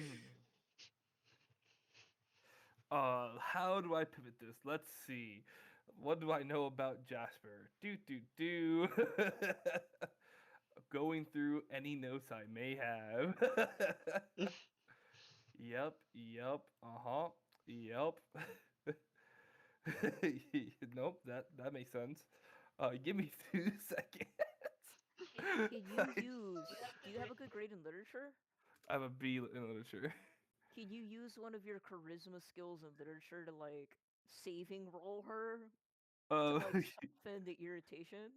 [SPEAKER 3] How do I pivot this? Let's see. What do I know about Jasper? Do. Going through any notes I may have. Yep. Uh-huh. Yep. Nope, that makes sense. Give me 2 seconds.
[SPEAKER 2] Can you use? Do you have a good grade in literature?
[SPEAKER 3] I have a B in literature.
[SPEAKER 2] Can you use one of your charisma skills in literature to saving roll her to
[SPEAKER 3] Uh,
[SPEAKER 2] soften the irritation?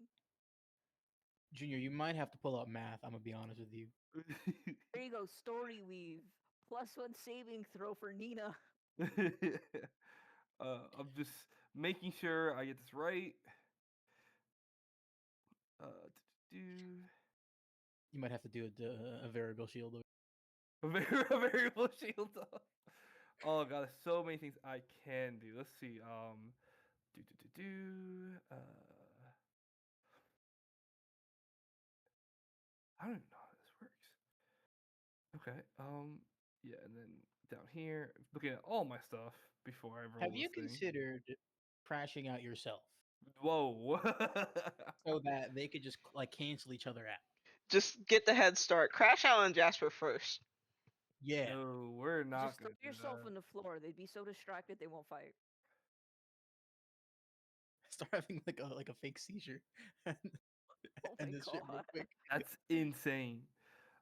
[SPEAKER 5] Junior, you might have to pull out math. I'm gonna be honest with you.
[SPEAKER 2] There you go, story weave. +1 saving throw for Nina.
[SPEAKER 3] I'm just making sure I get this right. Uh, do
[SPEAKER 5] You might have to do a variable shield.
[SPEAKER 3] a variable shield. Oh god, there's so many things I can do. Let's see. Do. I don't even know how this works. Okay. Yeah, and then down here, looking at all my stuff before I roll
[SPEAKER 5] Have
[SPEAKER 3] this
[SPEAKER 5] you
[SPEAKER 3] thing.
[SPEAKER 5] considered crashing out yourself
[SPEAKER 3] Whoa.
[SPEAKER 5] so that they could just cancel each other out?
[SPEAKER 1] Just get the head start. Crash out on Jasper first.
[SPEAKER 5] Yeah.
[SPEAKER 3] No, we're not
[SPEAKER 2] Just throw
[SPEAKER 3] gonna do
[SPEAKER 2] yourself
[SPEAKER 3] that.
[SPEAKER 2] on the floor. They'd be so distracted they won't fight.
[SPEAKER 5] Start having like a fake seizure and
[SPEAKER 2] Oh my
[SPEAKER 5] end this shit real
[SPEAKER 2] god.
[SPEAKER 5] quick.
[SPEAKER 3] That's insane.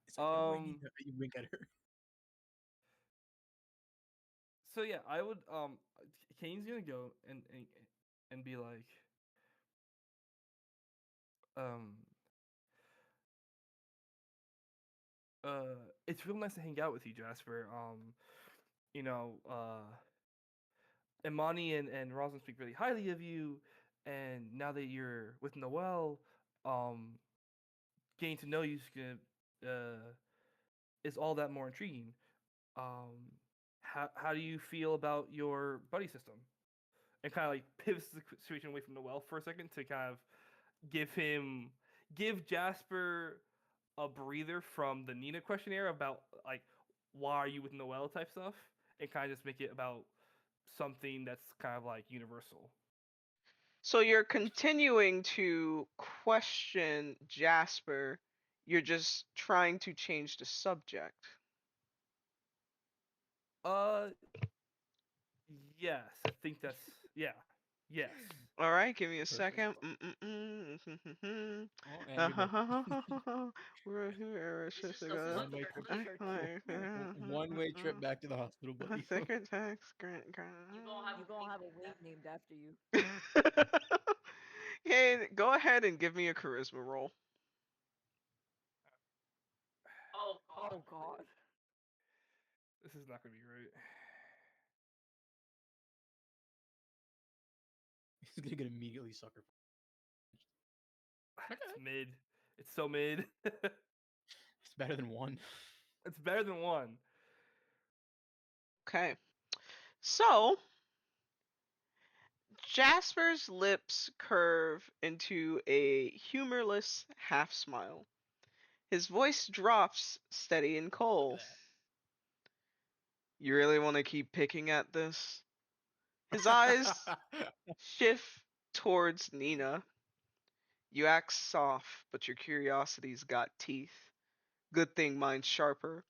[SPEAKER 5] It's like, don't worry, Nina. You wink at her.
[SPEAKER 3] So yeah, I would Kane's gonna go and be like um it's real nice to hang out with you, Jasper. You know, Imani and Roslyn speak really highly of you, and now that you're with Noel, um, getting to know you is all that more intriguing. Um, how do you feel about your buddy system? And kind of like pivots the situation away from Noel for a second to kind of give him give Jasper a breather from the Nina questionnaire about like why are you with Noel type stuff, and kind of just make it about something that's kind of like universal.
[SPEAKER 1] So you're continuing to question Jasper. You're just trying to change the subject.
[SPEAKER 3] Uh, yes, I think that's yeah, yes.
[SPEAKER 1] All right, give me a
[SPEAKER 5] Perfect.
[SPEAKER 1] second.
[SPEAKER 5] Oh, and you're back. One-way trip. One-way trip back to the hospital, buddy.
[SPEAKER 1] Second text.
[SPEAKER 2] You gonna have a wing named after you.
[SPEAKER 1] Okay, go ahead and give me a charisma roll.
[SPEAKER 2] Oh God.
[SPEAKER 3] This is not gonna be great.
[SPEAKER 5] He's gonna get immediately sucker.
[SPEAKER 3] It's mid. It's so mid.
[SPEAKER 5] It's better than one.
[SPEAKER 3] It's better than one.
[SPEAKER 1] Okay. So, Jasper's lips curve into a humorless half smile. His voice drops steady and
[SPEAKER 5] Look
[SPEAKER 1] cold.
[SPEAKER 5] at
[SPEAKER 1] You really want to keep picking at this? His eyes
[SPEAKER 5] that.
[SPEAKER 1] shift towards Nina. You act soft, but your curiosity's got teeth. Good thing mine's sharper.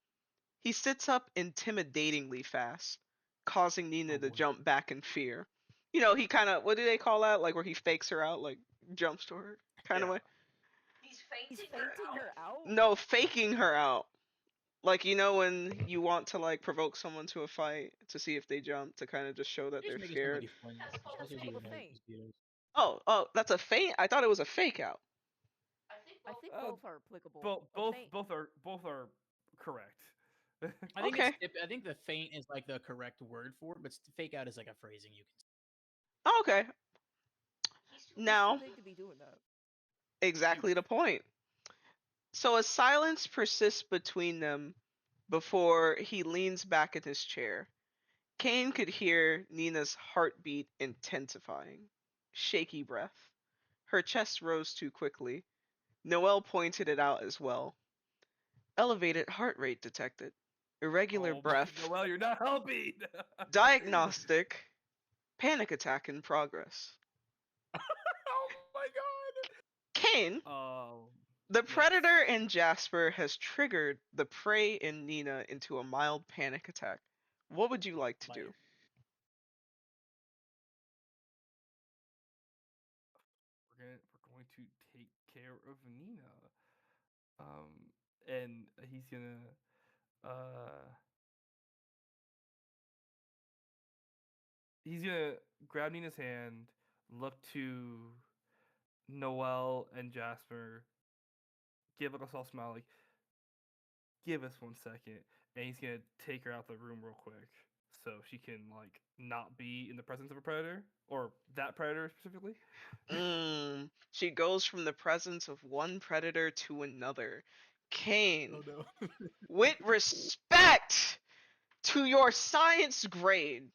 [SPEAKER 1] He sits up intimidatingly fast, causing Nina
[SPEAKER 5] Oh,
[SPEAKER 1] to
[SPEAKER 5] boy.
[SPEAKER 1] jump back in fear. You know, he kind of, what do they call that? Like where he fakes her out, like jumps to her kind of
[SPEAKER 3] Yeah.
[SPEAKER 1] way.
[SPEAKER 2] He's fainting her out.
[SPEAKER 1] No, faking her out. Like, you know, when you want to like provoke someone to a fight to see if they jump to kind of just show that
[SPEAKER 5] Just
[SPEAKER 1] they're
[SPEAKER 5] making
[SPEAKER 1] scared.
[SPEAKER 5] somebody funny.
[SPEAKER 2] That's
[SPEAKER 5] Also
[SPEAKER 2] called
[SPEAKER 5] do
[SPEAKER 2] a
[SPEAKER 5] with
[SPEAKER 2] feint.
[SPEAKER 5] mosquitoes.
[SPEAKER 1] Oh, that's a feint? I thought it was a fake out.
[SPEAKER 2] I think
[SPEAKER 3] Uh,
[SPEAKER 2] both are applicable.
[SPEAKER 3] both
[SPEAKER 2] A
[SPEAKER 3] both
[SPEAKER 2] feint.
[SPEAKER 3] both are correct.
[SPEAKER 5] I think
[SPEAKER 1] Okay.
[SPEAKER 5] I think the feint is like the correct word for it, but fake out is like a phrasing you can.
[SPEAKER 1] Oh, okay.
[SPEAKER 2] He's
[SPEAKER 1] Now,
[SPEAKER 2] too big to be doing that.
[SPEAKER 1] exactly the
[SPEAKER 3] Huge.
[SPEAKER 1] point. So a silence persists between them before he leans back in his chair. Cain could hear Nina's heartbeat intensifying. Shaky breath. Her chest rose too quickly. Noel pointed it out as well. Elevated heart rate detected. Irregular
[SPEAKER 3] Oh,
[SPEAKER 1] breath.
[SPEAKER 3] Noel, you're not helping.
[SPEAKER 1] Diagnostic. Panic attack in progress.
[SPEAKER 3] Oh my
[SPEAKER 1] Cain,
[SPEAKER 3] god.
[SPEAKER 1] the
[SPEAKER 3] Yes.
[SPEAKER 1] predator in Jasper has triggered the prey in Nina into a mild panic attack. What would you like to do?
[SPEAKER 3] We're going to take care of Nina. And he's gonna uh he's gonna grab Nina's hand, look to Noel and Jasper, give like a soft smile, like, give us 1 second, and he's gonna take her out the room real quick so she can like not be in the presence of a predator or that predator specifically.
[SPEAKER 1] She goes from the presence of one predator to another. Cain,
[SPEAKER 5] no.
[SPEAKER 1] with respect to your science grade,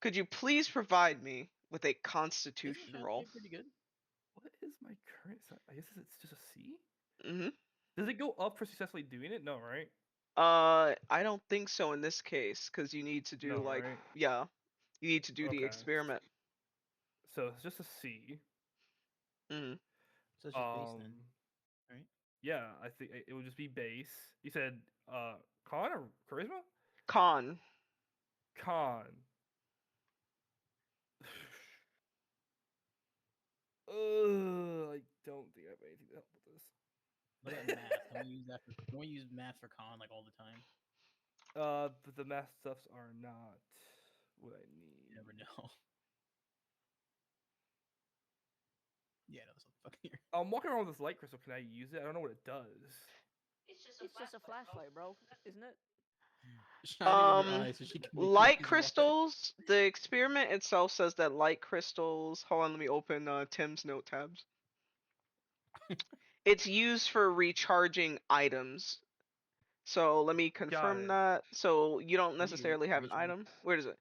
[SPEAKER 1] could you please provide me with a constitution roll?
[SPEAKER 5] Pretty good.
[SPEAKER 3] What is my current? I guess it's just a C.
[SPEAKER 1] Mm-hmm.
[SPEAKER 3] Does it go up for successfully doing it? No, right?
[SPEAKER 1] I don't think so in this case, because you need to do
[SPEAKER 3] No,
[SPEAKER 1] like,
[SPEAKER 3] right?
[SPEAKER 1] yeah, you need to do the
[SPEAKER 3] Okay.
[SPEAKER 1] experiment.
[SPEAKER 3] So it's just a C.
[SPEAKER 1] Mm-hmm.
[SPEAKER 5] So it's just base then, right?
[SPEAKER 3] Yeah, I think it would just be base. You said con or charisma?
[SPEAKER 1] Con.
[SPEAKER 3] Con. I don't think I have anything to help with this.
[SPEAKER 5] What about math? Can we use math for con like all the time?
[SPEAKER 3] But the math stuffs are not what I need.
[SPEAKER 5] You never know. Yeah, no, that's what the fuck here.
[SPEAKER 3] I'm walking around with this light crystal. Can I use it? I don't know what it does.
[SPEAKER 2] It's just a flashlight, bro, isn't it?
[SPEAKER 5] Shine it in her eyes so she can make the
[SPEAKER 1] Light
[SPEAKER 5] reason why.
[SPEAKER 1] crystals. The experiment itself says that light crystals. Hold on, let me open Tim's note tabs. It's used for recharging items. So let me
[SPEAKER 3] Got
[SPEAKER 1] confirm
[SPEAKER 3] it.
[SPEAKER 1] that. So you don't
[SPEAKER 5] How do you
[SPEAKER 1] necessarily have an
[SPEAKER 5] recharge?
[SPEAKER 1] item. Where is it?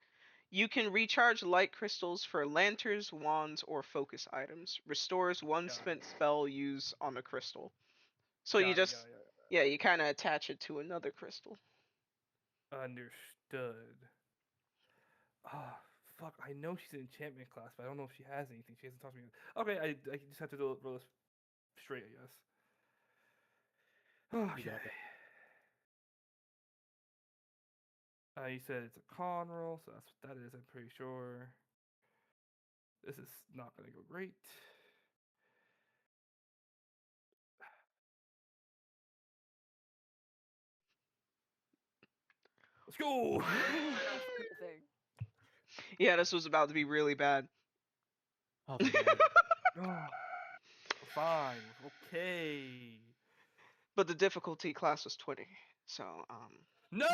[SPEAKER 1] You can recharge light crystals for lanterns, wands, or focus items. Restores one
[SPEAKER 3] Got
[SPEAKER 1] spent
[SPEAKER 3] it.
[SPEAKER 1] spell used on a crystal. So you
[SPEAKER 3] Got it.
[SPEAKER 1] just, yeah, you kind of attach it to another crystal.
[SPEAKER 3] Understood. Ah, fuck. I know she's in enchantment class, but I don't know if she has anything. She hasn't talked to me. Okay, I just have to roll this straight, I guess.
[SPEAKER 5] You
[SPEAKER 3] Okay.
[SPEAKER 5] got that.
[SPEAKER 3] You said it's a con roll, so that's what that is. I'm pretty sure. This is not gonna go great. Let's go.
[SPEAKER 2] That's a good thing.
[SPEAKER 1] Yeah, this was about to be really bad.
[SPEAKER 5] Oh, thank God.
[SPEAKER 3] Oh, we're fine. We're okay.
[SPEAKER 1] But the difficulty class was 20. So,
[SPEAKER 3] No.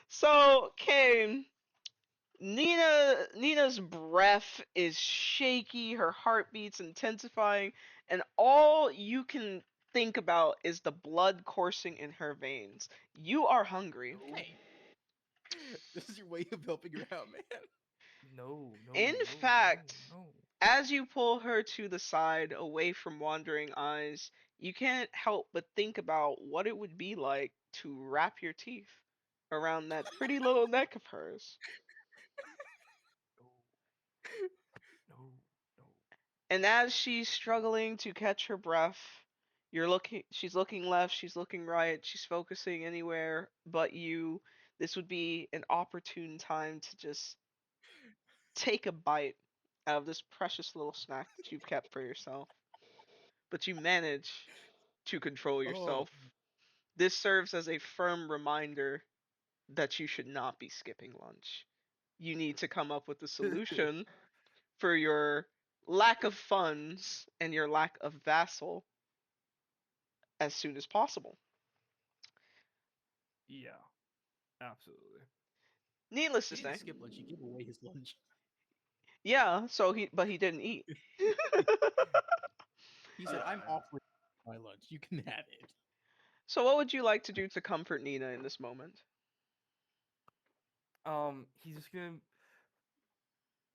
[SPEAKER 1] So, Cain, Nina's breath is shaky, her heartbeat's intensifying, and all you can think about is the blood coursing in her veins. You are hungry.
[SPEAKER 5] Hey, this is your way of helping her out, man.
[SPEAKER 3] No, no,
[SPEAKER 1] In
[SPEAKER 3] no, no,
[SPEAKER 1] fact,
[SPEAKER 3] no.
[SPEAKER 1] as you pull her to the side, away from wandering eyes, you can't help but think about what it would be like to wrap your teeth around that pretty little neck of hers.
[SPEAKER 3] No, no.
[SPEAKER 1] And as she's struggling to catch her breath, she's looking left, she's looking right, she's focusing anywhere but you. This would be an opportune time to just take a bite out of this precious little snack that you've kept for yourself. But you manage to control
[SPEAKER 5] Oh,
[SPEAKER 1] yourself. This serves as a firm reminder that you should not be skipping lunch. You need to come up with a solution for your lack of funds and your lack of vassal as soon as possible.
[SPEAKER 3] Yeah, absolutely.
[SPEAKER 1] Needless
[SPEAKER 5] he
[SPEAKER 1] to
[SPEAKER 5] didn't
[SPEAKER 1] say,
[SPEAKER 5] skip lunch. He gave away his lunch.
[SPEAKER 1] yeah. But he didn't eat.
[SPEAKER 5] He said, "I'm offering my lunch. You can have it."
[SPEAKER 1] So what would you like to do to comfort Nina in this moment?
[SPEAKER 3] He's just gonna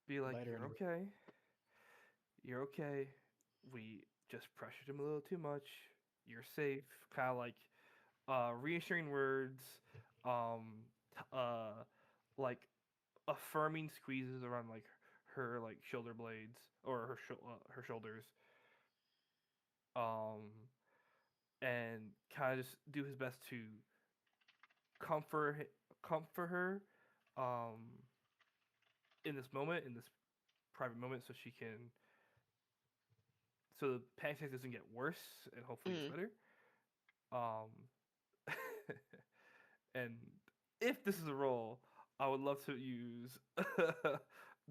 [SPEAKER 3] be like,
[SPEAKER 5] Lighter
[SPEAKER 3] "You're
[SPEAKER 5] and
[SPEAKER 3] okay. You're okay. We just pressured him a little too much. You're safe." Kind of like, reassuring words. Um, uh, like affirming squeezes around like her like shoulder blades or her shoulders. Um, and kind of just do his best to comfort comfort her. Um, in this moment, in this private moment, so she can so the panic attack doesn't get worse and hopefully gets
[SPEAKER 1] Mm.
[SPEAKER 3] better. Um, and if this is a role, I would love to use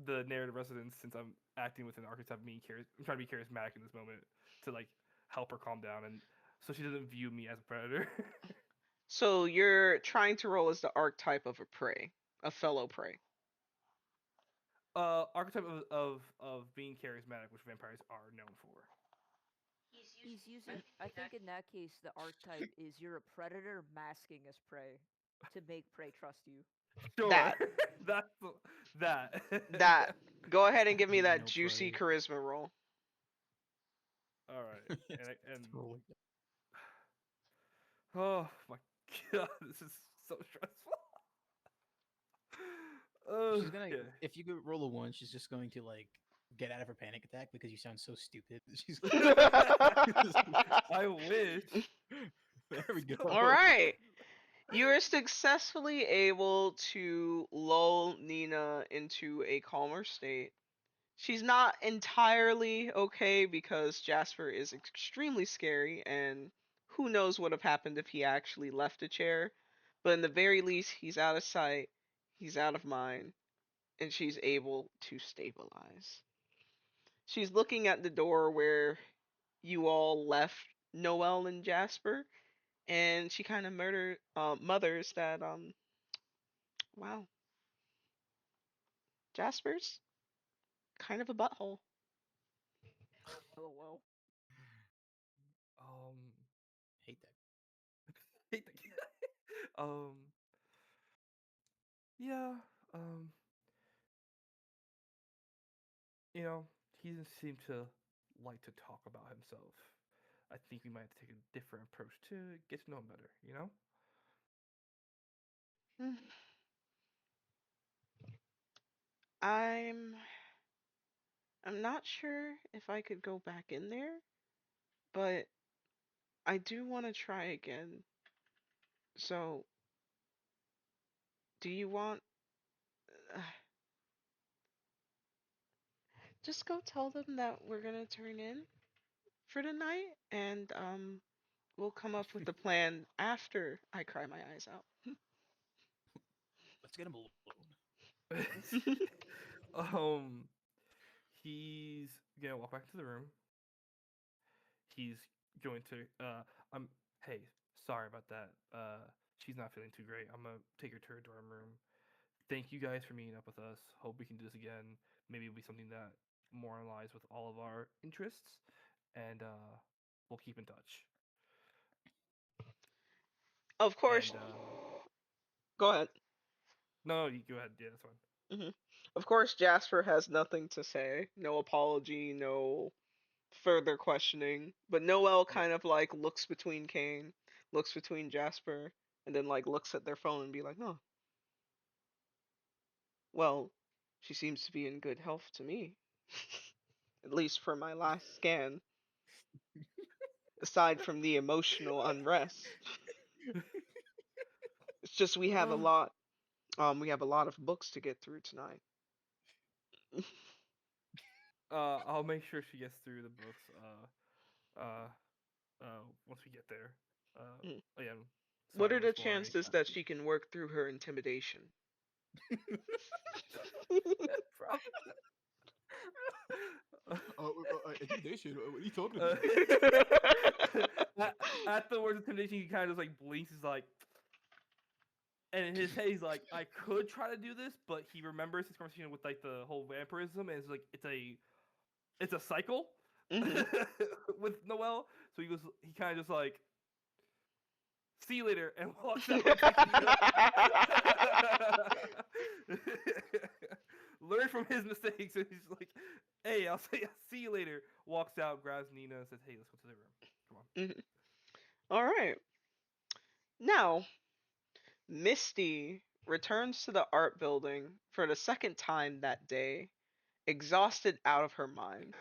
[SPEAKER 3] the narrative resonance since I'm acting with an archetype being I'm trying to be charismatic in this moment to like help her calm down and so she doesn't view me as a predator.
[SPEAKER 1] So you're trying to roll as the archetype of a prey, a fellow prey.
[SPEAKER 3] Archetype of being charismatic, which vampires are known for.
[SPEAKER 2] He's using. I think in that case, the archetype is you're a predator masking as prey to make prey trust you.
[SPEAKER 3] Sure,
[SPEAKER 1] That
[SPEAKER 3] that's that.
[SPEAKER 1] that. Go ahead and give me that
[SPEAKER 5] no
[SPEAKER 1] juicy
[SPEAKER 5] prey.
[SPEAKER 1] charisma roll.
[SPEAKER 3] All right, and
[SPEAKER 5] Totally.
[SPEAKER 3] oh my god, this is so stressful.
[SPEAKER 5] She's gonna.
[SPEAKER 3] Okay.
[SPEAKER 5] If you could roll a one, she's just going to like get out of her panic attack because you sound so stupid. She's.
[SPEAKER 3] I wish.
[SPEAKER 5] There we go.
[SPEAKER 1] All right. You are successfully able to lull Nina into a calmer state. She's not entirely okay because Jasper is extremely scary and who knows what would have happened if he actually left a chair. But in the very least, he's out of sight, he's out of mind, and she's able to stabilize. She's looking at the door where you all left Noel and Jasper, and she kind of mothers that wow, Jasper's kind of a butthole.
[SPEAKER 2] LOL.
[SPEAKER 3] Um,
[SPEAKER 5] Hate that.
[SPEAKER 3] hate the yeah. Um, you know, he doesn't seem to like to talk about himself. I think we might have to take a different approach to get to know him better. You know?
[SPEAKER 1] I'm I'm not sure if I could go back in there, but I do want to try again. So, do you want just go tell them that we're gonna turn in for the night, and we'll come up with the plan after I cry my eyes out.
[SPEAKER 5] Let's get him alone.
[SPEAKER 3] um, he's gonna walk back to the room. He's going to I'm hey, sorry about that. She's not feeling too great. I'm gonna take her to her dorm room. Thank you guys for meeting up with us. Hope we can do this again. Maybe it'll be something that more aligns with all of our interests, and we'll keep in touch.
[SPEAKER 1] Of course,
[SPEAKER 3] And
[SPEAKER 1] go ahead.
[SPEAKER 3] no, you go ahead. Yeah, that's fine.
[SPEAKER 1] hmm Of course, Jasper has nothing to say. No apology, no further questioning. But Noel
[SPEAKER 5] Yeah.
[SPEAKER 1] kind of like looks between Cain, looks between Jasper, and then like looks at their phone and be like, "No, well, she seems to be in good health to me, at least for my last scan. Aside from the emotional unrest, it's just we have a
[SPEAKER 3] Uh,
[SPEAKER 1] lot. We have a lot of books to get through tonight."
[SPEAKER 3] I'll make sure she gets through the books. Uh, once we get there. Again,
[SPEAKER 1] What
[SPEAKER 3] sorry
[SPEAKER 1] are
[SPEAKER 3] once
[SPEAKER 1] the
[SPEAKER 3] more.
[SPEAKER 1] chances that she can work through her intimidation?
[SPEAKER 3] Prob-
[SPEAKER 5] Intimidation. What are you talking
[SPEAKER 3] uh,
[SPEAKER 5] about?
[SPEAKER 3] at the words of intimidation, he kind of just like blinks. He's like, and in his head, he's like, I could try to do this, but he remembers his conversation with like the whole vampirism, and it's like it's a cycle
[SPEAKER 1] hmm
[SPEAKER 3] with Noel. So he kind of just like, see you later, and walks out with like Nina. Learn from his mistakes, and he's like, hey, I'll see you later. Walks out, grabs Nina, and says, hey, let's go to the room. Come on.
[SPEAKER 1] All right. Now, Misty returns to the art building for the second time that day, exhausted out of her mind.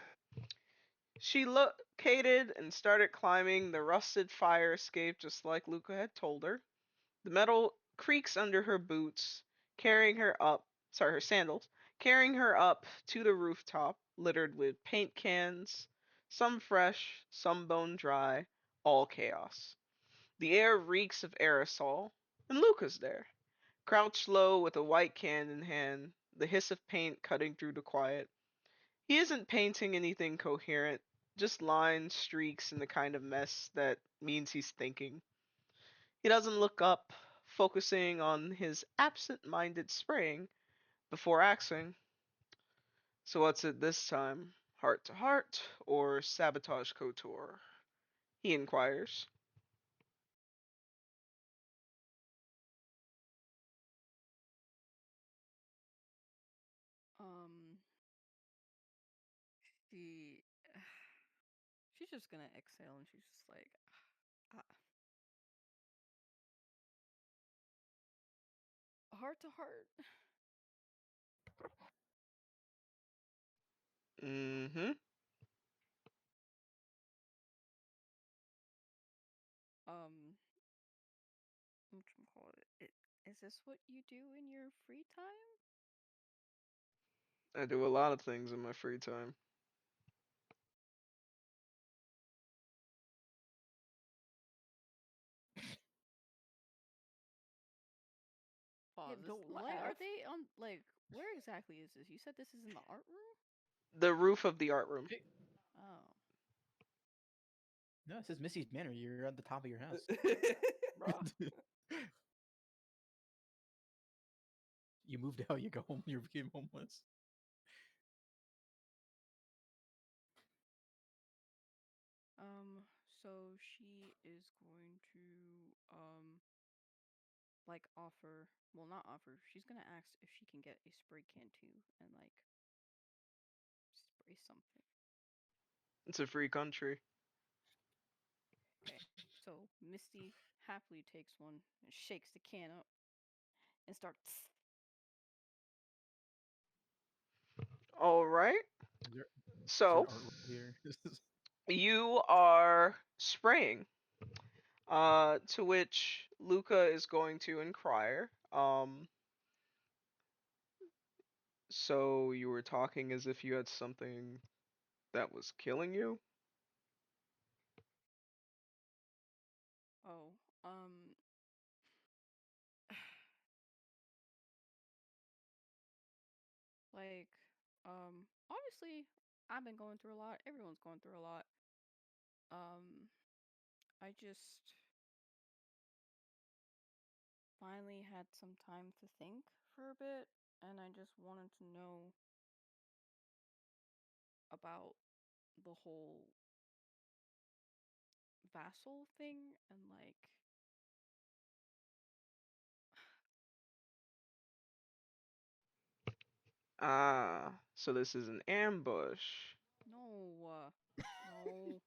[SPEAKER 1] She located and started climbing the rusted fire escape just like Luca had told her. The metal creaks under her boots, carrying her up, sorry, her sandals, carrying her up to the rooftop, littered with paint cans, some fresh, some bone dry, all chaos. The air reeks of aerosol, and Luca's there, crouched low with a white can in hand, the hiss of paint cutting through the quiet. He isn't painting anything coherent, just lines, streaks, and the kind of mess that means he's thinking. He doesn't look up, focusing on his absent minded spraying before asking, "So what's it this time? Heart to heart or sabotage couture?" he inquires.
[SPEAKER 4] Um, she she's just gonna exhale and she's just like, ah, heart to heart.
[SPEAKER 1] Mm hmm.
[SPEAKER 4] Um, call it? Is this what you do in your free time?
[SPEAKER 1] I do a lot of things in my free time.
[SPEAKER 2] Yeah,
[SPEAKER 4] Pause.
[SPEAKER 2] don't
[SPEAKER 4] Like, are
[SPEAKER 2] laugh.
[SPEAKER 4] they on like where exactly is this? You said this is in the art room?
[SPEAKER 1] The roof of the art room.
[SPEAKER 5] Hey,
[SPEAKER 4] Oh.
[SPEAKER 5] No, it says Misty's Manor. You're at the top of your house.
[SPEAKER 3] Bruh.
[SPEAKER 5] You moved out. You go home. You became homeless.
[SPEAKER 4] So she is going to like offer, well, not offer. She's gonna ask if she can get a spray can too and like spray something.
[SPEAKER 1] It's a free country.
[SPEAKER 4] Okay. So Misty happily takes one and shakes the can up and starts.
[SPEAKER 1] All right.
[SPEAKER 5] Is there
[SPEAKER 1] So
[SPEAKER 5] artwork here?
[SPEAKER 1] you are spraying. To which Luca is going to inquire. So you were talking as if you had something that was killing you?
[SPEAKER 4] Oh, like, obviously, I've been going through a lot. Everyone's going through a lot. I just finally had some time to think for a bit, and I just wanted to know about the whole vassal thing and like,
[SPEAKER 1] Ah, so this is an ambush.
[SPEAKER 4] no, no.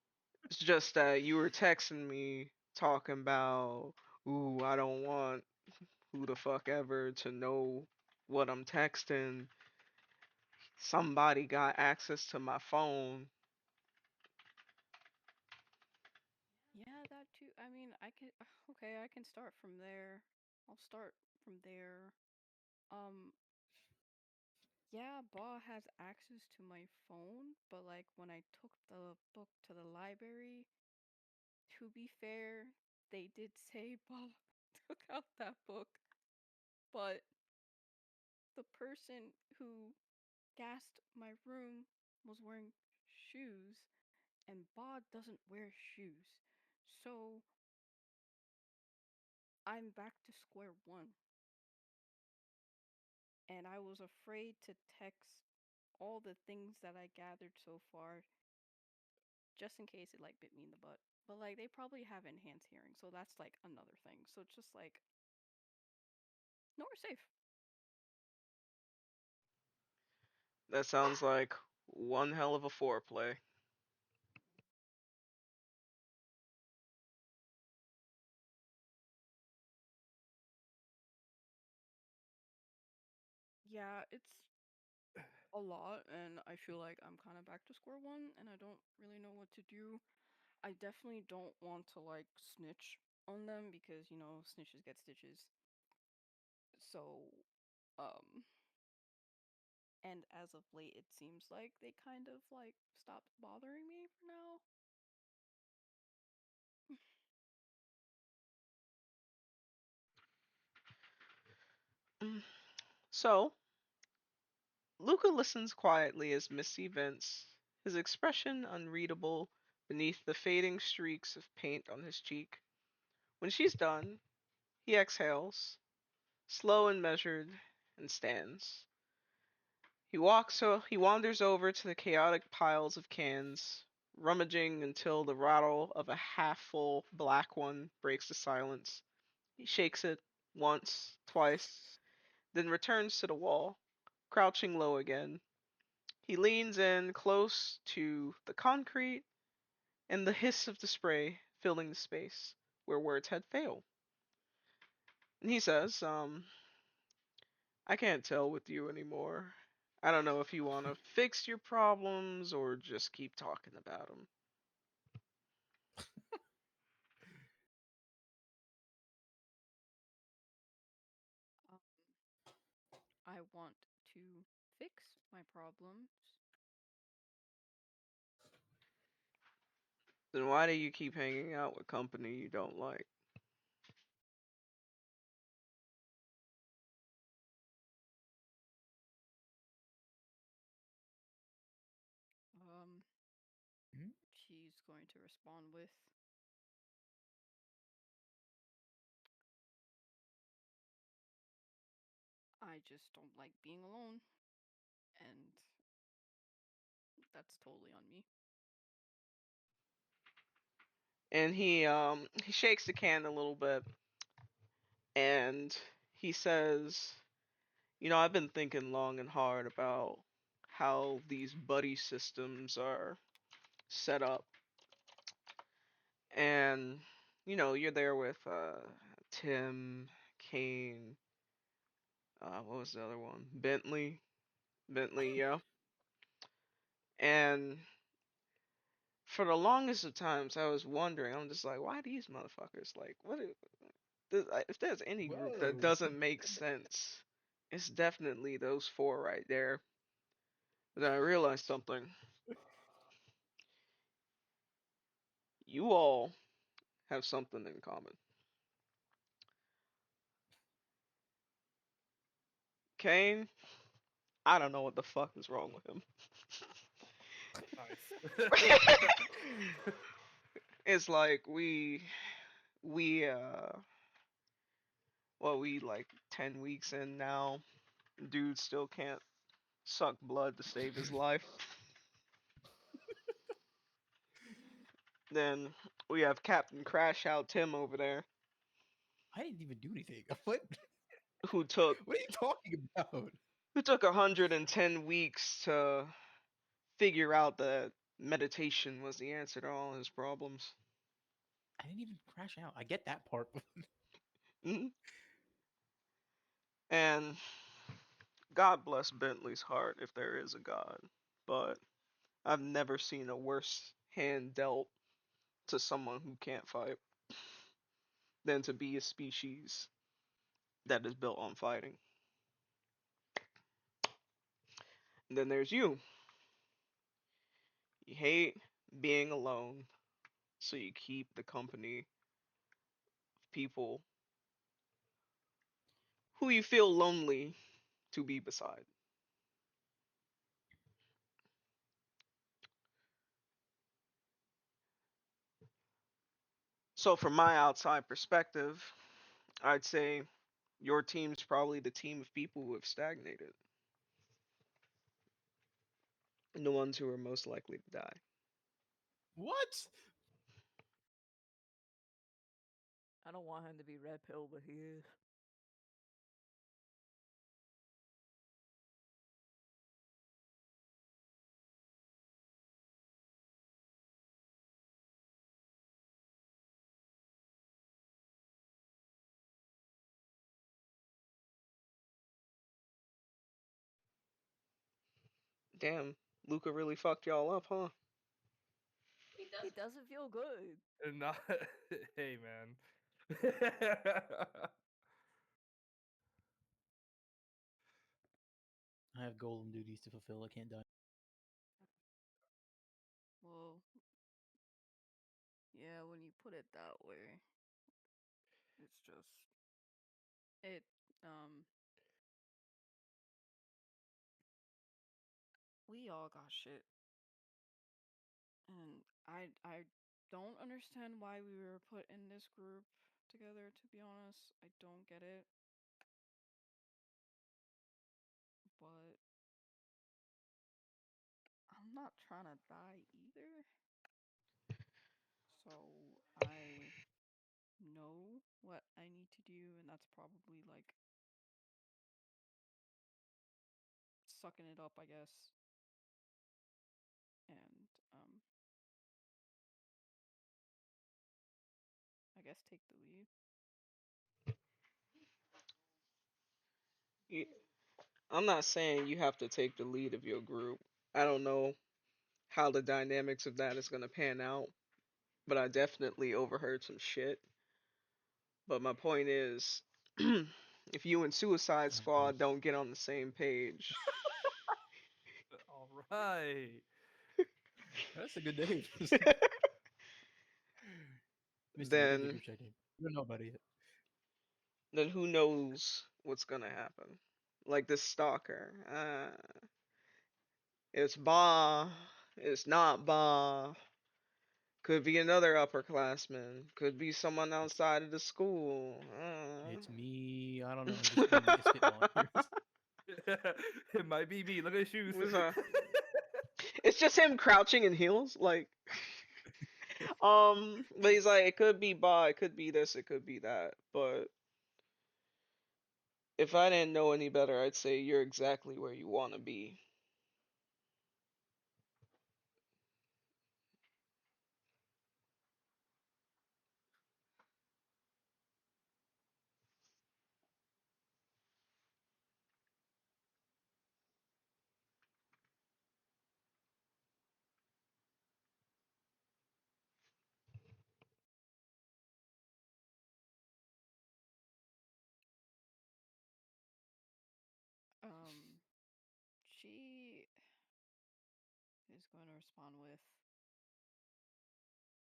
[SPEAKER 1] It's just that you were texting me talking about, ooh, I don't want who the fuck ever to know what I'm texting. Somebody got access to my phone.
[SPEAKER 4] Yeah, that too. I mean, I can, okay, I can start from there. I'll start from there. Um, yeah, Ba has access to my phone, but like when I took the book to the library, to be fair, they did say Ba took out that book, but the person who gassed my room was wearing shoes, and Ba doesn't wear shoes. So I'm back to square one. And I was afraid to text all the things that I gathered so far just in case it like bit me in the butt. But like they probably have enhanced hearing, so that's like another thing. So it's just like no, we're safe.
[SPEAKER 1] That sounds like one hell of a foreplay.
[SPEAKER 4] Yeah, it's a lot, and I feel like I'm kind of back to square one, and I don't really know what to do. I definitely don't want to like snitch on them because you know snitches get stitches. So, um, and as of late, it seems like they kind of like stopped bothering me for now.
[SPEAKER 1] Mm. So, Luca listens quietly as Misty vents, his expression unreadable beneath the fading streaks of paint on his cheek. When she's done, he exhales, slow and measured, and stands. He wanders over to the chaotic piles of cans, rummaging until the rattle of a half-full black one breaks the silence. He shakes it once, twice, then returns to the wall, crouching low again. He leans in close to the concrete and the hiss of the spray filling the space where words had failed. And he says, I can't tell with you anymore. I don't know if you want to fix your problems or just keep talking about them.
[SPEAKER 4] Um, I want to fix my problems.
[SPEAKER 1] Then why do you keep hanging out with company you don't like?
[SPEAKER 4] Um,
[SPEAKER 5] Hmm?
[SPEAKER 4] she's going to respond with. I just don't like being alone, and that's totally on me.
[SPEAKER 1] And he shakes the can a little bit, and he says, "You know, I've been thinking long and hard about how these buddy systems are set up, and you know, you're there with Tim, Cain, what was the other one? Bentley, yeah. And for the longest of times, I was wondering. I'm just like, why these motherfuckers? Like, if there's any group that
[SPEAKER 5] Whoa.
[SPEAKER 1] doesn't make sense, it's definitely those four right there. But then I realized something. You all have something in common. Kane, I don't know what the fuck is wrong with him.
[SPEAKER 3] Nice.
[SPEAKER 1] It's like we well, we like 10 weeks in now. Dude still can't suck blood to save his life. Then we have Captain Crash Out Tim over there,
[SPEAKER 5] I didn't even do anything. What?
[SPEAKER 1] who took
[SPEAKER 5] What are you talking about?
[SPEAKER 1] who took 110 weeks to figure out that meditation was the answer to all his problems.
[SPEAKER 5] I didn't even crash out. I get that part.
[SPEAKER 1] Mhm. And God bless Bentley's heart if there is a God, but I've never seen a worse hand dealt to someone who can't fight than to be a species that is built on fighting. And then there's you. You hate being alone, so you keep the company of people who you feel lonely to be beside. So, from my outside perspective, I'd say your team's probably the team of people who have stagnated, and the ones who are most likely to die.
[SPEAKER 5] What?
[SPEAKER 2] I don't want him to be red pill, but he is.
[SPEAKER 1] Damn, Luca really fucked y'all up, huh?
[SPEAKER 2] It doesn't feel good.
[SPEAKER 3] And not, hey man.
[SPEAKER 5] I have golem duties to fulfill. I can't die.
[SPEAKER 4] Well, yeah, when you put it that way, it's just it um we all got shit. And I don't understand why we were put in this group together, to be honest. I don't get it. But I'm not trying to die either. So I know what I need to do, and that's probably like sucking it up, I guess. And I guess take the lead.
[SPEAKER 1] I'm not saying you have to take the lead of your group. I don't know how the dynamics of that is going to pan out, but I definitely overheard some shit. But my point is, if you and Suicide
[SPEAKER 5] Oh god.
[SPEAKER 1] Squad don't get on the same page,
[SPEAKER 3] All right.
[SPEAKER 5] That's a good name. Misty, get in the
[SPEAKER 1] then
[SPEAKER 5] group chat name. You don't know about it.
[SPEAKER 1] then who knows what's gonna happen? Like this stalker, it's Ba, it's not Ba. Could be another upperclassman. Could be someone outside of the school.
[SPEAKER 5] It's me. I don't know. Just spitballing here.
[SPEAKER 3] It might be me. Look at his shoes.
[SPEAKER 1] What's It's just him crouching in heels, like. But he's like, it could be Ba, it could be this, it could be that. But if I didn't know any better, I'd say you're exactly where you want to be.
[SPEAKER 4] Um, she is going to respond with,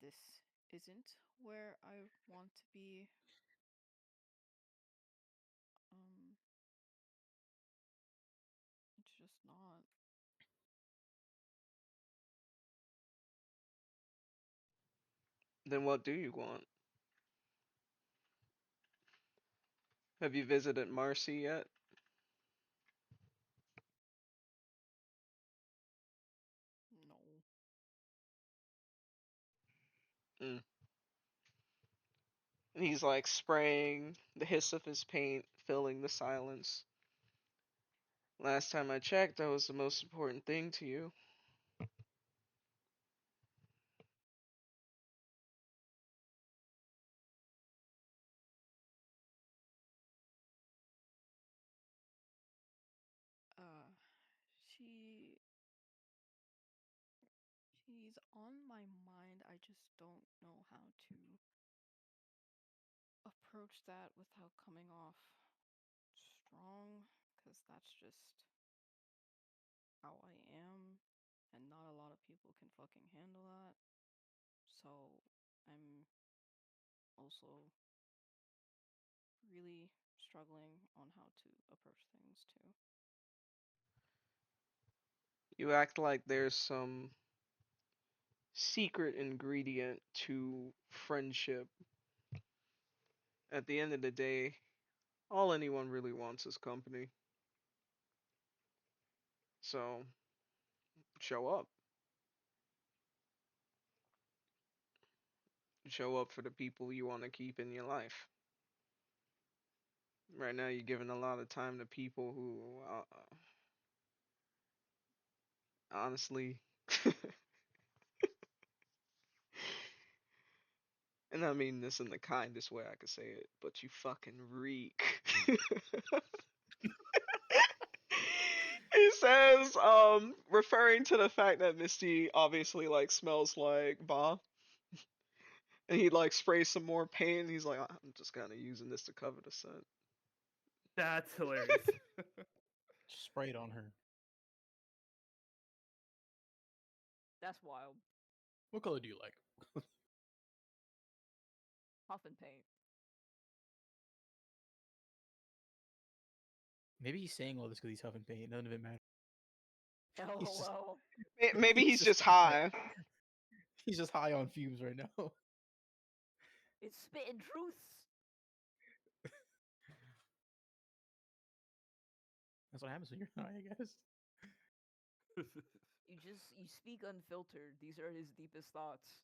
[SPEAKER 4] "This isn't where I want to be. Um, it's just not."
[SPEAKER 1] Then what do you want? Have you visited Marcy yet?
[SPEAKER 4] No.
[SPEAKER 1] Mm. And he's like spraying the hiss of his paint, filling the silence. Last time I checked, that was the most important thing to you.
[SPEAKER 4] Uh, she she's on my mind. I just don't know how to approach that without coming off strong, because that's just how I am, and not a lot of people can fucking handle that. So I'm also really struggling on how to approach things too.
[SPEAKER 1] You act like there's some secret ingredient to friendship. At the end of the day, all anyone really wants is company. So, show up. Show up for the people you want to keep in your life. Right now, you're giving a lot of time to people who, honestly, and I mean this in the kindest way I could say it, but you fucking reek. He says, referring to the fact that Misty obviously like smells like Ba, and he like sprays some more paint. And he's like, I'm just kind of using this to cover the scent.
[SPEAKER 3] That's hilarious.
[SPEAKER 5] Spray it on her.
[SPEAKER 2] That's wild.
[SPEAKER 5] What color do you like?
[SPEAKER 2] Huff and paint.
[SPEAKER 5] Maybe he's saying all this because he's huffing paint. None of it matters. He's just
[SPEAKER 2] LOL.
[SPEAKER 1] Maybe
[SPEAKER 5] he's
[SPEAKER 1] he's
[SPEAKER 5] just
[SPEAKER 1] just high.
[SPEAKER 5] he's just high on fumes right now.
[SPEAKER 2] It's spitting truths.
[SPEAKER 5] That's what happens when you're high, I guess.
[SPEAKER 2] You speak unfiltered. These are his deepest thoughts.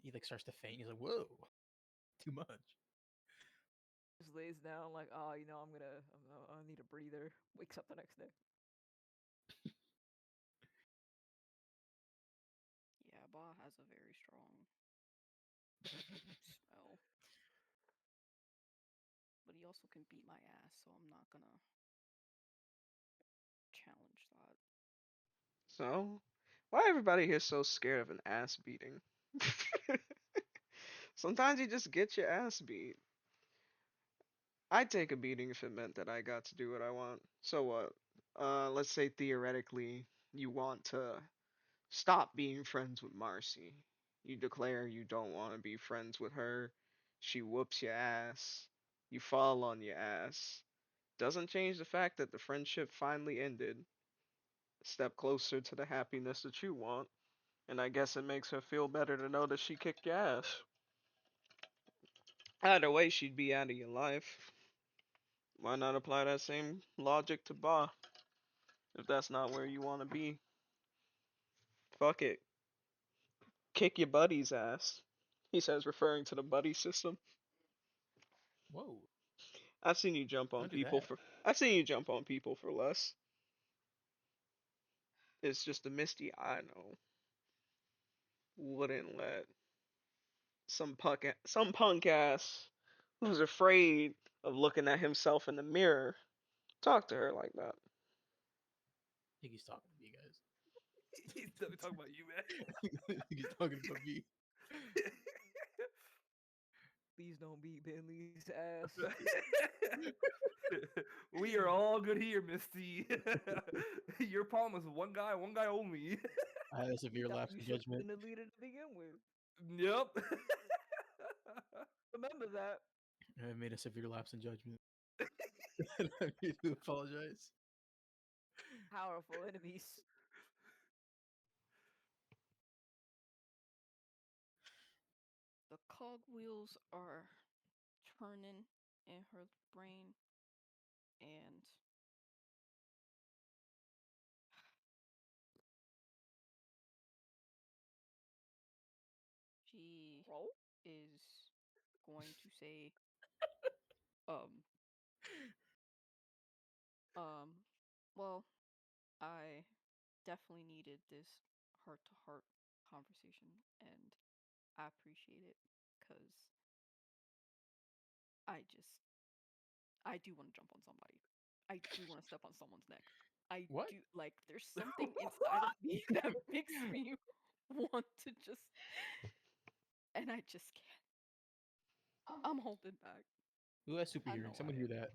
[SPEAKER 5] He like starts to faint. He's like, "Whoa, too much."
[SPEAKER 2] Just lays down like, oh, I need a breather. Wakes up the next day.
[SPEAKER 4] Yeah, Ba has a very strong smell, but he also can beat my ass, so I'm not gonna challenge that.
[SPEAKER 1] So, why everybody here so scared of an ass beating? Sometimes you just get your ass beat. I'd take a beating if it meant that I got to do what I want. So what? Let's say theoretically you want to stop being friends with Marcy. You declare you don't want to be friends with her. She whoops your ass. You fall on your ass. Doesn't change the fact that the friendship finally ended. A step closer to the happiness that you want. And I guess it makes her feel better to know that she kicked your ass. Either way, she'd be out of your life. Why not apply that same logic to Ba? If that's not where you want to be, fuck it. Kick your buddy's ass. He says, referring to the buddy system.
[SPEAKER 5] Whoa!
[SPEAKER 1] I've seen you jump on
[SPEAKER 5] Don't do
[SPEAKER 1] people
[SPEAKER 5] that.
[SPEAKER 1] for. I've seen you jump on people for less. It's just the Misty I know wouldn't let some punk ass who's afraid of looking at himself in the mirror talk to her like that.
[SPEAKER 5] I think he's talking to you guys.
[SPEAKER 3] He's talking about you, man.
[SPEAKER 5] I think he's talking about me.
[SPEAKER 2] Please don't beat Bentley's ass.
[SPEAKER 3] We are all good here, Misty. Your problem is one guy only.
[SPEAKER 5] I had a
[SPEAKER 2] You
[SPEAKER 5] severe
[SPEAKER 2] thought
[SPEAKER 5] lapse
[SPEAKER 2] you
[SPEAKER 5] in
[SPEAKER 2] should have
[SPEAKER 5] judgment.
[SPEAKER 2] been the leader to begin with.
[SPEAKER 3] Yep.
[SPEAKER 2] Remember that.
[SPEAKER 5] I made a severe lapse in judgment. And I need to apologize.
[SPEAKER 2] Powerful enemies.
[SPEAKER 4] The cogwheels are turning in her brain, and she
[SPEAKER 2] Roll.
[SPEAKER 4] is going to say, um, um, well, I definitely needed this heart to heart conversation, and I appreciate it because I just, I do want to jump on somebody. I do want to step on someone's neck. I
[SPEAKER 5] What?
[SPEAKER 4] do, like, there's something inside of me that makes me want to just, and I just can't. I'm holding back.
[SPEAKER 5] Who has
[SPEAKER 4] I
[SPEAKER 5] super hearing?
[SPEAKER 4] know I
[SPEAKER 5] Someone hear
[SPEAKER 4] am.
[SPEAKER 5] that.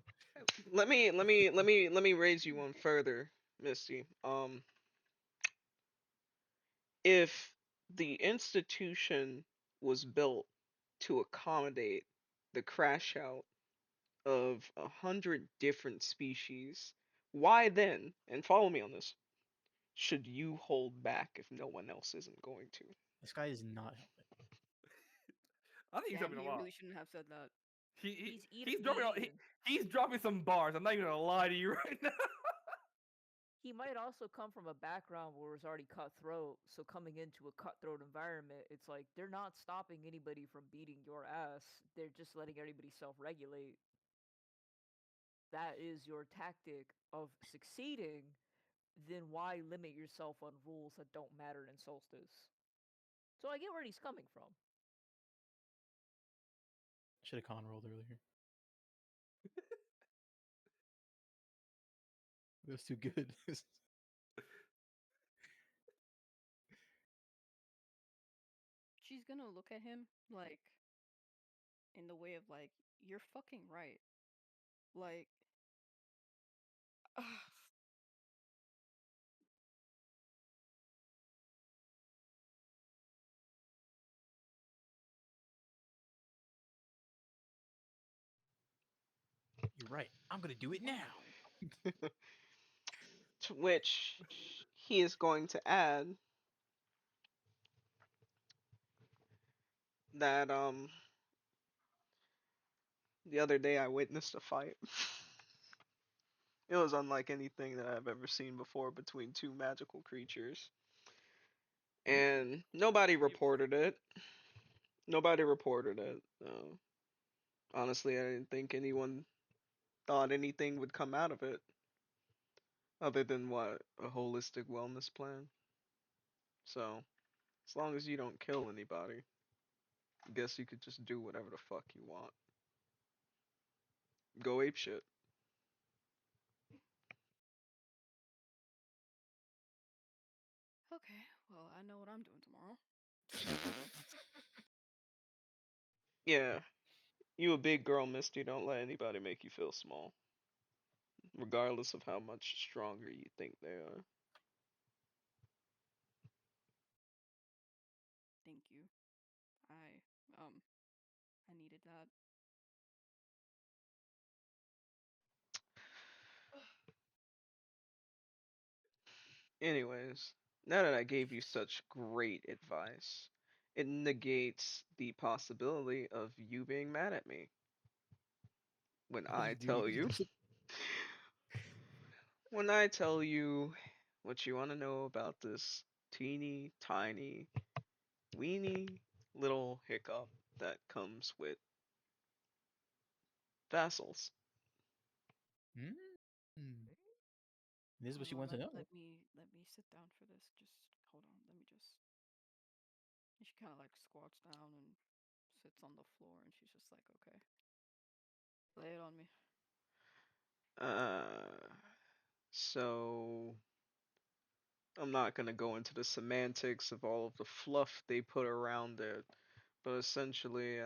[SPEAKER 1] Let me raise you one further, Misty. If the institution was built to accommodate the crash out of 100 different species, why then, and follow me on this, should you hold back if no one else isn't going to?
[SPEAKER 5] This guy is not helping.
[SPEAKER 3] I think he's
[SPEAKER 4] Damn,
[SPEAKER 3] helping a
[SPEAKER 4] he
[SPEAKER 3] lot.
[SPEAKER 4] really shouldn't have said that.
[SPEAKER 3] He,
[SPEAKER 2] He's
[SPEAKER 3] he's dropping he's dropping some bars. I'm not even gonna lie to you right now.
[SPEAKER 2] He might also come from a background where it's already cutthroat. So coming into a cutthroat environment, it's like they're not stopping anybody from beating your ass. They're just letting everybody self-regulate. That is your tactic of succeeding. Then why limit yourself on rules that don't matter in Solstice? So I get where he's coming from.
[SPEAKER 5] Should have con rolled earlier. It was too good.
[SPEAKER 4] She's gonna look at him like in the way of like, you're fucking right. Like,
[SPEAKER 5] You're right. I'm gonna do it
[SPEAKER 4] what am I
[SPEAKER 5] now.
[SPEAKER 4] doing?
[SPEAKER 1] To which he is going to add that the other day I witnessed a fight. It was unlike anything that I've ever seen before between two magical creatures. And nobody reported it. Nobody reported it. Honestly, I didn't think anyone thought anything would come out of it other than what? A holistic wellness plan. So, as long as you don't kill anybody, I guess you could just do whatever the fuck you want. Go ape shit.
[SPEAKER 4] Okay, well, I know what I'm doing tomorrow.
[SPEAKER 1] Yeah, you a big girl, Misty. Don't let anybody make you feel small, regardless of how much stronger you think they are.
[SPEAKER 4] Thank you. I um I needed that.
[SPEAKER 1] Anyways, Now that I gave you such great advice, it negates the possibility of you being mad at me when
[SPEAKER 5] What do
[SPEAKER 1] I
[SPEAKER 5] you do?
[SPEAKER 1] tell
[SPEAKER 5] You
[SPEAKER 1] you
[SPEAKER 5] just
[SPEAKER 1] when I tell you what you want to know about this teeny tiny weeny little hiccup that comes with vassals.
[SPEAKER 5] Mm. This is what
[SPEAKER 4] Hold
[SPEAKER 5] she
[SPEAKER 4] on,
[SPEAKER 5] wants to know.
[SPEAKER 4] let me sit down for this. Just hold on. Let me just. And she kind of like squats down and sits on the floor, and she's just like, okay, lay it on me.
[SPEAKER 1] Uh, so I'm not gonna go into the semantics of all of the fluff they put around it, but essentially,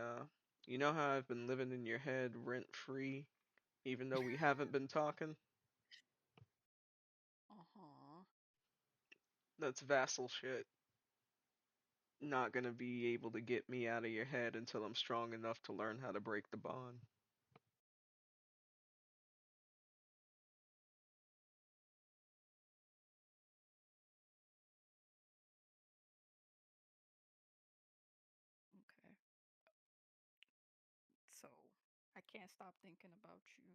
[SPEAKER 1] you know how I've been living in your head rent free, even though we haven't been talking?
[SPEAKER 4] Uh huh.
[SPEAKER 1] That's vassal shit. Not gonna be able to get me out of your head until I'm strong enough to learn how to break the bond.
[SPEAKER 4] Okay. So I can't stop thinking about you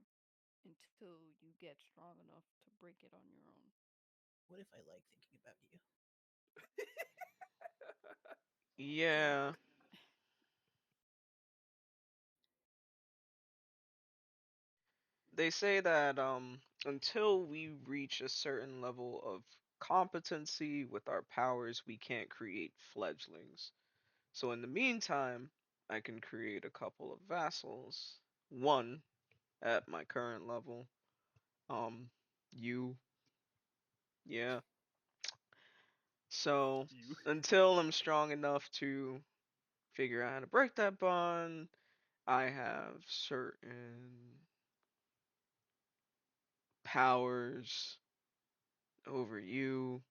[SPEAKER 4] until you get strong enough to break it on your own.
[SPEAKER 5] What if I like thinking about you?
[SPEAKER 4] Okay.
[SPEAKER 1] Yeah, they say that until we reach a certain level of competency with our powers, we can't create fledglings. So in the meantime, I can create a couple of vassals. One at my current level. Um, you, yeah. So
[SPEAKER 3] You.
[SPEAKER 1] until I'm strong enough to figure out how to break that bond, I have certain powers over you,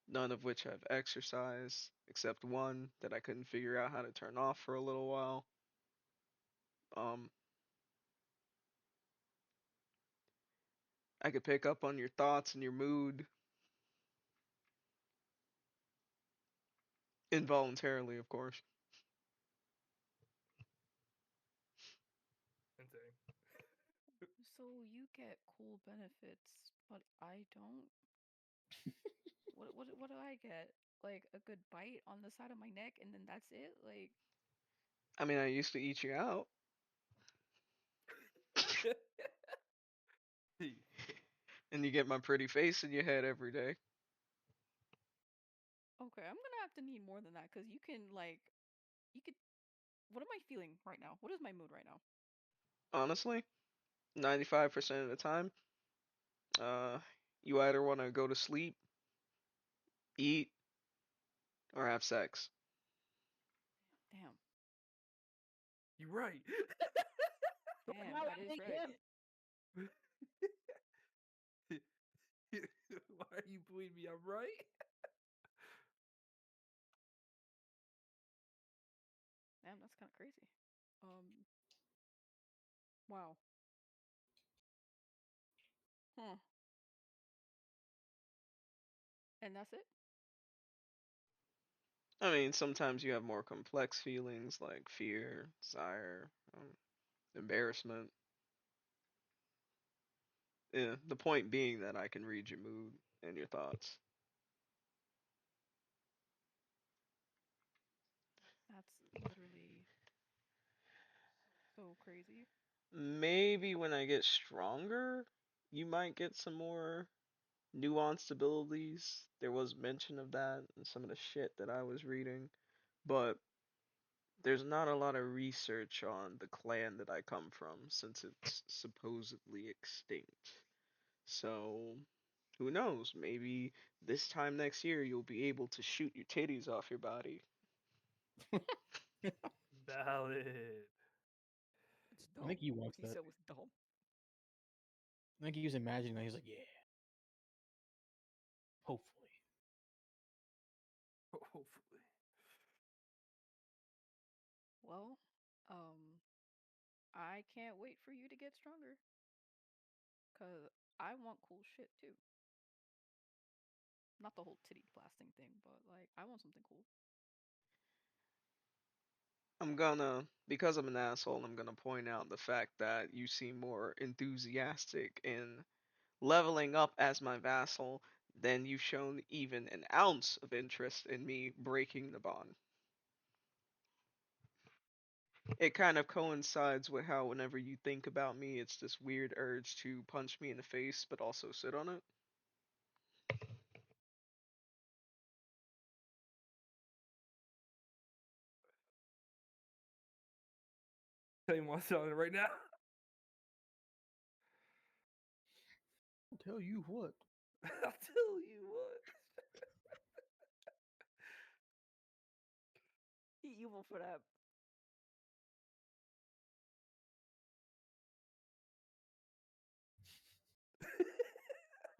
[SPEAKER 1] none of which I've exercised, except one that I couldn't figure out how to turn off for a little while. Um, I could pick up on your thoughts and your mood involuntarily, of course.
[SPEAKER 3] Insane.
[SPEAKER 4] So you get cool benefits, but I don't. What do I get? Like a good bite on the side of my neck, and then that's it. Like,
[SPEAKER 1] I mean, I used to eat you out, and you get my pretty face in your head every day.
[SPEAKER 4] okay, I'm gonna have to need more than that because you could. What am I feeling right now? What is my mood right now?
[SPEAKER 1] Honestly, 95% of the time, uh, you either want to go to sleep, eat, or have sex.
[SPEAKER 4] Damn,
[SPEAKER 3] You're right.
[SPEAKER 4] damn, that is right.
[SPEAKER 3] Why are you believing me? I'm right.
[SPEAKER 4] Damn, that's kind of crazy. Um, wow. Huh. And that's it.
[SPEAKER 1] I mean, sometimes you have more complex feelings like fear, desire, embarrassment. Yeah, the point being that I can read your mood and your thoughts.
[SPEAKER 4] That's literally so crazy.
[SPEAKER 1] Maybe when I get stronger, you might get some more nuanced abilities. There was mention of that in some of the shit that I was reading, but there's not a lot of research on the clan that I come from since it's supposedly extinct. So, who knows? Maybe this time next year you'll be able to shoot your titties off your body.
[SPEAKER 3] Valid.
[SPEAKER 4] It's
[SPEAKER 5] I think
[SPEAKER 4] dumb.
[SPEAKER 5] he
[SPEAKER 4] What
[SPEAKER 5] wants
[SPEAKER 4] he
[SPEAKER 5] that.
[SPEAKER 4] said was dumb.
[SPEAKER 5] I think he was imagining that. He's like, yeah, hopefully.
[SPEAKER 3] Hopefully.
[SPEAKER 4] Well, I can't wait for you to get stronger, cause I want cool shit too. Not the whole titty blasting thing, but like I want something cool.
[SPEAKER 1] Because I'm an asshole, I'm gonna point out the fact that you seem more enthusiastic in leveling up as my vassal than you've shown even an ounce of interest in me breaking the bond. It kind of coincides with how whenever you think about me, it's this weird urge to punch me in the face, but also sit on it.
[SPEAKER 3] Tell you what's on it right now.
[SPEAKER 5] I'll tell you what.
[SPEAKER 3] I'll tell you what.
[SPEAKER 2] He evil for that.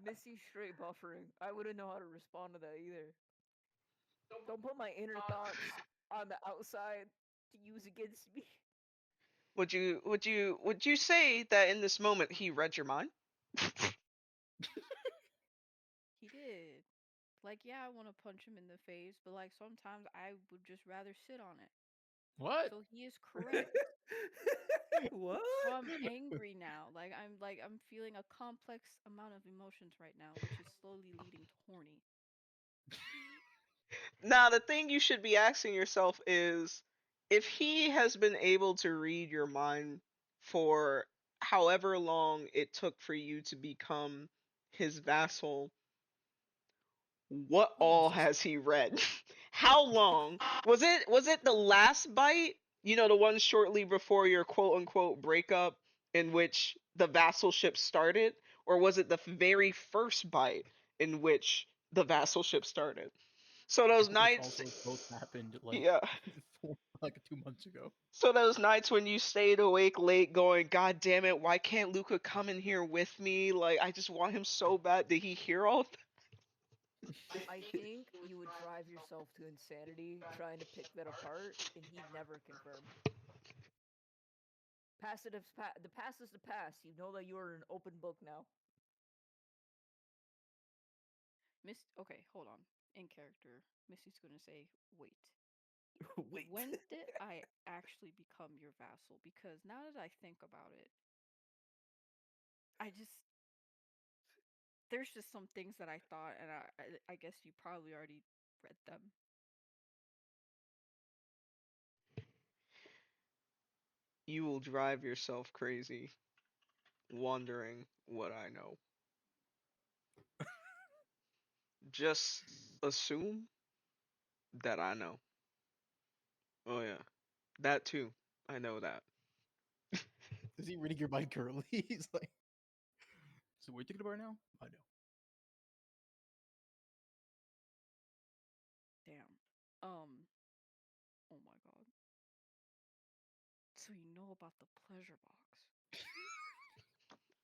[SPEAKER 2] Missy's straight buffering. I wouldn't know how to respond to that either. Don't put my inner thoughts on the outside to use against me.
[SPEAKER 1] Would you say that in this moment he read your mind?
[SPEAKER 4] He did. Like, yeah, I want to punch him in the face, but like sometimes I would just rather sit on it.
[SPEAKER 5] What?
[SPEAKER 4] So he is correct.
[SPEAKER 3] What?
[SPEAKER 4] So I'm angry now. I'm feeling a complex amount of emotions right now, which is slowly leading to horny.
[SPEAKER 1] Now, the thing you should be asking yourself is if he has been able to read your mind for however long it took for you to become his vassal, what all
[SPEAKER 5] Jesus.
[SPEAKER 1] has he read? How long? Was it the last bite? You know, the one shortly before your quote unquote breakup in which the vassalship started? Or was it the very first bite in which the vassalship started? So those
[SPEAKER 5] Which
[SPEAKER 1] nights,
[SPEAKER 5] also both happened like
[SPEAKER 1] yeah.
[SPEAKER 5] like 2 months ago.
[SPEAKER 1] So those nights when you stayed awake late going, God damn it, why can't Luca come in here with me? Like, I just want him so bad. Did he hear all
[SPEAKER 2] I think you would drive yourself to insanity trying to pick that apart, and he'd never confirm. The past is the past. You know that you are an open book now.
[SPEAKER 4] Okay, hold on. In character, Missy's gonna say, "Wait,
[SPEAKER 3] Wait.
[SPEAKER 4] when did I actually become your vassal?" Because now that I think about it, I just there's just some things that I thought, and I guess you probably already read them.
[SPEAKER 1] You will drive yourself crazy wondering what I know. Just assume that I know. Oh yeah, that too. I know that.
[SPEAKER 5] Is he reading your mind currently? He's like, so what are you thinking about now? I know.
[SPEAKER 4] Damn. Oh my god. So you know about the pleasure box?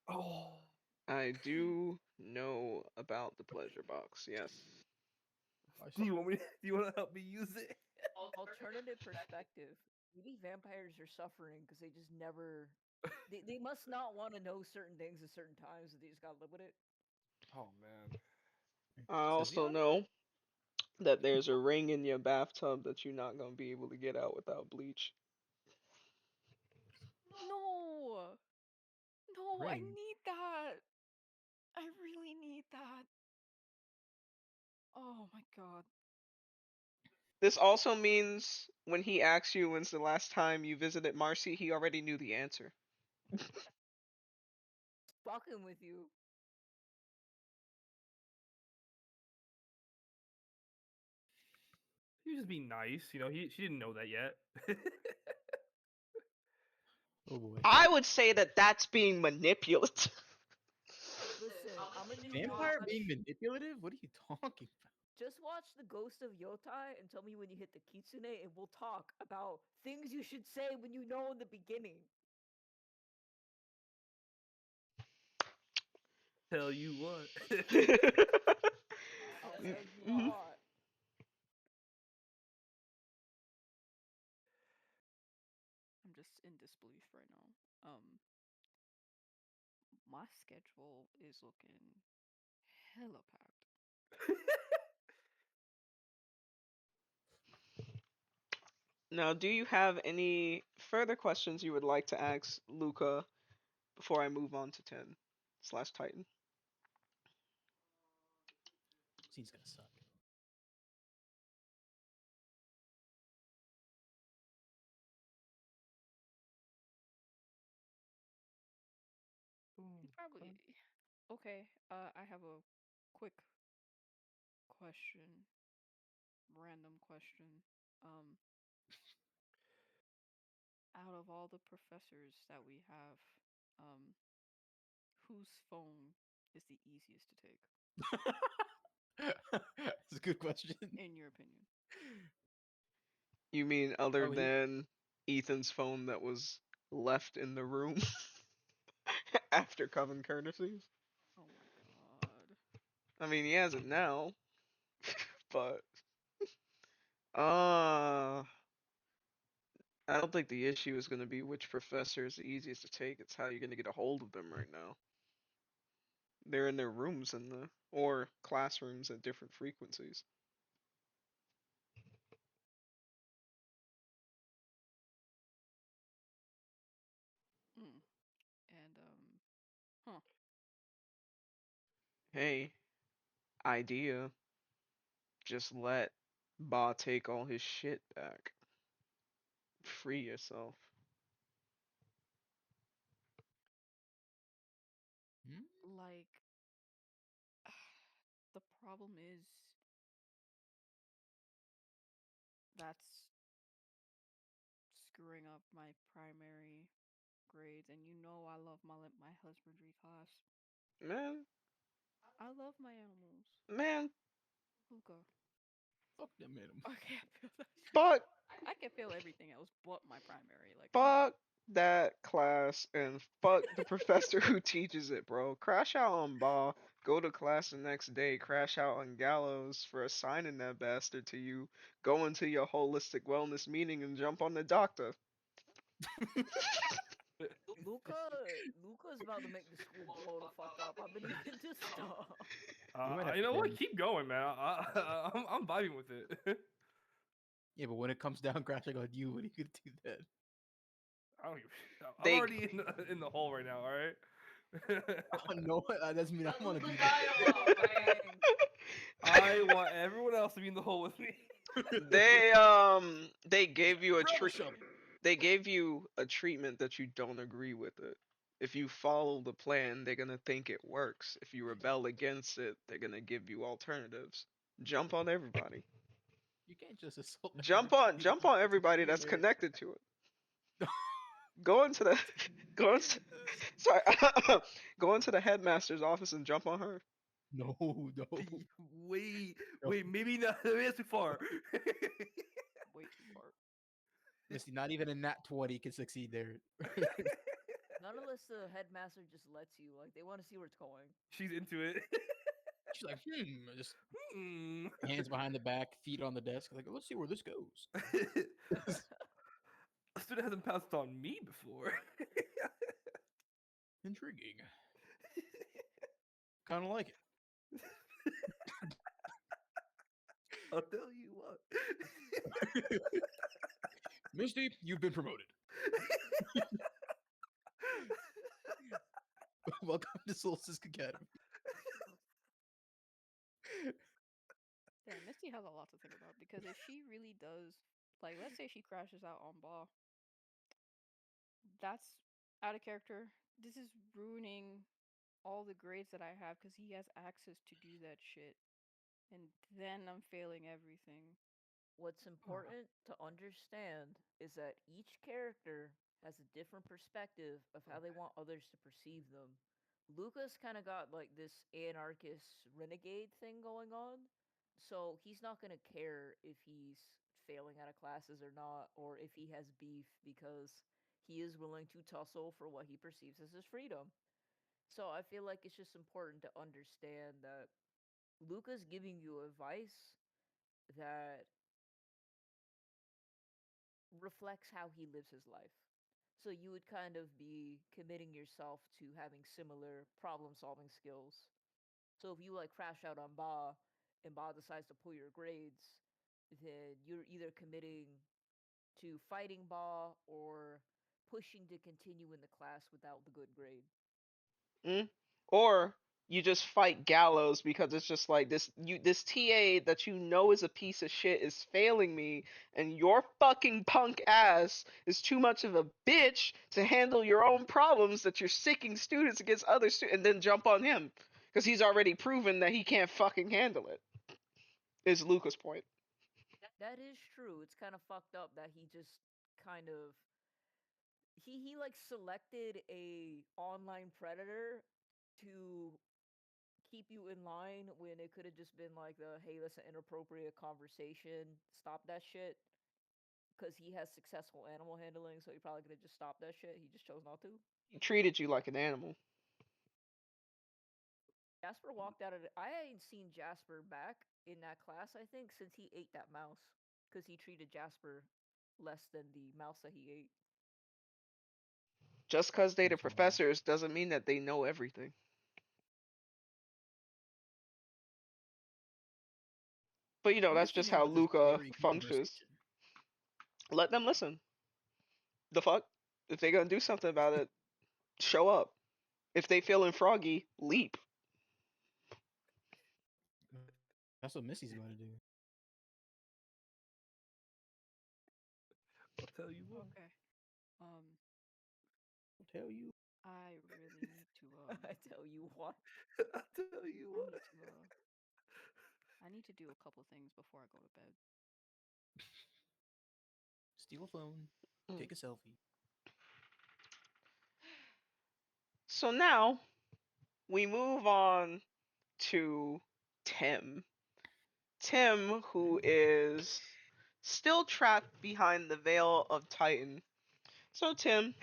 [SPEAKER 3] Oh.
[SPEAKER 1] I do know about the pleasure box. Yes.
[SPEAKER 5] I
[SPEAKER 3] Do
[SPEAKER 5] saw.
[SPEAKER 3] you want me? Do you want to help me use it?
[SPEAKER 2] Alternative perspective. Maybe vampires are suffering because they just never. They must not want to know certain things at certain times, and they just gotta live with it.
[SPEAKER 3] Oh man.
[SPEAKER 1] I
[SPEAKER 5] Says
[SPEAKER 1] also
[SPEAKER 5] Leon.
[SPEAKER 1] know that there's a ring in your bathtub that you're not gonna be able to get out without bleach.
[SPEAKER 4] No! No, I
[SPEAKER 5] Ring.
[SPEAKER 4] need that! I really need that. Oh my god.
[SPEAKER 1] This also means when he asks you when's the last time you visited Marcy, he already knew the answer.
[SPEAKER 2] Fucking with you.
[SPEAKER 3] He was just being nice, you know. She didn't know that yet.
[SPEAKER 5] Oh boy.
[SPEAKER 1] I would say that that's being manipulative.
[SPEAKER 2] Listen, I'm gonna need you to
[SPEAKER 5] Vampire
[SPEAKER 2] watch.
[SPEAKER 5] being manipulative? What are you talking about?
[SPEAKER 2] Just watch the Ghost of Yotai and tell me when you hit the Kitsune, and we'll talk about things you should say when you know in the beginning.
[SPEAKER 3] Tell you what.
[SPEAKER 2] I'll
[SPEAKER 1] Mm,
[SPEAKER 2] tell you
[SPEAKER 1] mhm.
[SPEAKER 2] what.
[SPEAKER 4] I'm just in disbelief right now. My schedule is looking hella packed.
[SPEAKER 1] Now, do you have any further questions you would like to ask Luca before I move on to 10 slash Titan?
[SPEAKER 5] Scene's gonna suck.
[SPEAKER 3] Boom.
[SPEAKER 4] Probably. Okay. I have a quick question. Random question. Um, out of all the professors that we have, um, whose phone is the easiest to take,
[SPEAKER 5] That's a good question.
[SPEAKER 4] in your opinion?
[SPEAKER 1] You mean other
[SPEAKER 5] Oh, he.
[SPEAKER 1] than Ethan's phone that was left in the room after Coven Courtesies?
[SPEAKER 4] Oh my god.
[SPEAKER 1] I mean, he has it now, but uh, I don't think the issue is going to be which professor is the easiest to take. It's how you're going to get a hold of them right now. They're in their rooms in the or classrooms at different frequencies.
[SPEAKER 4] Mm. And huh.
[SPEAKER 1] Hey, idea. Just let Ba take all his shit back. Free yourself.
[SPEAKER 5] Hmm?
[SPEAKER 4] Like, the problem is that's screwing up my primary grades, and you know I love my husbandry class.
[SPEAKER 1] Man,
[SPEAKER 4] I love my animals.
[SPEAKER 1] man,
[SPEAKER 4] Luca.
[SPEAKER 5] Fuck them animals.
[SPEAKER 4] I can't feel that shit.
[SPEAKER 1] fuck,
[SPEAKER 4] I can feel everything else but my primary. Like,
[SPEAKER 1] fuck that class and fuck the professor who teaches it, bro. Crash out on Ba, go to class the next day, crash out on Gallows for assigning that bastard to you, go into your holistic wellness meeting and jump on the doctor.
[SPEAKER 2] Luca, Luca's about to make the school blow the fuck up. I've been needing to stop.
[SPEAKER 5] You might have
[SPEAKER 3] You know what?
[SPEAKER 5] 10.
[SPEAKER 3] Keep going, man. I'm vibing with it.
[SPEAKER 5] Yeah, but when it comes down crashing on you, what are you gonna do then?
[SPEAKER 3] I don't give a shit. I'm
[SPEAKER 1] They
[SPEAKER 3] already in the hole right now. All right.
[SPEAKER 5] Oh no, that doesn't mean I want to be
[SPEAKER 2] Dang.
[SPEAKER 3] I want everyone else to be in the hole with me.
[SPEAKER 5] there.
[SPEAKER 1] they gave you a
[SPEAKER 5] Brother
[SPEAKER 1] treat.
[SPEAKER 5] shove.
[SPEAKER 1] They gave you a treatment that you don't agree with it. If you follow the plan, they're gonna think it works. If you rebel against it, they're gonna give you alternatives. Jump on everybody.
[SPEAKER 5] You can't just assault everybody
[SPEAKER 1] Jump on
[SPEAKER 5] that's a
[SPEAKER 1] everybody that's
[SPEAKER 5] trainer.
[SPEAKER 1] connected to it. Go into the, go into, sorry, go into the headmaster's office and jump on her.
[SPEAKER 5] No, no,
[SPEAKER 3] Wait,
[SPEAKER 5] no.
[SPEAKER 3] wait, maybe not. Maybe that's too far.
[SPEAKER 4] way too far.
[SPEAKER 5] Misty, not even a nat 20 can succeed there.
[SPEAKER 2] Not unless the headmaster just lets you. Like they want to see where it's going.
[SPEAKER 3] She's into it.
[SPEAKER 5] She's like, just
[SPEAKER 3] Hmm.
[SPEAKER 5] hands behind the back, feet on the desk. Like, let's see where this goes.
[SPEAKER 3] A student hasn't pounced on me before.
[SPEAKER 5] Intriguing. Kind of like it.
[SPEAKER 3] I'll tell you what.
[SPEAKER 5] Misty, you've been promoted. Welcome to Solstice Academy.
[SPEAKER 4] Damn, Misty has a lot to think about because if she really does, like, let's say she crashes out on ball, that's out of character. This is ruining all the grades that I have because he has access to do that shit, and then I'm failing everything.
[SPEAKER 2] What's important to understand is that each character has a different perspective of how they want others to perceive them. Lucas kind of got like this anarchist renegade thing going on, so he's not going to care if he's failing out of classes or not, or if he has beef because he is willing to tussle for what he perceives as his freedom. So I feel like it's just important to understand that Luca's giving you advice that reflects how he lives his life. So you would kind of be committing yourself to having similar problem solving skills. So if you like crash out on Ba, and Ba decides to pull your grades, then you're either committing to fighting Ba or pushing to continue in the class without the good grade.
[SPEAKER 1] Or you just fight Gallows because it's just like this TA that you know is a piece of shit is failing me, and your fucking punk ass is too much of a bitch to handle your own problems that you're sicking students against other students, and then jump on him because he's already proven that he can't fucking handle it. Is Luca's point.
[SPEAKER 2] That is true. It's kind of fucked up that he just kind of he like selected a online predator to keep you in line when it could have just been like the hey, that's an inappropriate conversation, stop that shit, because he has successful animal handling, so he probably could have just stopped that shit. He just chose not to.
[SPEAKER 1] He treated you like an animal.
[SPEAKER 2] Jasper walked out of it. I ain't seen Jasper back in that class, I think, since he ate that mouse, because he treated Jasper less than the mouse that he ate.
[SPEAKER 1] Just because they're the
[SPEAKER 5] That's wild.
[SPEAKER 1] professors doesn't mean that they know everything. But you know,
[SPEAKER 5] Weird
[SPEAKER 1] that's
[SPEAKER 5] thing
[SPEAKER 1] just how
[SPEAKER 5] about this
[SPEAKER 1] Luca
[SPEAKER 5] very
[SPEAKER 1] functions.
[SPEAKER 5] conversation.
[SPEAKER 1] Let them listen. The fuck? If they're gonna do something about it, show up. If they feeling froggy, leap.
[SPEAKER 5] That's what Misty's about to do.
[SPEAKER 3] I'll tell you what.
[SPEAKER 4] Okay.
[SPEAKER 5] I'll tell you.
[SPEAKER 4] I really need to.
[SPEAKER 2] I tell you what.
[SPEAKER 3] I'll tell you
[SPEAKER 4] I
[SPEAKER 3] what.
[SPEAKER 4] need to. I need to do a couple things before I go to bed.
[SPEAKER 5] Steal a phone.
[SPEAKER 1] Mm.
[SPEAKER 5] Take a selfie.
[SPEAKER 1] So now we move on to Tim. Tim, who is still trapped behind the veil of Titan. So Tim,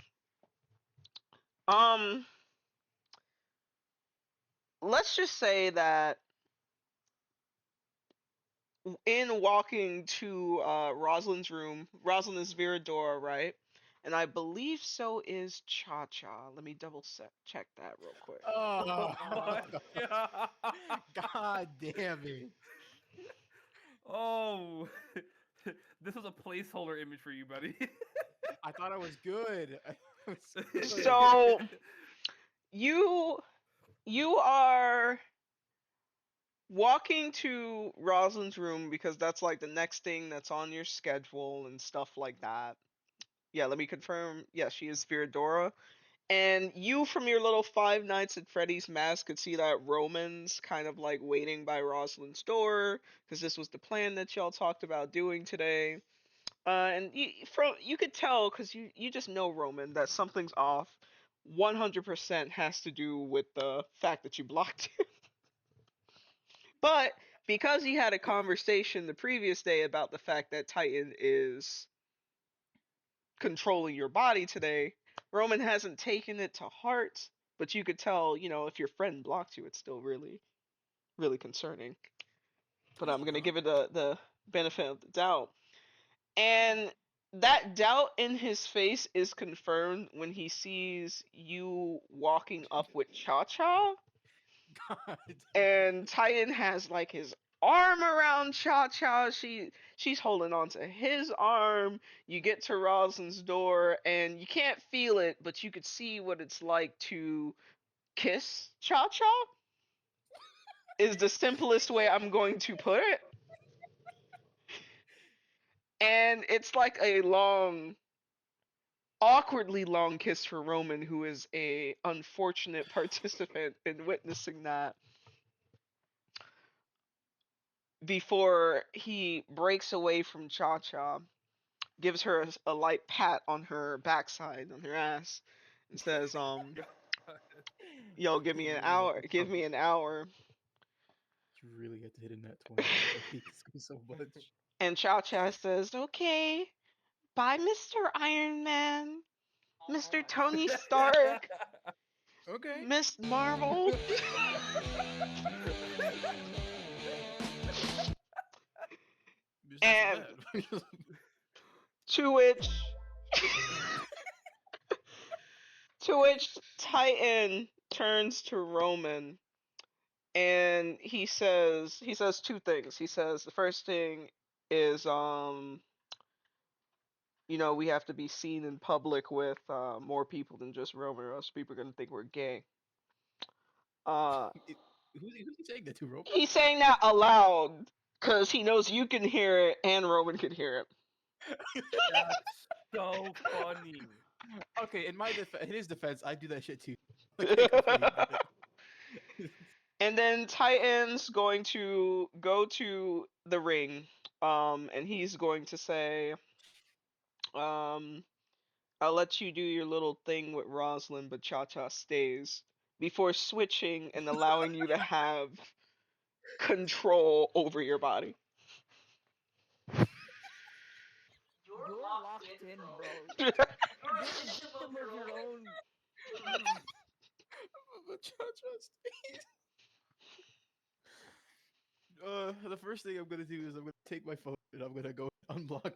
[SPEAKER 1] um, let's just say that in walking to Rosalind's room, Rosalind is Viradora, right? And I believe so is Cha Cha. Let me double check that real quick.
[SPEAKER 5] Oh,
[SPEAKER 3] my God.
[SPEAKER 5] God damn it.
[SPEAKER 3] Oh, this was a placeholder image for you, buddy.
[SPEAKER 5] I thought I was good. I was good.
[SPEAKER 1] So you are walking to Rosalind's room because that's like the next thing that's on your schedule and stuff like that. Yeah, let me confirm. Yeah, she is Viradora. And you from your little Five Nights at Freddy's mask could see that Roman's kind of like waiting by Rosalind's door because this was the plan that y'all talked about doing today. And you could tell because you just know Roman that something's off. 100% has to do with the fact that you blocked him. But because he had a conversation the previous day about the fact that Titan is controlling your body today, Roman hasn't taken it to heart, but you could tell, if your friend blocked you, it's still really, really concerning. But I'm gonna give it the benefit of the doubt. And that doubt in his face is confirmed when he sees you walking up with Cha Cha.
[SPEAKER 5] God
[SPEAKER 1] And Titan has like his arm around Cha Cha. She's holding on to his arm. You get to Rosalind's door and you can't feel it, but you could see what it's like to kiss Cha Cha. Is the simplest way I'm going to put it. And it's like a long, awkwardly long kiss for Roman, who is a unfortunate participant in witnessing that. Before he breaks away from Cha Cha, gives her a light pat on her backside, on her ass, and says, yo, give
[SPEAKER 5] You
[SPEAKER 1] me an
[SPEAKER 5] really had
[SPEAKER 1] hour.
[SPEAKER 5] to
[SPEAKER 1] Give me an hour.
[SPEAKER 5] You really had to hit in that 20. I hate this game so much.
[SPEAKER 1] And Cha Cha says, okay, bye, Mr. Iron Man, Mr. Tony Stark,
[SPEAKER 5] Okay.
[SPEAKER 1] Miss Marvel.
[SPEAKER 5] It's not
[SPEAKER 1] And
[SPEAKER 5] so bad.
[SPEAKER 1] to which Titan turns to Roman and he says two things. He says the first thing is we have to be seen in public with more people than just Roman, or else people are gonna think we're gay. Uh,
[SPEAKER 5] Who's he saying that to, Rope?
[SPEAKER 1] he's saying that aloud because he knows you can hear it and Roman can hear it.
[SPEAKER 3] That's so funny.
[SPEAKER 5] Okay, in his defense, I do that shit too. I can't complain, but
[SPEAKER 1] And then Titan's going to go to the ring, and he's going to say, um, I'll let you do your little thing with Rosalind, but Cha Cha stays, before switching and allowing you to have control over your body.
[SPEAKER 2] You're locked in, bro. You're the victim of your own. Mm.
[SPEAKER 5] but the first thing I'm gonna do is I'm gonna take my phone and I'm gonna go unblock.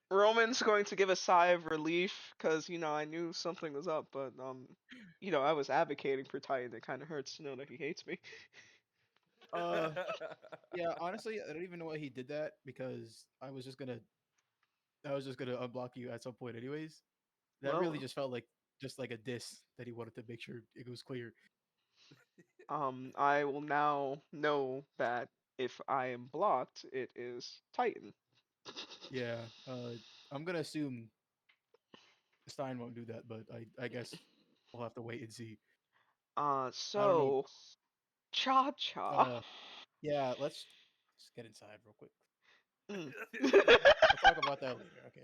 [SPEAKER 1] Roman's going to give a sigh of relief because, I knew something was up, but, I was advocating for Titan. It kind of hurts to know that he hates me.
[SPEAKER 5] Uh, yeah, honestly, I don't even know why he did that because I was just gonna unblock you at some point anyways. That really
[SPEAKER 1] Well,
[SPEAKER 5] just felt like just like a diss that he wanted to make sure it was clear.
[SPEAKER 1] I will now know that if I am blocked, it is Titan.
[SPEAKER 5] Yeah, I'm gonna assume Stein won't do that, but I guess we'll have to wait and see. I don't know.
[SPEAKER 1] So, Cha Cha.
[SPEAKER 5] Uh, yeah, let's get inside real quick.
[SPEAKER 1] Mm.
[SPEAKER 5] We'll talk about that later. Okay.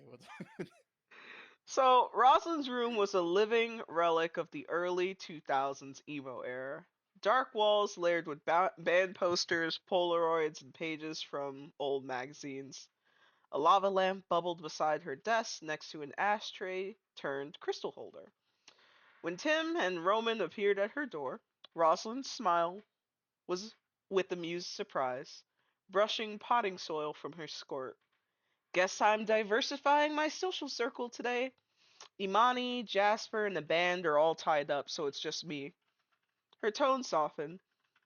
[SPEAKER 1] So, Rosalind's room was a living relic of the early 2000s emo era. Dark walls layered with band posters, Polaroids, and pages from old magazines. A lava lamp bubbled beside her desk next to an ashtray turned crystal holder. When Tim and Roman appeared at her door, Rosalind's smile was with amused surprise, brushing potting soil from her skirt. Guess I'm diversifying my social circle today. Imani, Jasper, and the band are all tied up, so it's just me. Her tone softened,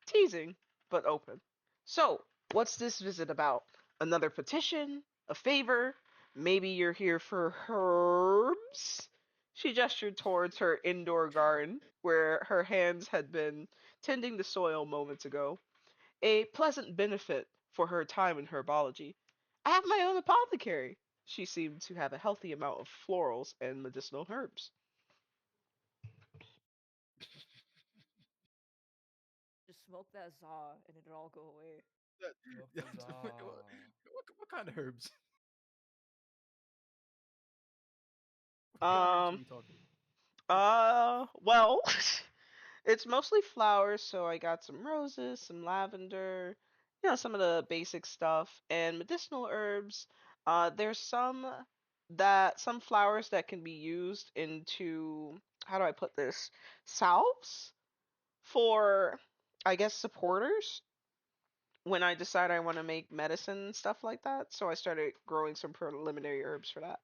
[SPEAKER 1] teasing, but open. So, what's this visit about? Another petition? A favor? Maybe you're here for herbs? She gestured towards her indoor garden, where her hands had been tending the soil moments ago. A pleasant benefit for her time in herbology. I have my own apothecary. She seemed to have a healthy amount of florals and medicinal herbs.
[SPEAKER 2] Just smoke that za and it'll all go away.
[SPEAKER 3] Smoke
[SPEAKER 5] what,
[SPEAKER 3] the Zaw.
[SPEAKER 5] what kind of herbs? What kind of herbs are
[SPEAKER 1] Um,
[SPEAKER 5] we talking?
[SPEAKER 1] well, it's mostly flowers, so I got some roses, some lavender, some of the basic stuff, and medicinal herbs. There's some flowers that can be used into, how do I put this? Salves for, I guess, supporters when I decide I want to make medicine and stuff like that. So I started growing some preliminary herbs for that.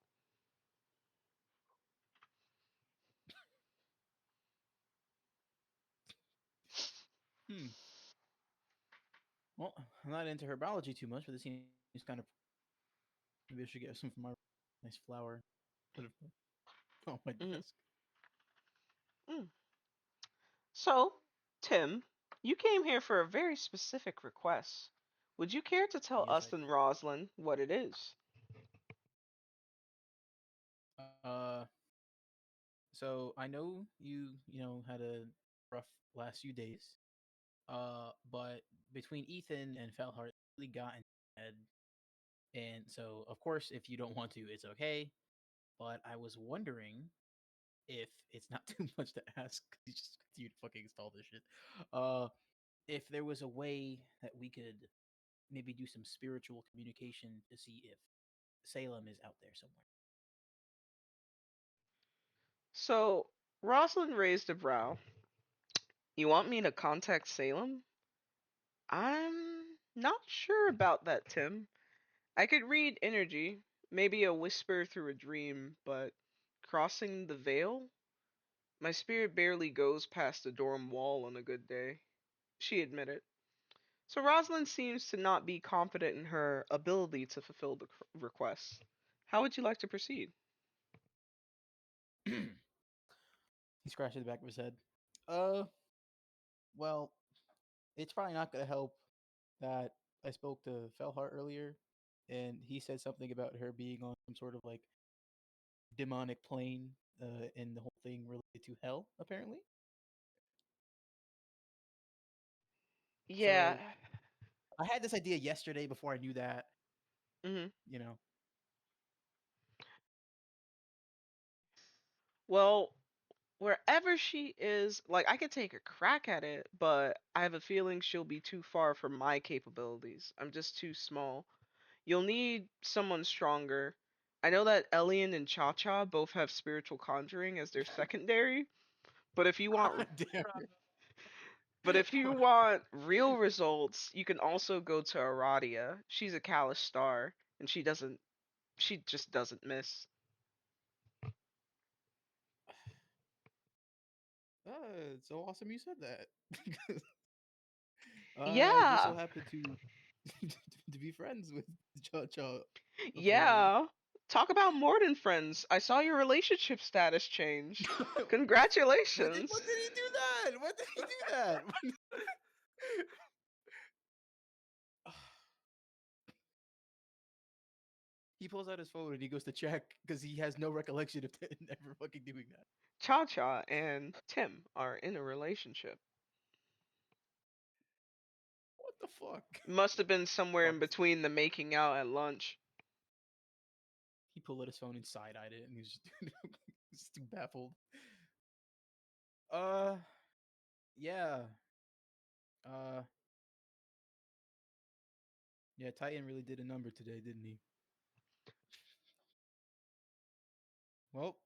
[SPEAKER 5] Hmm. Well, I'm not into herbology too much, but this seems kind of. Maybe I should get some from my nice flower. Put it on my
[SPEAKER 1] Hmm.
[SPEAKER 5] desk.
[SPEAKER 1] Mm. So, Tim, you came here for a very specific request. Would you care to tell
[SPEAKER 5] Yes, I
[SPEAKER 1] us
[SPEAKER 5] did.
[SPEAKER 1] and Roslyn what it is?
[SPEAKER 5] Uh, so I know you had a rough last few days. But between Ethan and Felhart, it really got in my head. And so, of course, if you don't want to, it's okay. But I was wondering if it's not too much to ask, 'cause you just continue to fucking install this shit. Uh, if there was a way that we could maybe do some spiritual communication to see if Salem is out there somewhere.
[SPEAKER 1] So, Roslyn raised a brow. You want me to contact Salem? I'm not sure about that, Tim. I could read energy, maybe a whisper through a dream, but crossing the veil? My spirit barely goes past the dorm wall on a good day, she admitted. So Rosalind seems to not be confident in her ability to fulfill the request. How would you like to proceed?
[SPEAKER 5] He scratches the back of his head. Uh, well, it's probably not gonna help that I spoke to Felhart earlier, and he said something about her being on some sort of like demonic plane, and the whole thing related to hell, apparently.
[SPEAKER 1] Yeah.
[SPEAKER 5] So I had this idea yesterday before I knew that,
[SPEAKER 1] hmm
[SPEAKER 5] you know.
[SPEAKER 1] Well, wherever she is, like I could take a crack at it, but I have a feeling she'll be too far for my capabilities. I'm just too small. You'll need someone stronger. I know that Elian and Cha Cha both have spiritual conjuring as their secondary, but if you want
[SPEAKER 5] Damn.
[SPEAKER 1] but if you want real results, you can also go to Aradia. She's a Kalish star, and she just doesn't miss.
[SPEAKER 5] It's so awesome you said that. I just so
[SPEAKER 1] Yeah.
[SPEAKER 5] happen to to be friends with Cha Cha, apparently.
[SPEAKER 1] Yeah. Talk about more than friends. I saw your relationship status change.
[SPEAKER 5] When
[SPEAKER 1] Congratulations.
[SPEAKER 5] did he do that? When did he do that? He pulls out his phone and he goes to check because he has no recollection of ever fucking doing that.
[SPEAKER 1] Cha Cha and Tim are in a relationship.
[SPEAKER 5] What the fuck?
[SPEAKER 1] Must have been somewhere in
[SPEAKER 5] Fucked.
[SPEAKER 1] between the making out at lunch.
[SPEAKER 5] He pulled out his phone and side eyed it and he's just too baffled. Uh, yeah. Uh, yeah. Titan really did a number today, didn't he? Well,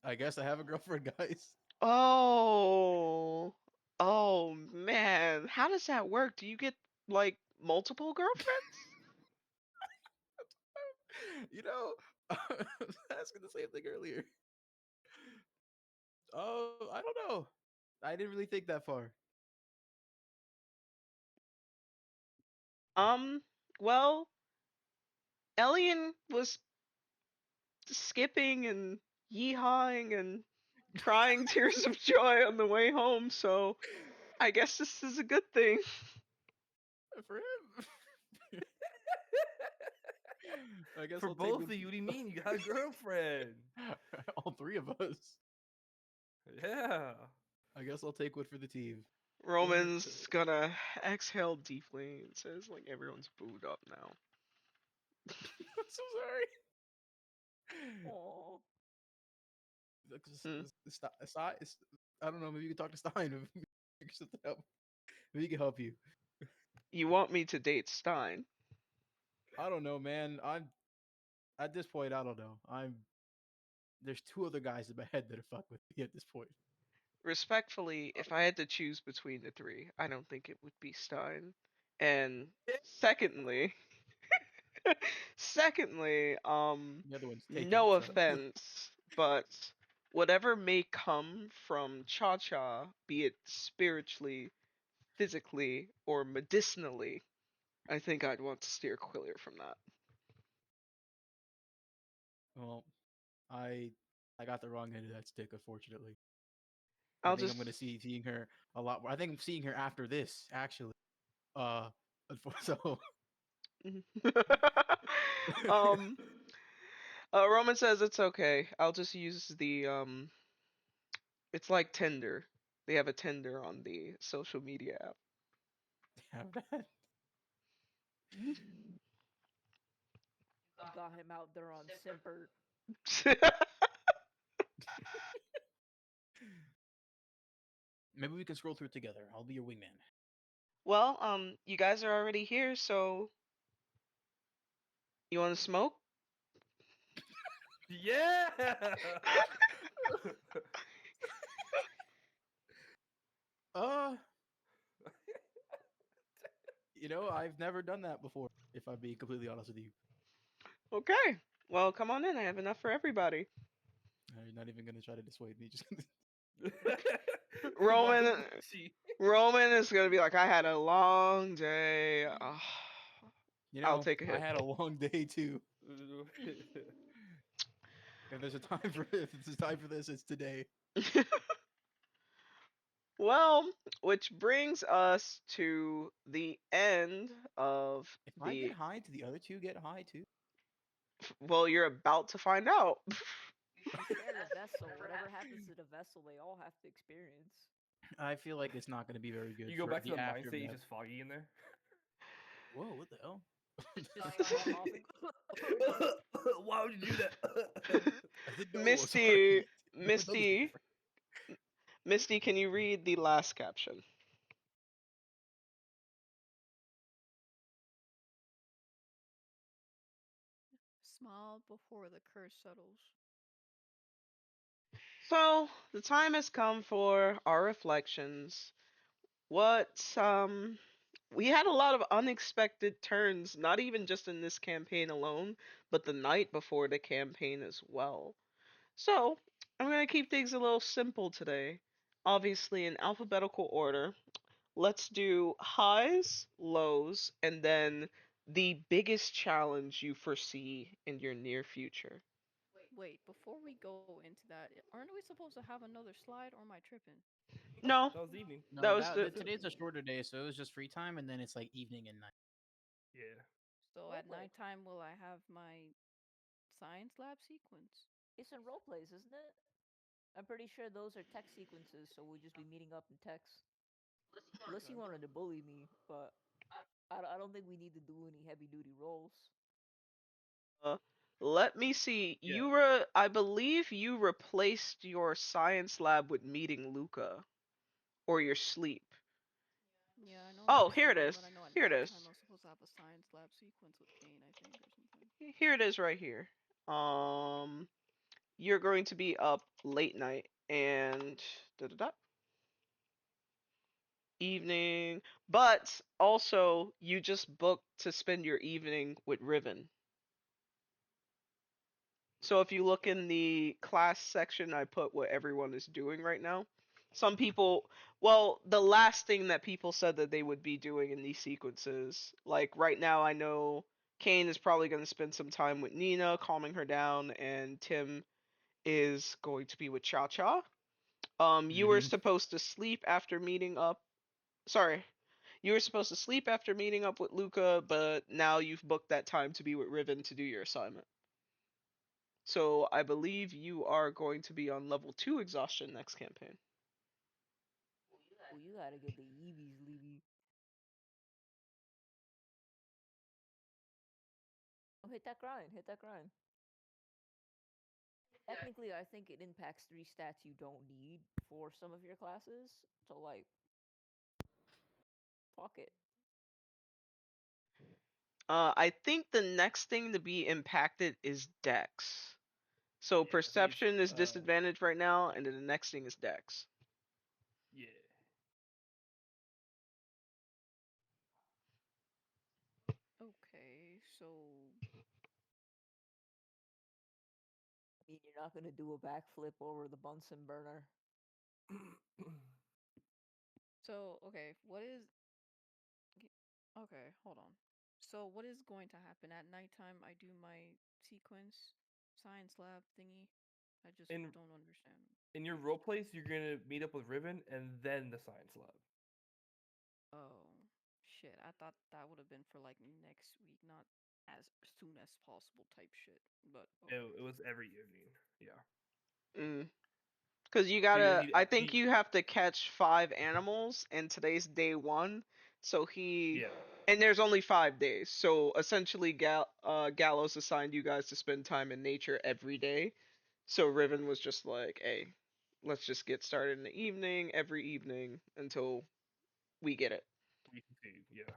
[SPEAKER 5] I guess I have a girlfriend, guys.
[SPEAKER 1] Oh. Oh man. How does that work? Do you get like multiple girlfriends?
[SPEAKER 5] You know, I was asking the same thing earlier. Oh, I don't know. I didn't really think that far.
[SPEAKER 1] Um, well, Elian was skipping and yeehawing and crying tears of joy on the way home, so I guess this is a good thing.
[SPEAKER 5] For him. I guess
[SPEAKER 3] For
[SPEAKER 5] I'll take
[SPEAKER 3] both
[SPEAKER 5] what
[SPEAKER 3] of you, what do you mean? You got a girlfriend.
[SPEAKER 5] all three of us.
[SPEAKER 3] Yeah.
[SPEAKER 5] I guess I'll take one for the team.
[SPEAKER 1] Roman's gonna exhale deeply and says, like, everyone's booed up now.
[SPEAKER 5] I'm so sorry.
[SPEAKER 2] Aw.
[SPEAKER 1] Hmm.
[SPEAKER 5] I don't know. Maybe you can talk to Stein. Maybe figure something out. Maybe he can help you.
[SPEAKER 1] You want me to date Stein?
[SPEAKER 5] I don't know, man. I'm at this point. I don't know. There's two other guys in my head that are fuck with me at this point.
[SPEAKER 1] Respectfully, if I had to choose between the three, I don't think it would be Stein. And secondly, secondly,
[SPEAKER 5] The other one's taken.
[SPEAKER 1] no
[SPEAKER 5] So
[SPEAKER 1] offense, but whatever may come from Cha Cha, be it spiritually, physically, or medicinally, I think I'd want to steer clear from that.
[SPEAKER 5] well, I I got the wrong end of that stick, unfortunately. I
[SPEAKER 1] I'll
[SPEAKER 5] think
[SPEAKER 1] just
[SPEAKER 5] I'm gonna seeing her a lot more. I think I'm seeing her after this, actually. Uh, so
[SPEAKER 1] um Roman says it's okay. I'll just use the it's like Tinder. They have a Tinder on the social media
[SPEAKER 5] have that.
[SPEAKER 2] You got him out there on Simper.
[SPEAKER 1] app.
[SPEAKER 5] Maybe we can scroll through it together. I'll be your wingman.
[SPEAKER 1] Well, you guys are already here, so you want to smoke?
[SPEAKER 3] Yeah.
[SPEAKER 5] Uh, I've never done that before. If I'm being completely honest with you.
[SPEAKER 1] Okay. Well, come on in. I have enough for everybody.
[SPEAKER 5] You're not even gonna try to dissuade me. Just
[SPEAKER 3] Why
[SPEAKER 1] Roman
[SPEAKER 3] would she?
[SPEAKER 1] Roman is gonna be like, I had a long day. I'll take a
[SPEAKER 5] I
[SPEAKER 1] hit.
[SPEAKER 5] had a long day too. If there's a time for if there's a time for this, it's today.
[SPEAKER 1] Well, which brings us to the end of
[SPEAKER 5] If I get
[SPEAKER 1] the.
[SPEAKER 5] high, do the other two get high too?
[SPEAKER 1] Well, you're about to find out.
[SPEAKER 2] You share the vessel. Whatever happens to the vessel, they all have to experience.
[SPEAKER 5] I feel like it's not going to be very good
[SPEAKER 3] You go
[SPEAKER 5] for
[SPEAKER 3] back to
[SPEAKER 5] the
[SPEAKER 3] the mind state, it's
[SPEAKER 5] aftermath.
[SPEAKER 3] just foggy in there.
[SPEAKER 5] Whoa, what the hell?
[SPEAKER 2] Just start coughing.
[SPEAKER 3] Why would you do that?
[SPEAKER 5] I didn't know.
[SPEAKER 1] Misty,
[SPEAKER 5] Sorry. That was
[SPEAKER 1] Misty,
[SPEAKER 5] different.
[SPEAKER 1] Misty, can you read the last caption?
[SPEAKER 4] Smile before the curse settles.
[SPEAKER 1] So, the time has come for our reflections. What, we had a lot of unexpected turns, not even just in this campaign alone, but the night before the campaign as well. So, I'm going to keep things a little simple today. Obviously, in alphabetical order. Let's do highs, lows, and then the biggest challenge you foresee in your near future.
[SPEAKER 4] Wait, before we go into that, aren't we supposed to have another slide or am I tripping?
[SPEAKER 3] Nope,
[SPEAKER 1] No,
[SPEAKER 3] that was the evening.
[SPEAKER 1] that
[SPEAKER 5] No,
[SPEAKER 1] was the.
[SPEAKER 5] today's a shorter day, so it was just free time, and then it's like evening and night.
[SPEAKER 3] Yeah.
[SPEAKER 4] So at
[SPEAKER 2] Roleplay.
[SPEAKER 4] nighttime, will I have my science lab sequence?
[SPEAKER 2] It's in role plays, isn't it? I'm pretty sure those are text sequences, so we'll just be meeting up in text. Unless you wanted to bully me, but I don't think we need to do any heavy duty roles.
[SPEAKER 1] Uh, Let me see.
[SPEAKER 3] Yeah.
[SPEAKER 1] I believe you replaced your science lab with meeting Luca, or your sleep.
[SPEAKER 4] Yeah, I know I'm
[SPEAKER 1] Oh, here it
[SPEAKER 4] sleeping,
[SPEAKER 1] is.
[SPEAKER 4] but I know at
[SPEAKER 1] Here it
[SPEAKER 4] nighttime
[SPEAKER 1] is.
[SPEAKER 4] I was supposed to have a science lab sequence with Cain, I think, or something.
[SPEAKER 1] Here it is right here. Um, you're going to be up late night and da da da evening, but also you just booked to spend your evening with Riven. So if you look in the class section, I put what everyone is doing right now. Some people, well, the last thing that people said that they would be doing in these sequences, like right now, I know Cain is probably going to spend some time with Nina, calming her down, and Tim is going to be with Cha Cha. You were
[SPEAKER 5] Mm-hmm.
[SPEAKER 1] supposed to sleep after meeting up. Sorry, you were supposed to sleep after meeting up with Luca, but now you've booked that time to be with Riven to do your assignment. So I believe you are going to be on level 2 exhaustion next campaign.
[SPEAKER 2] Oh, you gotta get the Eevees, Levy. Oh, hit that grind, hit that grind. Technically, I think it impacts 3 stats you don't need for some of your classes. So, like, fuck it.
[SPEAKER 1] I think the next thing to be impacted is Dex. So
[SPEAKER 3] Yeah. See, it's
[SPEAKER 1] perception is disadvantaged right now, and then the next thing is Dex.
[SPEAKER 3] yeah.
[SPEAKER 4] Okay, so
[SPEAKER 2] I mean, you're not gonna do a backflip over the Bunsen burner.
[SPEAKER 4] okay, what is okay, hold on. So what is going to happen at nighttime? I do my sequence science lab thingy. I just
[SPEAKER 3] in
[SPEAKER 4] don't understand.
[SPEAKER 3] in your role plays, you're gonna meet up with Riven and then the science lab.
[SPEAKER 4] Oh, shit. I thought that would have been for like next week, not as soon as possible type shit. But okay.
[SPEAKER 3] It was every evening. Yeah.
[SPEAKER 1] Mm. Cause you
[SPEAKER 3] So you're gonna
[SPEAKER 1] gotta,
[SPEAKER 3] need
[SPEAKER 1] I think
[SPEAKER 3] need
[SPEAKER 1] you have to catch 5 animals, and today's day 1. So he,
[SPEAKER 3] yeah.
[SPEAKER 1] and there's only 5 days. So essentially, Gallows assigned you guys to spend time in nature every day. So Riven was just like, hey, let's just get started in the evening, every evening until we get it.
[SPEAKER 3] We succeed. Yeah.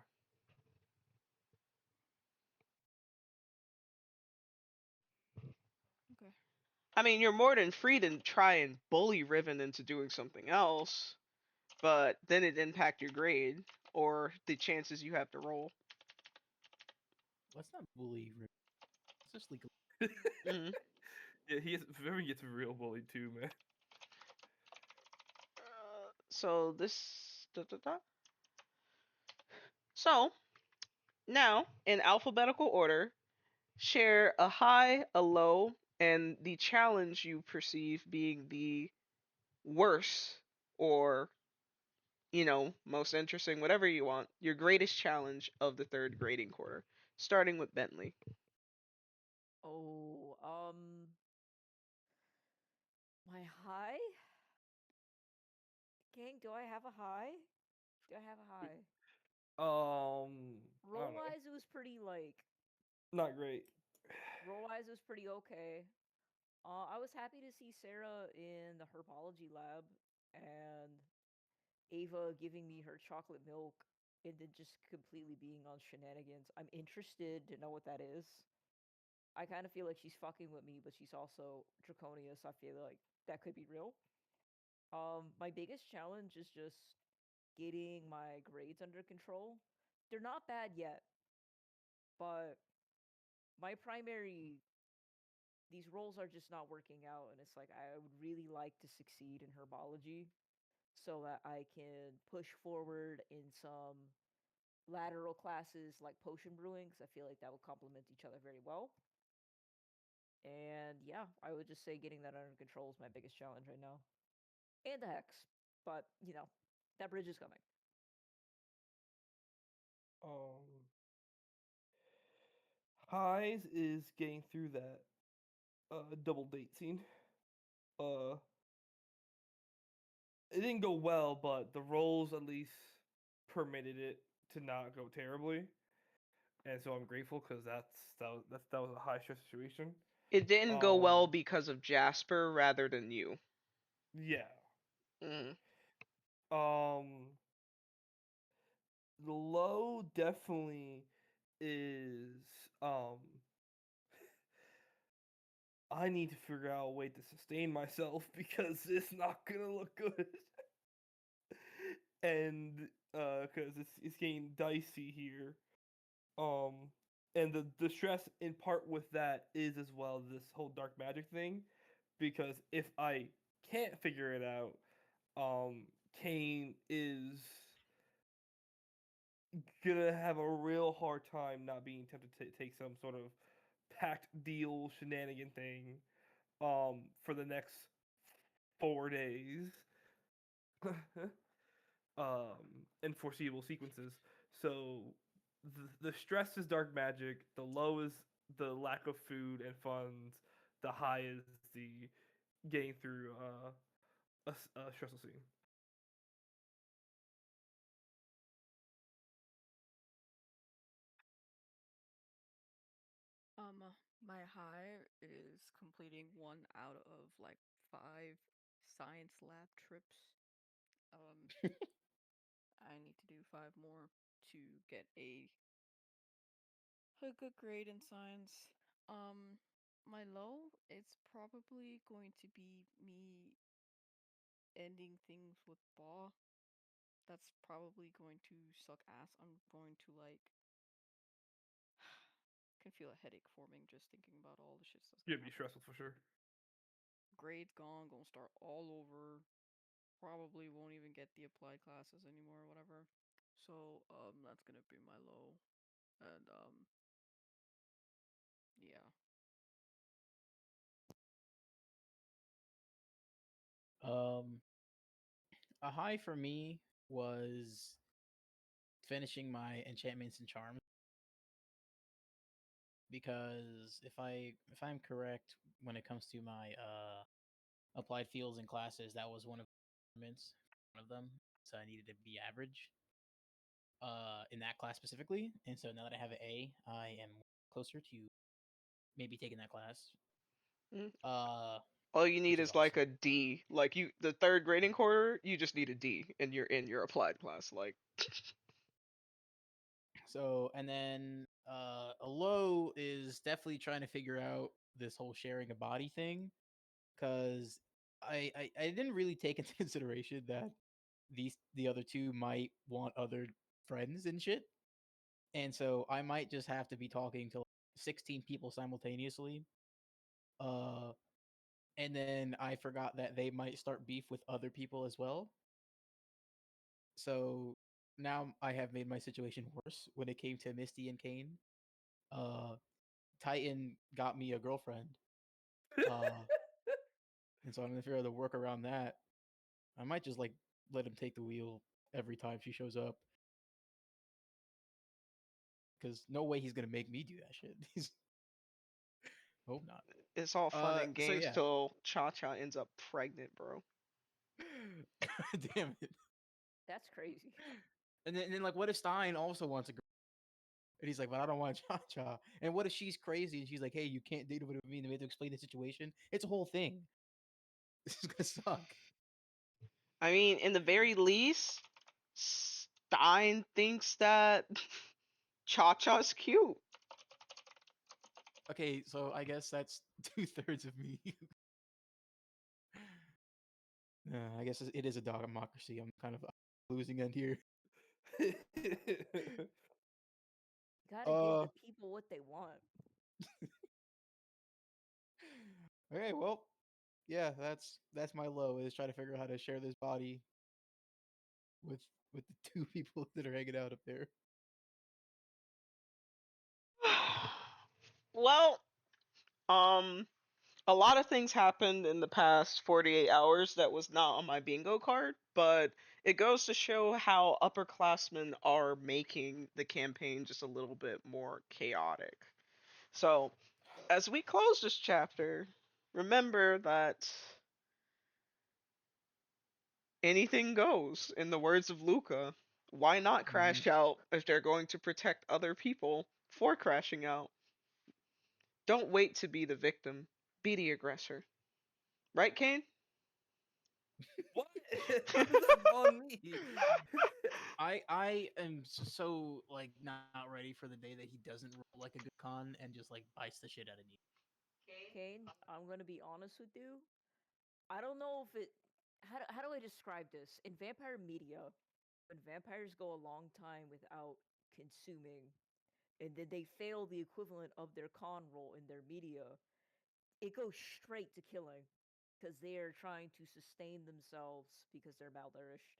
[SPEAKER 4] Okay.
[SPEAKER 1] I mean, you're more than free to try and bully Riven into doing something else, but then it impact your grade or the chances you have to roll.
[SPEAKER 5] Let's not bully. Let's just legal.
[SPEAKER 1] Mm-hmm.
[SPEAKER 3] Yeah, Vivian gets real bullied too, man.
[SPEAKER 1] So this. Da, da, da. So now, in alphabetical order, share a high, a low, and the challenge you perceive being the worst or, most interesting, whatever you want, your greatest challenge of the third grading quarter, starting with Bentley.
[SPEAKER 2] Oh, my high? Gang, do I have a high? Do I have a high?
[SPEAKER 3] I
[SPEAKER 2] Roll
[SPEAKER 3] don't know.
[SPEAKER 2] wise, it was pretty like
[SPEAKER 3] Not great.
[SPEAKER 2] roll wise, it was pretty okay. I was happy to see Sarah in the herbology lab and Ava giving me her chocolate milk and then just completely being on shenanigans. I'm interested to know what that is. I kind of feel like she's fucking with me, but she's also draconius. I feel like that could be real. My biggest challenge is just getting my grades under control. They're not bad yet, but my primary these roles are just not working out, and it's like I would really like to succeed in herbology so that I can push forward in some lateral classes like potion brewing because I feel like that would complement each other very well. And yeah, I would just say getting that under control is my biggest challenge right now. And the hex. But, that bridge is coming.
[SPEAKER 3] Um, Highs is getting through that double date scene. Uh, it didn't go well, but the roles at least permitted it to not go terribly, and so I'm grateful because that was a high stress situation.
[SPEAKER 1] It didn't go
[SPEAKER 3] Um,
[SPEAKER 1] well because of Jasper rather than you.
[SPEAKER 3] yeah.
[SPEAKER 1] Mm.
[SPEAKER 3] The low definitely is um I need to figure out a way to sustain myself because it's not gonna look good. And because it's getting dicey here. Um and the stress in part with that is as well this whole dark magic thing. Because if I can't figure it out, Cain is gonna have a real hard time not being tempted to take some sort of packed deal shenanigan thing for the next 4 days in foreseeable sequences. So the stress is dark magic, the low is the lack of food and funds, the high is the getting through a stressful scene.
[SPEAKER 4] Um, my high is completing one out of like five science lab trips. Um, I need to do five more to get a good grade in science. Um, my low, it's probably going to be me ending things with Baw. That's probably going to suck ass. I'm going to like can feel a headache forming just thinking about all the shits that's
[SPEAKER 3] It's
[SPEAKER 4] gonna
[SPEAKER 3] gonna be
[SPEAKER 4] happen.
[SPEAKER 3] stressful for sure.
[SPEAKER 4] Grades gone, gonna start all over. Probably won't even get the applied classes anymore or whatever. So that's gonna be my low. And yeah.
[SPEAKER 5] Um, a high for me was finishing my enchantments and charms because if I'm correct when it comes to my applied fields and classes, that was one of them. So I needed to be average in that class specifically. And so now that I have an A, I am closer to maybe taking that class.
[SPEAKER 1] Mm.
[SPEAKER 5] Uh,
[SPEAKER 1] All you need
[SPEAKER 5] which is
[SPEAKER 1] is like
[SPEAKER 5] awesome.
[SPEAKER 1] a D. Like the third grading quarter, you just need a D, and you're in your applied class. Like,
[SPEAKER 5] So and then a low is definitely trying to figure out this whole sharing a body thing because I didn't really take into consideration that the other two might want other friends and shit. And so I might just have to be talking to like 16 people simultaneously. Uh and then I forgot that they might start beef with other people as well. So now I have made my situation worse when it came to Misty and Cain. Uh, Titan got me a girlfriend, uh, and so I'm gonna figure out to work around that. I might just like let him take the wheel every time she shows up, because no way he's gonna make me do that shit. He's hope not.
[SPEAKER 1] It's all fun and
[SPEAKER 5] So
[SPEAKER 1] games
[SPEAKER 5] yeah.
[SPEAKER 1] till Cha Cha ends up pregnant, bro.
[SPEAKER 5] Damn it.
[SPEAKER 2] That's crazy.
[SPEAKER 5] And then like, what if Stein also wants a girl? And he's like, but I don't want Cha Cha. And what if she's crazy and she's like, hey, you can't date with me, and we have to explain the situation? It's a whole thing. This is gonna suck.
[SPEAKER 1] I mean, in the very least, Stein thinks that Cha Cha's cute.
[SPEAKER 5] Okay, so I guess that's 2/3 of me. I guess it is a dog democracy. I'm kind of losing end here.
[SPEAKER 2] Gotta give
[SPEAKER 5] Uh,
[SPEAKER 2] the people what they want.
[SPEAKER 5] okay, well, yeah, that's my low, is try to figure out how to share this body with with the two people that are hanging out up there.
[SPEAKER 1] Well, um, a lot of things happened in the past 48 hours that was not on my bingo card, but it goes to show how upperclassmen are making the campaign just a little bit more chaotic. So, as we close this chapter, remember that anything goes, in the words of Luca. Why not
[SPEAKER 5] Mm-hmm.
[SPEAKER 1] crash out if they're going to protect other people for crashing out? Don't wait to be the victim, be the aggressor. Right, Kane?
[SPEAKER 3] What? How does that fall on me?
[SPEAKER 5] I am so like not ready for the day that he doesn't roll like a good con and just like bites the shit out of me.
[SPEAKER 2] Kane, I'm gonna be honest with you. I don't know if it. How do I describe this? In vampire media, when vampires go a long time without consuming, and then they fail the equivalent of their con roll in their media, it goes straight to killing because they are trying to sustain themselves because they're malnourished.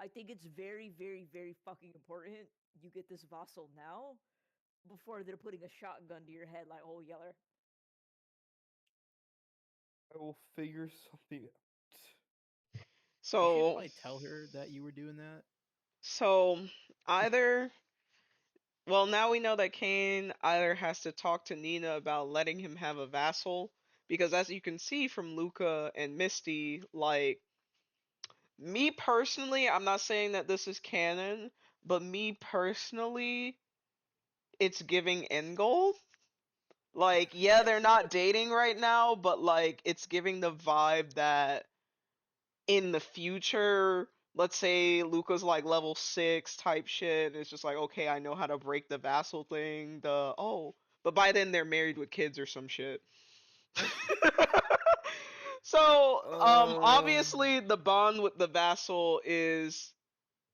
[SPEAKER 2] I think it's very, very, very fucking important you get this vassal now before they're putting a shotgun to your head like, oh, Yeller.
[SPEAKER 3] I will figure something out.
[SPEAKER 5] You should
[SPEAKER 1] So,
[SPEAKER 5] probably tell her that you were doing that.
[SPEAKER 1] so either, well, now we know that Kane either has to talk to Nina about letting him have a vassal, because as you can see from Luca and Misty, like, me personally, I'm not saying that this is canon, but me personally, it's giving end goal. Like, yeah, they're not dating right now, but like, it's giving the vibe that in the future, let's say Luca's like level 6 type shit, and it's just like, okay, I know how to break the vassal thing. But by then they're married with kids or some shit. So,
[SPEAKER 3] Uh,
[SPEAKER 1] obviously the bond with the vassal is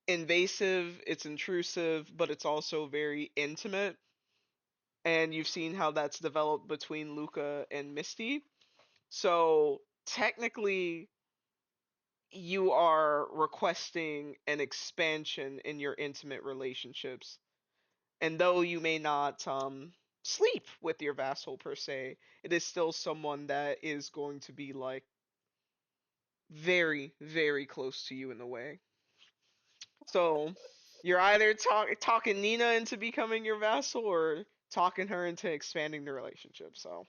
[SPEAKER 1] invasive, it's intrusive, but it's also very intimate. And you've seen how that's developed between Luca and Misty. So, technically, you are requesting an expansion in your intimate relationships. And though you may not sleep with your vassal per se, it is still someone that is going to be like very, very close to you in a way. So you're either talking Nina into becoming your vassal or talking her into expanding the relationship. So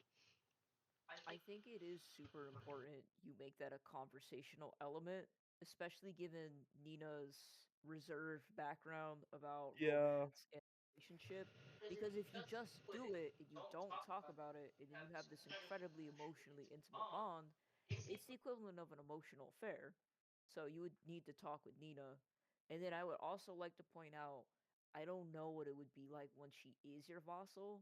[SPEAKER 2] I think it is super important you make that a conversational element, especially given Nina's reserved background about
[SPEAKER 3] yeah.
[SPEAKER 2] romance and relationship. Because if you just do it and you don't talk about it, and then you have this incredibly emotionally intimate bond, it's the equivalent of an emotional affair. So you would need to talk with Nina. And then I would also like to point out I don't know what it would be like when she is your vassal,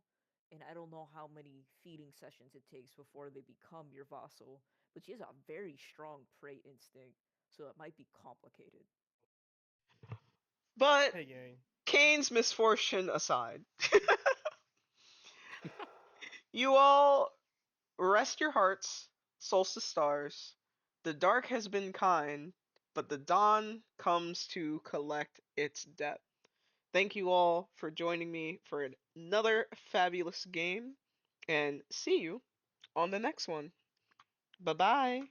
[SPEAKER 2] and I don't know how many feeding sessions it takes before they become your vassal, but she has a very strong prey instinct, so it might be complicated.
[SPEAKER 1] but
[SPEAKER 3] Hey, gang.
[SPEAKER 1] Kane's misfortune aside, you all rest your hearts, Solstice stars. The dark has been kind, but the dawn comes to collect its debt. Thank you all for joining me for another fabulous game, and see you on the next one. Bye bye.